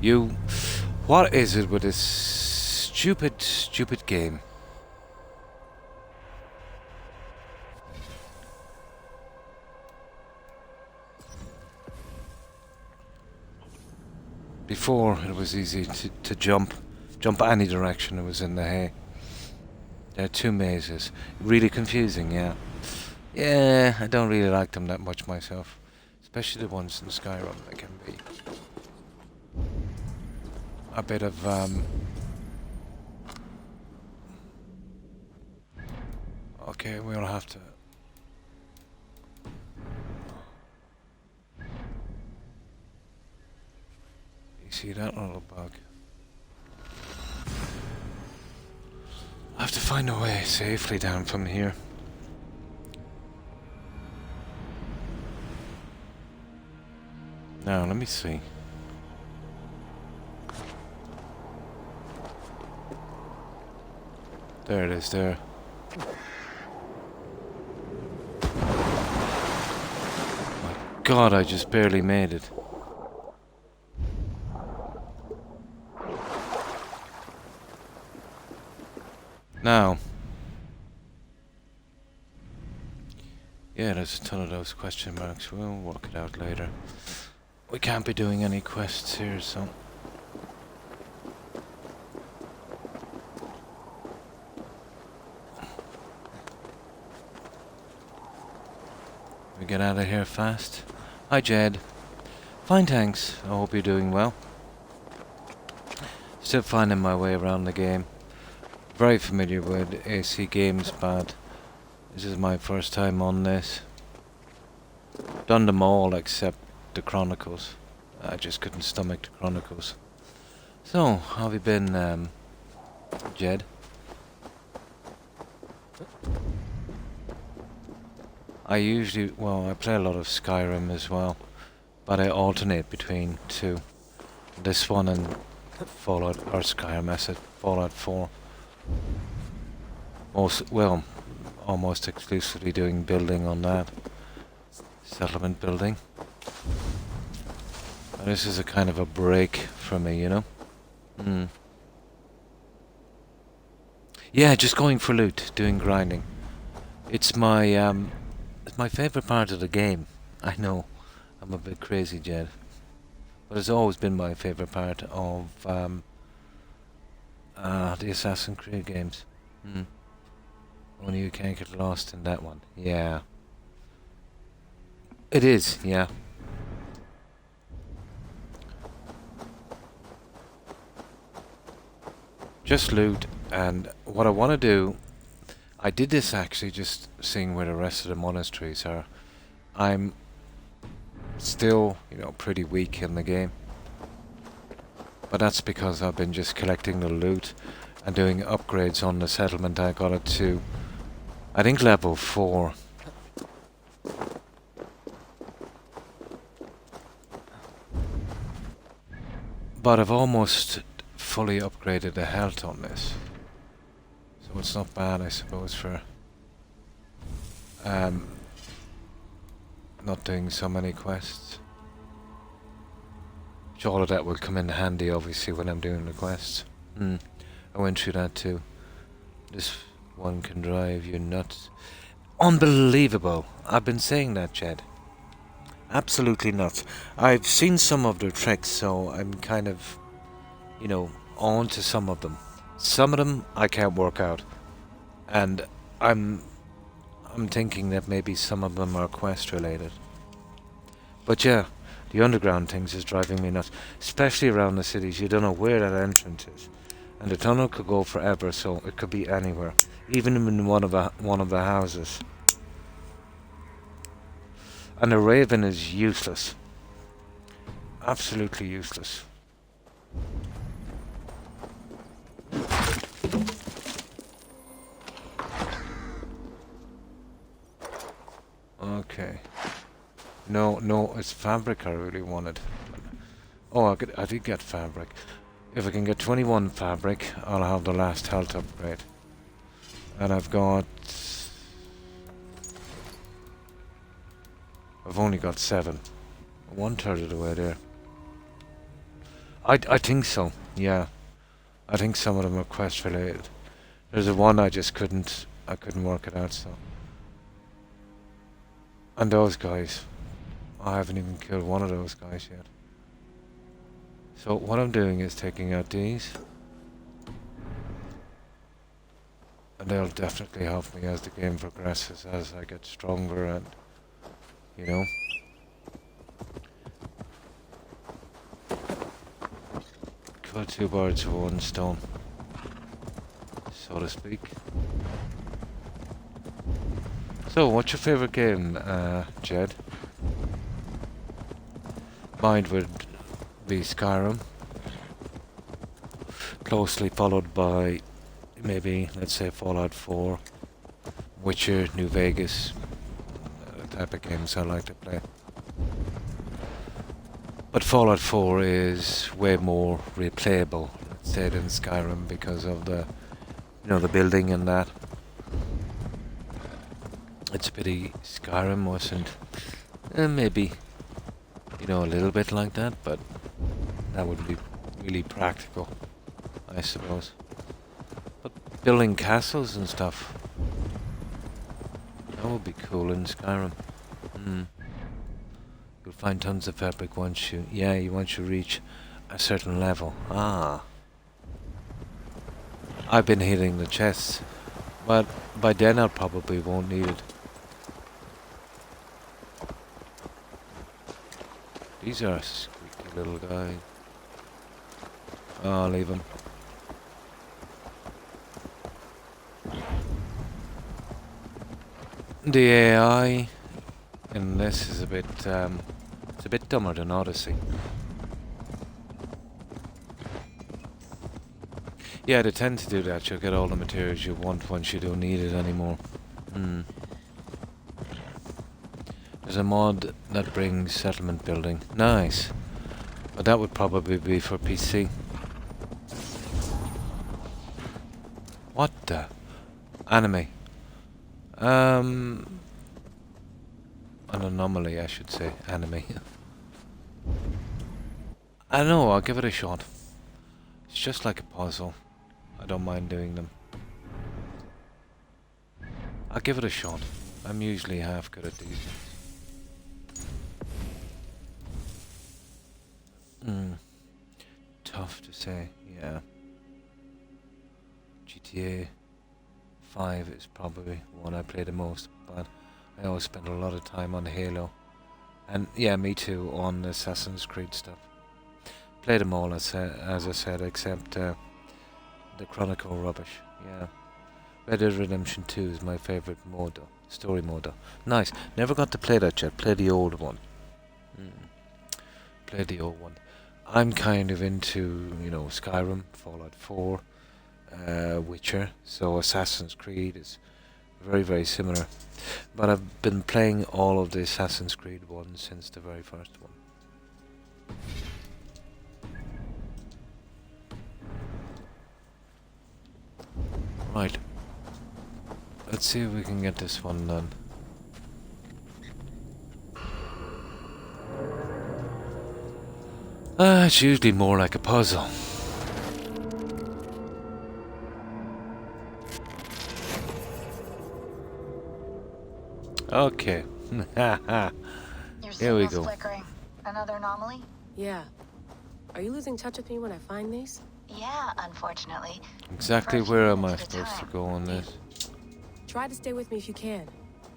A: You... What is it with this stupid game? Before, it was easy to jump any direction. It was in the hay. There are two mazes. Really confusing, yeah. Yeah, I don't really like them that much myself. Especially the ones in Skyrim. They can be a bit of okay, we'll have to. You see that little bug? I have to find a way safely down from here. Now, let me see. There it is, there. My God, I just barely made it. Now. Yeah, there's a ton of those question marks. We'll work it out later. We can't be doing any quests here, so... We get out of here fast. Hi, Jed. Fine, thanks. I hope you're doing well. Still finding my way around the game. Very familiar with AC Games Pad. This is my first time on this. Done them all except the Chronicles. I just couldn't stomach the Chronicles. So, how have you been, Jed? I play a lot of Skyrim as well, but I alternate between two. This one and Fallout, or Skyrim, I said Fallout 4. Almost exclusively doing building on that. Settlement building. And this is a kind of a break for me, you know? Yeah, just going for loot, doing grinding. It's my favourite part of the game. I know, I'm a bit crazy, Jed. But it's always been my favourite part of the Assassin's Creed games. Only you can't get lost in that one. Yeah. It is, yeah. Just loot, and what I want to do... I did this actually just seeing where the rest of the monasteries are. I'm still, pretty weak in the game. But that's because I've been just collecting the loot and doing upgrades on the settlement. I got it to, I think, level 4. But I've almost fully upgraded the health on this. So it's not bad, I suppose, for not doing so many quests. Which all of that will come in handy, obviously, when I'm doing the quests. I went through that too. This one can drive you nuts. Unbelievable! I've been saying that, Jed. Absolutely nuts. I've seen some of their tricks, so I'm kind of, on to some of them. Some of them I can't work out, and I'm thinking that maybe some of them are quest related. But yeah, the underground things is driving me nuts, especially around the cities. You don't know where that entrance is, and the tunnel could go forever, so it could be anywhere, even in one of the houses. And the Raven is useless, absolutely useless. Okay. No, it's fabric I really wanted. Oh, I did get fabric. If I can get 21 fabric, I'll have the last health upgrade. And I've only got 7. 1/3 of the way there. I think so, yeah. I think some of them are quest related. There's the one I couldn't work it out, so. And those guys. I haven't even killed one of those guys yet. So what I'm doing is taking out these. And they'll definitely help me as the game progresses, as I get stronger and, kill 2 birds with 1 stone, so to speak. So, what's your favourite game, Jed? Mine would be Skyrim, closely followed by maybe, let's say, Fallout 4, Witcher, New Vegas, the type of games I like to play. But Fallout 4 is way more replayable, let's say, than Skyrim because of the, you know, the building and that. It's a pity Skyrim wasn't, maybe, you know, a little bit like that, but that would be really practical, I suppose. But building castles and stuff, that would be cool in Skyrim. You'll find tons of fabric once you, once you reach a certain level. Ah. I've been hitting the chests, but by then I probably won't need it. These are squeaky little guys. Oh, I'll leave them. The AI in this is a bit, it's a bit dumber than Odyssey. Yeah, they tend to do that. You'll get all the materials you want once you don't need it anymore. There's a mod that brings settlement building. Nice. But that would probably be for PC. What the? Anime. An anomaly, I should say. Anime. I know, I'll give it a shot. It's just like a puzzle. I don't mind doing them. I'll give it a shot. I'm usually half good at these things. Tough to say, yeah. GTA 5 is probably one I play the most, but I always spend a lot of time on Halo. And yeah, me too, on Assassin's Creed stuff. Play them all, as I said, except the Chronicle rubbish, yeah. Red Dead Redemption 2 is my favourite mode, though. Story mode, though. Nice. Never got to play that yet. Play the old one. Play the old one. I'm kind of into, you know, Skyrim, Fallout 4, Witcher, so Assassin's Creed is very, very similar. But I've been playing all of the Assassin's Creed ones since the very first one. Right. Let's see if we can get this one done. It's usually more like a puzzle. Okay. Here we go.
P: Flickering. Another anomaly?
Q: Yeah. Are you losing touch with me when I find these?
P: Yeah, unfortunately.
A: Exactly where am I supposed to go on this?
Q: Try to stay with me if you can.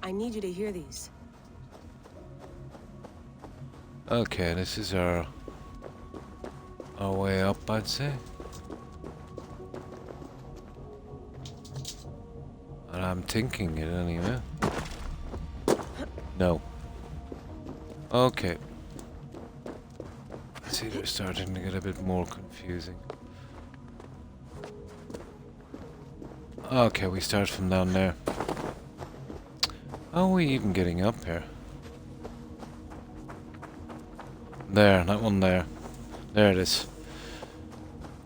Q: I need you to hear these.
A: Okay, this is our way up, I'd say. And I'm thinking it anyway. No. Okay. See, they're starting to get a bit more confusing. Okay, we start from down there. How are we even getting up here? There, that one there. There it is.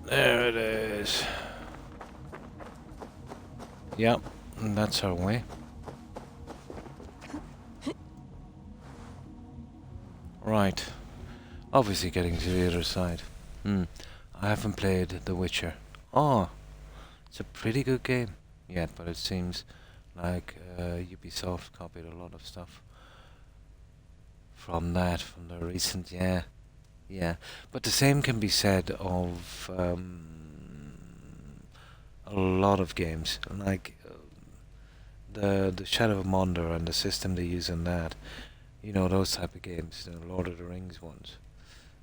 A: There it is. Yep, and that's our way. Right. Obviously getting to the other side. I haven't played The Witcher. Oh, it's a pretty good game. Yeah, but it seems like Ubisoft copied a lot of stuff from that, from the recent, yeah. But the same can be said of a lot of games, like the Shadow of Mordor and the system they use in that. You know, those type of games, the Lord of the Rings ones.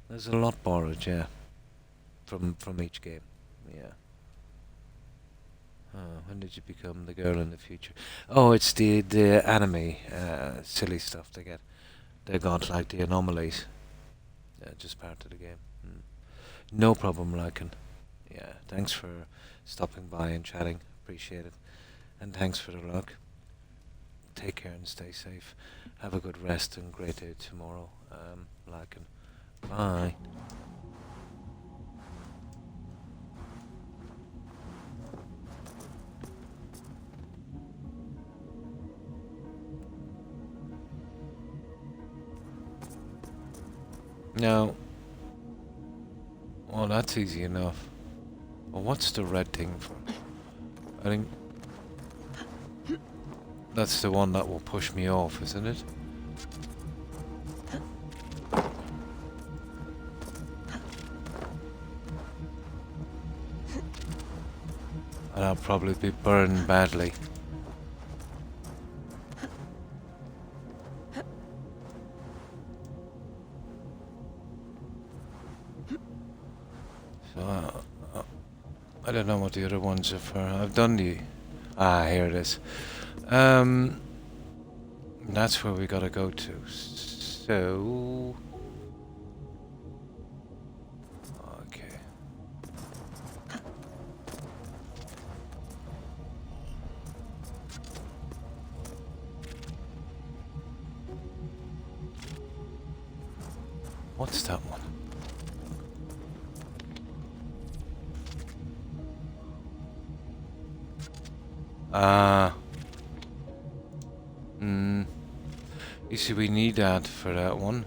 A: There's a lot borrowed, yeah, from each game, yeah. When did you become the girl in the future? Oh, it's the anime silly stuff they get. They got like the anomalies. Yeah, just part of the game. No problem, Lycan. Yeah, thanks for stopping by and chatting. Appreciate it. And thanks for the luck. Take care and stay safe. Have a good rest and great day tomorrow, Lycan. Bye. Now, well, that's easy enough. Well, what's the red thing for? I think that's the one that will push me off, isn't it? And I'll probably be burned badly. So, I don't know what the other ones are for. I've done the... Ah, here it is. That's where we gotta go to. So... Okay. What's that one? You see, we need that for that one.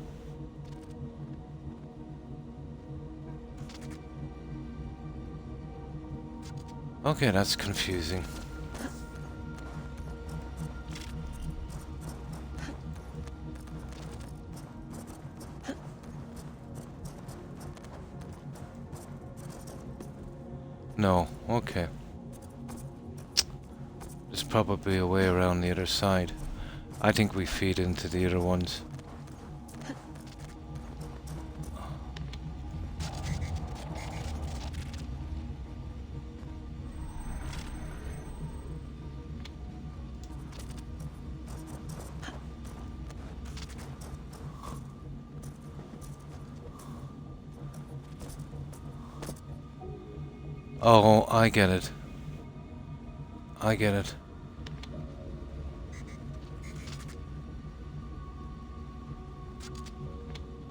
A: Okay, that's confusing. No, okay. There's probably a way around the other side. I think we feed into the other ones. Oh, I get it. I get it.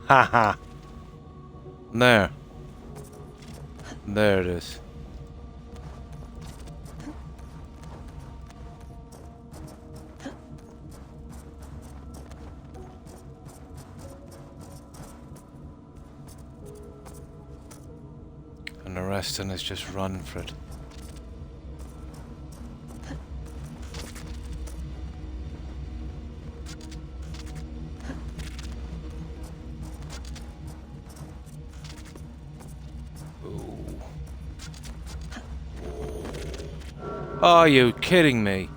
A: Haha. There. There it is. And the rest of us just run for it. Are you kidding me?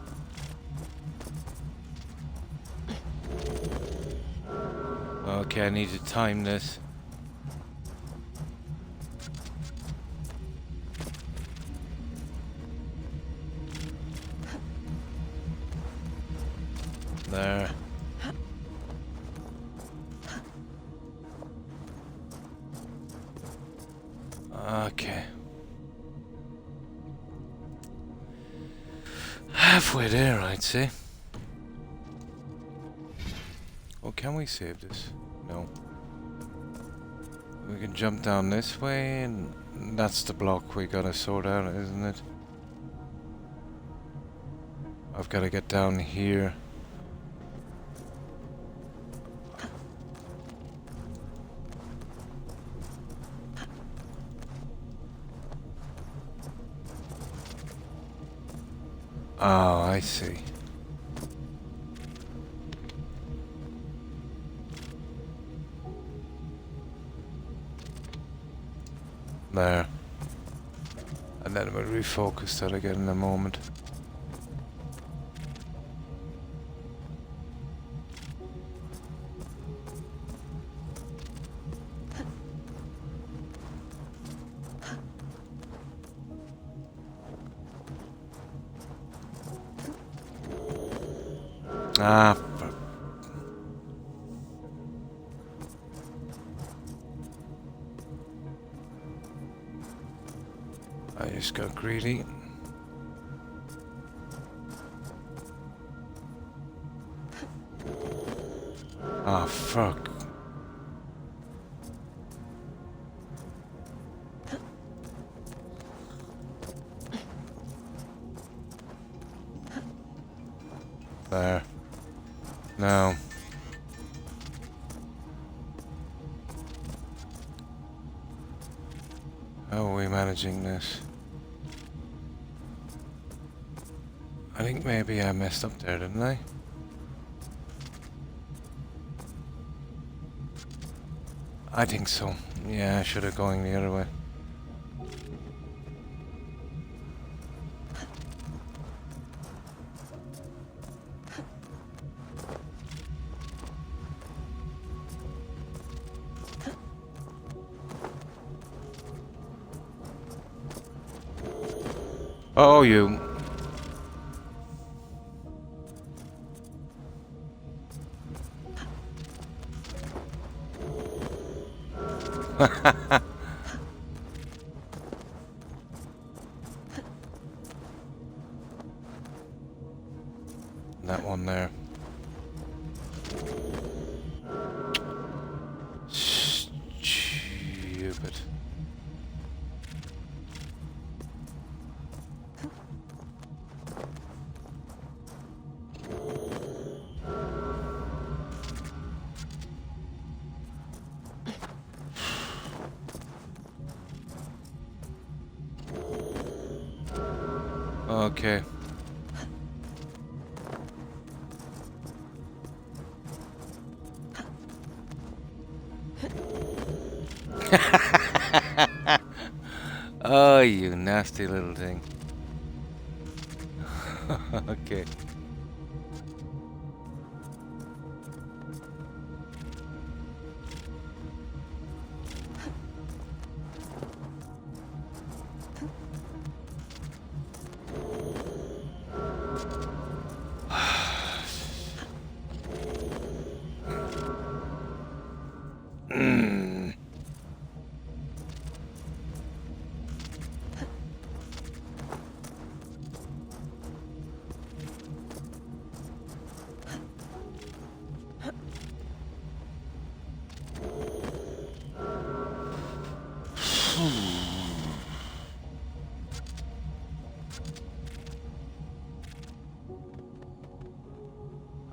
A: Okay, I need to time this. There. Okay. Halfway there, I'd say. Oh, can we save this? No. We can jump down this way, and that's the block we gotta sort out, isn't it? I've gotta get down here. Oh, I see. There. And then we'll refocus that again in a moment. Ah, I just got greedy. Ah, fuck. There. Now. How are we managing this? I think maybe I messed up there, didn't I? I think so. Yeah, I should have gone the other way. Oh, you. That one there. Stupid. Okay. Oh, you nasty little thing. Okay.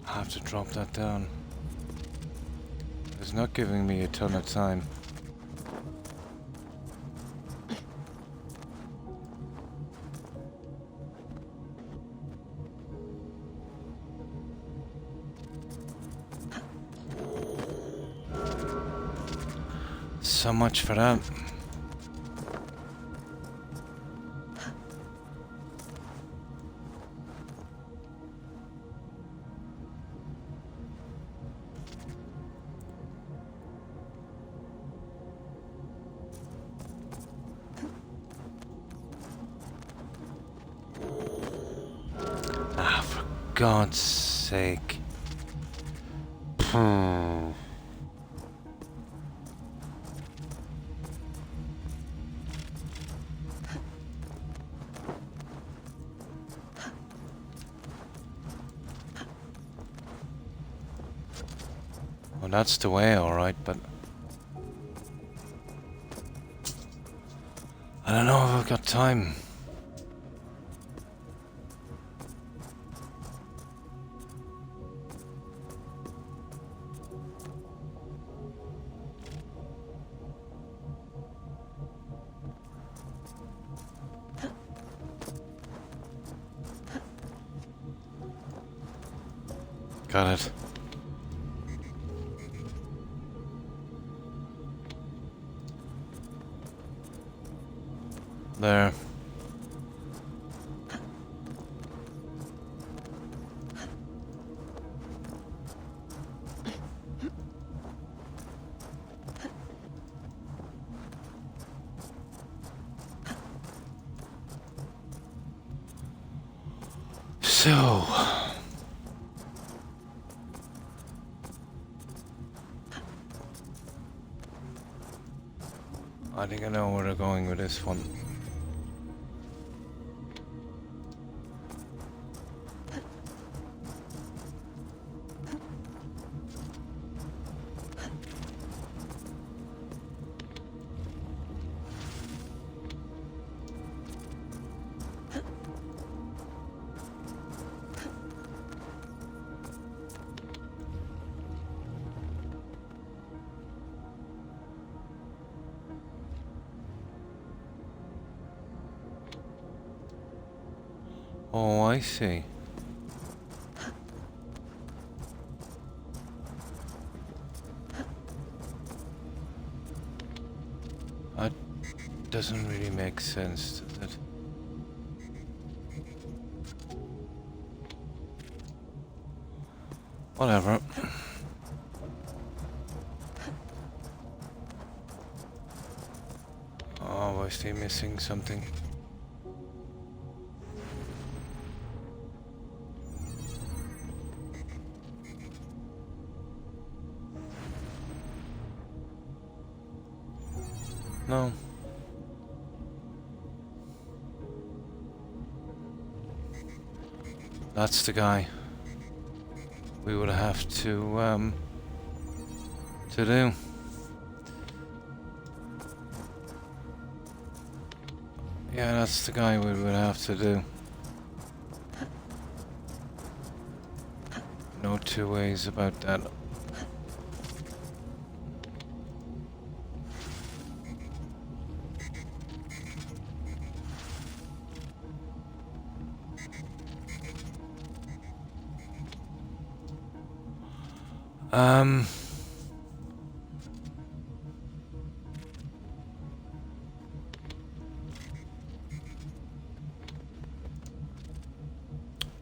A: I have to drop that down. It's not giving me a ton of time. So much for that. Ah, for God's sake. Well, that's the way, alright, but I don't know if I've got time. Got it. There. So, I think I know where they're going with this one. Oh, I see. That doesn't really make sense, does it? Whatever. Oh, was he missing something? No. That's the guy we would have to do. Yeah, that's the guy we would have to do. No two ways about that.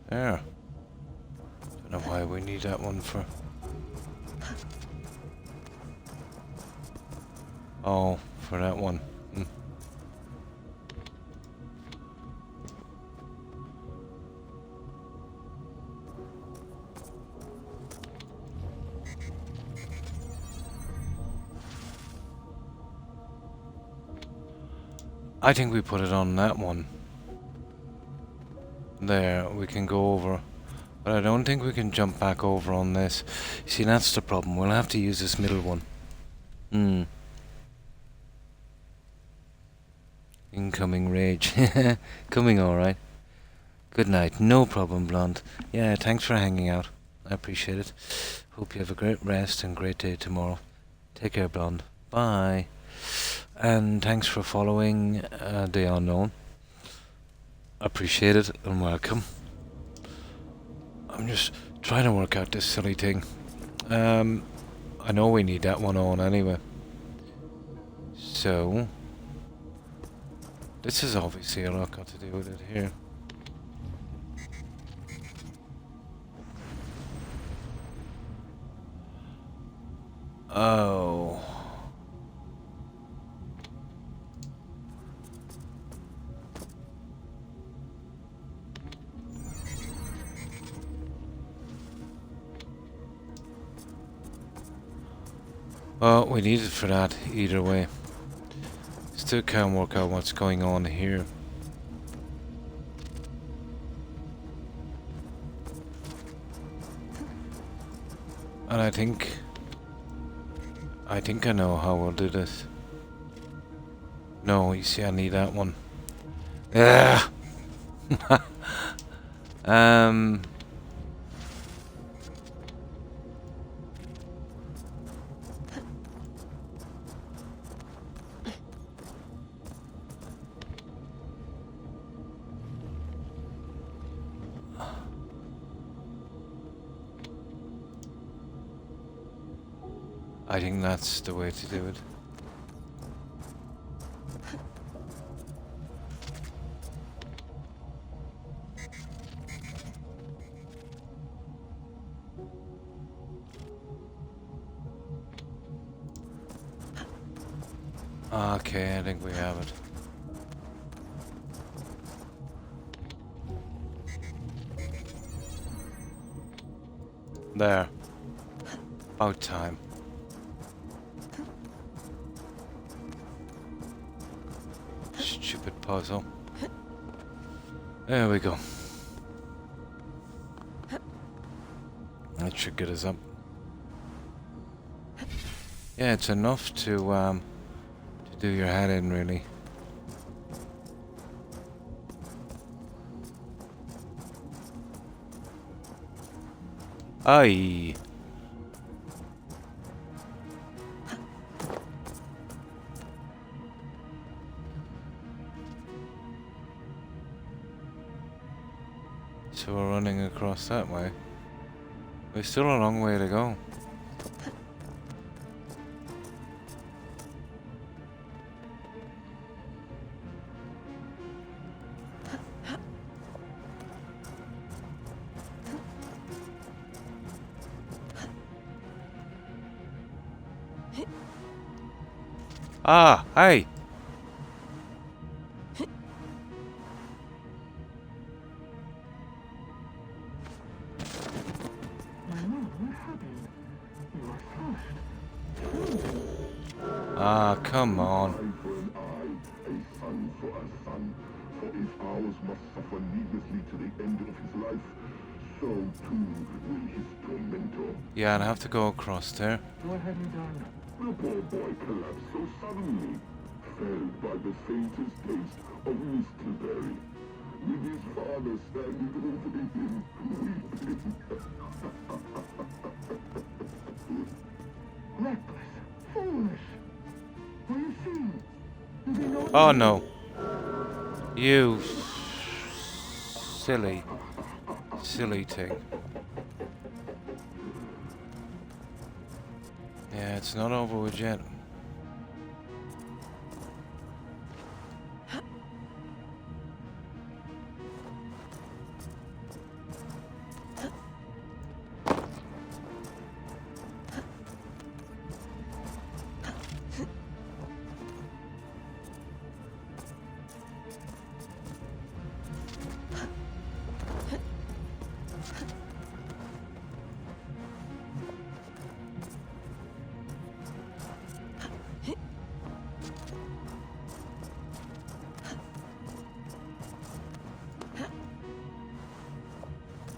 A: There. Don't know why we need that one for. Oh, for that one. Hmm. I think we put it on that one. There, we can go over. But I don't think we can jump back over on this. See, that's the problem. We'll have to use this middle one. Hmm. Incoming rage. Coming alright. Good night. No problem, Blonde. Yeah, thanks for hanging out. I appreciate it. Hope you have a great rest and great day tomorrow. Take care, Blonde. Bye. And thanks for following The Unknown. Appreciate it and welcome. I'm just trying to work out this silly thing. I know we need that one on anyway. So this is obviously a lot got to do with it here. Oh. Well, we need it for that either way. Still can't work out what's going on here. And I think I know how we'll do this. No, you see, I need that one. Yeah. I think that's the way to do it. Okay, I think we have it. There. About time. Stupid puzzle. There we go. That should get us up. Yeah, it's enough to do your head in, really. Aye. So we're running across that way. We've still a long way to go. Ah, hey! Ah, come on. Yeah, and I have to go across there.
R: What had he done? The poor boy collapsed so suddenly, felled by the faintest taste of mistleberry, with his father standing over him, weeping. Reckless, foolish. What do you see? Do they know?
A: Oh no. You silly thing. Yeah, it's not over with yet.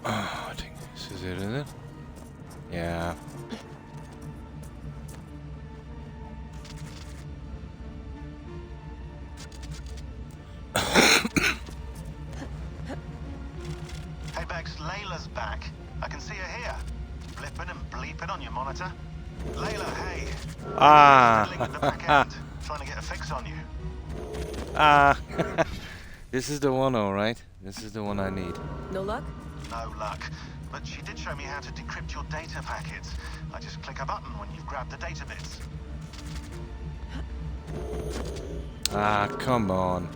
A: Oh, I think this is it, isn't it? Yeah.
S: Hey Bex, Layla's back. I can see her here. Blipping and bleeping on your monitor. Layla, hey.
A: Ah.
S: Fiddling with the back end, trying to get a fix on you.
A: Ah. This is the one, alright. This is the one I need.
Q: No luck?
S: No luck. But she did show me how to decrypt your data packets. I just click a button when you've grabbed the data bits.
A: Ah, come on.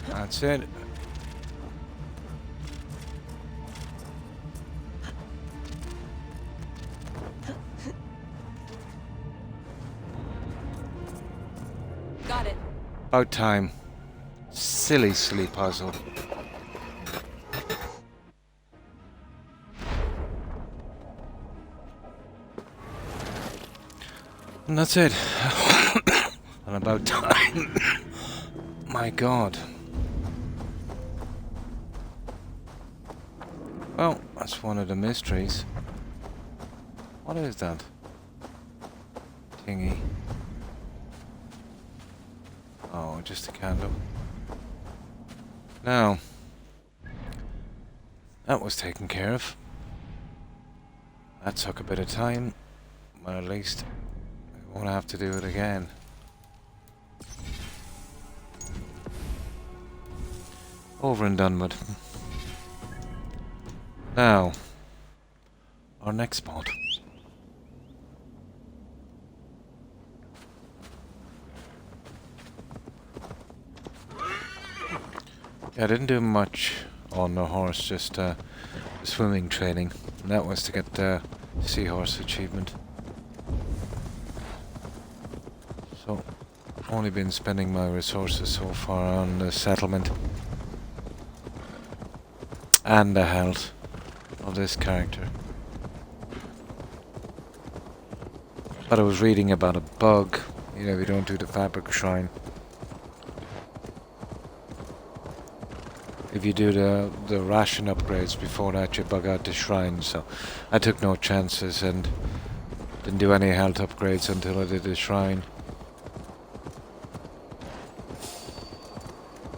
A: That's it.
Q: Got it.
A: About time. Silly puzzle. And that's it. And about time. My God. Well, that's one of the mysteries. What is that? Thingy. Oh, just a candle. Now, that was taken care of. That took a bit of time, but at least I won't have to do it again. Over and done with. Now, our next spot. Yeah, I didn't do much on the horse, just swimming training. And that was to get the seahorse achievement. So, only been spending my resources so far on the settlement and the health of this character. But I was reading about a bug, you know, if you don't do the fabric shrine. If you do the ration upgrades before that, you bug out the shrine, so I took no chances, and Didn't do any health upgrades until I did the shrine.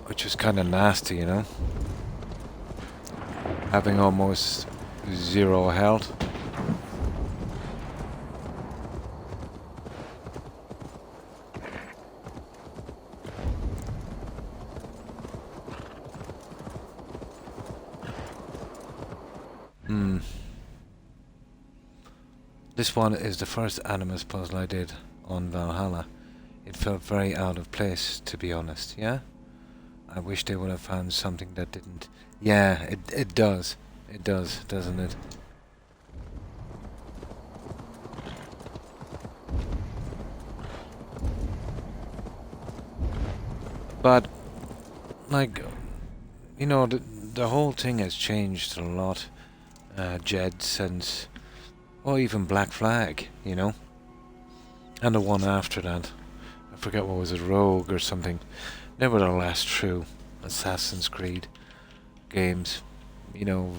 A: Which was kind of nasty, you know? Having almost 0 health. This one is the first Animus puzzle I did on Valhalla. It felt very out of place, to be honest, yeah? I wish they would have found something that didn't... Yeah, it does. It does, doesn't it? But, like, you know, the whole thing has changed a lot, Jed, since... Or even Black Flag, you know? And the one after that. I forget what was it, Rogue or something. Nevertheless, true. Assassin's Creed games. You know,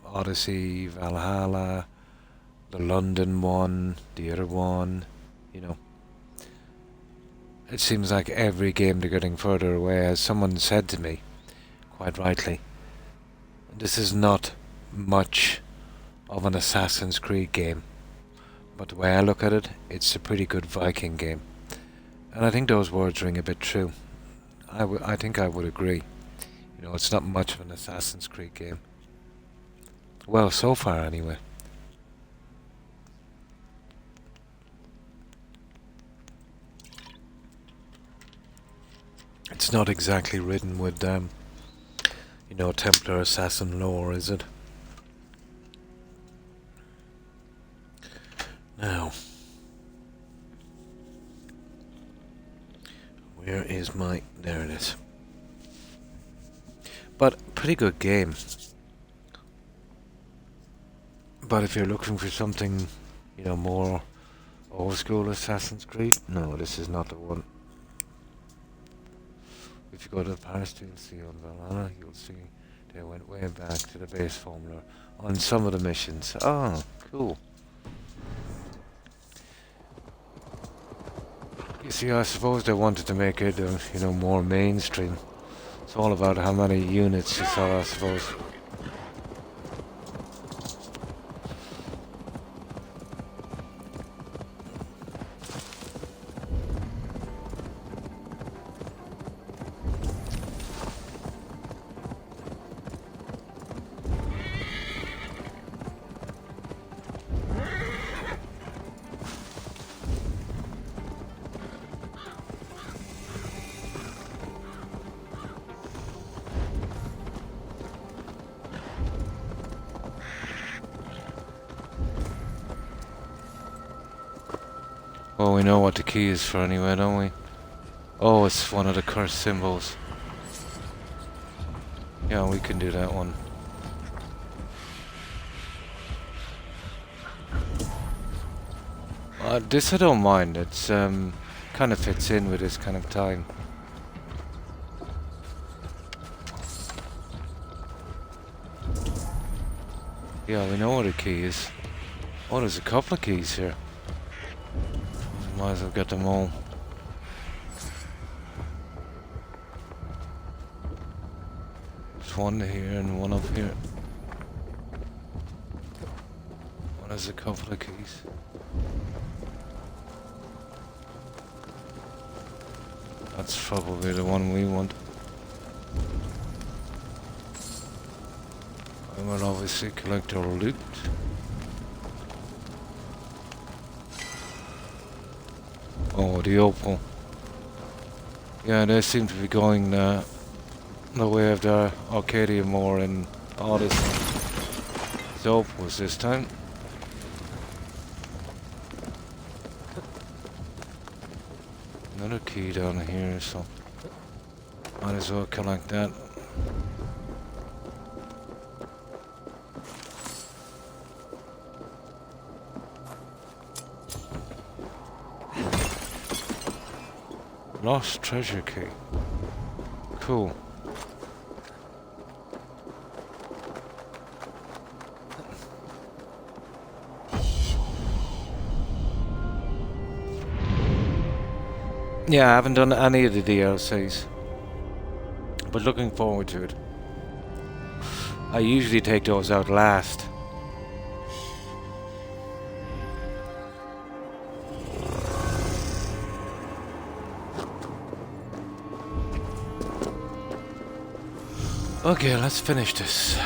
A: Odyssey, Valhalla, the London one, the other one, you know. It seems like every game they're getting further away, as someone said to me, quite rightly. This is not much of an Assassin's Creed game, but the way I look at it, it's a pretty good Viking game, and I think those words ring a bit true. I think I would agree. You know, it's not much of an Assassin's Creed game. Well, so far anyway. It's not exactly ridden with, you know, Templar assassin lore, is it? Now, where is my... There it is. But, pretty good game. But if you're looking for something, you know, more old school Assassin's Creed, no, this is not the one. If you go to the Paris DLC on Valhalla, you'll see they went way back to the base formula on some of the missions. Oh, cool. You see, I suppose they wanted to make it, you know, more mainstream. It's all about how many units you saw, I suppose. Well, we know what the key is for anyway, don't we? Oh, it's one of the cursed symbols. Yeah, we can do that one. This I don't mind. It's kind of fits in with this kind of time. Yeah, we know what the key is. Oh, there's a couple of keys here. Might as well get them all. There's one here and one up here. One has a couple of keys. That's probably the one we want. I will obviously collect our loot. Oh, the opal. Yeah, they seem to be going the way of the Arcadia more in Odyssey. It's opals this time. Another key down here, so might as well collect that. Lost treasure key. Cool. Yeah, I haven't done any of the DLCs, but looking forward to it. I usually take those out last. Okay, let's finish this.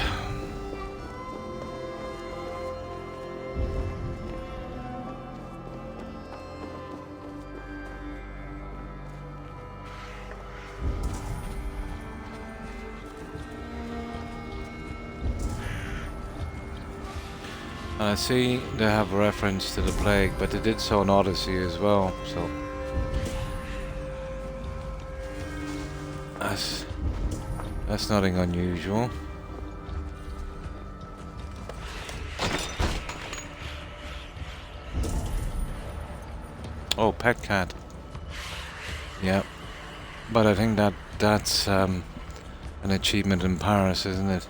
A: And I see they have a reference to the plague, but they did so in Odyssey as well, so that's nothing unusual. Oh, pet cat. Yeah, but I think that's an achievement in Paris, isn't it?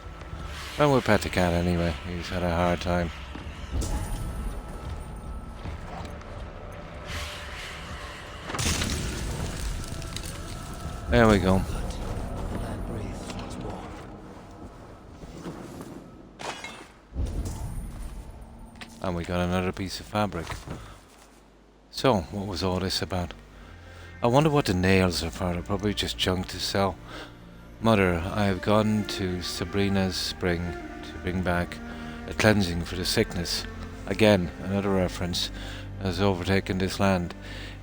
A: Well, we'll pet the cat anyway. He's had a hard time. There we go. And we got another piece of fabric. So, what was all this about? I wonder what the nails are for. They're probably just junk to sell. Mother, I have gone to Sabrina's spring to bring back a cleansing for the sickness. Again, another reference has overtaken this land.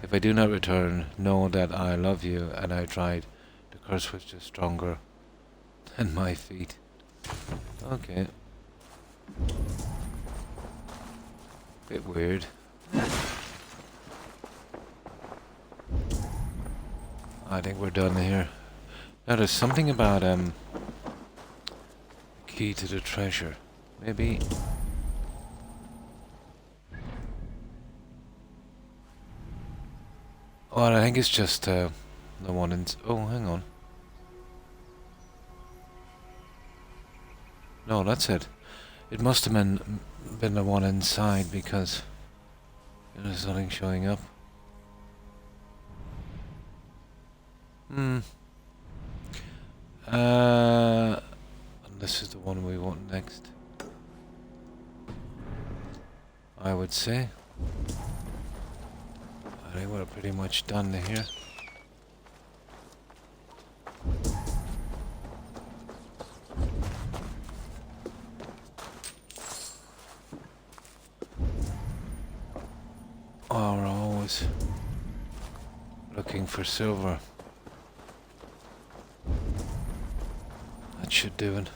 A: If I do not return, know that I love you and I tried. The curse was just stronger than my feet. Okay. Bit weird. I think we're done here. Now there's something about key to the treasure. Maybe. Oh, I think it's just the one in. Oh, hang on. No, that's it. It must have been the one inside because there's nothing showing up. This is the one we want next, I would say. I think we're pretty much done here. Oh, we're always looking for silver. That should do it.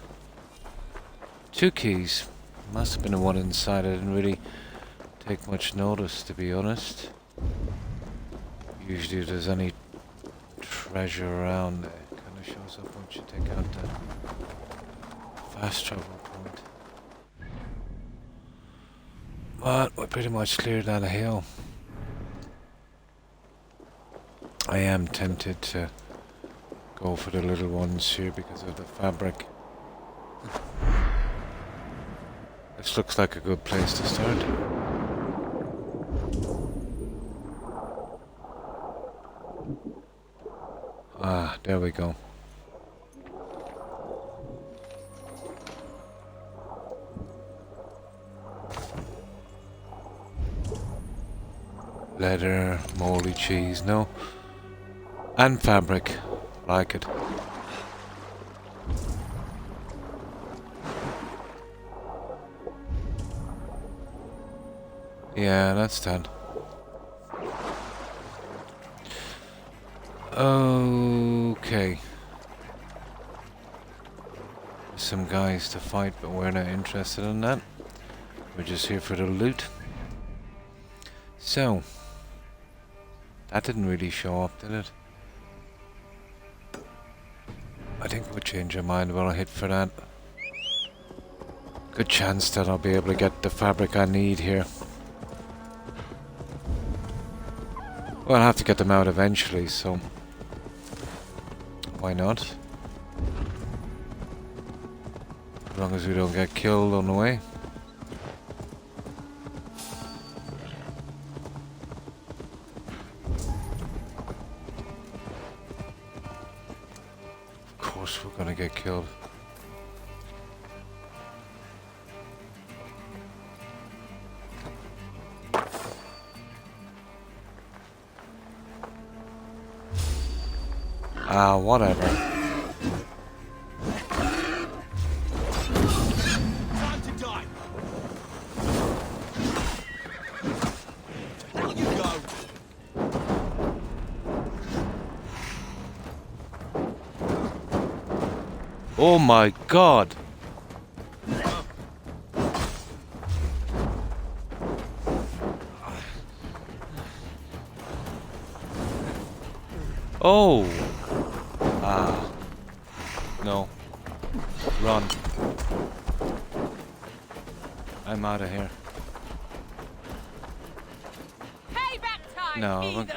A: 2 keys. Must have been the one inside. I didn't really take much notice, to be honest. Usually if there's any treasure around, it kind of shows up once you take out the fast travel point. But we pretty much cleared that hill. I am tempted to go for the little ones here because of the fabric. This looks like a good place to start. Ah, there we go. Leather, moldy cheese, no. And fabric, like it. Yeah, that's done. Okay. Some guys to fight, but we're not interested in that. We're just here for the loot. So, that didn't really show up, did it? I think we'll change our mind. We'll hit for that. Good chance that I'll be able to get the fabric I need here. Well, I'll have to get them out eventually, so why not? As long as we don't get killed on the way. we're gonna get killed. Ah, whatever.
G: Time to die. There you go.
A: Oh my god! Oh! Ah. No. Run. I'm out of here.
Q: Payback time,
A: No,
Q: heathen!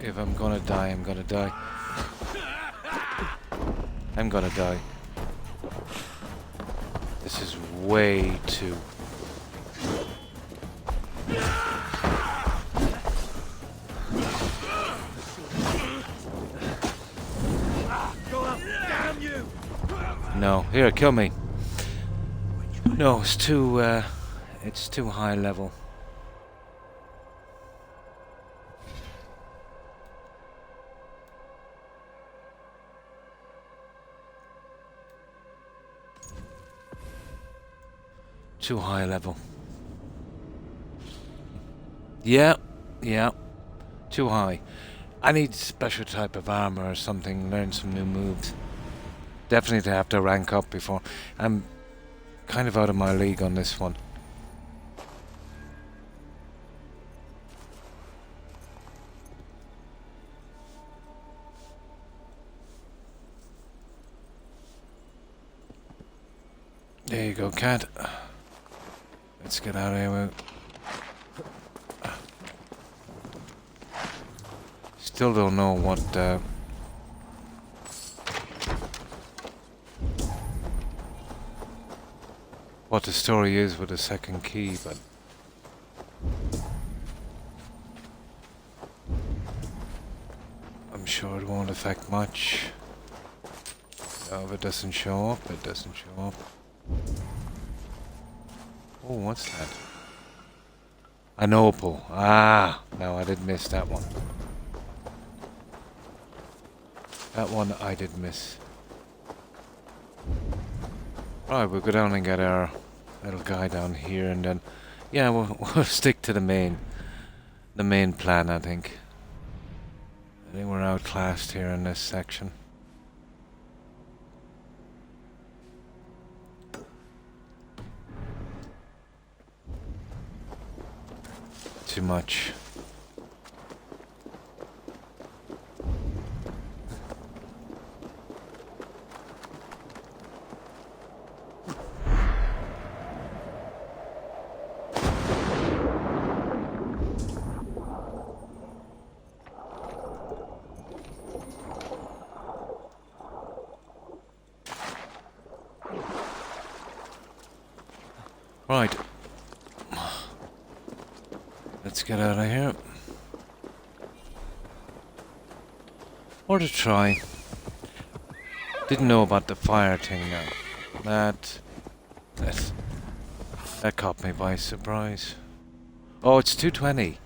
A: if I'm gonna die, I'm gonna die. I'm gonna die. This is way too... No, here, kill me. No, it's too high level. Too high level. Yeah, yeah. Too high. I need special type of armor or something, learn some new moves. Definitely to have to rank up before. I'm kind of out of my league on this one. There you go, cat. Let's get out of here. Still don't know what the story is with the second key, but I'm sure it won't affect much. No, if it doesn't show up, it doesn't show up. Oh, what's that? An opal. Ah, no, I did miss that one. That one I did miss. Right, we'll go down and get our little guy down here, and then, yeah, we'll stick to the main plan, I think. I think we're outclassed here in this section. Too much. Right. Let's get out of here. Or to try. Didn't know about the fire thing now. That caught me by surprise. Oh, it's 220.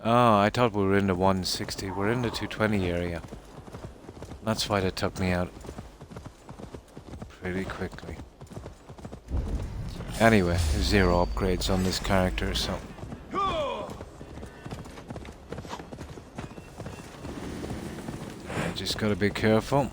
A: Oh, I thought we were in the 160. We're in the 220 area. That's why they took me out pretty quickly. Anyway, 0 upgrades on this character, so... I just gotta be careful.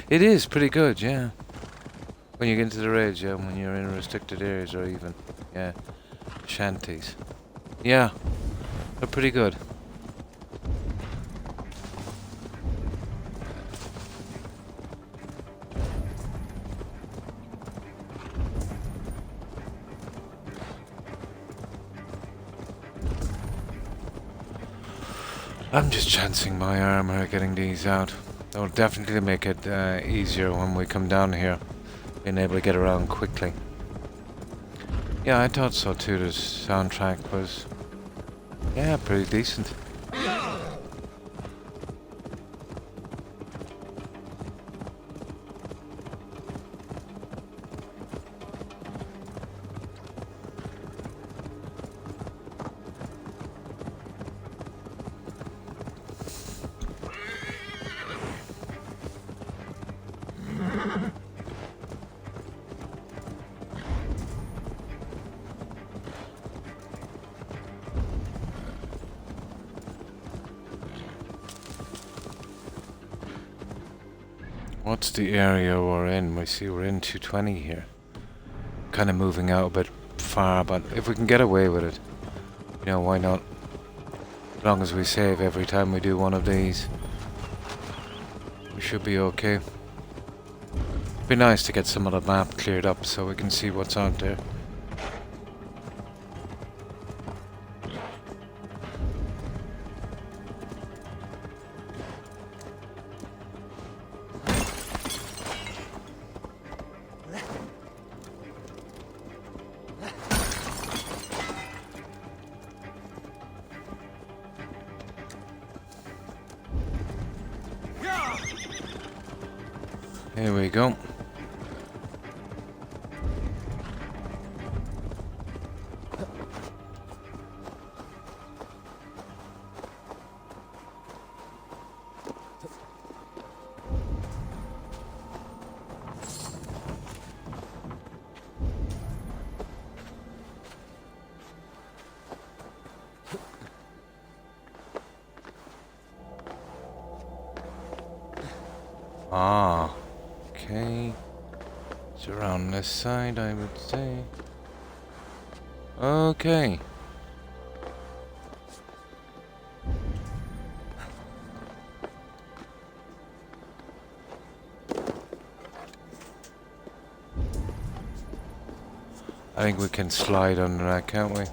A: It is pretty good, yeah. When you get into the raids, yeah, when you're in restricted areas or even, yeah, shanties. Yeah, they're pretty good. I'm just chancing my armor getting these out. That will definitely make it easier when we come down here, being able to get around quickly. Yeah, I thought so too. The soundtrack was, yeah, pretty decent. What's the area we're in? We see we're in 220 here. Kind of moving out a bit far, but if we can get away with it, you know, why not? As long as we save every time we do one of these, we should be okay. Be nice to get some of the map cleared up so we can see what's out there. Here we go. Ah. Okay, it's around this side, I would say. Okay. I think we can slide under that, can't we?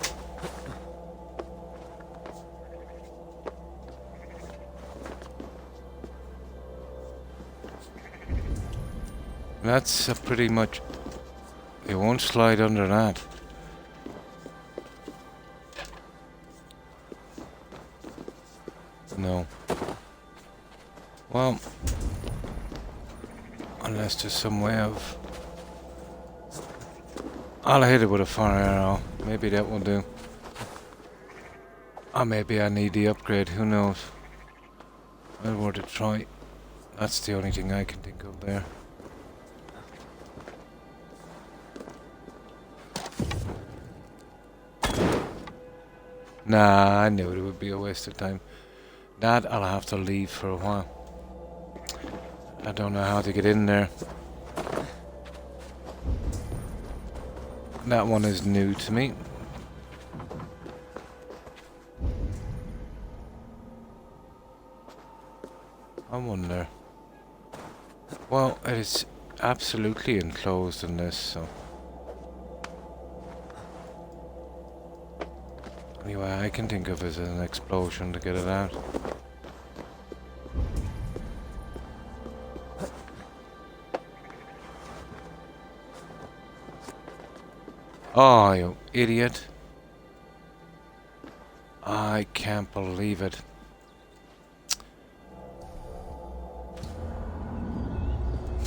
A: That's pretty much... It won't slide under that. No. Well... Unless there's some way of... I'll hit it with a fire arrow. Maybe that will do. Or maybe I need the upgrade, who knows. I'll want to try. That's the only thing I can think of there. Nah, I knew it would be a waste of time. That I'll have to leave for a while. I don't know how to get in there. That one is new to me. I wonder. Well, it is absolutely enclosed in this, so... Anyway, I can think of it as an explosion to get it out. Oh, you idiot. I can't believe it.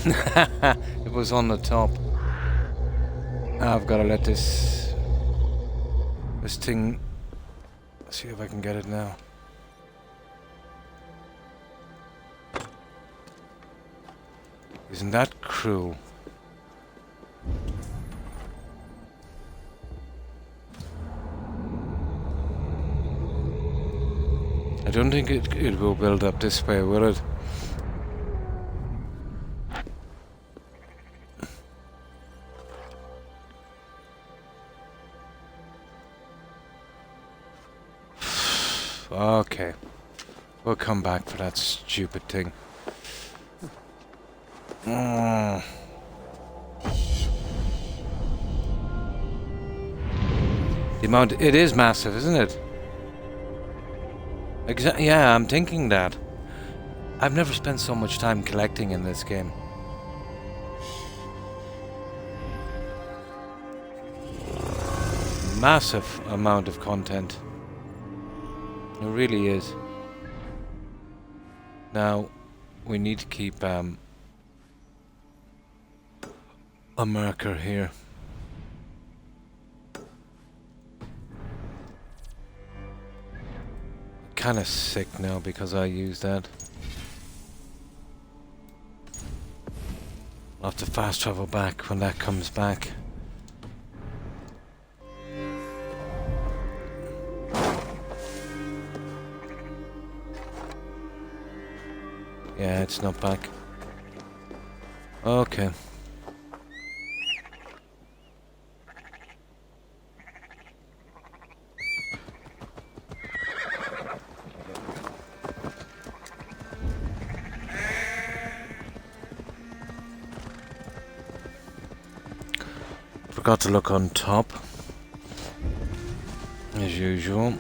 A: It was on the top. I've got to let this thing... See if I can get it now. Isn't that cruel? I don't think it will build up this way, will it? Okay. We'll come back for that stupid thing. The amount... It is massive, isn't it? Yeah, I'm thinking that. I've never spent so much time collecting in this game. Massive amount of content. It really is. Now, we need to keep a marker here. Kind of sick now because I used that. I'll have to fast travel back when that comes back. Yeah, it's not back. Okay. Forgot to look on top, as usual.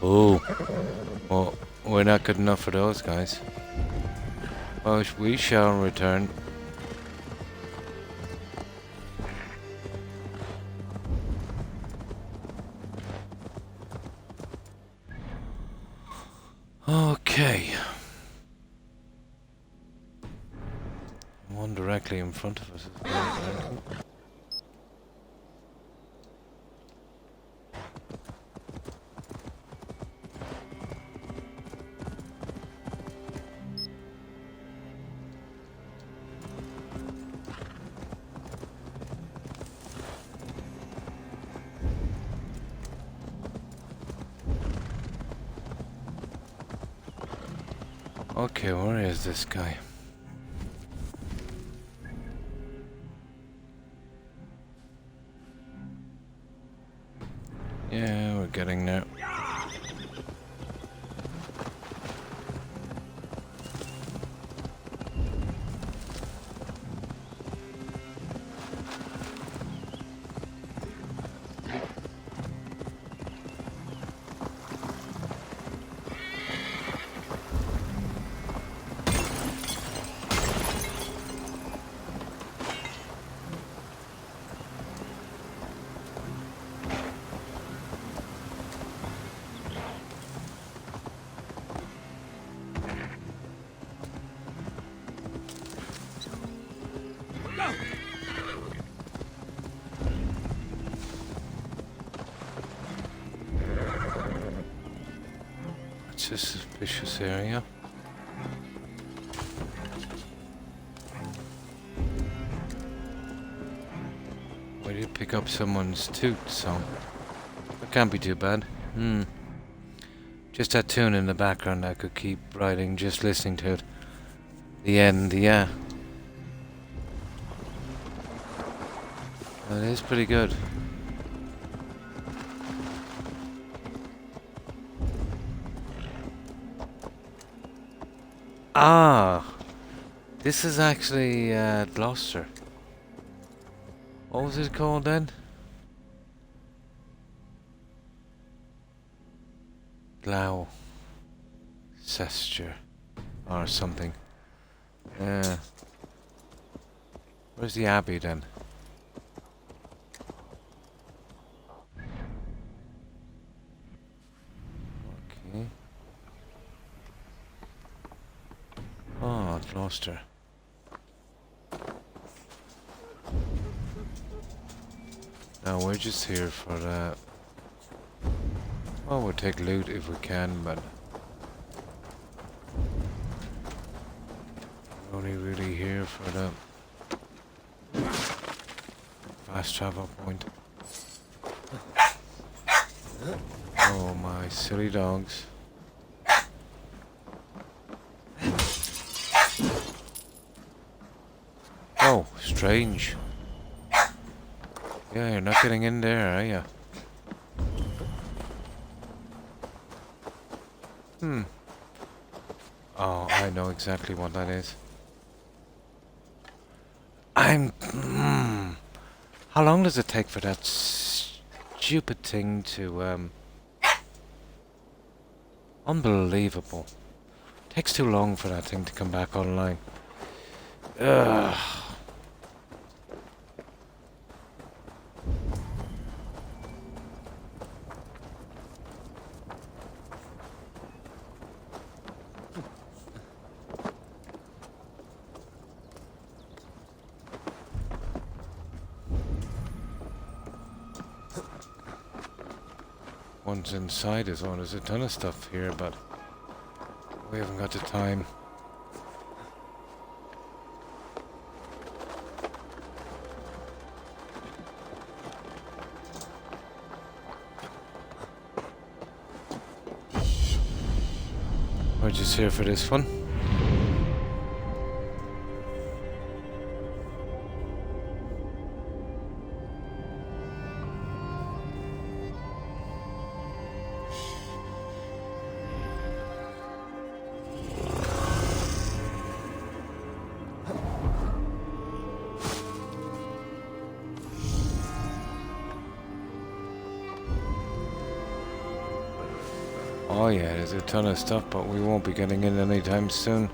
A: Oh. Well, we're not good enough for those guys. Well, we shall return. Okay. One directly in front of us. Okay, where is this guy? Yeah, we're getting there. It's a suspicious area. We did pick up someone's toot, so that can't be too bad. Just that tune in the background I could keep writing, just listening to it. The end, yeah. That is pretty good. Ah, this is actually Gloucester. What was it called then? Gloucester or something. Where's the abbey then? Okay. Oh, Gloucester. Now we're just here for well, we'll take loot if we can, but we're only really here for the fast travel point. Oh my silly dogs. Oh, strange. Yeah, you're not getting in there, are you? Oh, I know exactly what that is. How long does it take for that stupid thing to, Unbelievable. Takes too long for that thing to come back online. Ugh. One's inside as well. There's a ton of stuff here, but we haven't got the time. We're just here for this one. Oh yeah, there's a ton of stuff, but we won't be getting in anytime soon.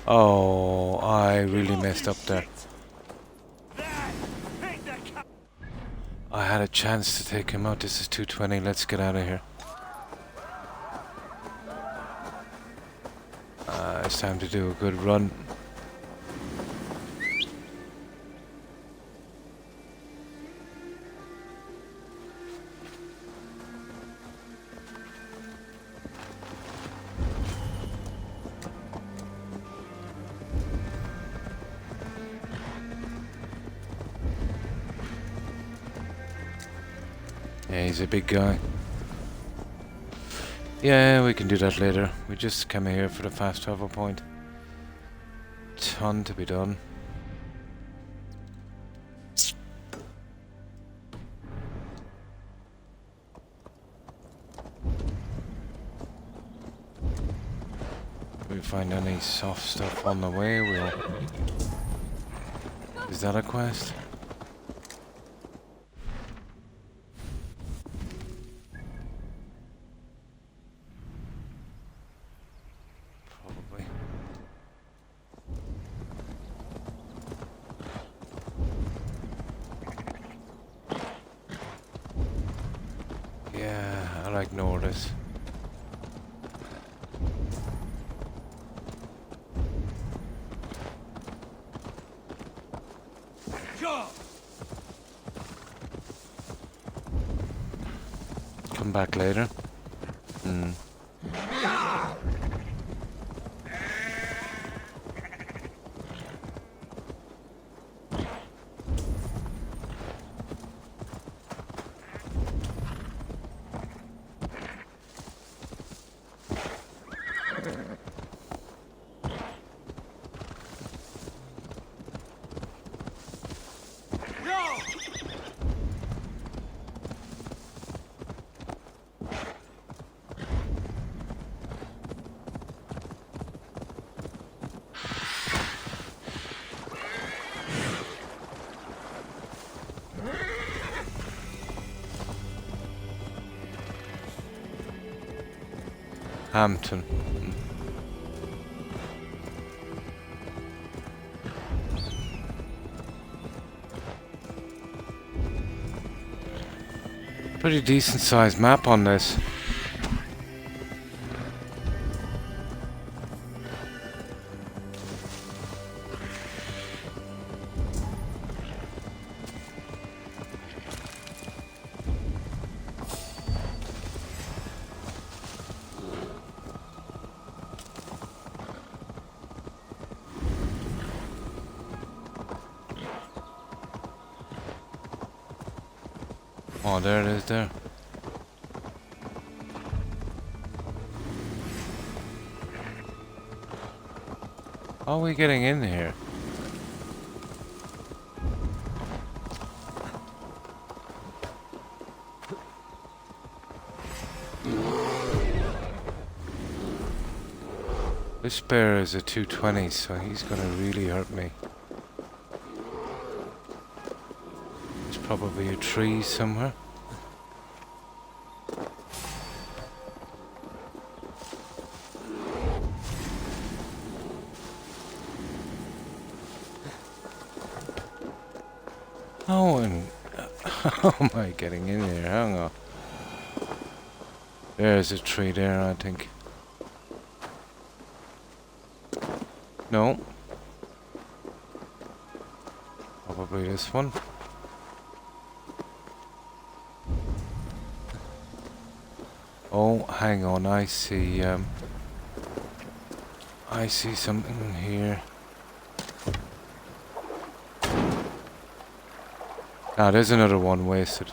A: Oh, I really messed up there. I had a chance to take him out. This is 220. Let's get out of here. It's time to do a good run. Yeah, he's a big guy. Yeah, we can do that later. We just came here for the fast travel point. Ton to be done. If we find any soft stuff on the way, we'll... Is that a quest? I'll ignore this. Come back later. Hampton. Pretty decent sized map on this. Oh, there it is there. How are we getting in here? This bear is a 220, so he's gonna really hurt me. There's probably a tree somewhere. Oh, and how am I getting in here? Hang on. There's a tree there, I think. No. Probably this one. Oh, hang on, I see something here. Ah, there's another one wasted.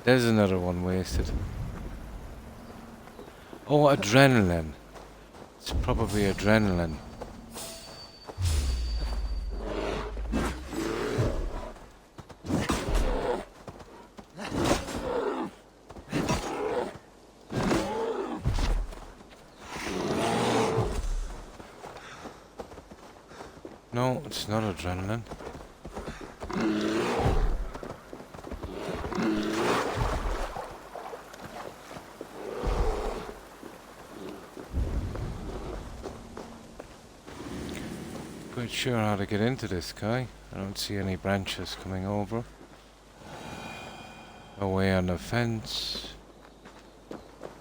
A: There's another one wasted. Oh, adrenaline. It's probably adrenaline. No, it's not adrenaline. Quite sure how to get into this guy. I don't see any branches coming over. No way on the fence.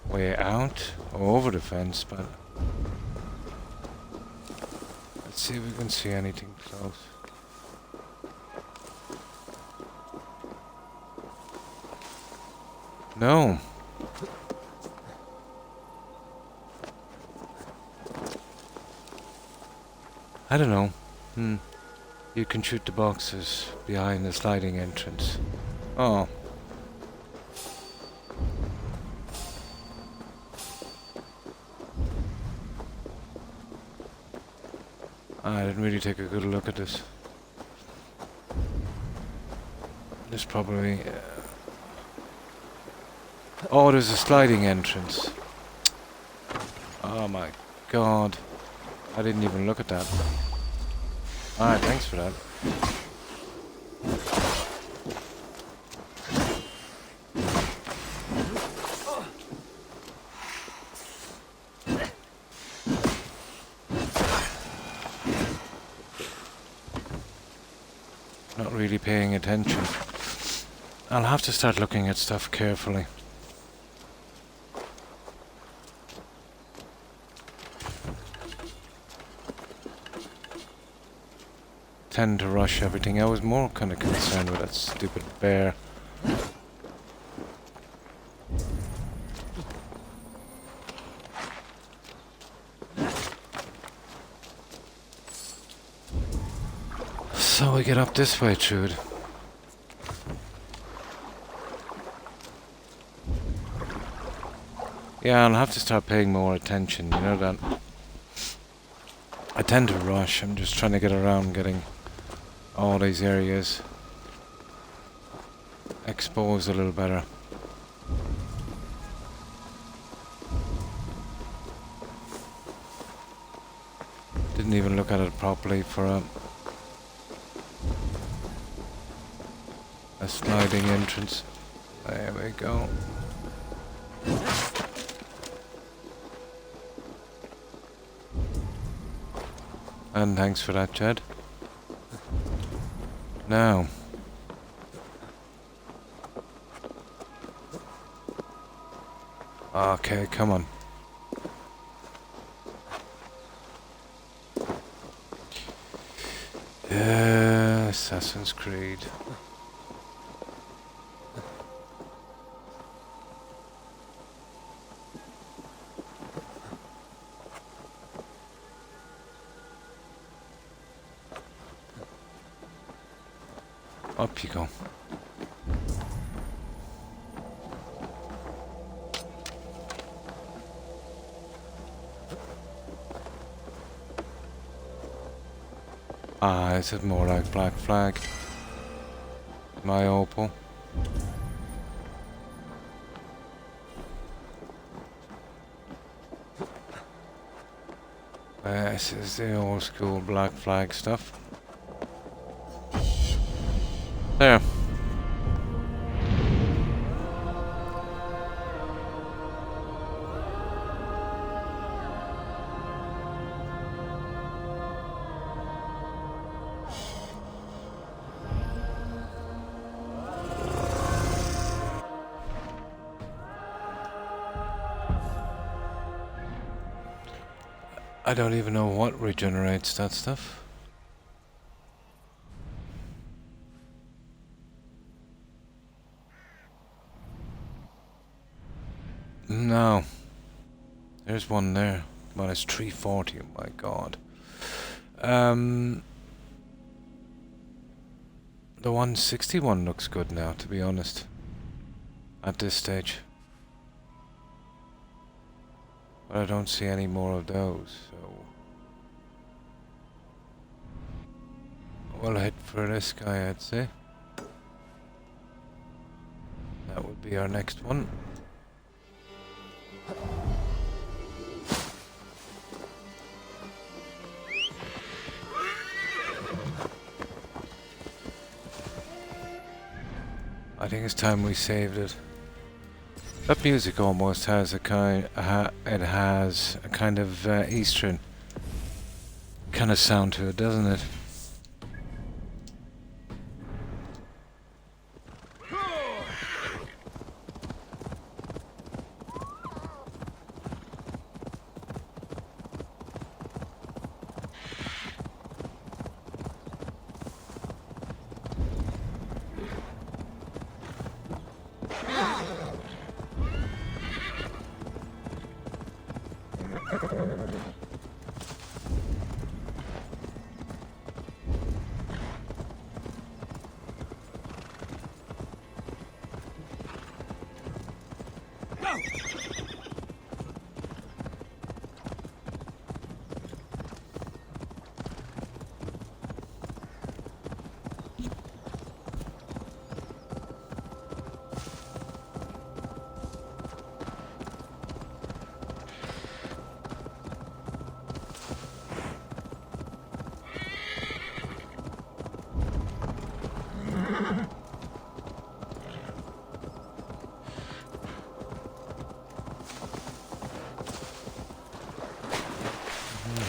A: Way out or over the fence, but let's see if we can see anything close. No. I don't know. You can shoot the boxes behind the sliding entrance. Oh. I didn't really take a good look at this. There's probably... oh, there's a sliding entrance. Oh my god. I didn't even look at that. Alright, thanks for that. Not really paying attention. I'll have to start looking at stuff carefully. Tend to rush everything. I was more kind of concerned with that stupid bear. So we get up this way, Trude. Yeah, I'll have to start paying more attention, you know that. I tend to rush. I'm just trying to get around getting all these areas exposed a little better. Didn't even look at it properly for a sliding entrance. There we go. And thanks for that, Jed. Now. Okay, come on. Assassin's Creed. Up you go. Ah, is it more like Black Flag? My opal. This is the old school Black Flag stuff. There. I don't even know what regenerates that stuff. No. There's one there. Well, it's 340, oh my god. The 161 looks good now, to be honest. At this stage. But I don't see any more of those, so... We'll head for this guy, I'd say. That would be our next one. I think it's time we saved it. That music almost has a kind, it has a kind of Eastern kind of sound to it, doesn't it?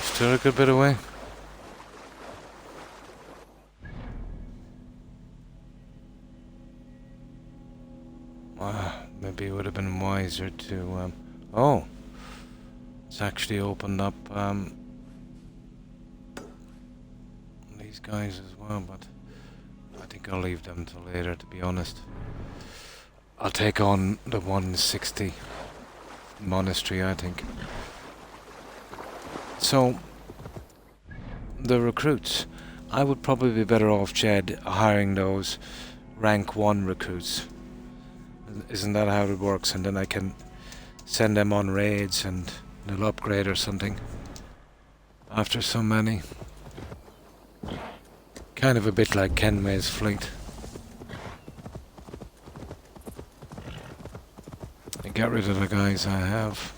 A: Still a good bit away. Maybe it would have been wiser to... oh! It's actually opened up these guys as well, but I think I'll leave them till later, to be honest. I'll take on the 160 monastery, I think. So, the recruits. I would probably be better off, Jed, hiring those rank 1 recruits. Isn't that how it works? And then I can send them on raids and they'll upgrade or something. After so many. Kind of a bit like Kenway's fleet. And get rid of the guys I have.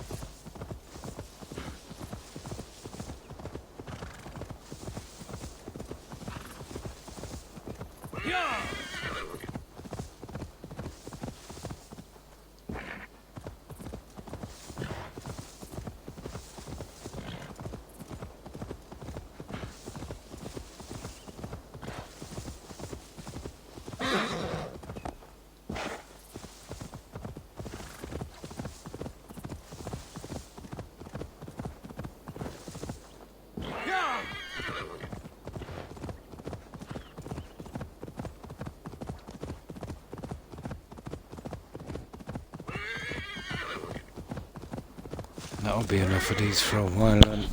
A: That'll be enough of these for a while then.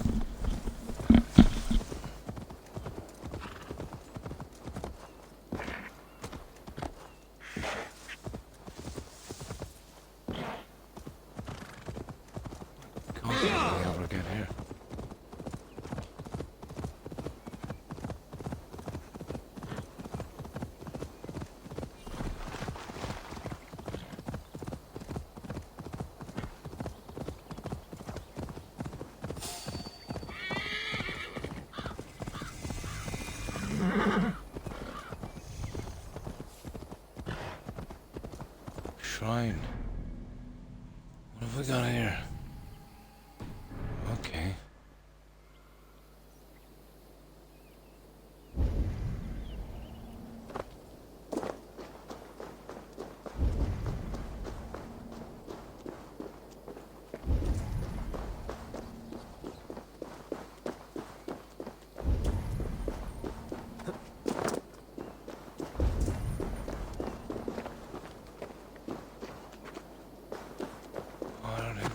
A: shrine. What have we got here? Okay.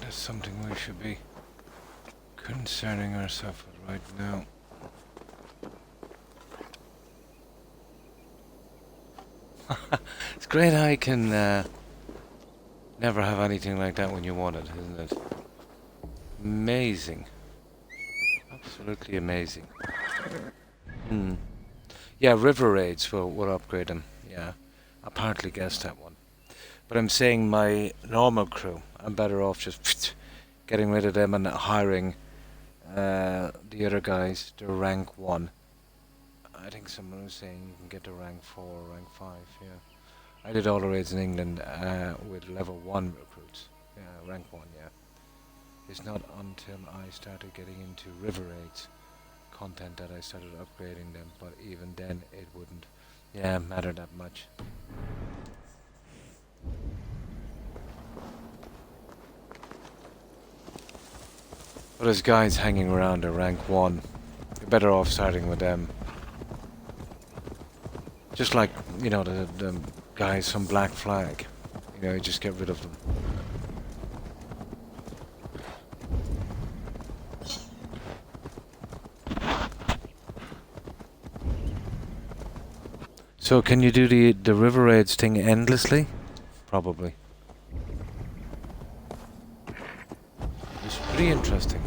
A: Something we should be concerning ourselves with right now. It's great how you can never have anything like that when you want it, isn't it? Amazing. Absolutely amazing. Yeah, river raids will upgrade them. Yeah, I partly guessed that one. But I'm saying my normal crew, I'm better off just getting rid of them and hiring the other guys to rank 1. I think someone was saying you can get to rank 4 or rank 5, yeah. I did all the raids in England with level 1 recruits. Yeah, rank 1, yeah. It's not until I started getting into river raids content that I started upgrading them, but even then it wouldn't matter that much. But there's guys hanging around at rank 1. You're better off starting with them. Just like, you know, the guys from Black Flag. You know, you just get rid of them. So can you do the river raids thing endlessly? Probably. It's pretty interesting.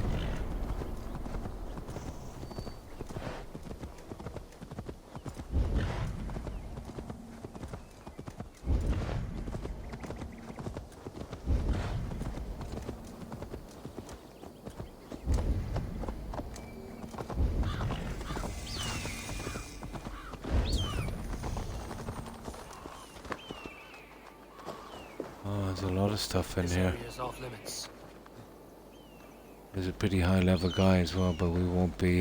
A: There's a lot of stuff in here. There's a pretty high level guy as well, but we won't be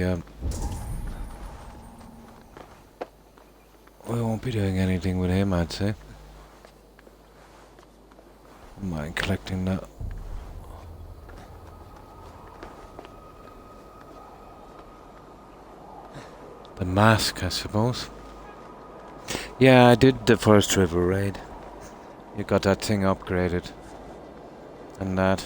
A: doing anything with him, I'd say. Don't mind collecting that. The mask, I suppose. Yeah, I did the first river raid. You got that thing upgraded. And that.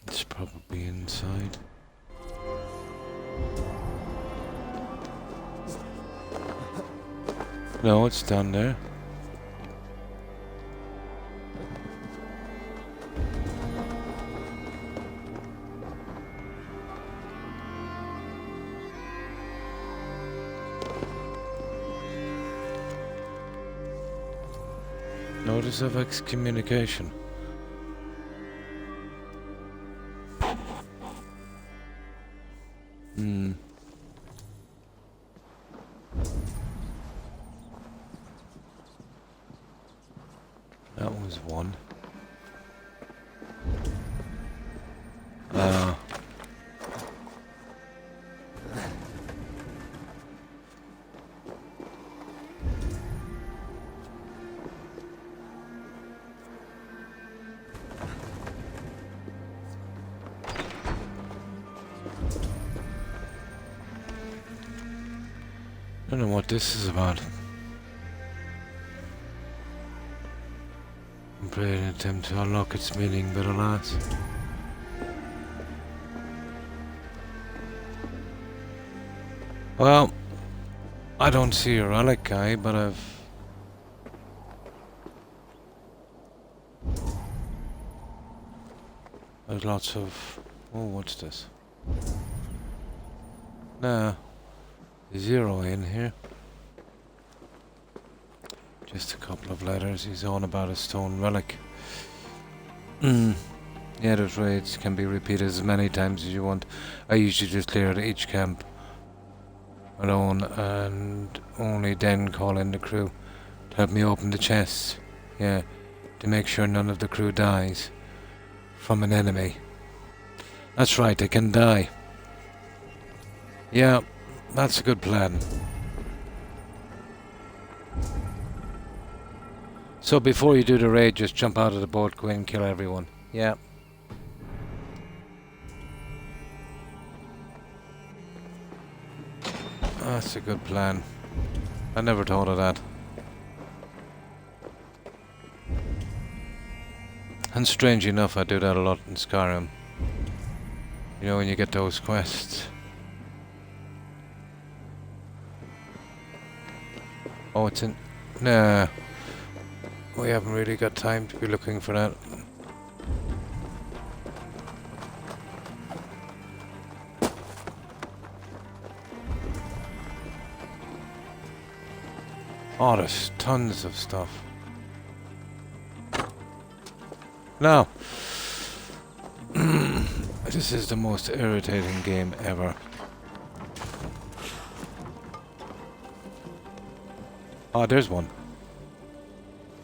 A: It's probably inside. No, it's down there. Notice of excommunication. That was one. I don't know what this is about. I'm praying an attempt to unlock its meaning, but alas. Well, I don't see a relic guy, but there's lots of... Oh, what's this? Nah, 0 in here. Just a couple of letters. He's on about a stone relic. Yeah, those raids can be repeated as many times as you want. I usually just clear out each camp alone and only then call in the crew to help me open the chests. Yeah, to make sure none of the crew dies from an enemy. That's right, they can die. Yeah, that's a good plan. So before you do the raid, just jump out of the boat, go in and kill everyone. Yeah. That's a good plan. I never thought of that. And strange enough, I do that a lot in Skyrim. You know, when you get those quests. Oh, it's in... Nah. We haven't really got time to be looking for that. Oh, there's tons of stuff. Now, this is the most irritating game ever. Oh, there's one.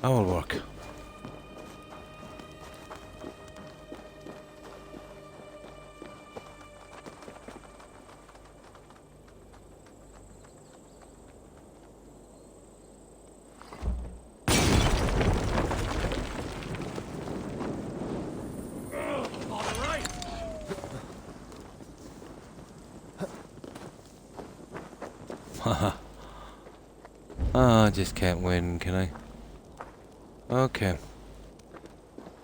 A: That will work. Haha. I just can't win, can I? Okay.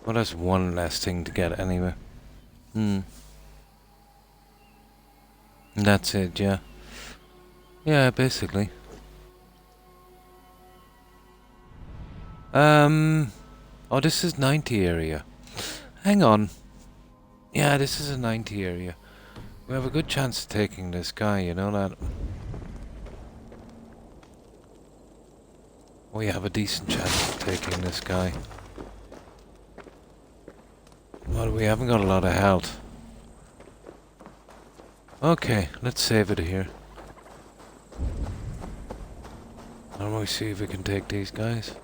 A: Well, that's one less thing to get anyway. That's it, yeah. Yeah, basically. Oh, this is 90 area. Hang on. Yeah, this is a 90 area. We have a good chance of taking this guy, you know that? We have a decent chance of taking this guy. Well, we haven't got a lot of health. Okay, let's save it here. And we'll see if we can take these guys.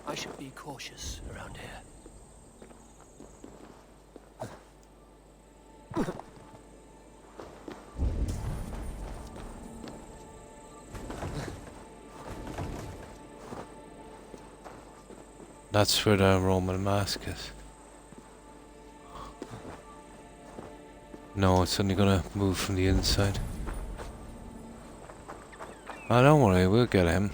C: I should be cautious around here.
A: That's where the Roman mask is. No, it's only gonna move from the inside. Oh, don't worry, we'll get him.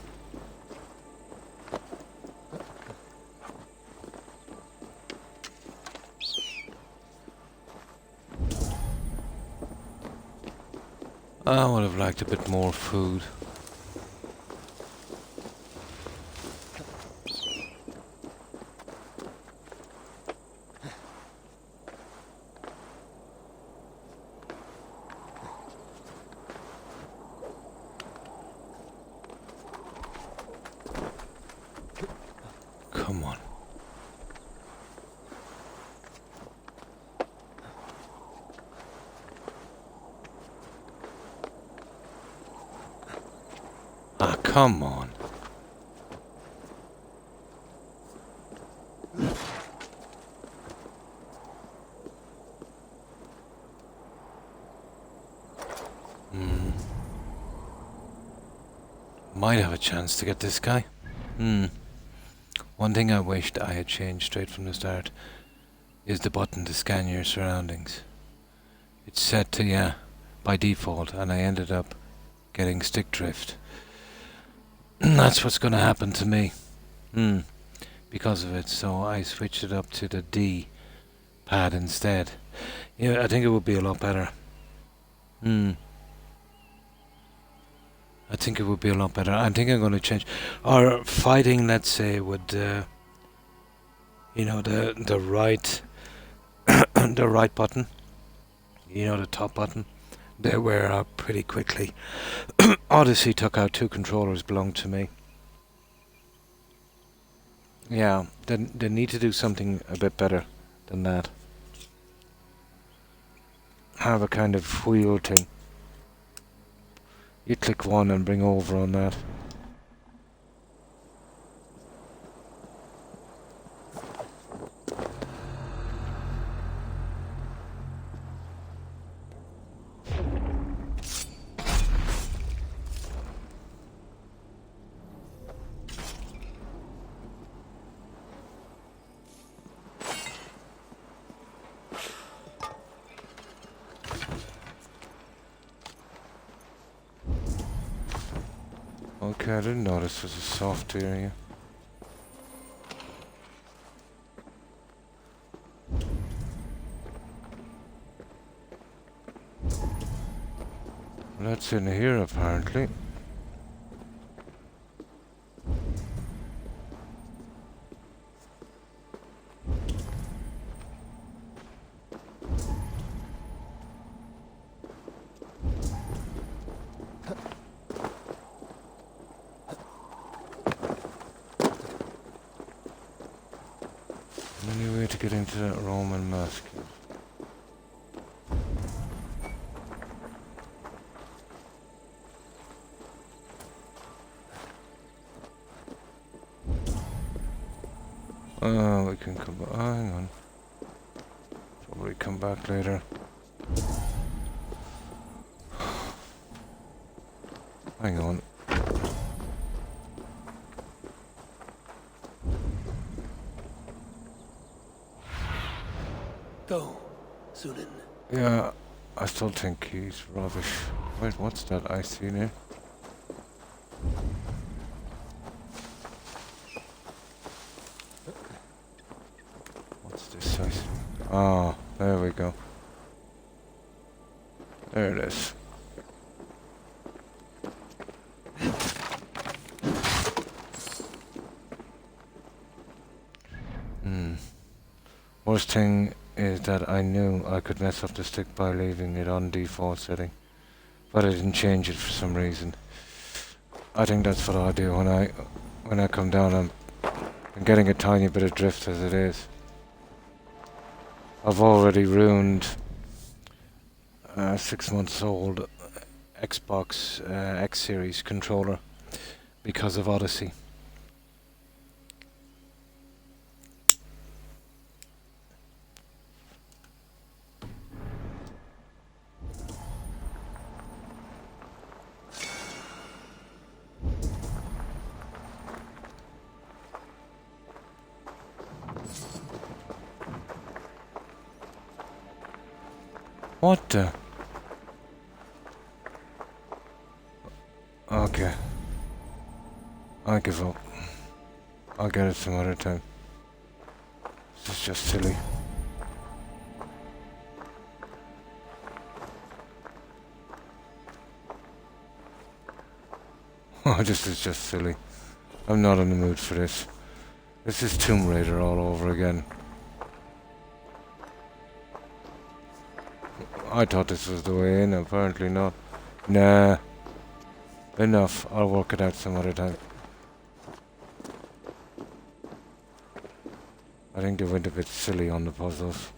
A: I would have liked a bit more food. Come on. Ah, come on. Might have a chance to get this guy. One thing I wished I had changed straight from the start is the button to scan your surroundings. It's set to yeah by default, and I ended up getting stick drift. That's what's going to happen to me. Because of it, so I switched it up to the D pad instead. Yeah, I think it would be a lot better. I think it would be a lot better. I think I'm going to change. Or fighting, let's say, with you know, the right the right button. You know, the top button. They wear out pretty quickly. Odyssey took out 2 controllers belonged to me. Yeah, they need to do something a bit better than that. Have a kind of wheel thing. You click one and bring over on that. Okay, I didn't know this was a soft area. That's in here apparently. Any way to get into that Roman mask? We can come back. Hang on. Probably come back later. Hang on.
C: Go, Sunan.
A: Yeah, I still think he's rubbish. Wait, what's that I see there? What's this I see? Ah, there we go. There it is. Worst thing is that I knew I could mess up the stick by leaving it on default setting, but I didn't change it for some reason. I think that's what I'll do when I come down. I'm getting a tiny bit of drift as it is. I've already ruined a 6 months old Xbox X Series controller because of Odyssey. What the? Okay. I give up. I'll get it some other time. This is just silly. Oh, this is just silly. I'm not in the mood for this. This is Tomb Raider all over again. I thought this was the way in, apparently not. Nah. Enough. I'll work it out some other time. I think they went a bit silly on the puzzles.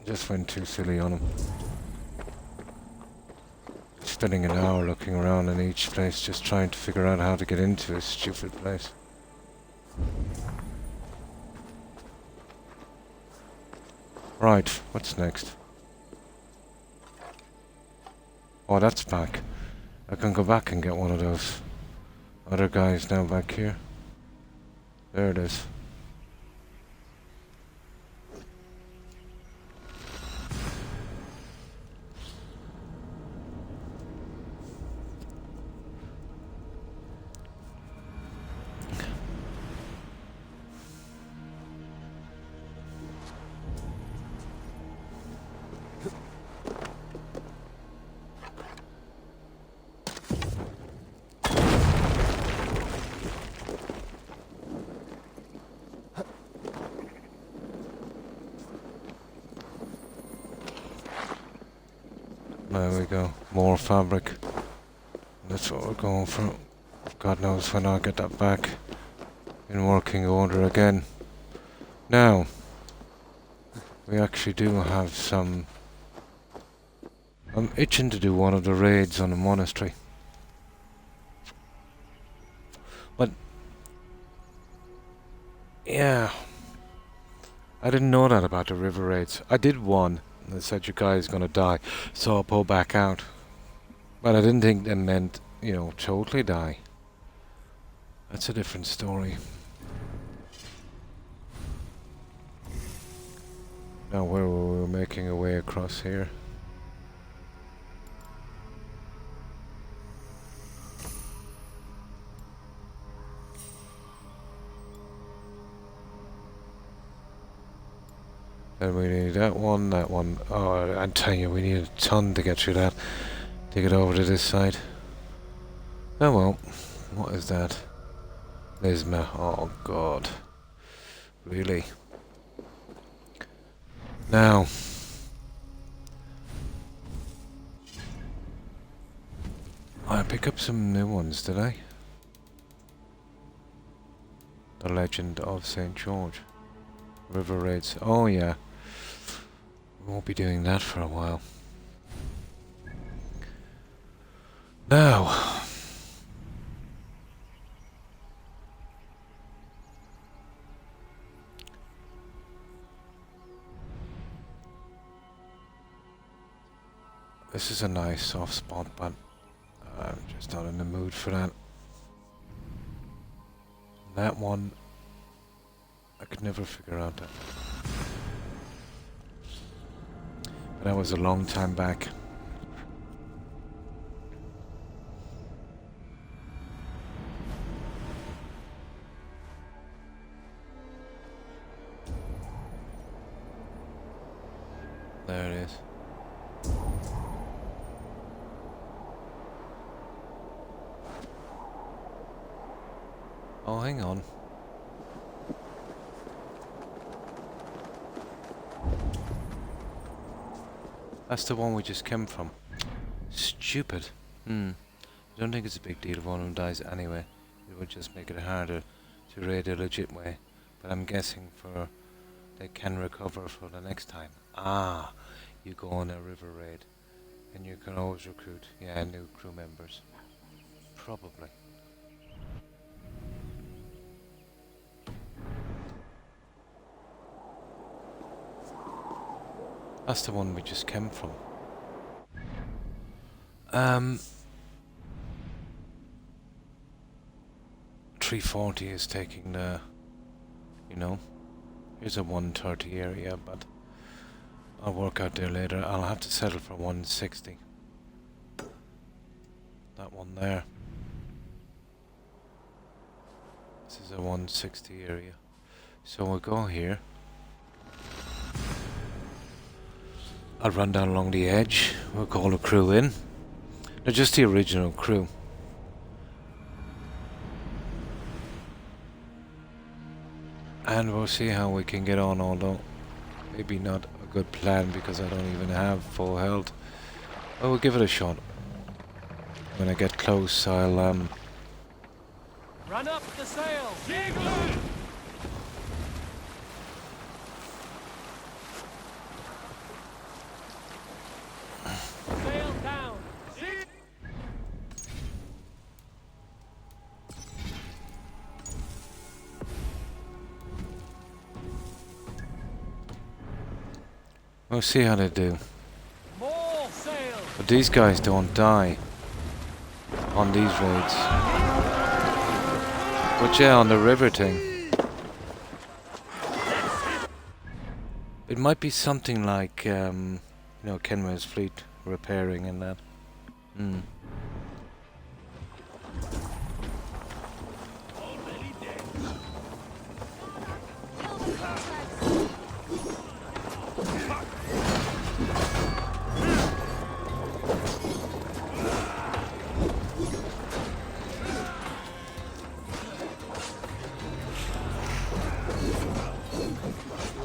A: Just went too silly on them. Spending an hour looking around in each place just trying to figure out how to get into a stupid place. Right, what's next? Oh, that's back. I can go back and get one of those other guys now back here. There it is. There we go. More fabric. That's what we're going for. God knows when I'll get that back in working order again. Now, we actually do have some... I'm itching to do one of the raids on the monastery. But... yeah. I didn't know that about the river raids. I did one. They said your guy's gonna die. So I'll pull back out. But I didn't think that meant, you know, totally die. That's a different story. Now where were we making our way across here? And we need that one, that one. Oh, I'm telling you, we need a ton to get through that. To get over to this side. Oh well. What is that? Lisma. Oh god. Really? Now. I pick up some new ones, did I? The Legend of St. George. River raids. Oh yeah. We won't be doing that for a while. Now. This is a nice soft spot, but I'm just not in the mood for that. That one, I could never figure out that. But that was a long time back. There it is. Oh, hang on. That's the one we just came from. Stupid. I don't think it's a big deal if one of them dies anyway. It would just make it harder to raid a legit way. But I'm guessing for they can recover for the next time. Ah, you go on a river raid and you can always recruit, yeah, new crew members. Probably. That's the one we just came from. 340 is taking the, you know, here's a 130 area, but I'll work out there later. I'll have to settle for 160. That one there. This is a 160 area. So we'll go here. I'll run down along the edge. We'll call the crew in. They're just the original crew. And we'll see how we can get on, although maybe not a good plan because I don't even have full health. But we'll give it a shot. When I get close, I'll
C: Run up the sail! Sail down!
A: We'll see how they do. But these guys don't die on these raids. But yeah, on the river thing. It might be something like, you know, Kenwa's fleet repairing and that.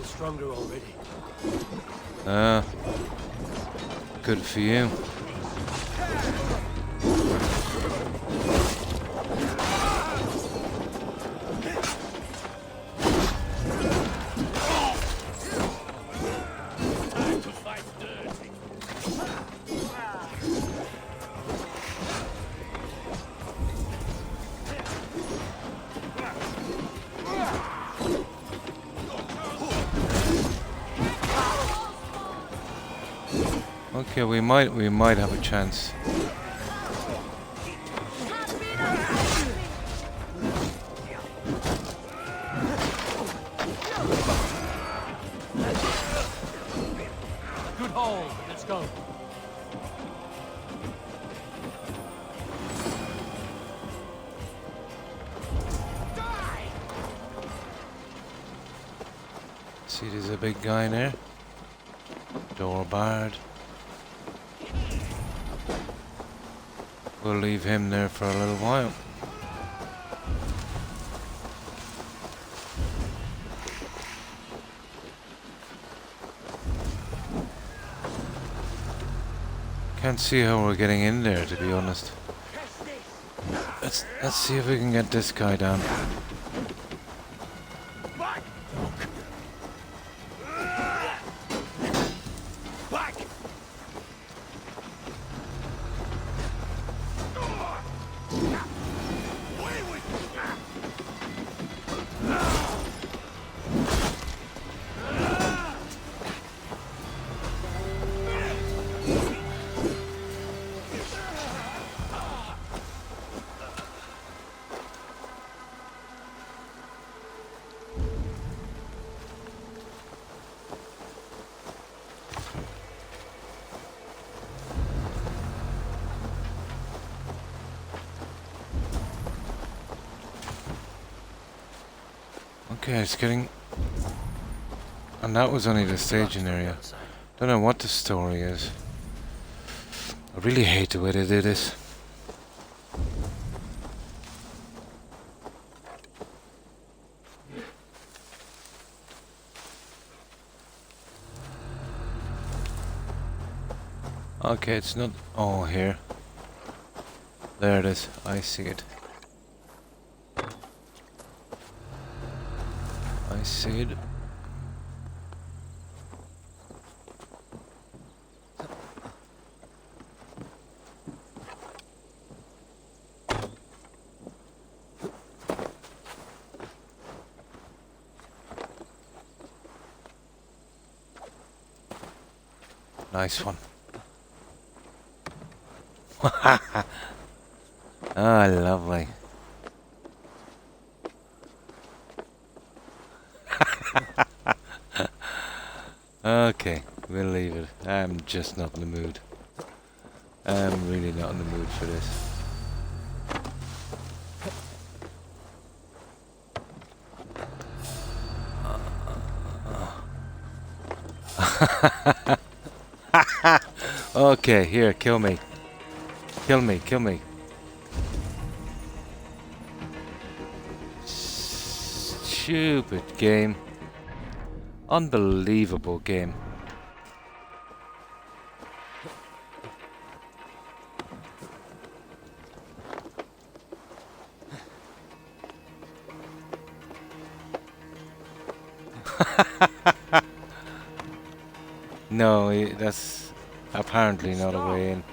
C: Stronger already.
A: Good for you. Okay, we might have a chance.
C: Good hold. Let's go.
A: See, there's a big guy in there. Door barred. We'll leave him there for a little while. Can't see how we're getting in there, to be honest. Let's see if we can get this guy down. Okay, it's getting... And that was only the staging area. Don't know what the story is. I really hate the way they do this. Okay, it's not... Oh, here. There it is. I see it. I see it. Nice one. Oh, lovely. Okay, we'll leave it. I'm just not in the mood. I'm really not in the mood for this. Okay, here, kill me. Kill me, kill me. Stupid game. Unbelievable game. No, that's apparently not a way in.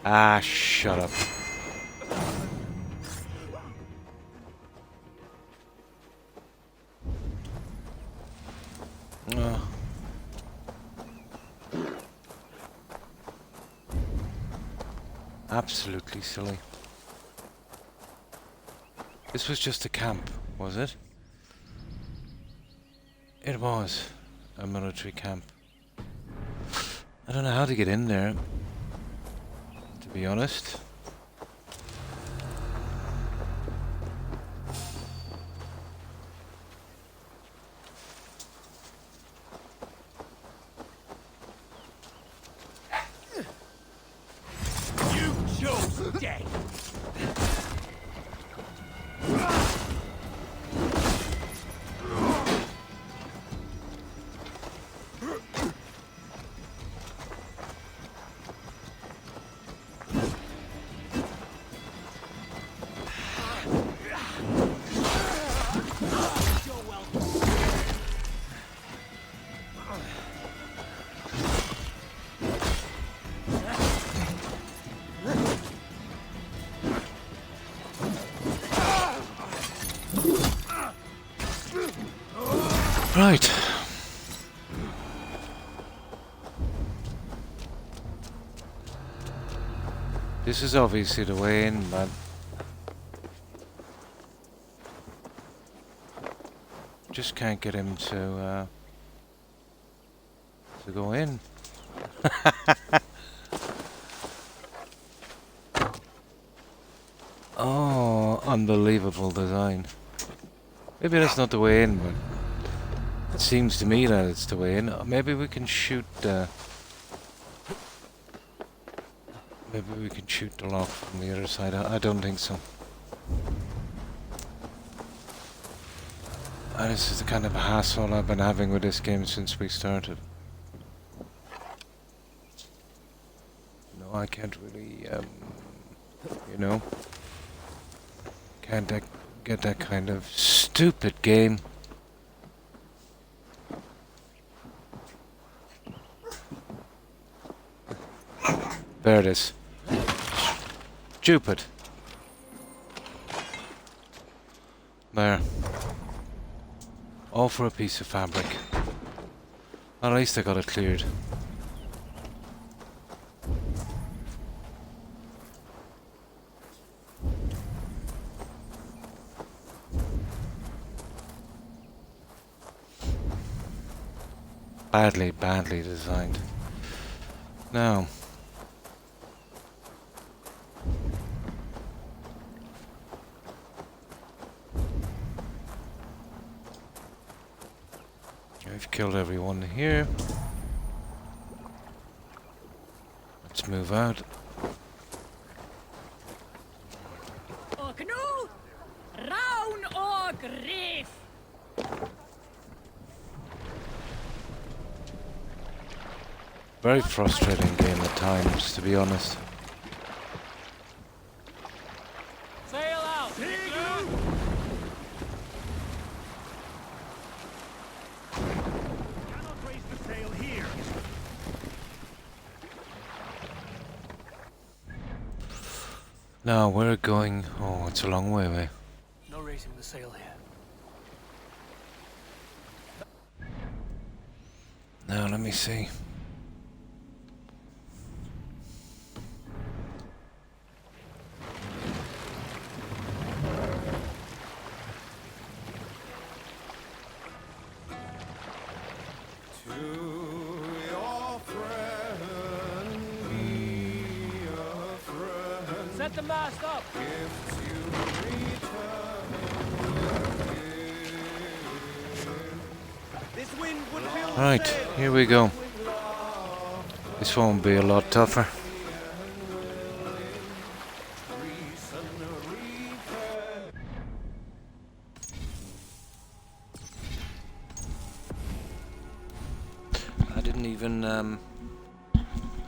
A: Ah, shut up. Oh. Absolutely silly. This was just a camp, was it? It was a military camp. I don't know how to get in there, to be honest.
H: You chose death.
A: Right. This is obviously the way in, but just can't get him to go in. Oh, unbelievable design. Maybe that's not the way in, but it seems to me that it's the way in. Maybe we can shoot the lock from the other side. I don't think so. This is the kind of hassle I've been having with this game since we started. No, I can't really, you know, can't get that kind of stupid game. There it is. Stupid. There. All for a piece of fabric. At least I got it cleared. Badly, badly designed. Now. I've killed everyone here. Let's move out. Very frustrating game at times, to be honest.
C: Sail out!
K: Cannot raise the sail here.
A: Now we're going. Oh, it's a long way away.
C: No raising the sail here.
A: Now let me see.
C: Set the mast up! This wind would fill the
A: Right,
C: sail.
A: here we go. This won't be a lot tougher.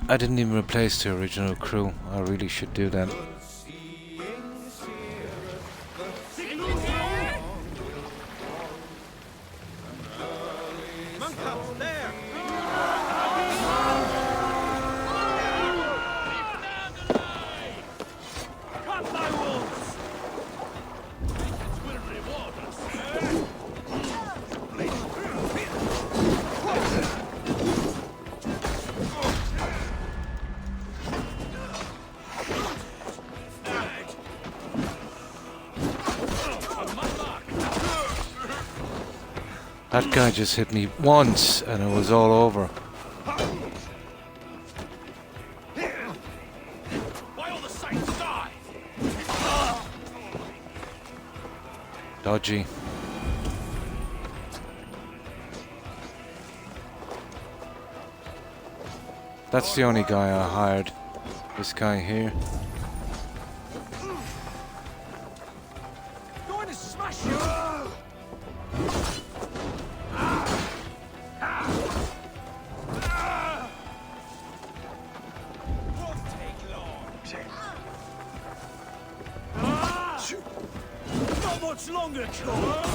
A: I didn't even replace the original crew. I really should do that. That guy just hit me once and it was all over. Dodgy. That's the only guy I hired. This guy here.
C: Going to smash you!
B: Not much longer, Croc.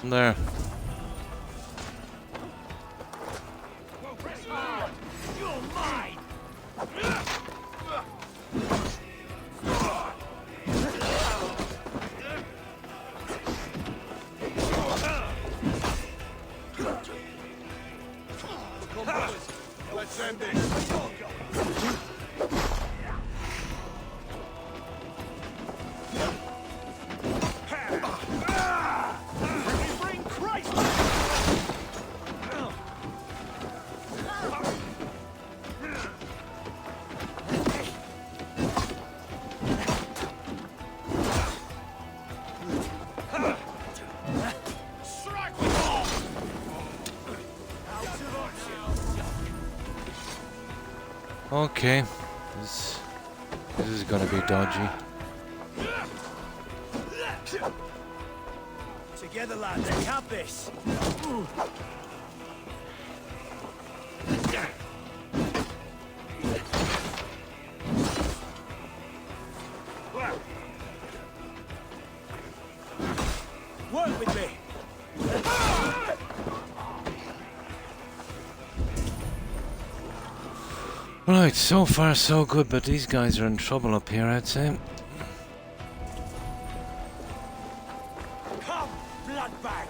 A: There.
B: You're mine.
K: Let's end this. Bring Christ!
A: Okay, this is gonna be dodgy.
B: Together, lads, we have this. Work with me.
A: Right, so far so good, but these guys are in trouble up here, I'd say.
B: Come, bloodbag.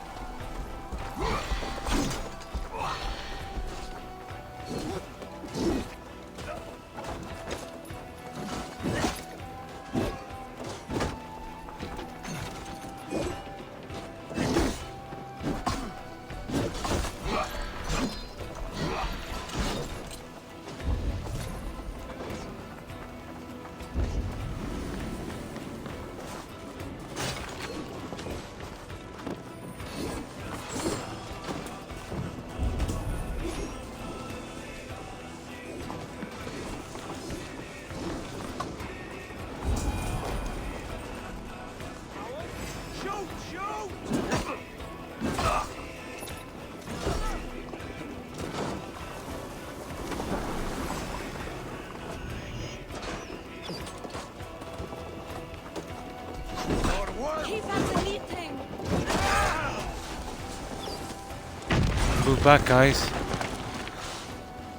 A: Move back, guys.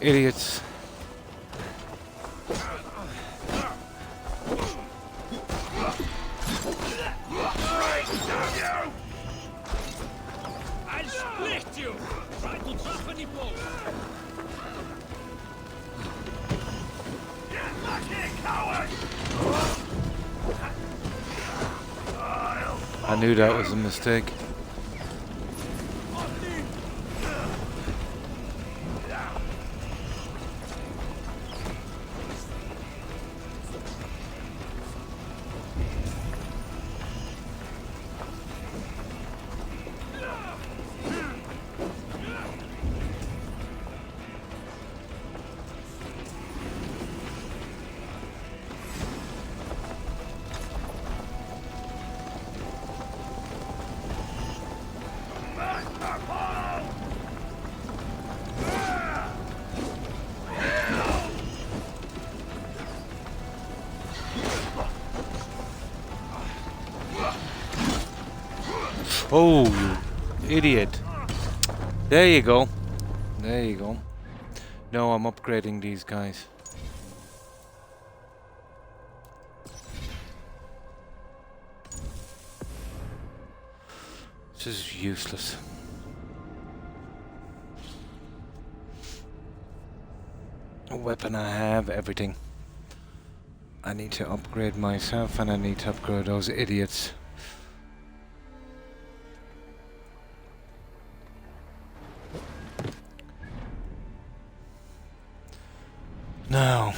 A: Idiots.
B: I'll split you! Try to drop any boat! Get back here, coward!
A: I knew that was a mistake. Oh, you idiot. There you go. There you go. No, I'm upgrading these guys. This is useless. A weapon I have, everything. I need to upgrade myself and I need to upgrade those idiots. Now,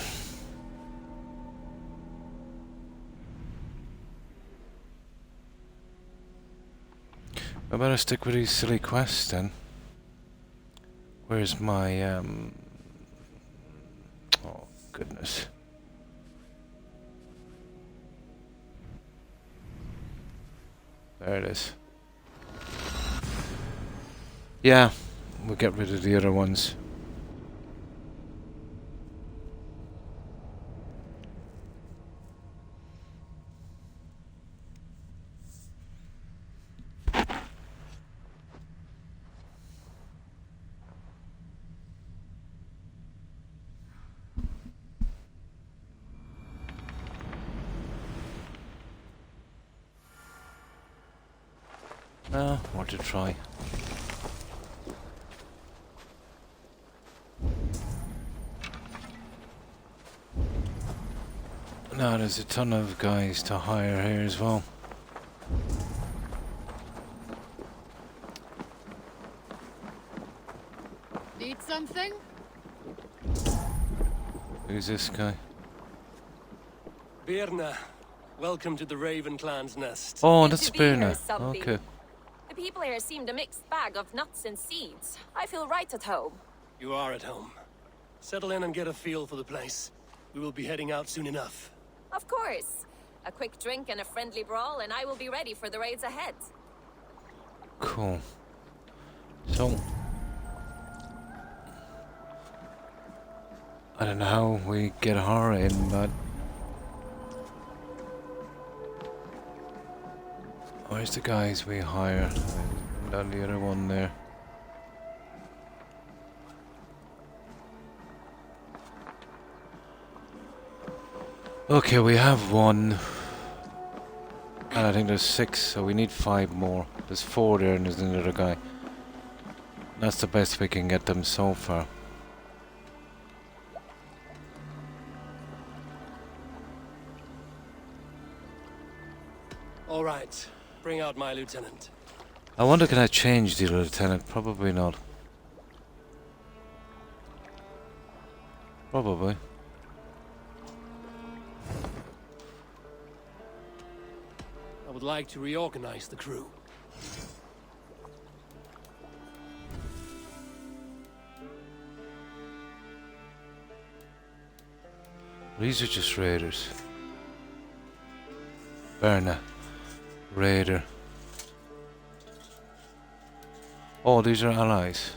A: I better stick with these silly quests then. Where's my oh goodness. There it is. Yeah, we'll get rid of the other ones. What to try. Now there's a ton of guys to hire here as well.
N: Need something?
A: Who's this guy?
C: Birna, welcome to the Raven Clan's nest.
A: Oh,
T: Good
A: that's
T: to be here,
A: Birna.
T: Subby.
A: Okay.
T: The people here seemed a mixed bag of nuts and seeds. I feel right at home.
C: You are at home. Settle in and get a feel for the place. We will be heading out soon enough.
T: Of course. A quick drink and a friendly brawl, and I will be ready for the raids ahead.
A: Cool. So, I don't know how we get her in, but where's the guys we hire? Down the other one there. Okay, we have one. And I think there's 6, so we need 5 more. There's 4 there and there's another guy. That's the best we can get them so far.
C: All right, bring out my lieutenant.
A: I wonder, can I change the lieutenant? Probably not. Probably.
C: I would like to reorganize the crew.
A: These are just raiders. Berna. Raider. Oh, these are allies.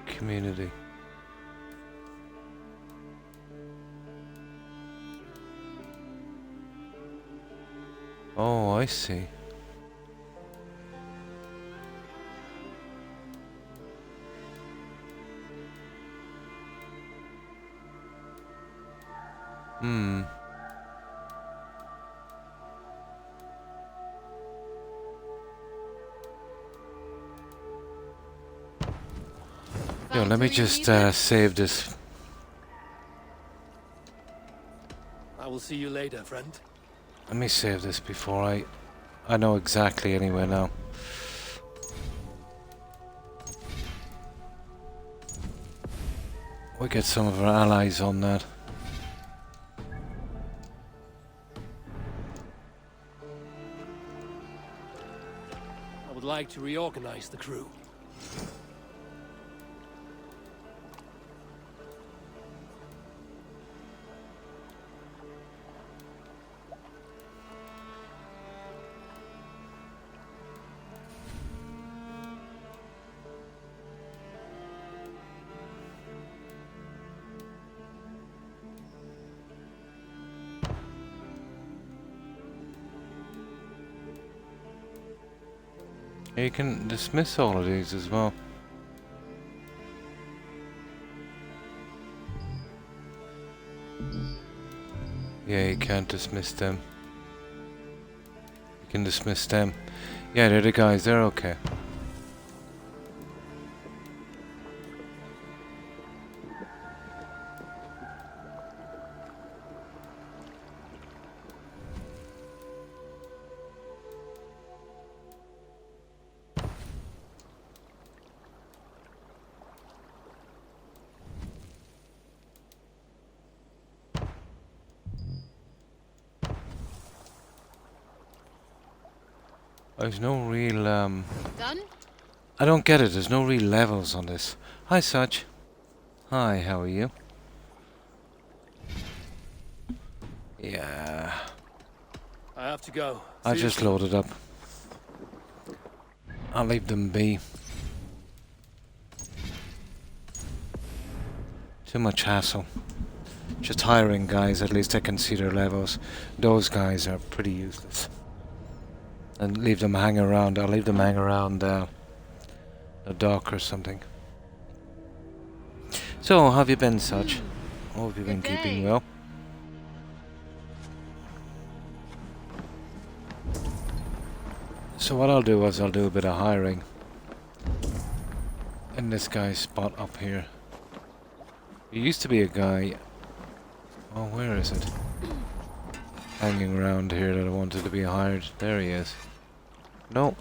A: Community. Oh, I see. Hmm. Yo, let me just save this.
C: I will see you later, friend.
A: Let me save this before I know exactly anywhere now. We get some of our allies on that.
C: I would like to reorganize the crew.
A: You can dismiss all of these as well. Yeah, you can't dismiss them. You can dismiss them. Yeah, they're the guys, they're okay. There's no real,
N: Done?
A: I don't get it, there's no real levels on this. Hi, Saj. Hi, how are you? Yeah.
C: I have to go.
A: I
C: See you
A: just
C: soon.
A: loaded up. I'll leave them be. Too much hassle. Just hiring guys, at least I can see their levels. Those guys are pretty useless. And leave them hang around. I'll leave them hang around the dock or something. So, how have you been, Saj? Hope you've been keeping well. So what I'll do is I'll do a bit of hiring. in this guy's spot up here. There used to be a guy... Oh, where is it? Hanging around here that I wanted to be hired. There he is. No.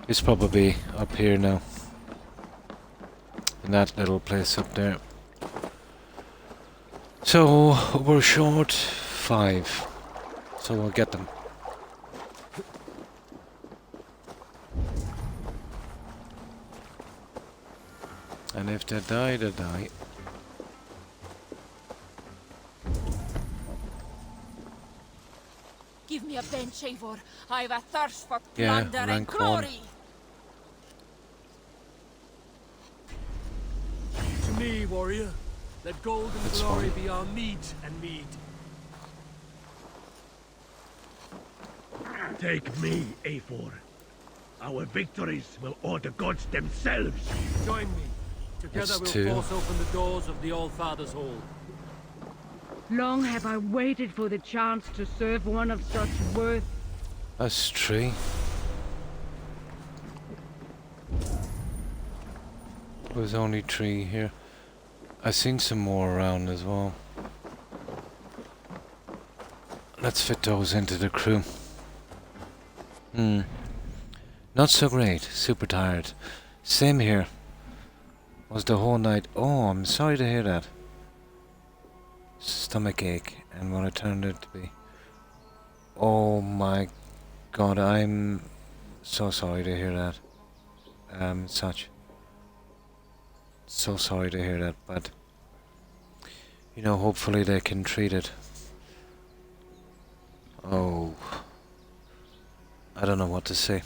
A: He's probably up here now. In that little place up there. So, we're short 5. So we'll get them. And if they die, they die.
O: Give me a bench, Eivor. I've a thirst for
A: Yeah,
O: plunder and
A: rank 1.
O: glory.
C: To me, warrior. Let gold and
A: That's
C: glory
A: fine.
C: be our meat and mead.
U: Take me, Eivor. Our victories will awe the gods themselves.
C: Join me. Together
A: That's
C: we'll
A: 2.
C: force open the doors of the All-Father's Hall.
V: Long have I waited for the chance to serve one of such worth.
A: That's 3. There's only 3 here. I've seen some more around as well. Let's fit those into the crew. Not so great. Super tired. Same here. Was the whole night. Oh, I'm sorry to hear that. Stomach ache and what it turned out to be. Oh my god, I'm so sorry to hear that. Such. So sorry to hear that, but you know, hopefully they can treat it. Oh, I don't know what to say.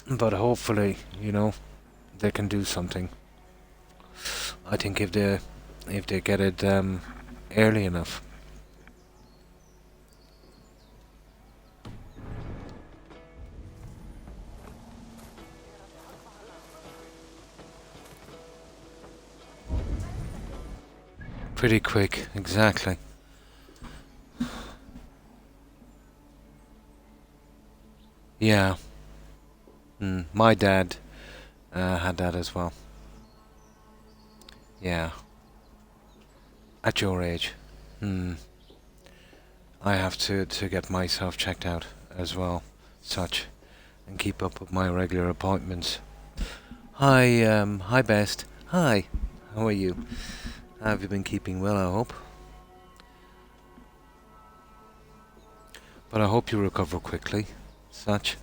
A: But hopefully, you know, they can do something. I think if they get it early enough. Pretty quick, exactly. Yeah. My dad had that as well. Yeah. At your age. I have to get myself checked out as well, such, and keep up with my regular appointments. Hi Best. Hi. How are you? Have you been keeping well, I hope? But I hope you recover quickly, such.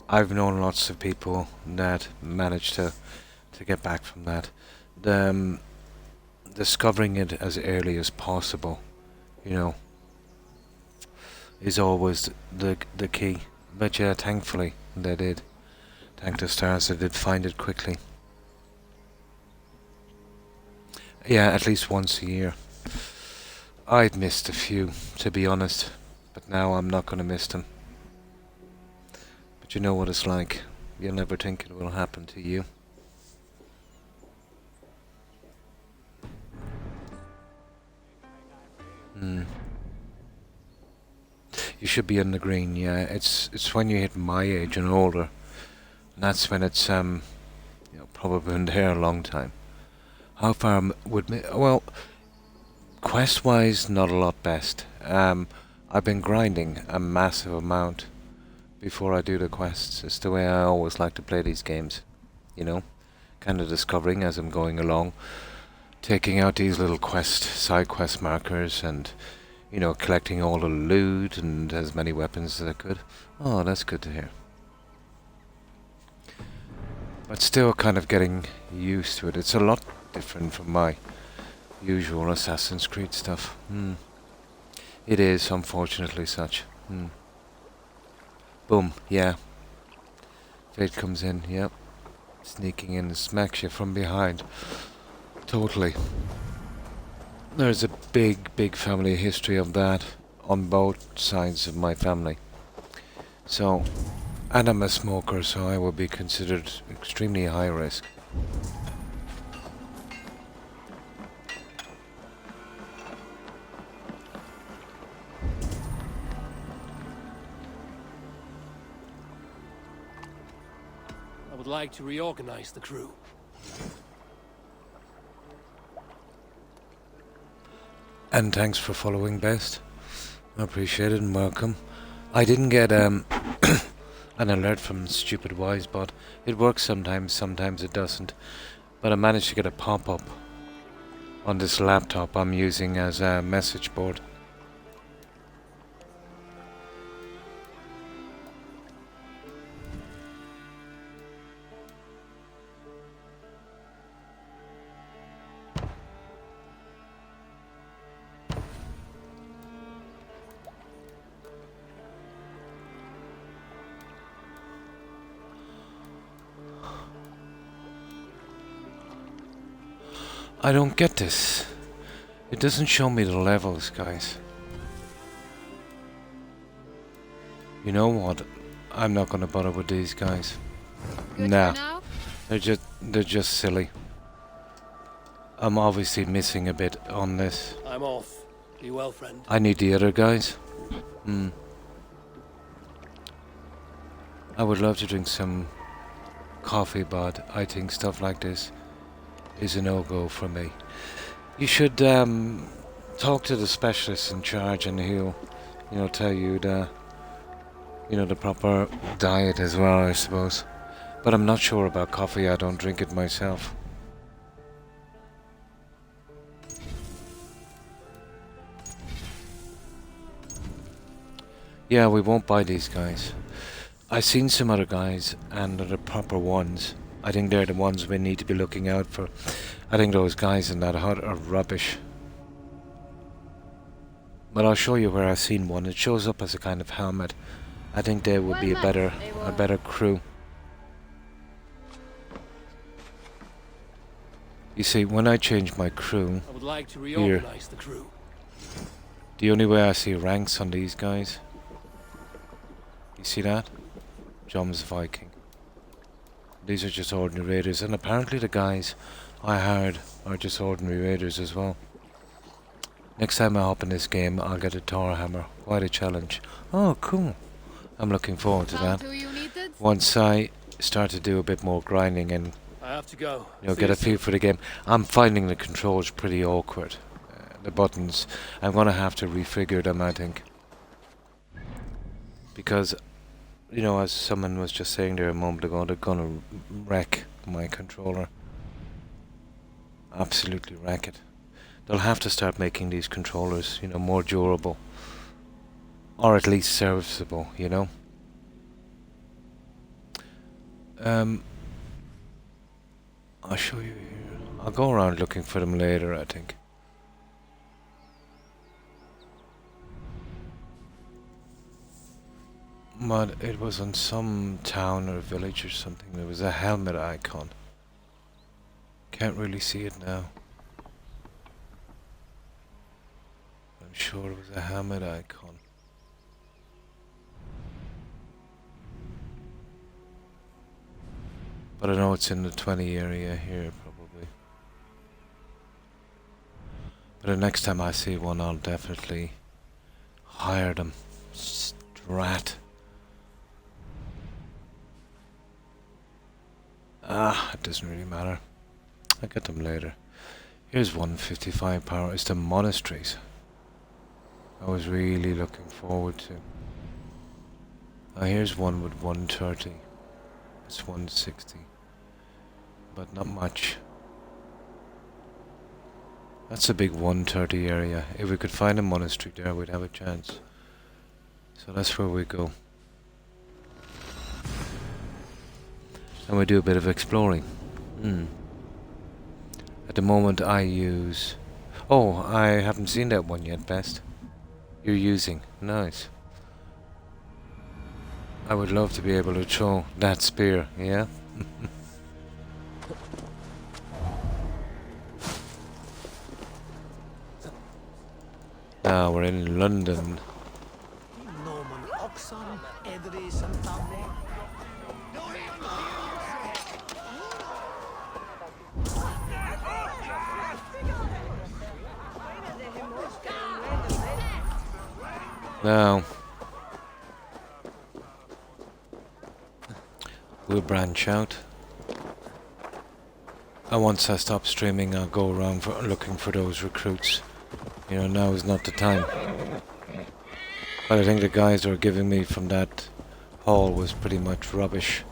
A: I've known lots of people that managed to get back from that. Discovering it as early as possible, you know, is always the key. But yeah, thankfully they did. Thank the stars they did find it quickly. Yeah, at least once a year. I've missed a few, to be honest, but now I'm not going to miss them. But you know what it's like. You'll never think it will happen to you. You should be in the green, yeah. It's when you hit my age and older. And that's when it's you know, probably been there a long time. How far would me? Well, quest-wise, not a lot best. I've been grinding a massive amount before I do the quests. It's the way I always like to play these games, you know, kind of discovering as I'm going along, taking out these little side quest markers, and you know, collecting all the loot and as many weapons as I could. Oh, that's good to hear. But still kind of getting used to it. It's a lot different from my usual Assassin's Creed stuff. It is, unfortunately, such. Boom, yeah. Fate comes in, yep. Sneaking in and smacks you from behind. Totally. There's a big family history of that on both sides of my family. So, and I'm a smoker, so I would be considered extremely high risk.
C: like to reorganize the crew.
A: And thanks for following, Best. I appreciate it and welcome. I didn't get an alert from Stupid Wisebot. It works sometimes, sometimes it doesn't. But I managed to get a pop-up on this laptop I'm using as a message board. I don't get this. It doesn't show me the levels, guys. You know what? I'm not gonna bother with these guys. Nah. They're just silly. I'm obviously missing a bit on this.
C: I'm off. Be well, friend.
A: I need the other guys. I would love to drink some coffee, but I think stuff like this is a no-go for me. You should talk to the specialist in charge, and he'll, tell you the, the proper diet as well, I suppose. But I'm not sure about coffee. I don't drink it myself. Yeah, we won't buy these guys. I've seen some other guys, and they're the proper ones. I think they're the ones we need to be looking out for. I think those guys in that hut are rubbish. But I'll show you where I've seen one. It shows up as a kind of helmet. I think they would be a better crew. You see, when I change my crew,
C: I would like to reorganize the crew.
A: The only way I see ranks on these guys. You see that? Jom's Viking. These are just ordinary raiders, and apparently the guys I hired are just ordinary raiders as well. Next time I hop in this game, I'll get a Thor hammer. Quite a challenge. Oh, cool. I'm looking forward to that. Once I start to do a bit more grinding and
C: I have to go.
A: get a feel for the game. I'm finding the controls pretty awkward. The buttons, I'm gonna have to refigure them, I think. Because as someone was just saying there a moment ago, they're gonna wreck my controller. Absolutely wreck it. They'll have to start making these controllers, more durable. Or at least serviceable, I'll show you here. I'll go around looking for them later, I think. But it was on some town or village or something. There was a helmet icon. Can't really see it now. I'm sure it was a helmet icon. But I know it's in the 20 area here, probably. But the next time I see one, I'll definitely hire them. Strat. It doesn't really matter. I'll get them later. Here's 155 power. It's the monasteries I was really looking forward to. Here's one with 130. It's 160. But not much. That's a big 130 area. If we could find a monastery there, we'd have a chance. So that's where we go. And we do a bit of exploring. At the moment I use... Oh, I haven't seen that one yet, Best. You're using. Nice. I would love to be able to throw that spear, yeah? Now we're in London. Now we'll branch out And once I stop streaming, I'll go around looking for those recruits. You know, now is not the time. But I think the guys who are giving me from that hall was pretty much rubbish.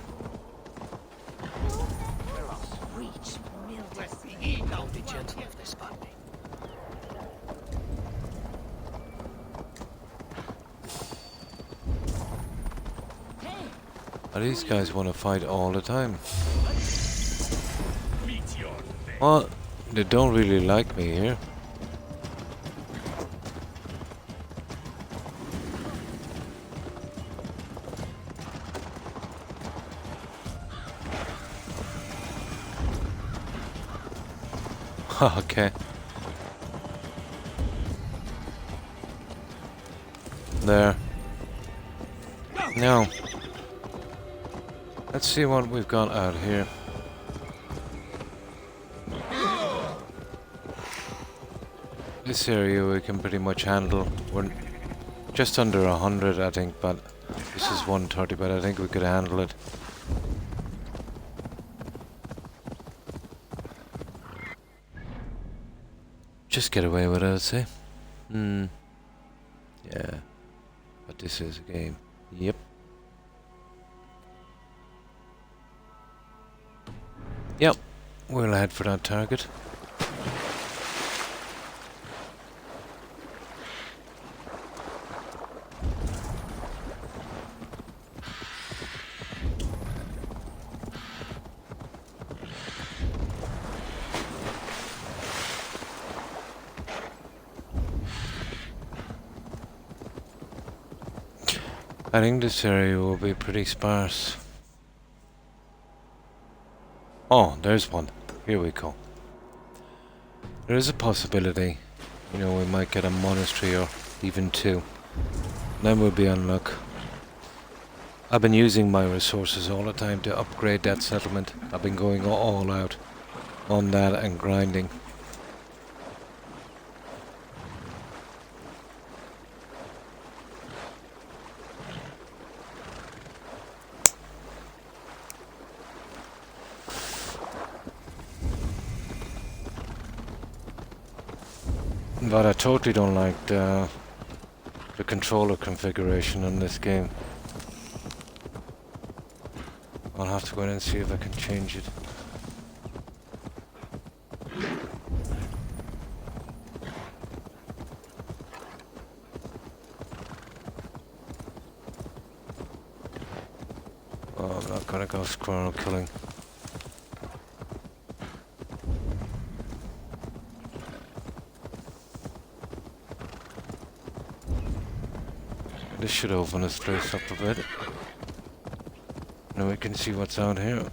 C: I'll be gentle if they spot me.
A: These guys want to fight all the time. Well, they don't really like me here. Okay. There. Now, let's see what we've got out here. This area we can pretty much handle. We're just under 100, I think, but this is 130, but I think we could handle it. Just get away with it, I'd say. Yeah. But this is a game. Yep. Yep. We'll head for that target. I think this area will be pretty sparse. Oh, there's one. Here we go. There is a possibility, you know, we might get a monastery or even two. Then we'll be on luck. I've been using my resources all the time to upgrade that settlement. I've been going all out on that and grinding. But I totally don't like the controller configuration in this game. I'll have to go in and see if I can change it. Oh, I'm not gonna go squirrel killing. This should open this place up a bit. Now we can see what's out here.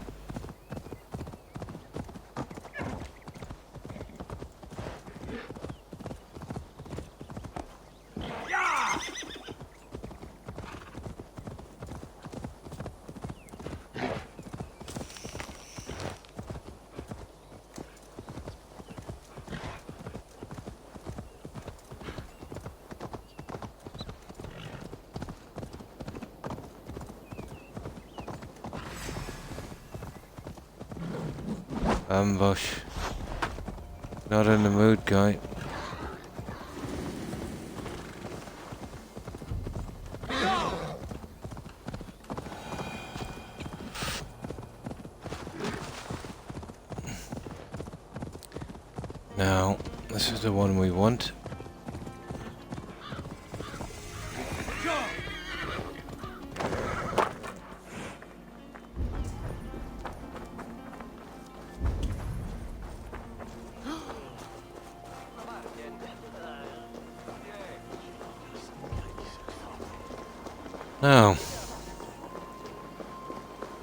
A: Ambush. Not in the mood, guy. Now, this is the one we want. Now,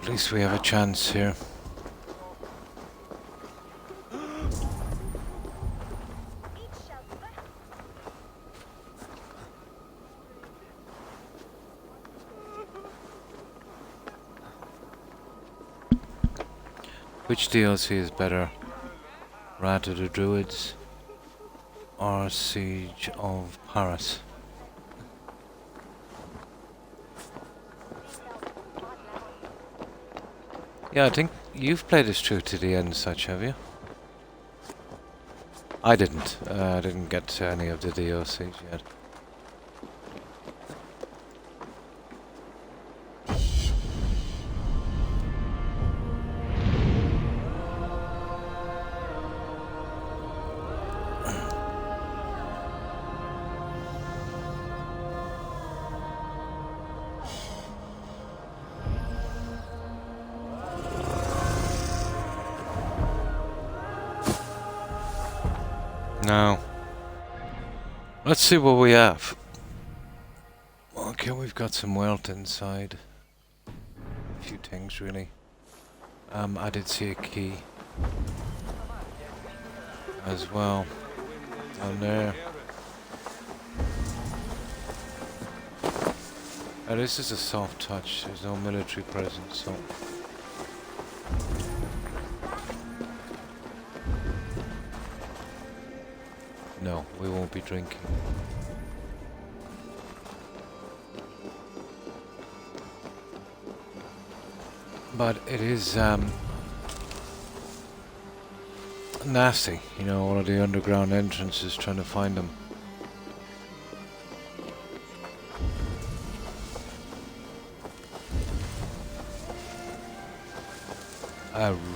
A: at least we have a chance here. Which DLC is better? Rat of the Druids or Siege of Paris? Yeah, I think you've played this through to the end, such, have you? I didn't. I didn't get to any of the DLCs yet. Now, let's see what we have. Okay, we've got some wealth inside. A few things, really. I did see a key as well down there. This is a soft touch. There's no military presence, so. No, we won't be drinking. But it is nasty, you know, all of the underground entrances, trying to find them.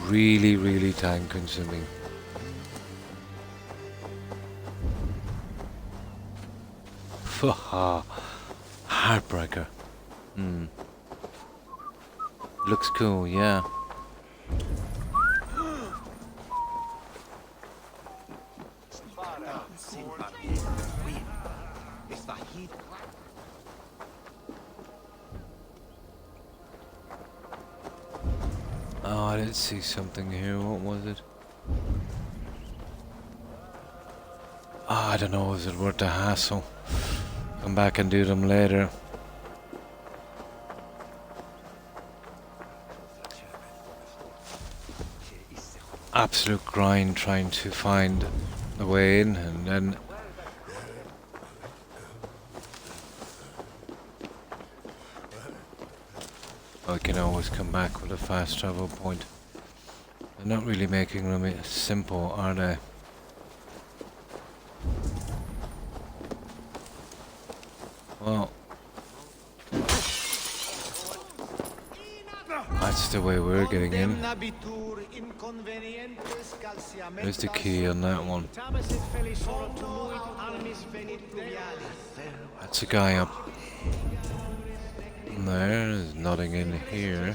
A: Really, really time consuming. Heartbreaker. Looks cool, yeah. Oh, I did see something here. What was it? Oh, I don't know. Is it worth the hassle? Come back and do them later. Absolute grind trying to find the way in, and then I can always come back with a fast travel point. They're not really making them simple, are they? Well, that's the way we're getting in. There's the key on that one. That's a guy up there. There's nothing in here.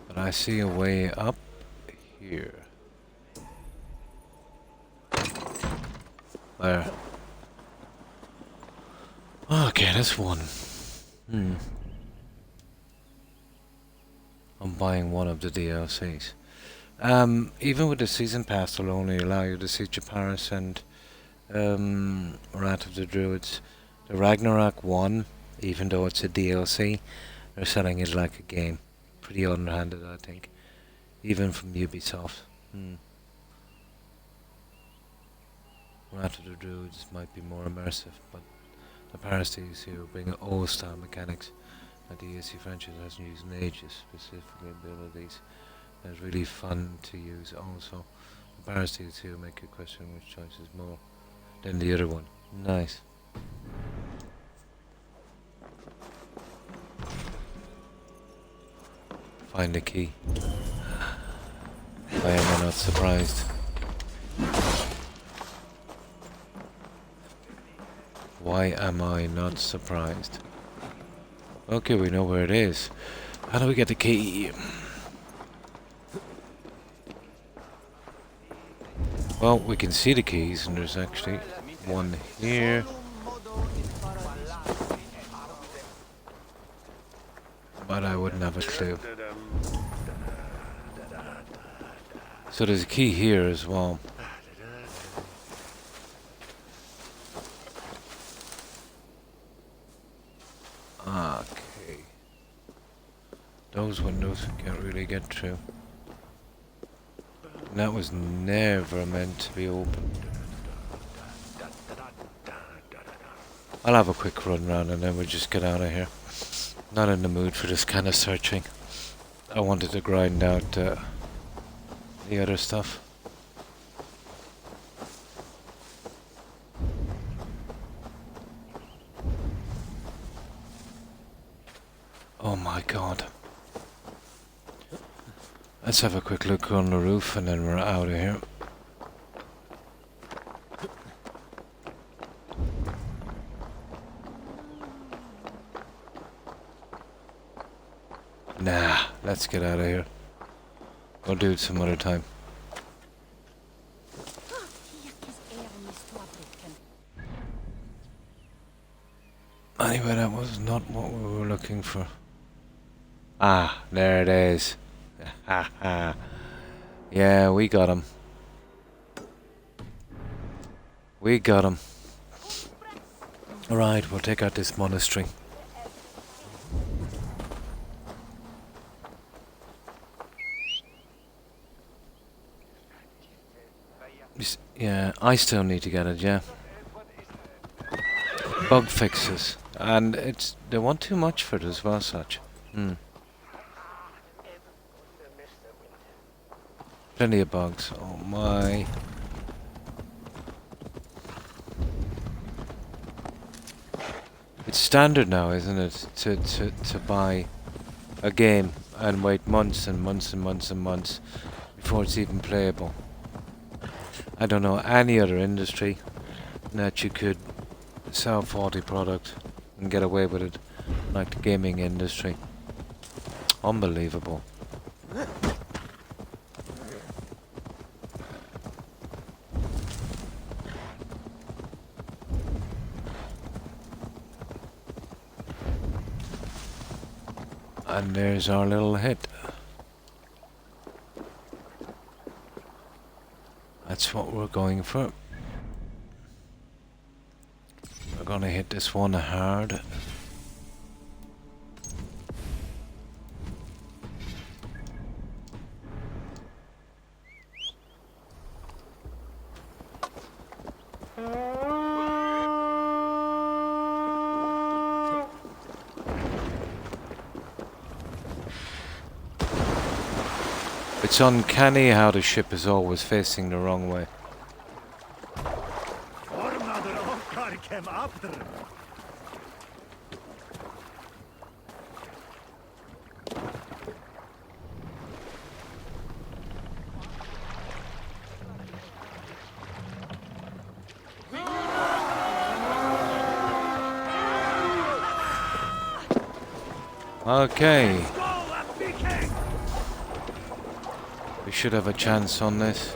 A: But I see a way up here. There. Okay, that's one. I'm buying one of the DLCs. Even with the season pass, they'll only allow you to see Japaris and Wrath of the Druids. The Ragnarok one, even though it's a DLC, they're selling it like a game. Pretty underhanded, I think. Even from Ubisoft. Wrath of the Druids might be more immersive, but the Paris DLC will bring old style mechanics that the ESC franchise hasn't used in ages, specifically abilities. And it's really fun to use also. The Paris DLC will make you question which choice is more than the other one. Nice. Find the key. Why am I not surprised? Why am I not surprised? Okay, we know where it is. How do we get the key? Well, we can see the keys, and there's actually one here. But I wouldn't have a clue. So there's a key here as well. Okay. Those windows we can't really get through. And that was never meant to be open. I'll have a quick run round and then we'll just get out of here. Not in the mood for this kind of searching. I wanted to grind out the other stuff. Oh my god. Let's have a quick look on the roof and then we're out of here. Nah, let's get out of here. We'll do it some other time. Anyway, that was not what we were looking for. Ah, there it is. Yeah, we got him. We got him. Alright, we'll take out this monastery. Yeah, I still need to get it, yeah. Bug fixes. And they want too much for it as well, such. Plenty of bugs. Oh my. It's standard now, isn't it, to buy a game and wait months and months and months and months before it's even playable. I don't know any other industry that you could sell 40 product and get away with it like the gaming industry. Unbelievable. And there's our little hit. That's what we're going for. We're gonna hit this one hard. It's uncanny how the ship is always facing the wrong way. Okay. We should have a chance on this.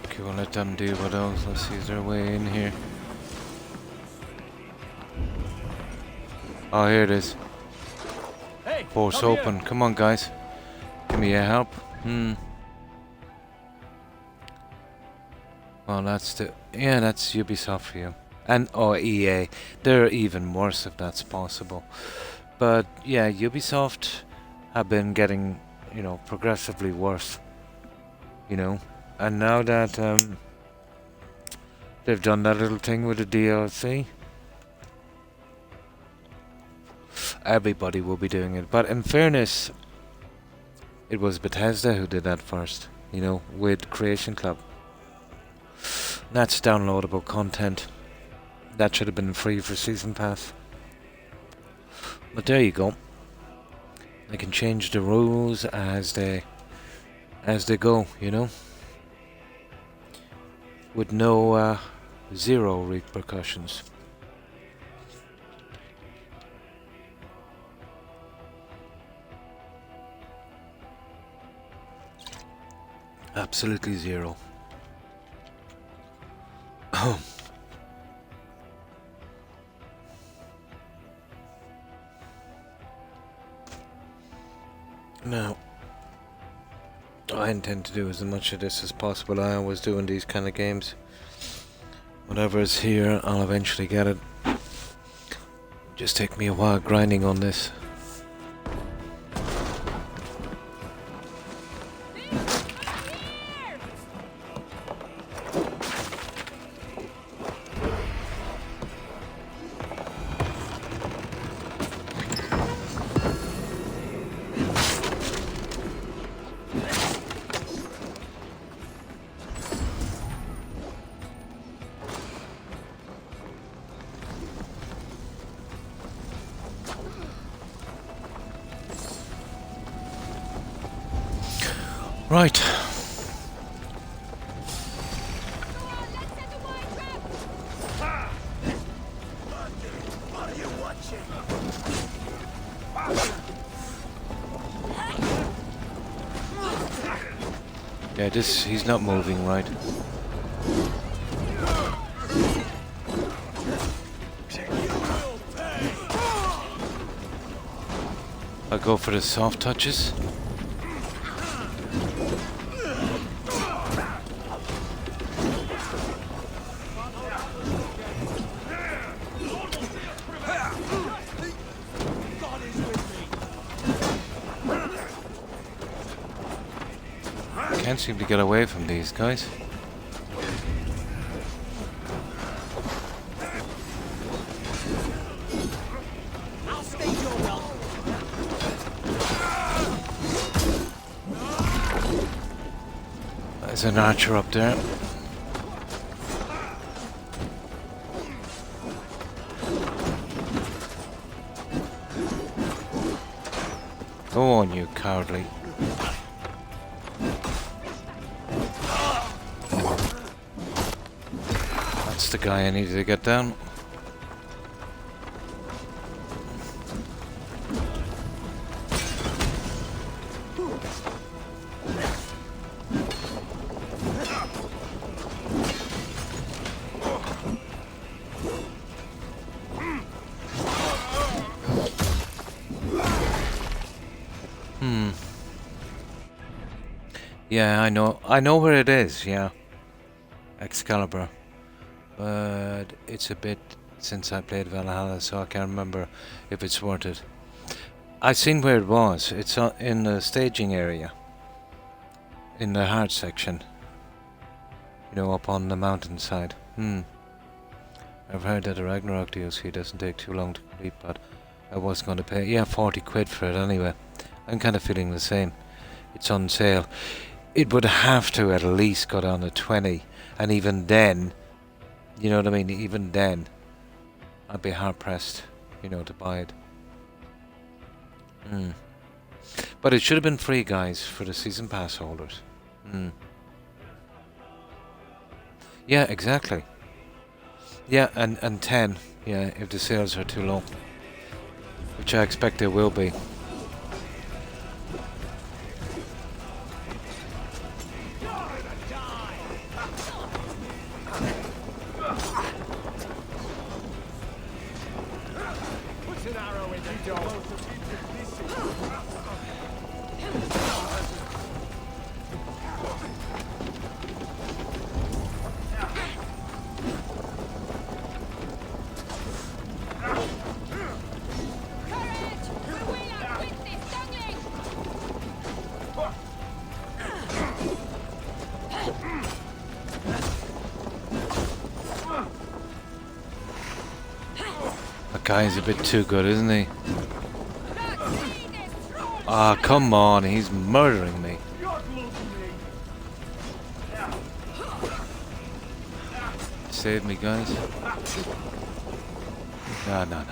A: Okay, we'll let them deal with those. Let's see, is there a way in here? Oh, here it is.
C: Hey,
A: Force open. Come on, guys. Give me a help. Well, that's that's Ubisoft for you. And, EA. They're even worse if that's possible. But, yeah, Ubisoft have been getting, progressively worse. And now that, they've done that little thing with the DLC, everybody will be doing it. But in fairness, it was Bethesda who did that first, with Creation Club. That's downloadable content. That should have been free for Season Pass. But there you go. They can change the rules as they go, with no zero repercussions. Absolutely zero. Now, I intend to do as much of this as possible. I always do in these kind of games. Whatever is here, I'll eventually get it. Just take me a while grinding on this. Right. Yeah, he's not moving right. I'll go for the soft touches. Can't seem to get away from these guys. There's an archer up there. Go on, you cowardly. That's the guy I needed to get down. Yeah, I know where it is, yeah. Excalibur. But it's a bit since I played Valhalla, so I can't remember if it's worth it. I've seen where it was. It's in the staging area. In the hard section. You know, up on the mountainside. I've heard that the Ragnarok DLC doesn't take too long to complete, but I was going to pay, 40 quid for it anyway. I'm kind of feeling the same. It's on sale. It would have to at least go down to 20, and even then, you know what I mean, even then, I'd be hard pressed, you know, to buy it. But it should have been free, guys, for the season pass holders. Yeah, exactly. Yeah, and 10, yeah, if the sales are too low. Which I expect they will be. That guy's a bit too good, isn't he? Ah, come on, he's murdering me. Save me, guys. No.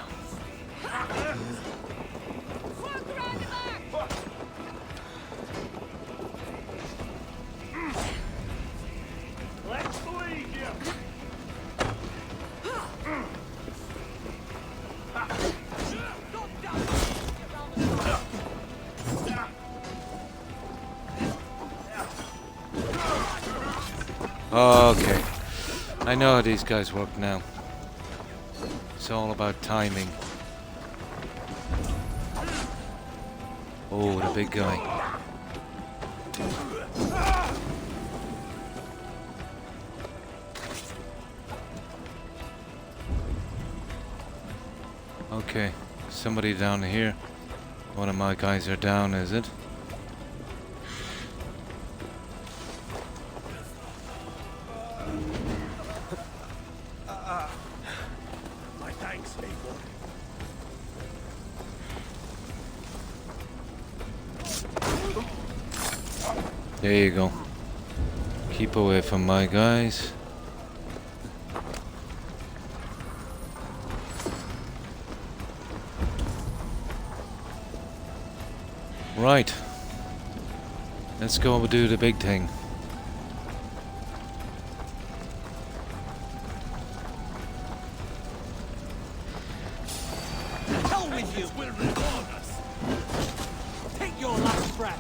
A: Okay, I know how these guys work now. It's all about timing. Oh, the big guy. Okay, somebody down here. One of my guys are down, is it?
U: My thanks, Eivor.
A: There you go. Keep away from my guys. Right. Let's go and do the big thing.
C: Hell with you! Will reward us. Take your last breath.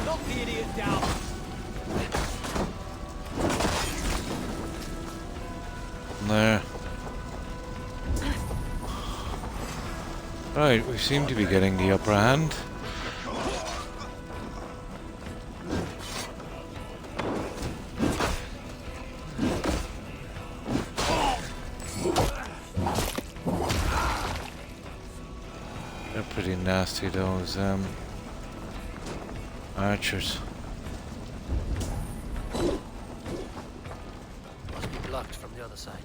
C: Knock the idiot down.
A: There. Right, we seem to be getting the upper hand. They're pretty nasty, those archers.
C: Must be blocked from the other side.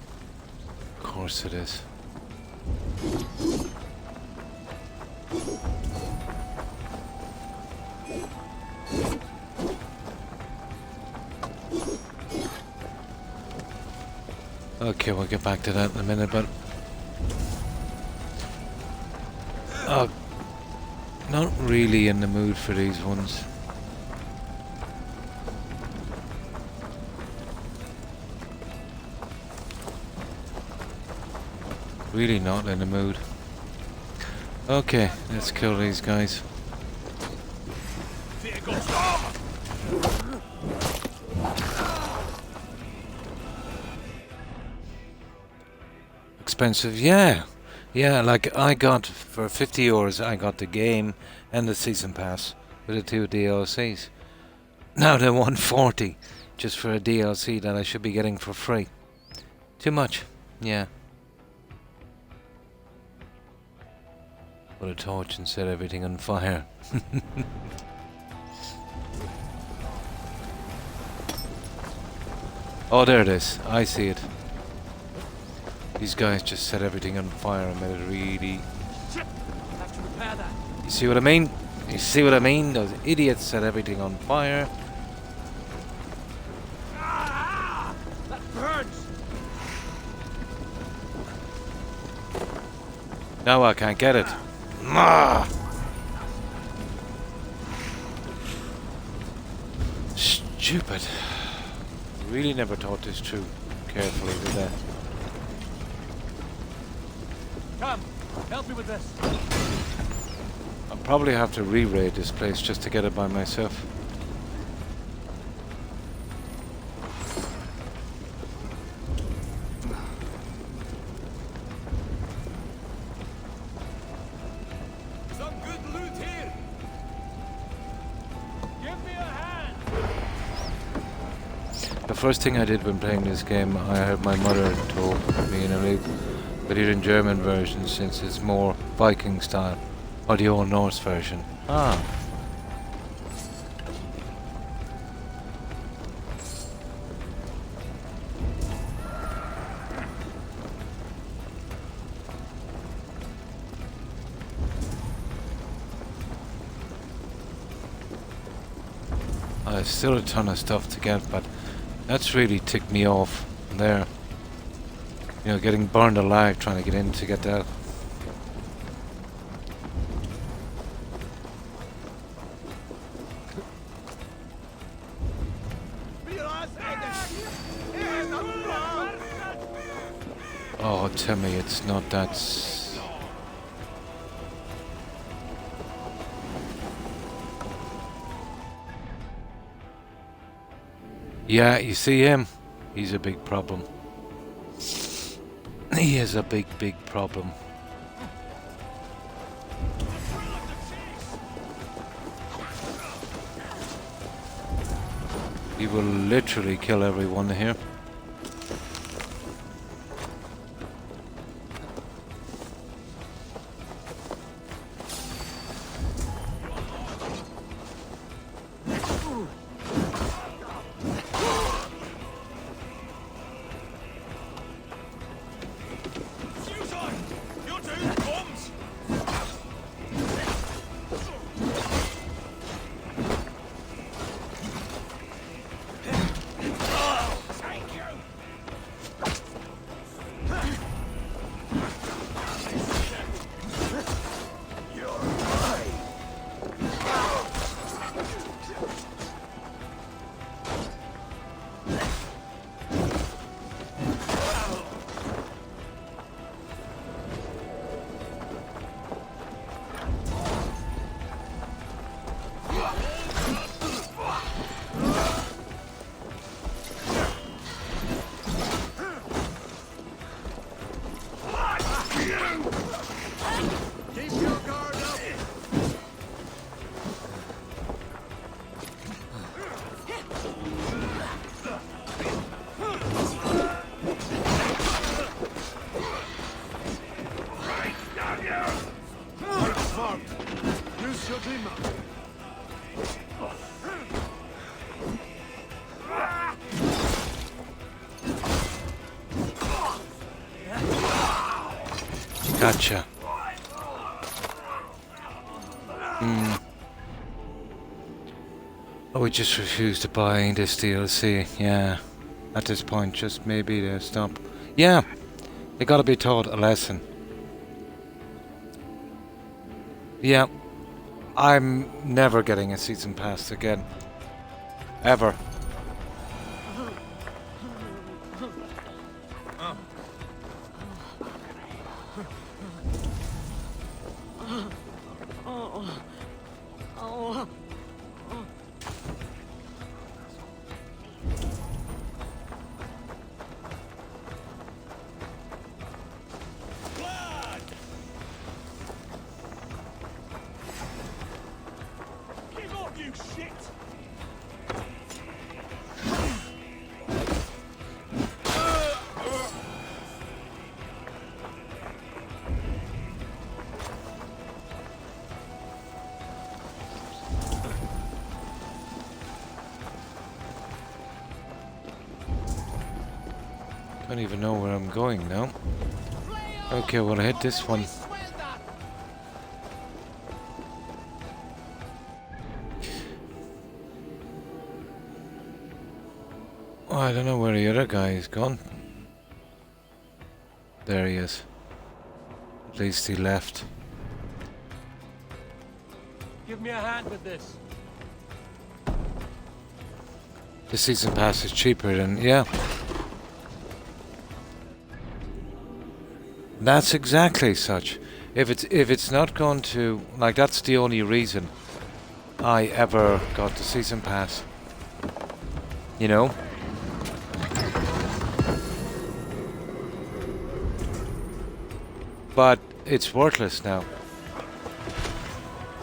A: Of course it is. Okay, we'll get back to that in a minute, but not really in the mood for these ones. Really not in the mood. Okay, let's kill these guys. Expensive, yeah. Yeah, like I got, for 50 euros, I got the game and the season pass with the 2 DLCs. Now they're 140 just for a DLC that I should be getting for free. Too much, yeah. Put a torch and set everything on fire. Oh, there it is. I see it. These guys just set everything on fire and made it really...
C: Have to repair that.
A: You see what I mean? You see what I mean? Those idiots set everything on fire.
C: That burns.
A: Now I can't get it. Ah! Stupid. Really never thought this through carefully, did I?
C: Come, help me with this.
A: I'll probably have to re-raid this place just to get it by myself.
C: Some good loot here. Give me a hand.
A: The first thing I did when playing this game, I heard my mother told me in a loop, but it in German version since it's more Viking style, or the old Norse version. Ah. There's still a ton of stuff to get, but that's really ticked me off there. You know, getting burned alive trying to get in to get that. Oh, tell me it's not that... Yeah, you see him? He's a big problem. He is a big, big problem. He will literally kill everyone here. Gotcha. Oh, we just refuse to buy this DLC. Yeah. At this point, just maybe to stop. Yeah. They gotta be taught a lesson. Yeah. I'm never getting a season pass again. Ever. I don't even know where I'm going now. Okay, well, I hit this one. Oh, I don't know where the other guy is gone. There he is. At least he left.
C: Give me a hand with this.
A: The season pass is cheaper than, yeah. That's exactly such. If it's not going to, like, that's the only reason I ever got the season pass. You know? But it's worthless now.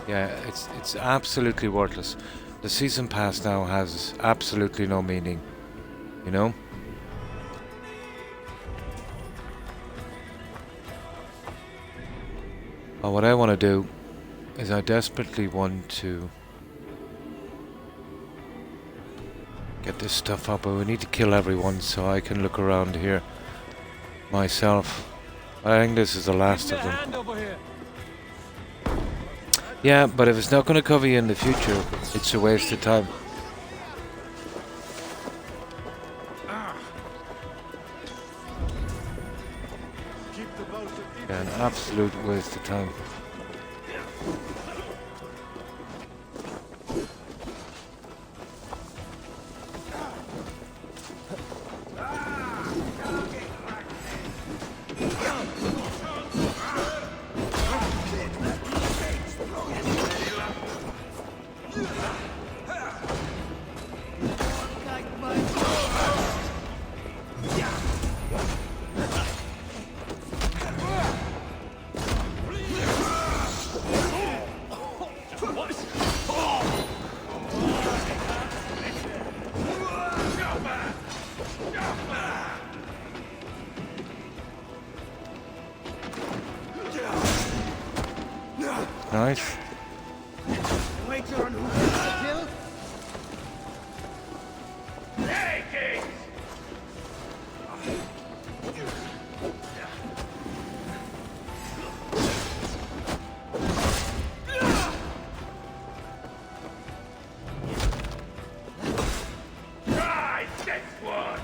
A: Yeah, it's absolutely worthless. The season pass now has absolutely no meaning. You know? Well, what I want to do is I desperately want to get this stuff up, but we need to kill everyone so I can look around here myself. I think this is the last of them. Yeah, but if it's not going to cover you in the future, it's a waste of time. Yeah, an absolute waste of time. Right.
K: Waiter on who gets the kill?
H: Take it! Try this one!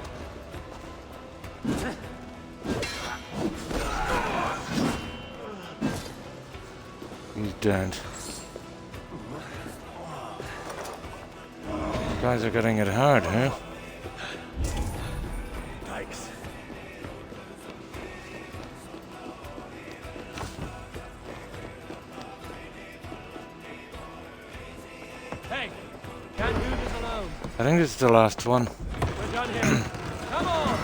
A: He's dead. You guys are getting it hard, huh?
C: Thanks. Hey, can't do this alone.
A: I think this is the last one.
C: We're done here. Come on!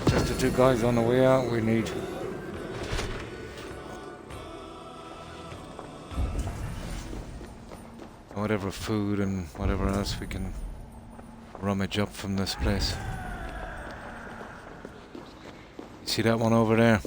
A: Just the two guys on the way out we need. Whatever food and whatever else we can rummage up from this place. You see that one over there?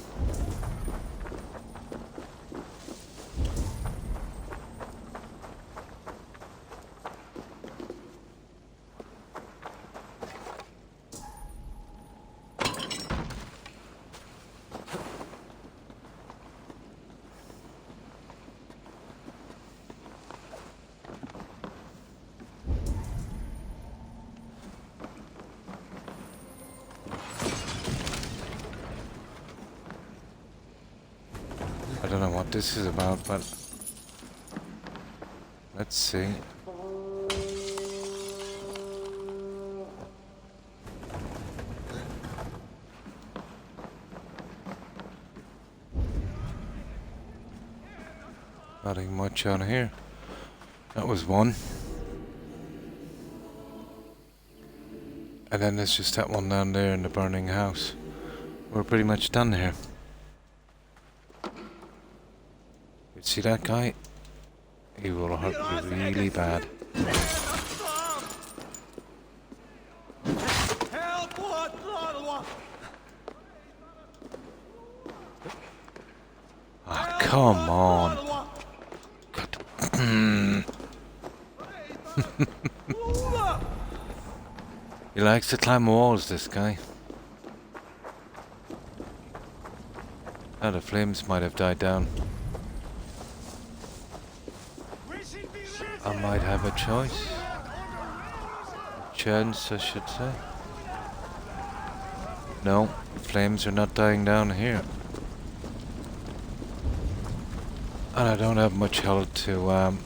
A: I don't know what this is about, but let's see. Nothing much on here. That was one. And then there's just that one down there in the burning house. We're pretty much done here. See that guy? He will hurt you really bad. Ah, come on. He likes to climb walls, this guy. Now the flames might have died down. I might have a choice. Chance, I should say. No, flames are not dying down here. And I don't have much health to,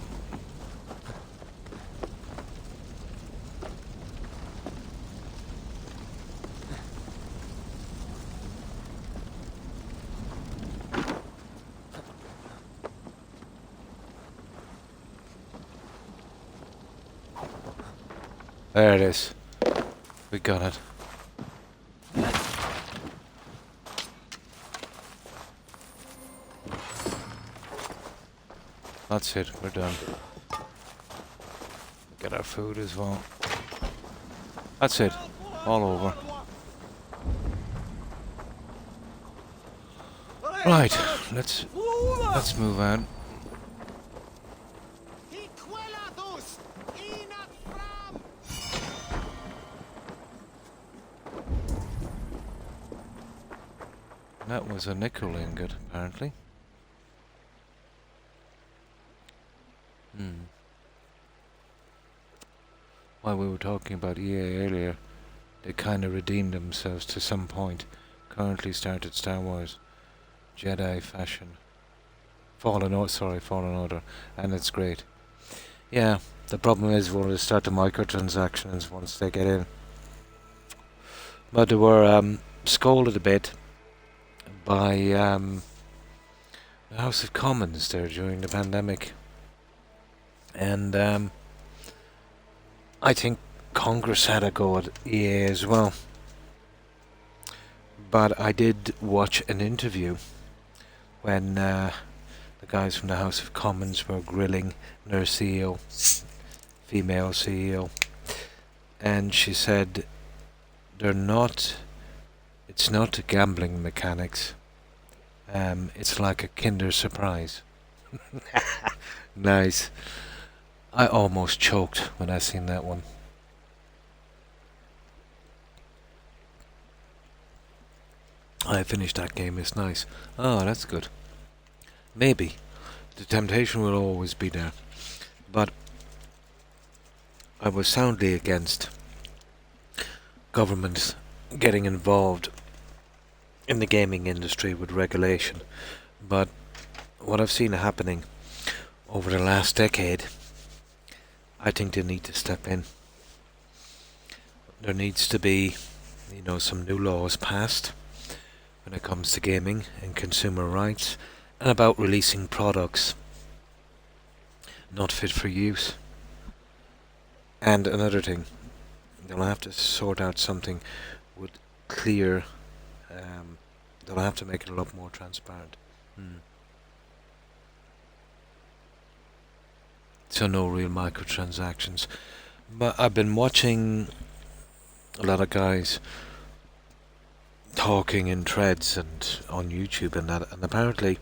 A: There it is. We got it. That's it, we're done. Get our food as well. That's it. All over. Right, let's move on. That was a nickel ingot, apparently. While we were talking about EA earlier, they kind of redeemed themselves to some point. Currently started Star Wars Jedi fashion. Fallen Order, and it's great. Yeah, the problem is we'll start the microtransactions once they get in. But they were scolded a bit by the House of Commons there during the pandemic. And I think Congress had a go at EA as well. But I did watch an interview when the guys from the House of Commons were grilling their CEO, female CEO, and she said it's not gambling mechanics, It's like a Kinder Surprise. Nice. I almost choked when I seen that one. I finished that game, it's nice. Oh, that's good. Maybe. The temptation will always be there. But I was soundly against governments getting involved in the gaming industry with regulation. But what I've seen happening over the last decade, I think they need to step in. There needs to be, some new laws passed when it comes to gaming and consumer rights, and about releasing products not fit for use. And another thing, they'll have to sort out something with clear, they'll have to make it a lot more transparent. So no real microtransactions. But I've been watching a lot of guys talking in threads and on YouTube and that, and apparently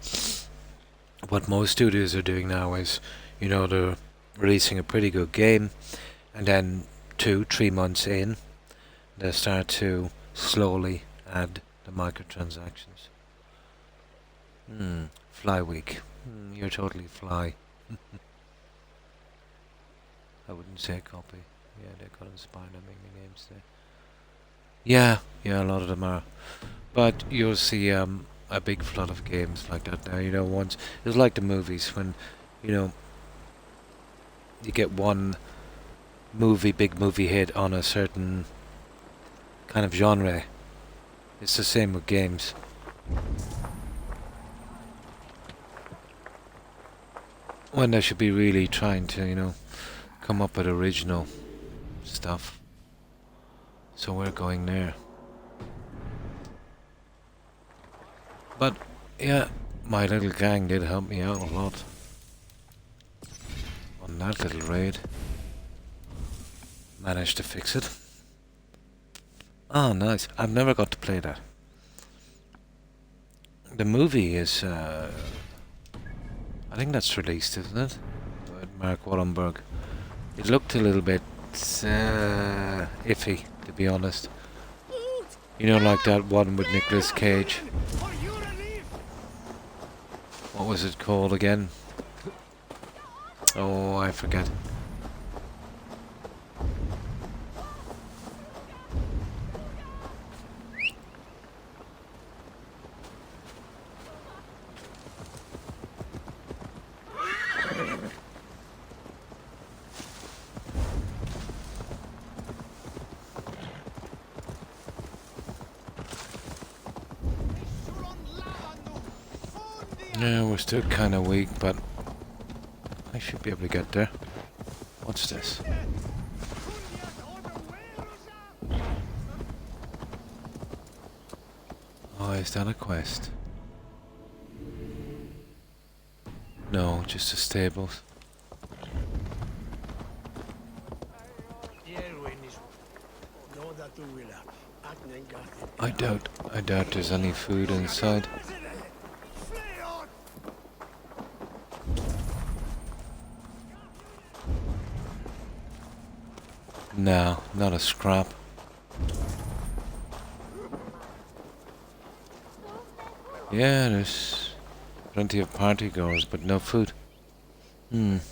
A: what most studios are doing now is, they're releasing a pretty good game, and then 2-3 months in, they start to slowly add the microtransactions. Fly week. You're totally fly. I wouldn't say copy. Yeah, they got inspired on making games there. Yeah, a lot of them are. But you'll see a big flood of games like that now. Once it was like the movies when, you get one big movie hit on a certain kind of genre. It's the same with games. When they should be really trying to, come up with original stuff. So we're going there. But, yeah, my little gang did help me out a lot on that little raid. Managed to fix it. Oh, nice. I've never got to play that. The movie is, I think that's released, isn't it? With Mark Wahlberg. It looked a little bit iffy, to be honest. Like that one with Nicolas Cage. What was it called again? Oh, I forget. Yeah, we're still kind of weak, but I should be able to get there. What's this? Oh, is that a quest? No, just the stables. I doubt there's any food inside. No, not a scrap. Yeah, there's plenty of party goers, but no food. Enemies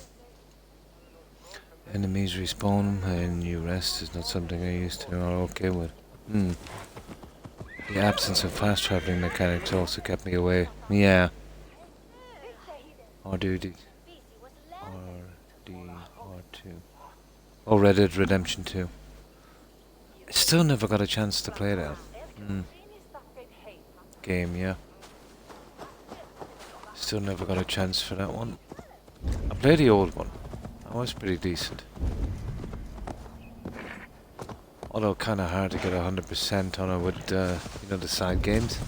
A: respawn and you rest is not something I used to or okay with. The absence of fast traveling mechanics also kept me away. Yeah. R2. Oh, Red Dead Redemption 2. I still never got a chance to play that. Game, yeah. Still never got a chance for that one. I played the old one. That was pretty decent. Although kind of hard to get 100% on it with, the side games.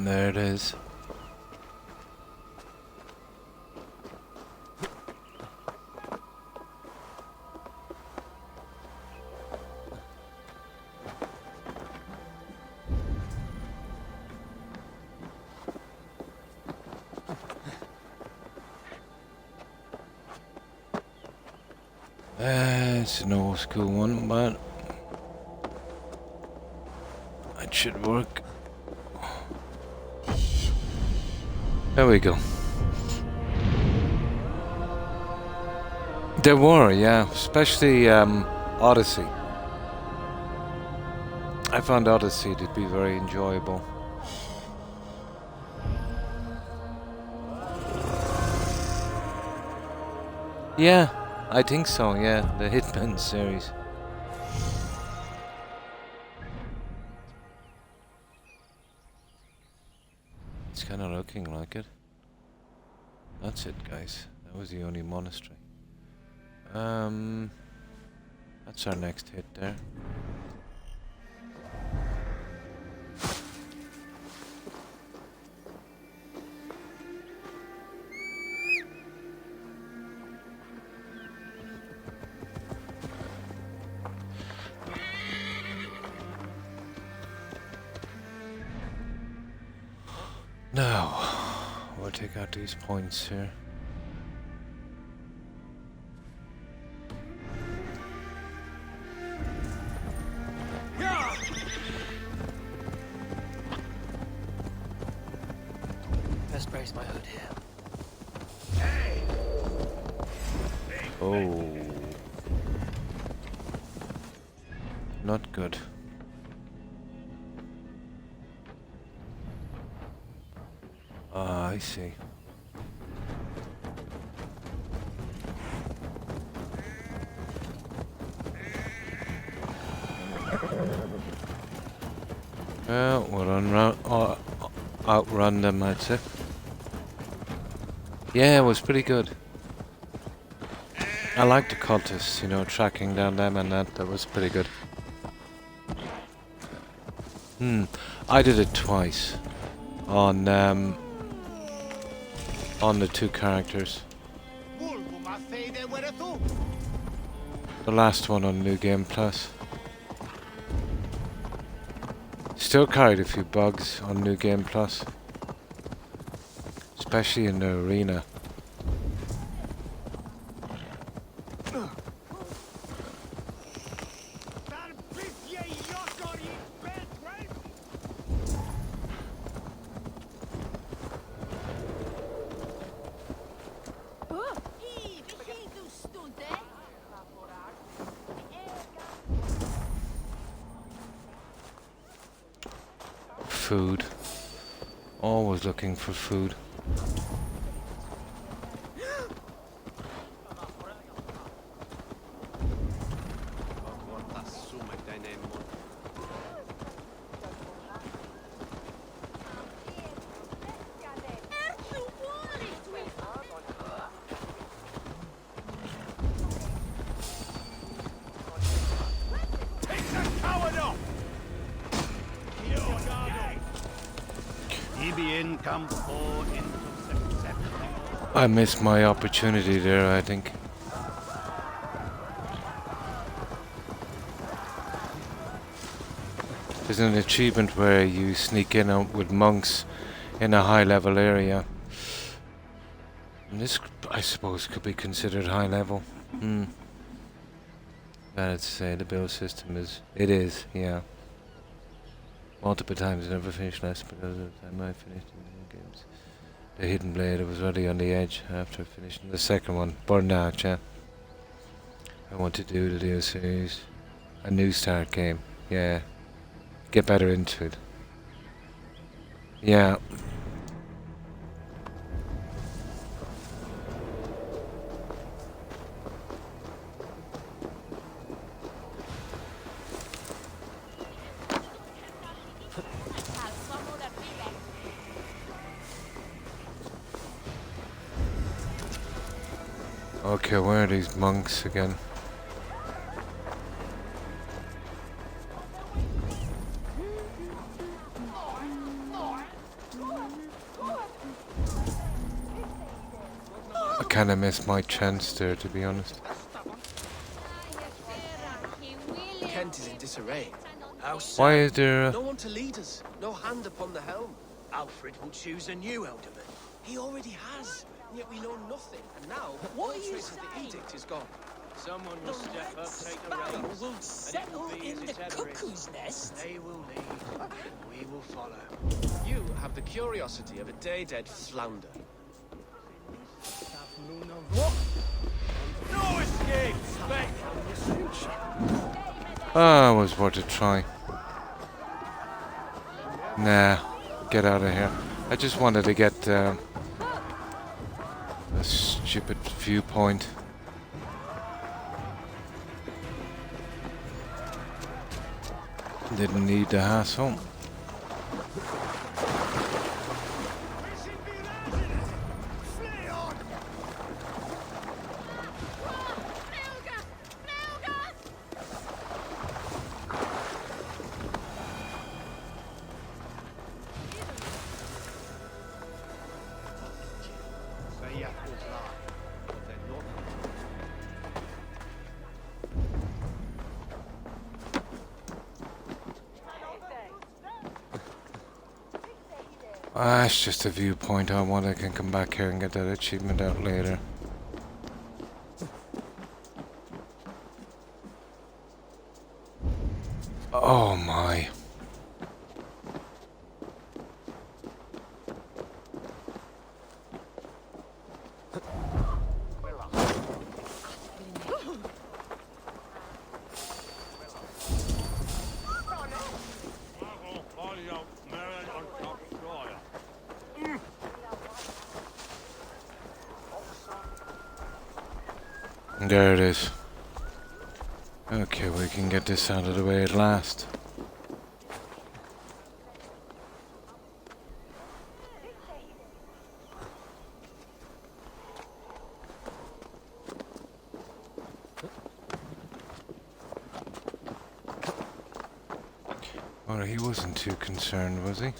A: there it is. It's an old school one, but it should work. There we go. There were, yeah, especially Odyssey. I found Odyssey to be very enjoyable. Yeah, I think so, yeah, the Hitman series. It's kind of looking like it. That's it, guys. That was the only monastery. That's our next hit there. Now, we'll take out these points here.
C: Best brace my hood here.
A: Oh. Not good. Ah, I see. Well, we'll outrun them, I'd say. Yeah, it was pretty good. I like the cultists, you know, tracking down them and that was pretty good. I did it twice on the two characters. The last one on New Game Plus. Still carried a few bugs on New Game Plus. Especially in the arena. Food. Always looking for food. I missed my opportunity there, I think. There's an achievement where you sneak in with monks in a high level area. And this, I suppose, could be considered high level. I'd say the build system is... It is, yeah. Multiple times I never finished less because of the time I finished in the games. The Hidden Blade, I was already on the edge after finishing the second one. Burned out, yeah. I want to do the new series. A new start game, yeah. Get better into it. Yeah. Okay, where are these monks again? kind of missed my chance there, to be honest.
C: Kent is in disarray.
B: How so?
A: Why is there?
C: No one to lead us. No hand upon the helm.
B: Alfred will choose a new alderman.
C: He already has. Yet we know nothing. And now, what trace of the edict is gone.
B: Someone will step up, take the
L: Sparrow
B: reins,
L: will
B: and it
L: settle
B: will be
L: in
B: as
L: the
B: it ever
L: cuckoo's
B: is.
L: nest.
B: They will lead, and we will follow.
C: You have the curiosity of a day-dead flounder.
B: No escape,
A: Ah, it was worth a try. Nah, get out of here. I just wanted to get a stupid viewpoint. Didn't need the hassle. Ah, it's just a viewpoint. I want I can come back here and get that achievement out later. Oh my. There it is. Okay, we can get this out of the way at last. Well, he wasn't too concerned, was he?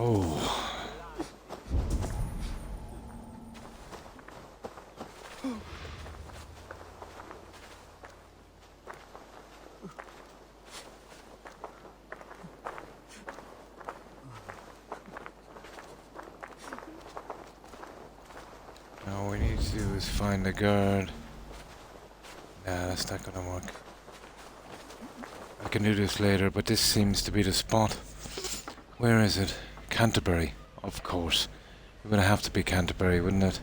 A: Oh. Now all we need to do is find the guard. Nah, that's not gonna work. I can do this later, but this seems to be the spot. Where is it? Canterbury, of course. It would have to be Canterbury, wouldn't it?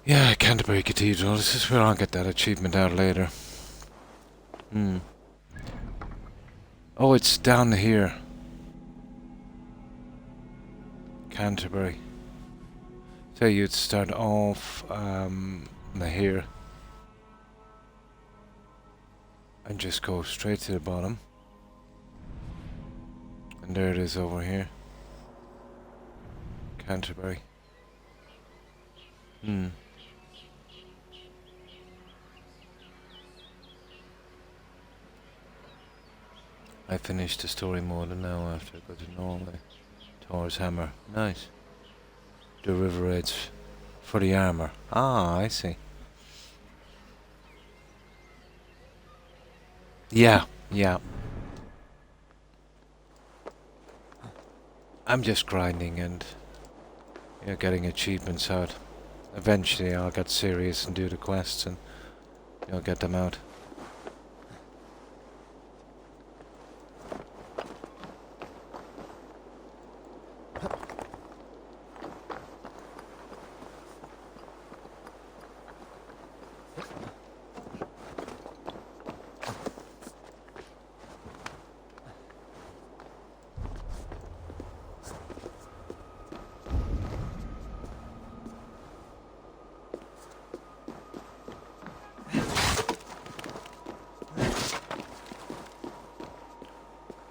A: Yeah, Canterbury Cathedral. This is where I'll get that achievement out later. Oh, it's down here. Canterbury. So you'd start off here. And just go straight to the bottom. And there it is over here. Canterbury. I finished the story mode and now I have to go to normal. Thor's hammer. Nice. The river edge for the armor. Ah, I see. Yeah. I'm just grinding and getting achievements out. Eventually I'll get serious and do the quests and get them out.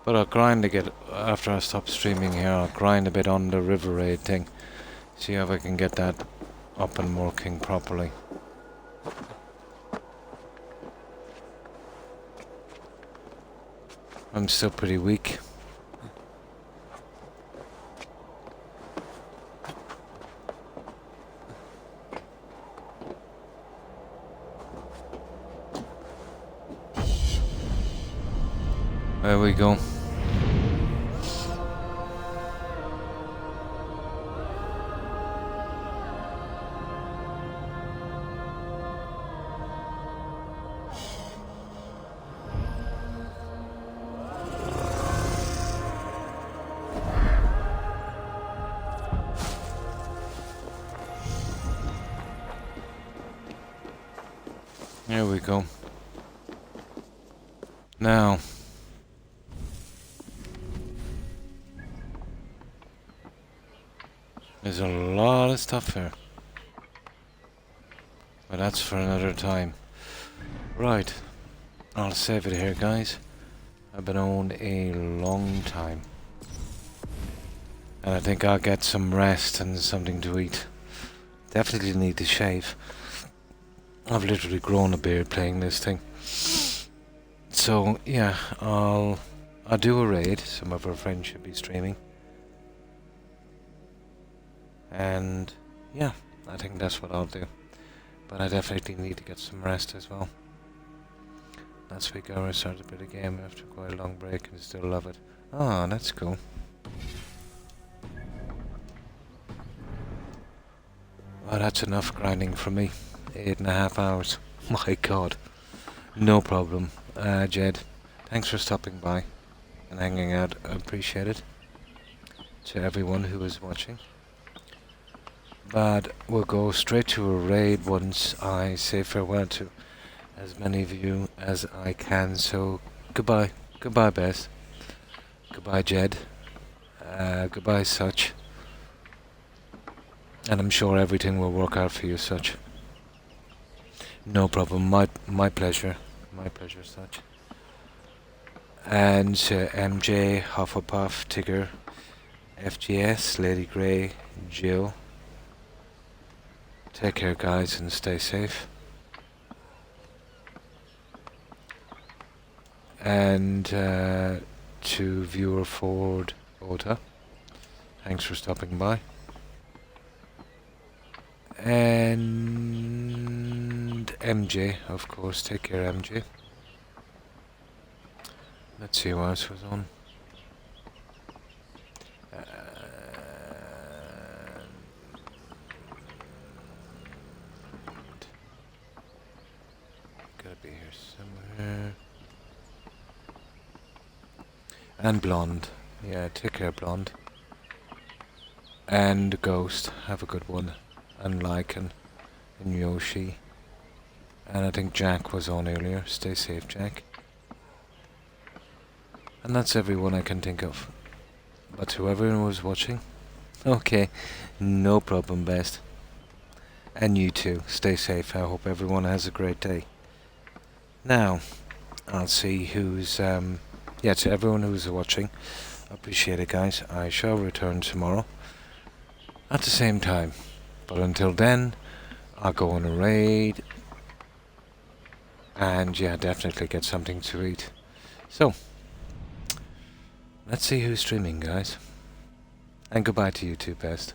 A: But I'll grind to get, after I stop streaming here, I'll grind a bit on the river raid thing. See if I can get that up and working properly. I'm still pretty weak. There we go. There we go. Now, there's a lot of stuff here, but that's for another time. Right, I'll save it here, guys. I've been on a long time, and I think I'll get some rest and something to eat. Definitely need to shave. I've literally grown a beard playing this thing. So yeah, I'll do a raid. Some of our friends should be streaming. And yeah, I think that's what I'll do. But I definitely need to get some rest as well. Last week I restarted a bit of game after quite a long break and still love it. Ah, that's cool. Well, that's enough grinding for me. 8.5 hours. My god. No problem. Jed, thanks for stopping by and hanging out. I appreciate it. To everyone who is watching. But we'll go straight to a raid once I say farewell to as many of you as I can. So goodbye. Goodbye, Bess. Goodbye, Jed. Goodbye, Such. And I'm sure everything will work out for you, Such. No problem. My pleasure. My pleasure, Such. And MJ, Hufflepuff, Tigger, FGS, Lady Grey, Jill. Take care, guys, and stay safe. And to viewer Ford Ota, thanks for stopping by. And MJ, of course, take care, MJ. Let's see who else was on. Gotta be here somewhere. And Blonde. Yeah, take care, Blonde. And Ghost, have a good one. And Lycan and Yoshi. And I think Jack was on earlier. Stay safe, Jack. And that's everyone I can think of. But to everyone who was watching, okay, no problem, Best. And you too, stay safe. I hope everyone has a great day. Now, I'll see who's, yeah, to everyone who's watching, appreciate it, guys. I shall return tomorrow at the same time. But until then, I'll go on a raid. And yeah, definitely get something to eat. So, let's see who's streaming, guys. And goodbye to you too, Best.